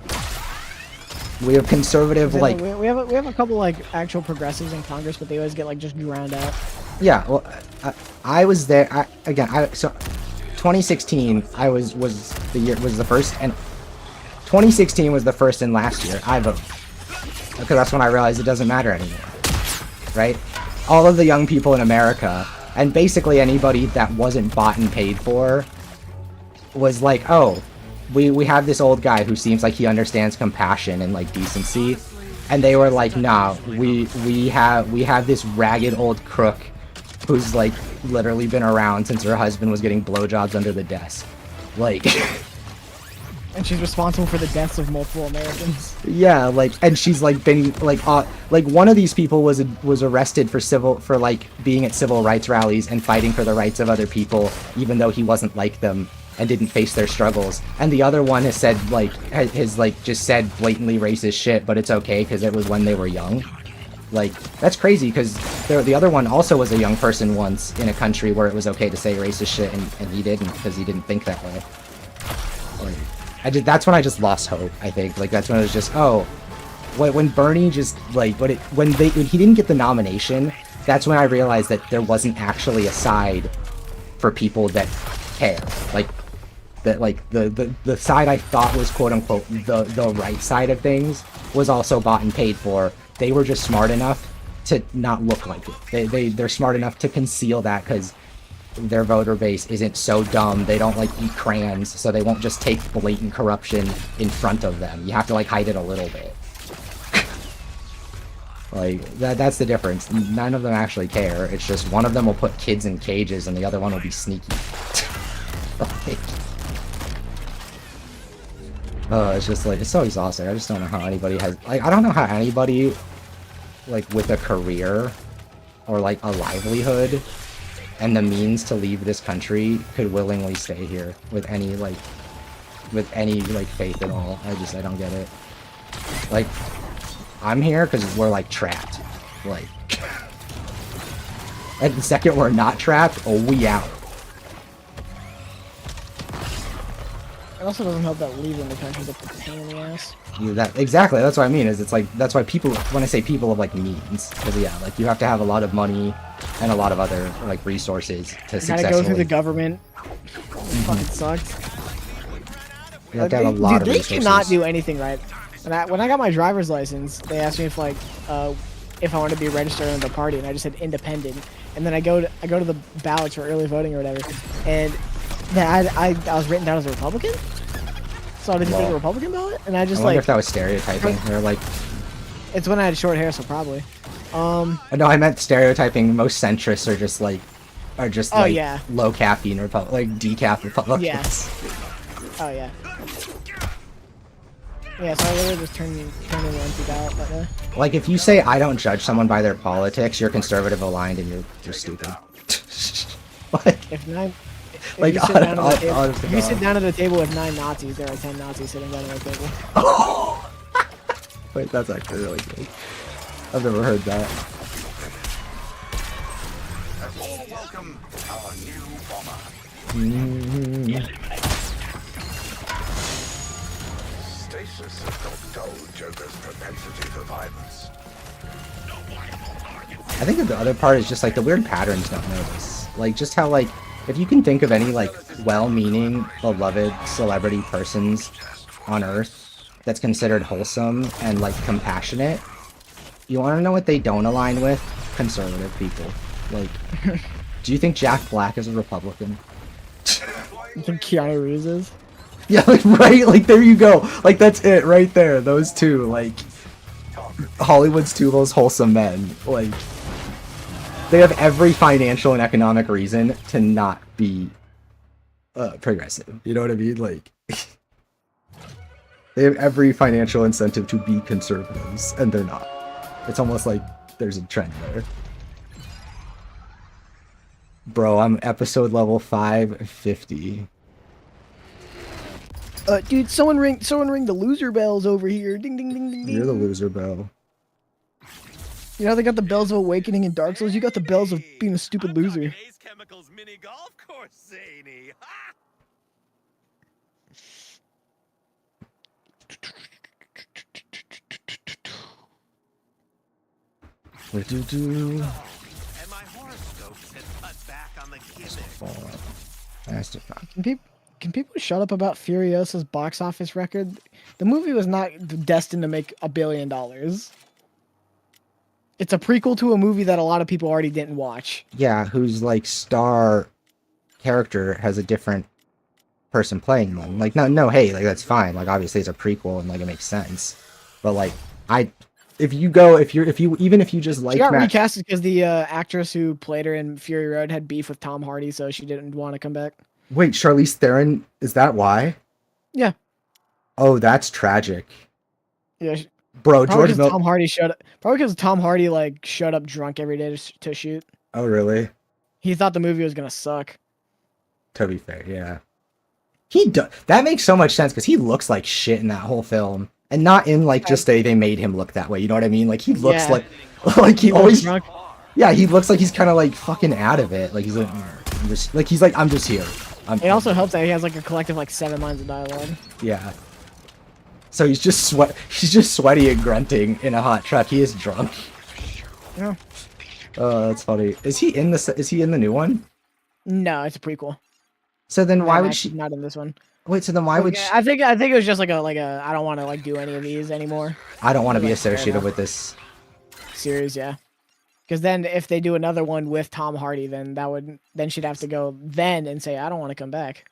We have conservative like we have a couple like actual progressives in Congress, but they always get like just drowned out. Yeah, well, I was there. So 2016 was the first, and 2016 was the first and last year I voted because that's when I realized it doesn't matter anymore, right? All of the young people in America. And basically anybody that wasn't bought and paid for was like, oh, we have this old guy who seems like he understands compassion and like decency, and they were like, nah, we have this ragged old crook who's like literally been around since her husband was getting blowjobs under the desk, like. And she's responsible for the deaths of multiple Americans. Yeah, like, and she's like been like one of these people was arrested for like being at civil rights rallies and fighting for the rights of other people, even though he wasn't like them and didn't face their struggles. And the other one has said like just said blatantly racist shit, but it's okay because it was when they were young. Like that's crazy because the other one also was a young person once in a country where it was okay to say racist shit and he didn't because he didn't think that way. Like, that's when I just lost hope, I think. Like, that's when it was just, oh, when Bernie just, like, when he didn't get the nomination, that's when I realized that there wasn't actually a side for people that care. Like, that, like, the side I thought was, quote-unquote, the right side of things was also bought and paid for. They were just smart enough to not look like it. They're smart enough to conceal that because their voter base isn't so dumb. They don't like eat crayons, so they won't just take blatant corruption in front of them. You have to like hide it a little bit. Like that's the difference. None of them actually care. It's just one of them will put kids in cages and the other one will be sneaky. Like, oh, it's just like it's so exhausting. I just don't know how anybody has like I don't know how anybody like with a career or like a livelihood and the means to leave this country could willingly stay here with any faith at all. I don't get it. Like, I'm here because we're like trapped. Like, and the second we're not trapped, oh, we out. It also doesn't help that leaving the country is a pain in the ass. Yeah, exactly. That's what I mean. Is it's like that's why people, when I say people of like means, because yeah, like you have to have a lot of money and a lot of other like resources to successfully. Gotta go through the government. Fucking sucks. You have to have a lot Dude, of they resources. cannot do anything right. When I got my driver's license, they asked me if I wanted to be registered in the party, and I just said independent. And then I go to the ballots for early voting or whatever, and then I was written down as a Republican. So I didn't take a Republican ballot, and I just I wonder if that was stereotyping. Or like, it's when I had short hair, so probably. no, I meant stereotyping. Most centrists are just like yeah. low caffeine like decaf Republicans. Yeah. Oh yeah. Yeah, so I literally just turned in the empty ballot that way. Like if you say I don't judge someone by their politics, you're conservative aligned and you're stupid. Like if nine. If like you sit down at the table, honest to if you sit God. down at a table with 9 Nazis, there are 10 Nazis sitting down at the table. Oh! Wait, that's actually really good. I've never heard that. Welcome our new bomber. Stasis has got dulled Joker's propensity for violence. I think that the other part is just like the weird patterns don't notice. Like just how like if you can think of any like well-meaning, beloved celebrity persons on Earth that's considered wholesome and like compassionate, you want to know what they don't align with? Conservative people. Like, do you think Jack Black is a Republican? You think Keanu Reeves is? Yeah, like right, like there you go. Like that's it right there. Those two, like Hollywood's two most wholesome men. Like they have every financial and economic reason to not be progressive. You know what I mean? Like they have every financial incentive to be conservatives, and they're not. It's almost like there's a trend there. Bro, I'm episode level 550. Dude, someone ring the loser bells over here. Ding ding ding ding ding. You're the loser, bro. You know they got the bells of awakening in Dark Souls. You got the bells of being a stupid loser. Ace Chemicals mini golf course, zany. Ha! Do-do-do. And my horoscopes had cut back on the gimmick. Can people shut up about Furiosa's box office record? The movie was not destined to make $1 billion. It's a prequel to a movie that a lot of people already didn't watch. Yeah, whose like star character has a different person playing them. Like no, hey, like that's fine. Like obviously it's a prequel and like it makes sense. But like if you just like She got Matt, recasted because the actress who played her in Fury Road had beef with Tom Hardy, so she didn't want to come back. wait, Charlize Theron, is that why? Yeah. Oh, that's tragic. Yeah. Bro, Probably George Miller. Tom Hardy showed up. Probably because Tom Hardy like showed up drunk every day to shoot. Oh, really? He thought the movie was gonna suck. To be fair, yeah. That makes so much sense because he looks like shit in that whole film, and not in like just they made him look that way. You know what I mean? Like he looks like he always. Drunk. Yeah, he looks like he's kind of like fucking out of it. Like he's like, I'm just here. It also helps that he has like a collective like 7 lines of dialogue. Yeah. So he's just sweaty and grunting in a hot truck. He is drunk. Yeah. Oh, that's funny. Is he in the new one? No, it's a prequel. So then why would she not in this one? Wait, so then why would she... I think it was just like a I don't want to like do any of these anymore. I don't want to be associated with this series, yeah. Because then if they do another one with Tom Hardy, then she'd have to go then and say I don't want to come back.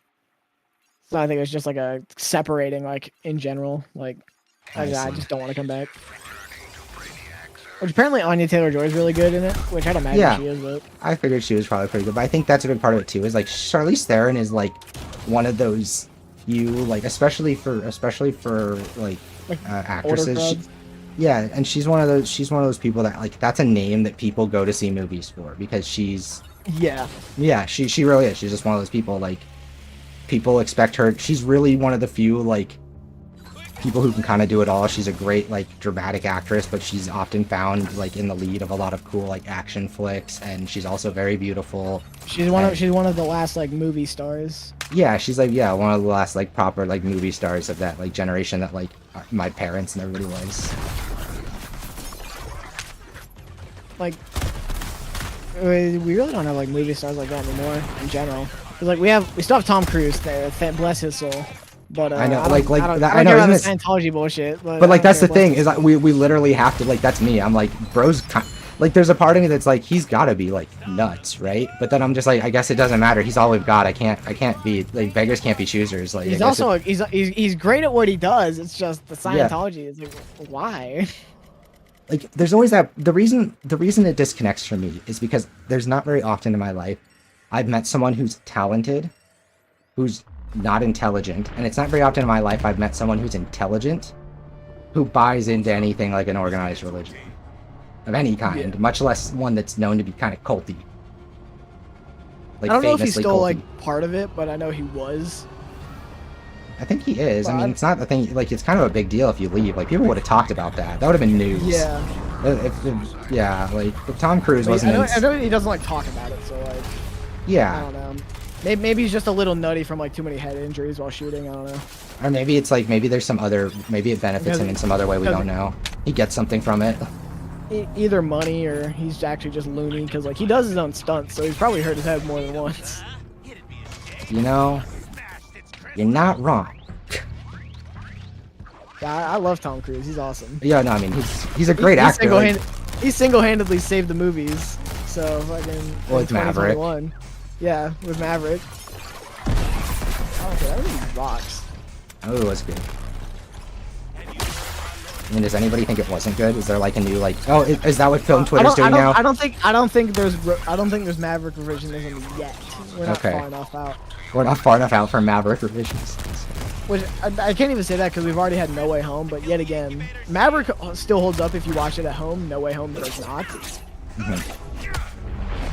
So I think it was just like a separating like in general, like I just don't want to come back. Which apparently Anya Taylor-Joy is really good in it, which I'd imagine she is. But I figured she was probably pretty good, but I think that's a big part of it too. Is like Charlize Theron is like one of those few, like especially for like actresses. Yeah, and she's one of those people that like that's a name that people go to see movies for because she's she really is. She's just one of those people like people expect her. She's really one of the few like people who can kind of do it all. She's a great like dramatic actress, but she's often found like in the lead of a lot of cool like action flicks, and she's also very beautiful. She's one of the last like movie stars. Yeah, she's like one of the last like proper like movie stars of that like generation that like my parents and everybody was. Like we really don't have like movie stars like that anymore in general. Cause like we still have Tom Cruise there, bless his soul. But I know, I like don't that. I I don't know, care about isn't the it? Scientology bullshit. But But I like don't that's the care thing about- is that we literally have to like that's me. I'm like like there's a part of me that's like he's got to be like nuts, right? But then I'm just like I guess it doesn't matter. He's all we've got. I can't be like beggars can't be choosers. Like I He's guess also he's great at what he does. It's just the Yeah. Scientology is like why? like there's always that the reason it disconnects from me is because there's not very often in my life I've met someone who's talented, who's not intelligent, and it's not very often in my life I've met someone who's intelligent who buys into anything like an organized religion of any kind, Yeah. much less one that's known to be kind of culty. Like I don't know if he's famously still culty. like part of it, but I know he was. I think he is. I But mean, it's not the thing. Like, it's kind of a big deal if you leave. Like, people would have talked about that. That would have been news. Yeah. Yeah. Like, if Tom Cruise But wasn't. I know he doesn't like talk about it, so like I Yeah. don't know. Maybe he's just a little nutty from like too many head injuries while shooting. I don't know. Or maybe it's like maybe there's some other. Maybe it benefits him in some other way we Because- don't know. He gets something from it. Either money or he's actually just loony because like he does his own stunts, so he's probably hurt his head more than once. You know. You're not wrong. Yeah, I love Tom Cruise. He's awesome. Yeah. No. I mean, he's a great actor. Like, He single-handedly saved the movies. So fucking. Well, with Maverick. 2021. Yeah, with Maverick. Oh, okay, that movie rocks. oh, it was good. I mean, does anybody think it wasn't good? Is there like a new like? Oh, is that what film Twitter's doing now? I don't think there's Maverick revisionism yet. We're not Okay. far enough out. We're not far enough out for Maverick revisions. Which I can't even say that because we've already had No Way Home, but yet again, Maverick still holds up if you watch it at home. No Way Home does not.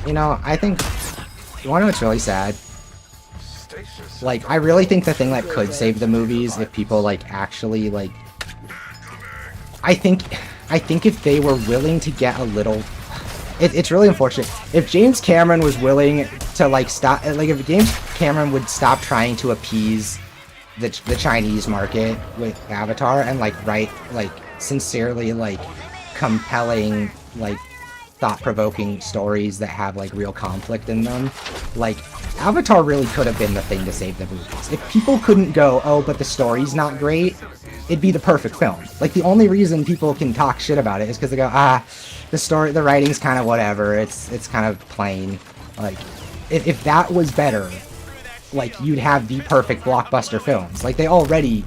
You know, I think. You want to know what's really sad? Like, I really think the thing that could save the movies if people like actually like. I think if they were willing to get a little. It's really unfortunate. If James Cameron was willing to like stop, like if James Cameron would stop trying to appease the Chinese market with Avatar and like write like sincerely like compelling like thought-provoking stories that have like real conflict in them, like Avatar really could have been the thing to save the movies. If people couldn't go, oh, but the story's not great, it'd be the perfect film. Like the only reason people can talk shit about it is because they go, the writing's kind of whatever. It's kind of plain. Like if that was better, like you'd have the perfect blockbuster films. Like they already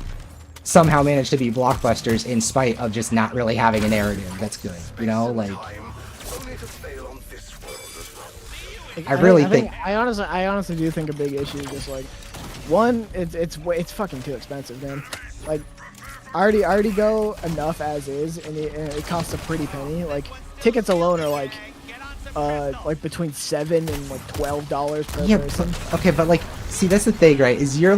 somehow managed to be blockbusters in spite of just not really having a narrative that's good. You know, like. I honestly do think a big issue is just like, one, it's fucking too expensive, man. Like, I already go enough as is, and it costs a pretty penny. Like, tickets alone are like between $7 and like $12 per person. Okay, but like, see, that's the thing, right? Is you're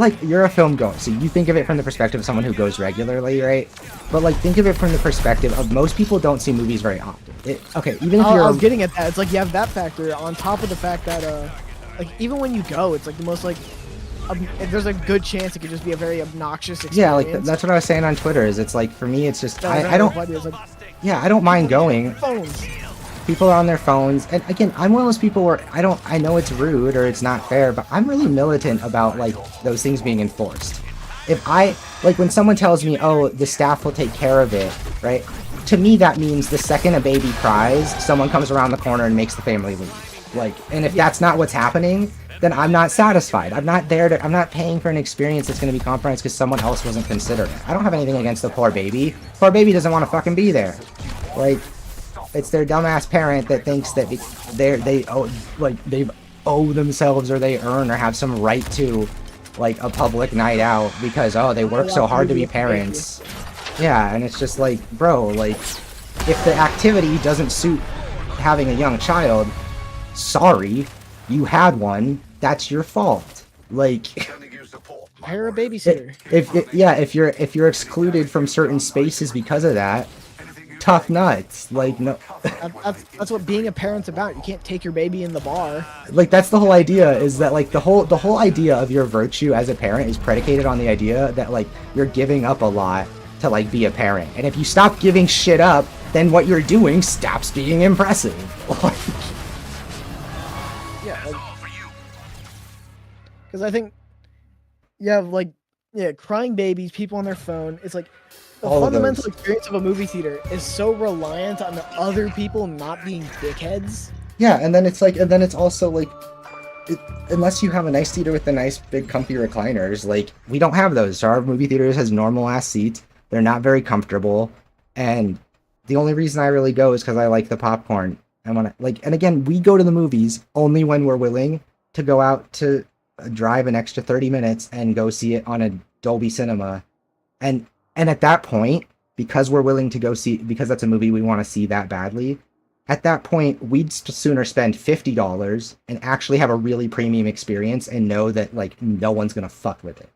a film goer, so you think of it from the perspective of someone who goes regularly, right? But like, think of it from the perspective of most people don't see movies very often. Even if I you're. was getting at that. It's like you have that factor on top of the fact that like even when you go, it's like the most like there's a good chance it could just be a very obnoxious experience. Yeah, like that's what I was saying on Twitter. Is it's like for me, it's just I don't. It's like, Yeah, I don't mind going. phones. People are on their phones, and again, I'm one of those people where I know it's rude or it's not fair, but I'm really militant about like those things being enforced. If when someone tells me, oh, the staff will take care of it, right? To me, that means the second a baby cries, someone comes around the corner and makes the family leave. Like, and if that's not what's happening, then I'm not satisfied. I'm not paying for an experience that's going to be compromised because someone else wasn't considered. I don't have anything against the poor baby. Poor baby doesn't want to fucking be there. Like, it's their dumbass parent that thinks that they owe themselves or they earn or have some right to like a public night out because they work so hard to be parents. Yeah, and it's just like, bro, like if the activity doesn't suit having a young child, sorry, you had one, that's your fault. Like hire a babysitter. If you're excluded from certain spaces because of that, tough nuts. Like, no. That's what being a parent's about. You can't take your baby in the bar. Like, that's the whole idea, is that like the whole idea of your virtue as a parent is predicated on the idea that like you're giving up a lot to like be a parent, and if you stop giving shit up, then what you're doing stops being impressive. Yeah, because I think you have like Yeah, crying babies, people on their phone. It's like the All of fundamental those. experience of a movie theater is so reliant on the other people not being dickheads. Yeah, and then it's like, and then it's also like, unless you have a nice theater with the nice big comfy recliners, like we don't have those. So our movie theaters has normal ass seats. They're not very comfortable, and the only reason I really go is because I like the popcorn. And when I, like, and again, we go to the movies only when we're willing to go out to drive an extra 30 minutes and go see it on a Dolby Cinema, and at that point, because we're willing to go see, because that's a movie we want to see that badly, at that point, we'd sooner spend $50 and actually have a really premium experience and know that like no one's gonna fuck with it.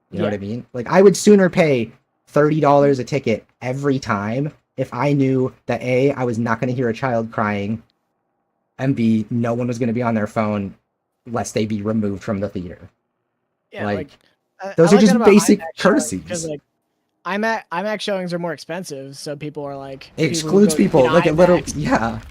You know what I mean? Like I would sooner pay $30 a ticket every time if I knew that A, I was not gonna hear a child crying, and B, no one was gonna be on their phone lest they be removed from the theater. Yeah, like I those are like that just about basic IMAX showings, courtesies. because like IMAX showings are more expensive, so people are like It people who excludes go to people. Like it literally, IMAX. yeah.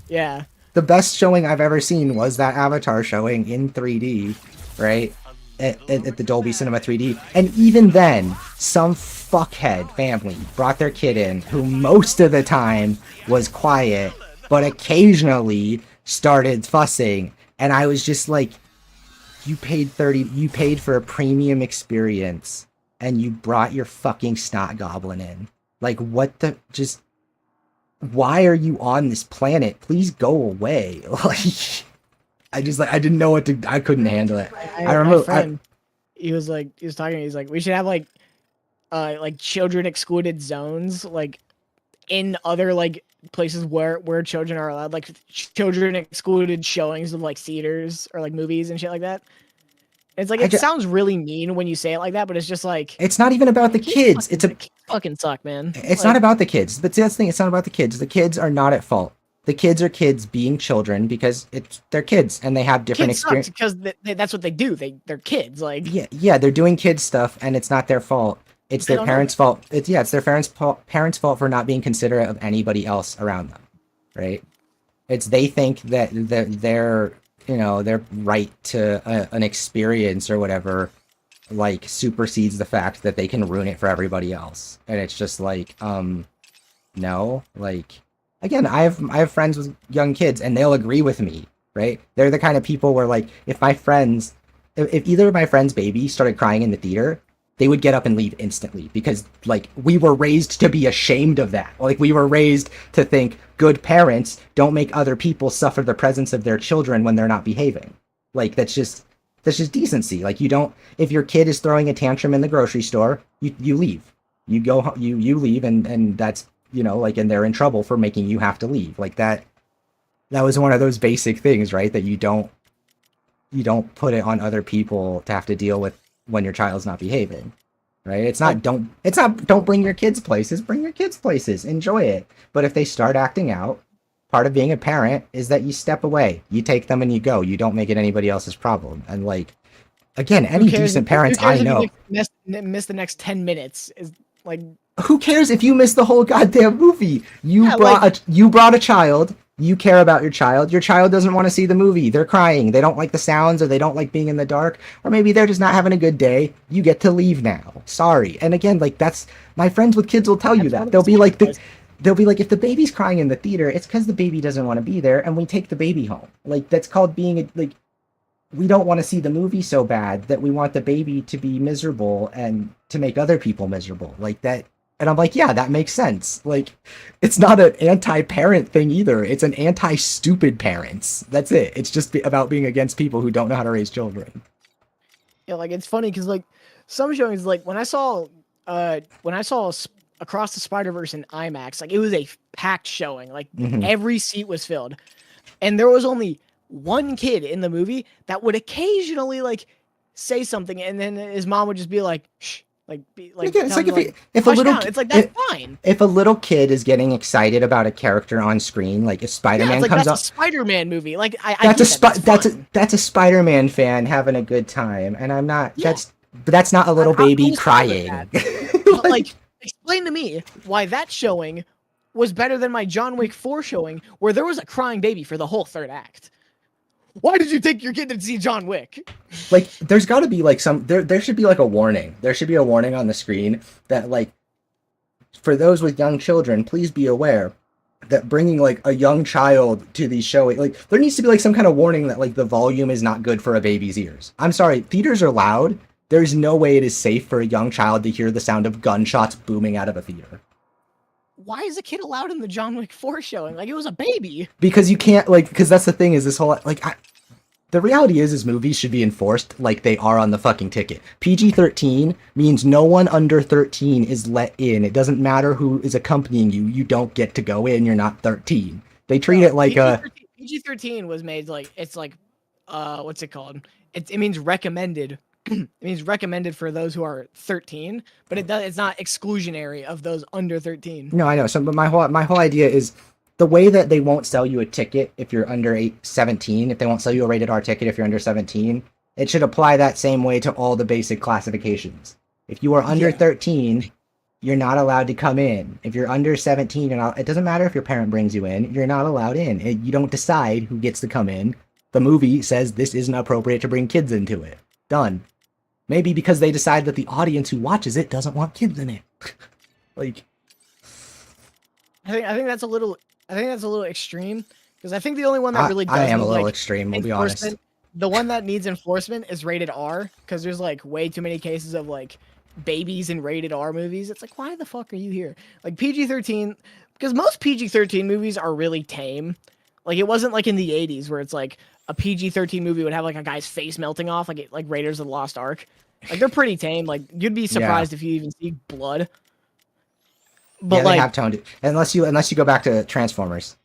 Yeah. The best showing I've ever seen was that Avatar showing in 3D, right? At the Dolby Cinema 3D. And even then, some fuckhead family brought their kid in who most of the time was quiet, but occasionally started fussing. And I was just like, you paid for a premium experience and you brought your fucking snot goblin in. Like, what the, just, why are you on this planet? Please go away. Like, I didn't know what to, I couldn't handle it. I remember, my friend, he was talking, he's like, we should have like children excluded zones, like in other like places where children are allowed, like children excluded showings of like theaters or like movies and shit like that. It's like, it sounds really mean when you say it like that, but it's just like, it's not even about the kids. It's a fucking suck, man. It's not about the kids. But that's the thing. It's not about the kids. The kids are not at fault. The kids are kids being children because they're kids and they have different experiences. Because that's what they do. They're kids. Like, yeah, they're doing kid stuff and it's not their fault. It's their parents' fault. It's their parents' fault for not being considerate of anybody else around them, right? It's they think that their their right to an experience or whatever like supersedes the fact that they can ruin it for everybody else. And it's just like, no, like, again, I have friends with young kids and they'll agree with me, right? They're the kind of people where like, if either of my friends' babies started crying in the theater, they would get up and leave instantly because like we were raised to be ashamed of that. Like we were raised to think good parents don't make other people suffer the presence of their children when they're not behaving. Like that's just decency. Like you don't, if your kid is throwing a tantrum in the grocery store, you leave. You go, you leave, and that's, like, and they're in trouble for making you have to leave. Like that was one of those basic things, right? That you don't put it on other people to have to deal with when your child's not behaving, right? It's not don't bring your kids places, bring your kids places, enjoy it. But if they start acting out, part of being a parent is that you step away, you take them and you go. You don't make it anybody else's problem. And like, again, any decent parents I know miss the next 10 minutes is like, who cares if you miss the whole goddamn movie? You brought a child. You care about your child. Your child doesn't want to see the movie. They're crying. They don't like the sounds, or they don't like being in the dark, or maybe they're just not having a good day. You get to leave now. Sorry. And again, like that's, my friends with kids will tell you that. They'll be like, if the baby's crying in the theater, it's because the baby doesn't want to be there, and we take the baby home. Like that's called being like, we don't want to see the movie so bad that we want the baby to be miserable and to make other people miserable. Like that. And I'm like, yeah, that makes sense. Like, it's not an anti-parent thing either. It's an anti-stupid parents. That's it. It's just about being against people who don't know how to raise children. Yeah, like it's funny because like some showings, like when I saw Across the Spider-Verse in IMAX, like it was a packed showing. Like every seat was filled, and there was only one kid in the movie that would occasionally like say something, and then his mom would just be like, "Shh." Again, it's like if a little it's like that's fine. If a little kid is getting excited about a character on screen, like if Spider-Man comes up, that's a Spider-Man movie. Like that's a Spider-Man fan having a good time, and I'm not. Yeah. That's not a little baby crying. But like, explain to me why that showing was better than my John Wick 4 showing, where there was a crying baby for the whole third act. Why did you take your kid to see John Wick? Like, there's got to be like there should be like a warning. There should be a warning on the screen that like, for those with young children, please be aware that bringing like a young child to these shows, like there needs to be like some kind of warning that like the volume is not good for a baby's ears. I'm sorry, theaters are loud. There's no way it is safe for a young child to hear the sound of gunshots booming out of a theater. Why is a kid allowed in the John Wick 4 showing? Like, it was a baby. Because you can't, like, because that's the thing is this whole, like, the reality is movies should be enforced like they are on the fucking ticket. PG-13 means no one under 13 is let in. It doesn't matter who is accompanying you. You don't get to go in. You're not 13. They treat it like PG-13 was made like, it's like, what's it called? It means recommended. It means recommended for those who are 13, but it's not exclusionary of those under 13. No, I know. So, but my whole idea is the way that they won't sell you a ticket if you're under 17, if they won't sell you a rated R ticket if you're under 17, it should apply that same way to all the basic classifications. If you are under 13, you're not allowed to come in. If you're under 17, it doesn't matter if your parent brings you in, you're not allowed in. You don't decide who gets to come in. The movie says this isn't appropriate to bring kids into it. Done. Maybe because they decide that the audience who watches it doesn't want kids in it. Like, I think that's a little extreme, because I think the only one that really does I am a little like, extreme, we'll be honest. The one that needs enforcement is rated R, because there's like way too many cases of like babies in rated R movies. It's like, why the fuck are you here? Like PG-13, because most PG-13 movies are really tame. Like, it wasn't like in the 80s where it's like a PG-13 movie would have like a guy's face melting off, like Raiders of the Lost Ark. Like, they're pretty tame. Like, you'd be surprised if you even see blood. But yeah, like, they have toned it. Unless you go back to Transformers.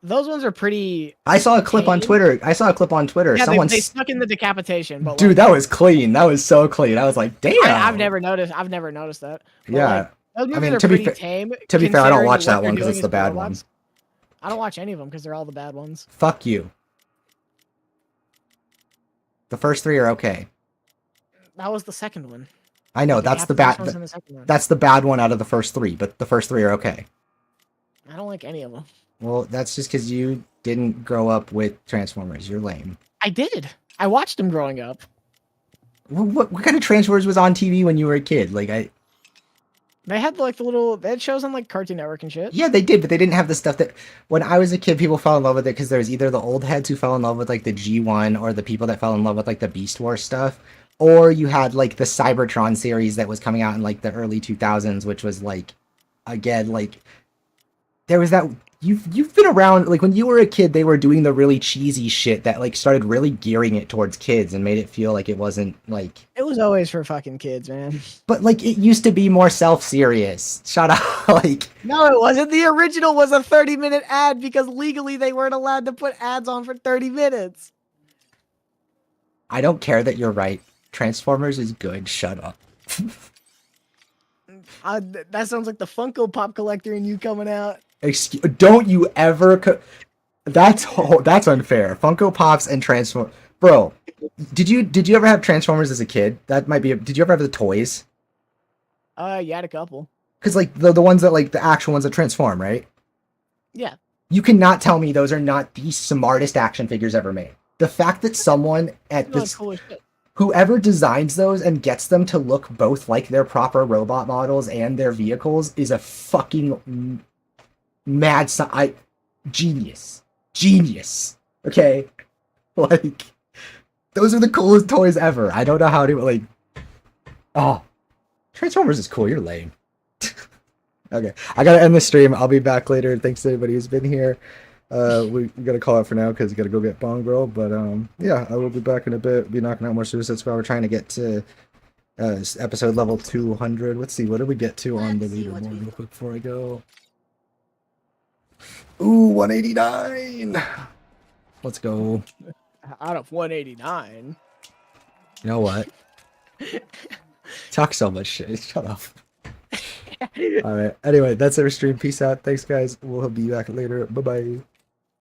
those ones are pretty. I saw a clip on Twitter. Yeah, someone they stuck in the decapitation. But dude, like, that was clean. That was so clean. I was like, damn. I've never noticed that. But yeah. Like, those movies I mean, are to be pretty tame. To be fair, I don't watch considering that one what because they're it's the doing bad as one. robots. I don't watch any of them because they're all the bad ones. Fuck you. The first three are okay. That was the second one. I know, that's the bad. That's the bad one out of the first three, but the first three are okay. I don't like any of them. Well, that's just because you didn't grow up with Transformers. You're lame. I did. I watched them growing up. What kind of Transformers was on TV when you were a kid? Like, They had like they had shows on like Cartoon Network and shit. Yeah, they did, but they didn't have the stuff that when I was a kid, people fell in love with it because there was either the old heads who fell in love with like the G1 or the people that fell in love with like the Beast Wars stuff. Or you had like the Cybertron series that was coming out in like the early 2000s, which was like, again, like there was that you've been around, like when you were a kid, they were doing the really cheesy shit that like started really gearing it towards kids and made it feel like it wasn't like. It was always for fucking kids, man. But like it used to be more self-serious. Shut up. Like, no, it wasn't. The original was a 30-minute ad because legally they weren't allowed to put ads on for 30 minutes. I don't care that you're right. Transformers is good. Shut up. That sounds like the Funko Pop collector in you coming out. Don't you ever? That's unfair. Funko Pops and Transformers, bro. Did you ever have Transformers as a kid? That might be. Did you ever have the toys? You had a couple. Because like the ones that like the actual ones that transform, right? Yeah. You cannot tell me those are not the smartest action figures ever made. The fact that someone at this. Cool as shit. Whoever designs those and gets them to look both like their proper robot models and their vehicles is a fucking mad genius. Okay? Like, those are the coolest toys ever. I don't know how to, like... Oh. Transformers is cool. You're lame. Okay. I gotta end the stream. I'll be back later. Thanks to everybody who's been here. We gotta call it for now because we gotta go get Bong Girl. But yeah, I will be back in a bit. Be knocking out more Suicide Squad. We're trying to get to episode level 200. Let's see, what did we get to on the leaderboard real quick before I go? Ooh, 189. Let's go. Out of 189. You know what? Talk so much shit. Shut up. All right. Anyway, that's our stream. Peace out. Thanks, guys. We'll be back later. Bye bye.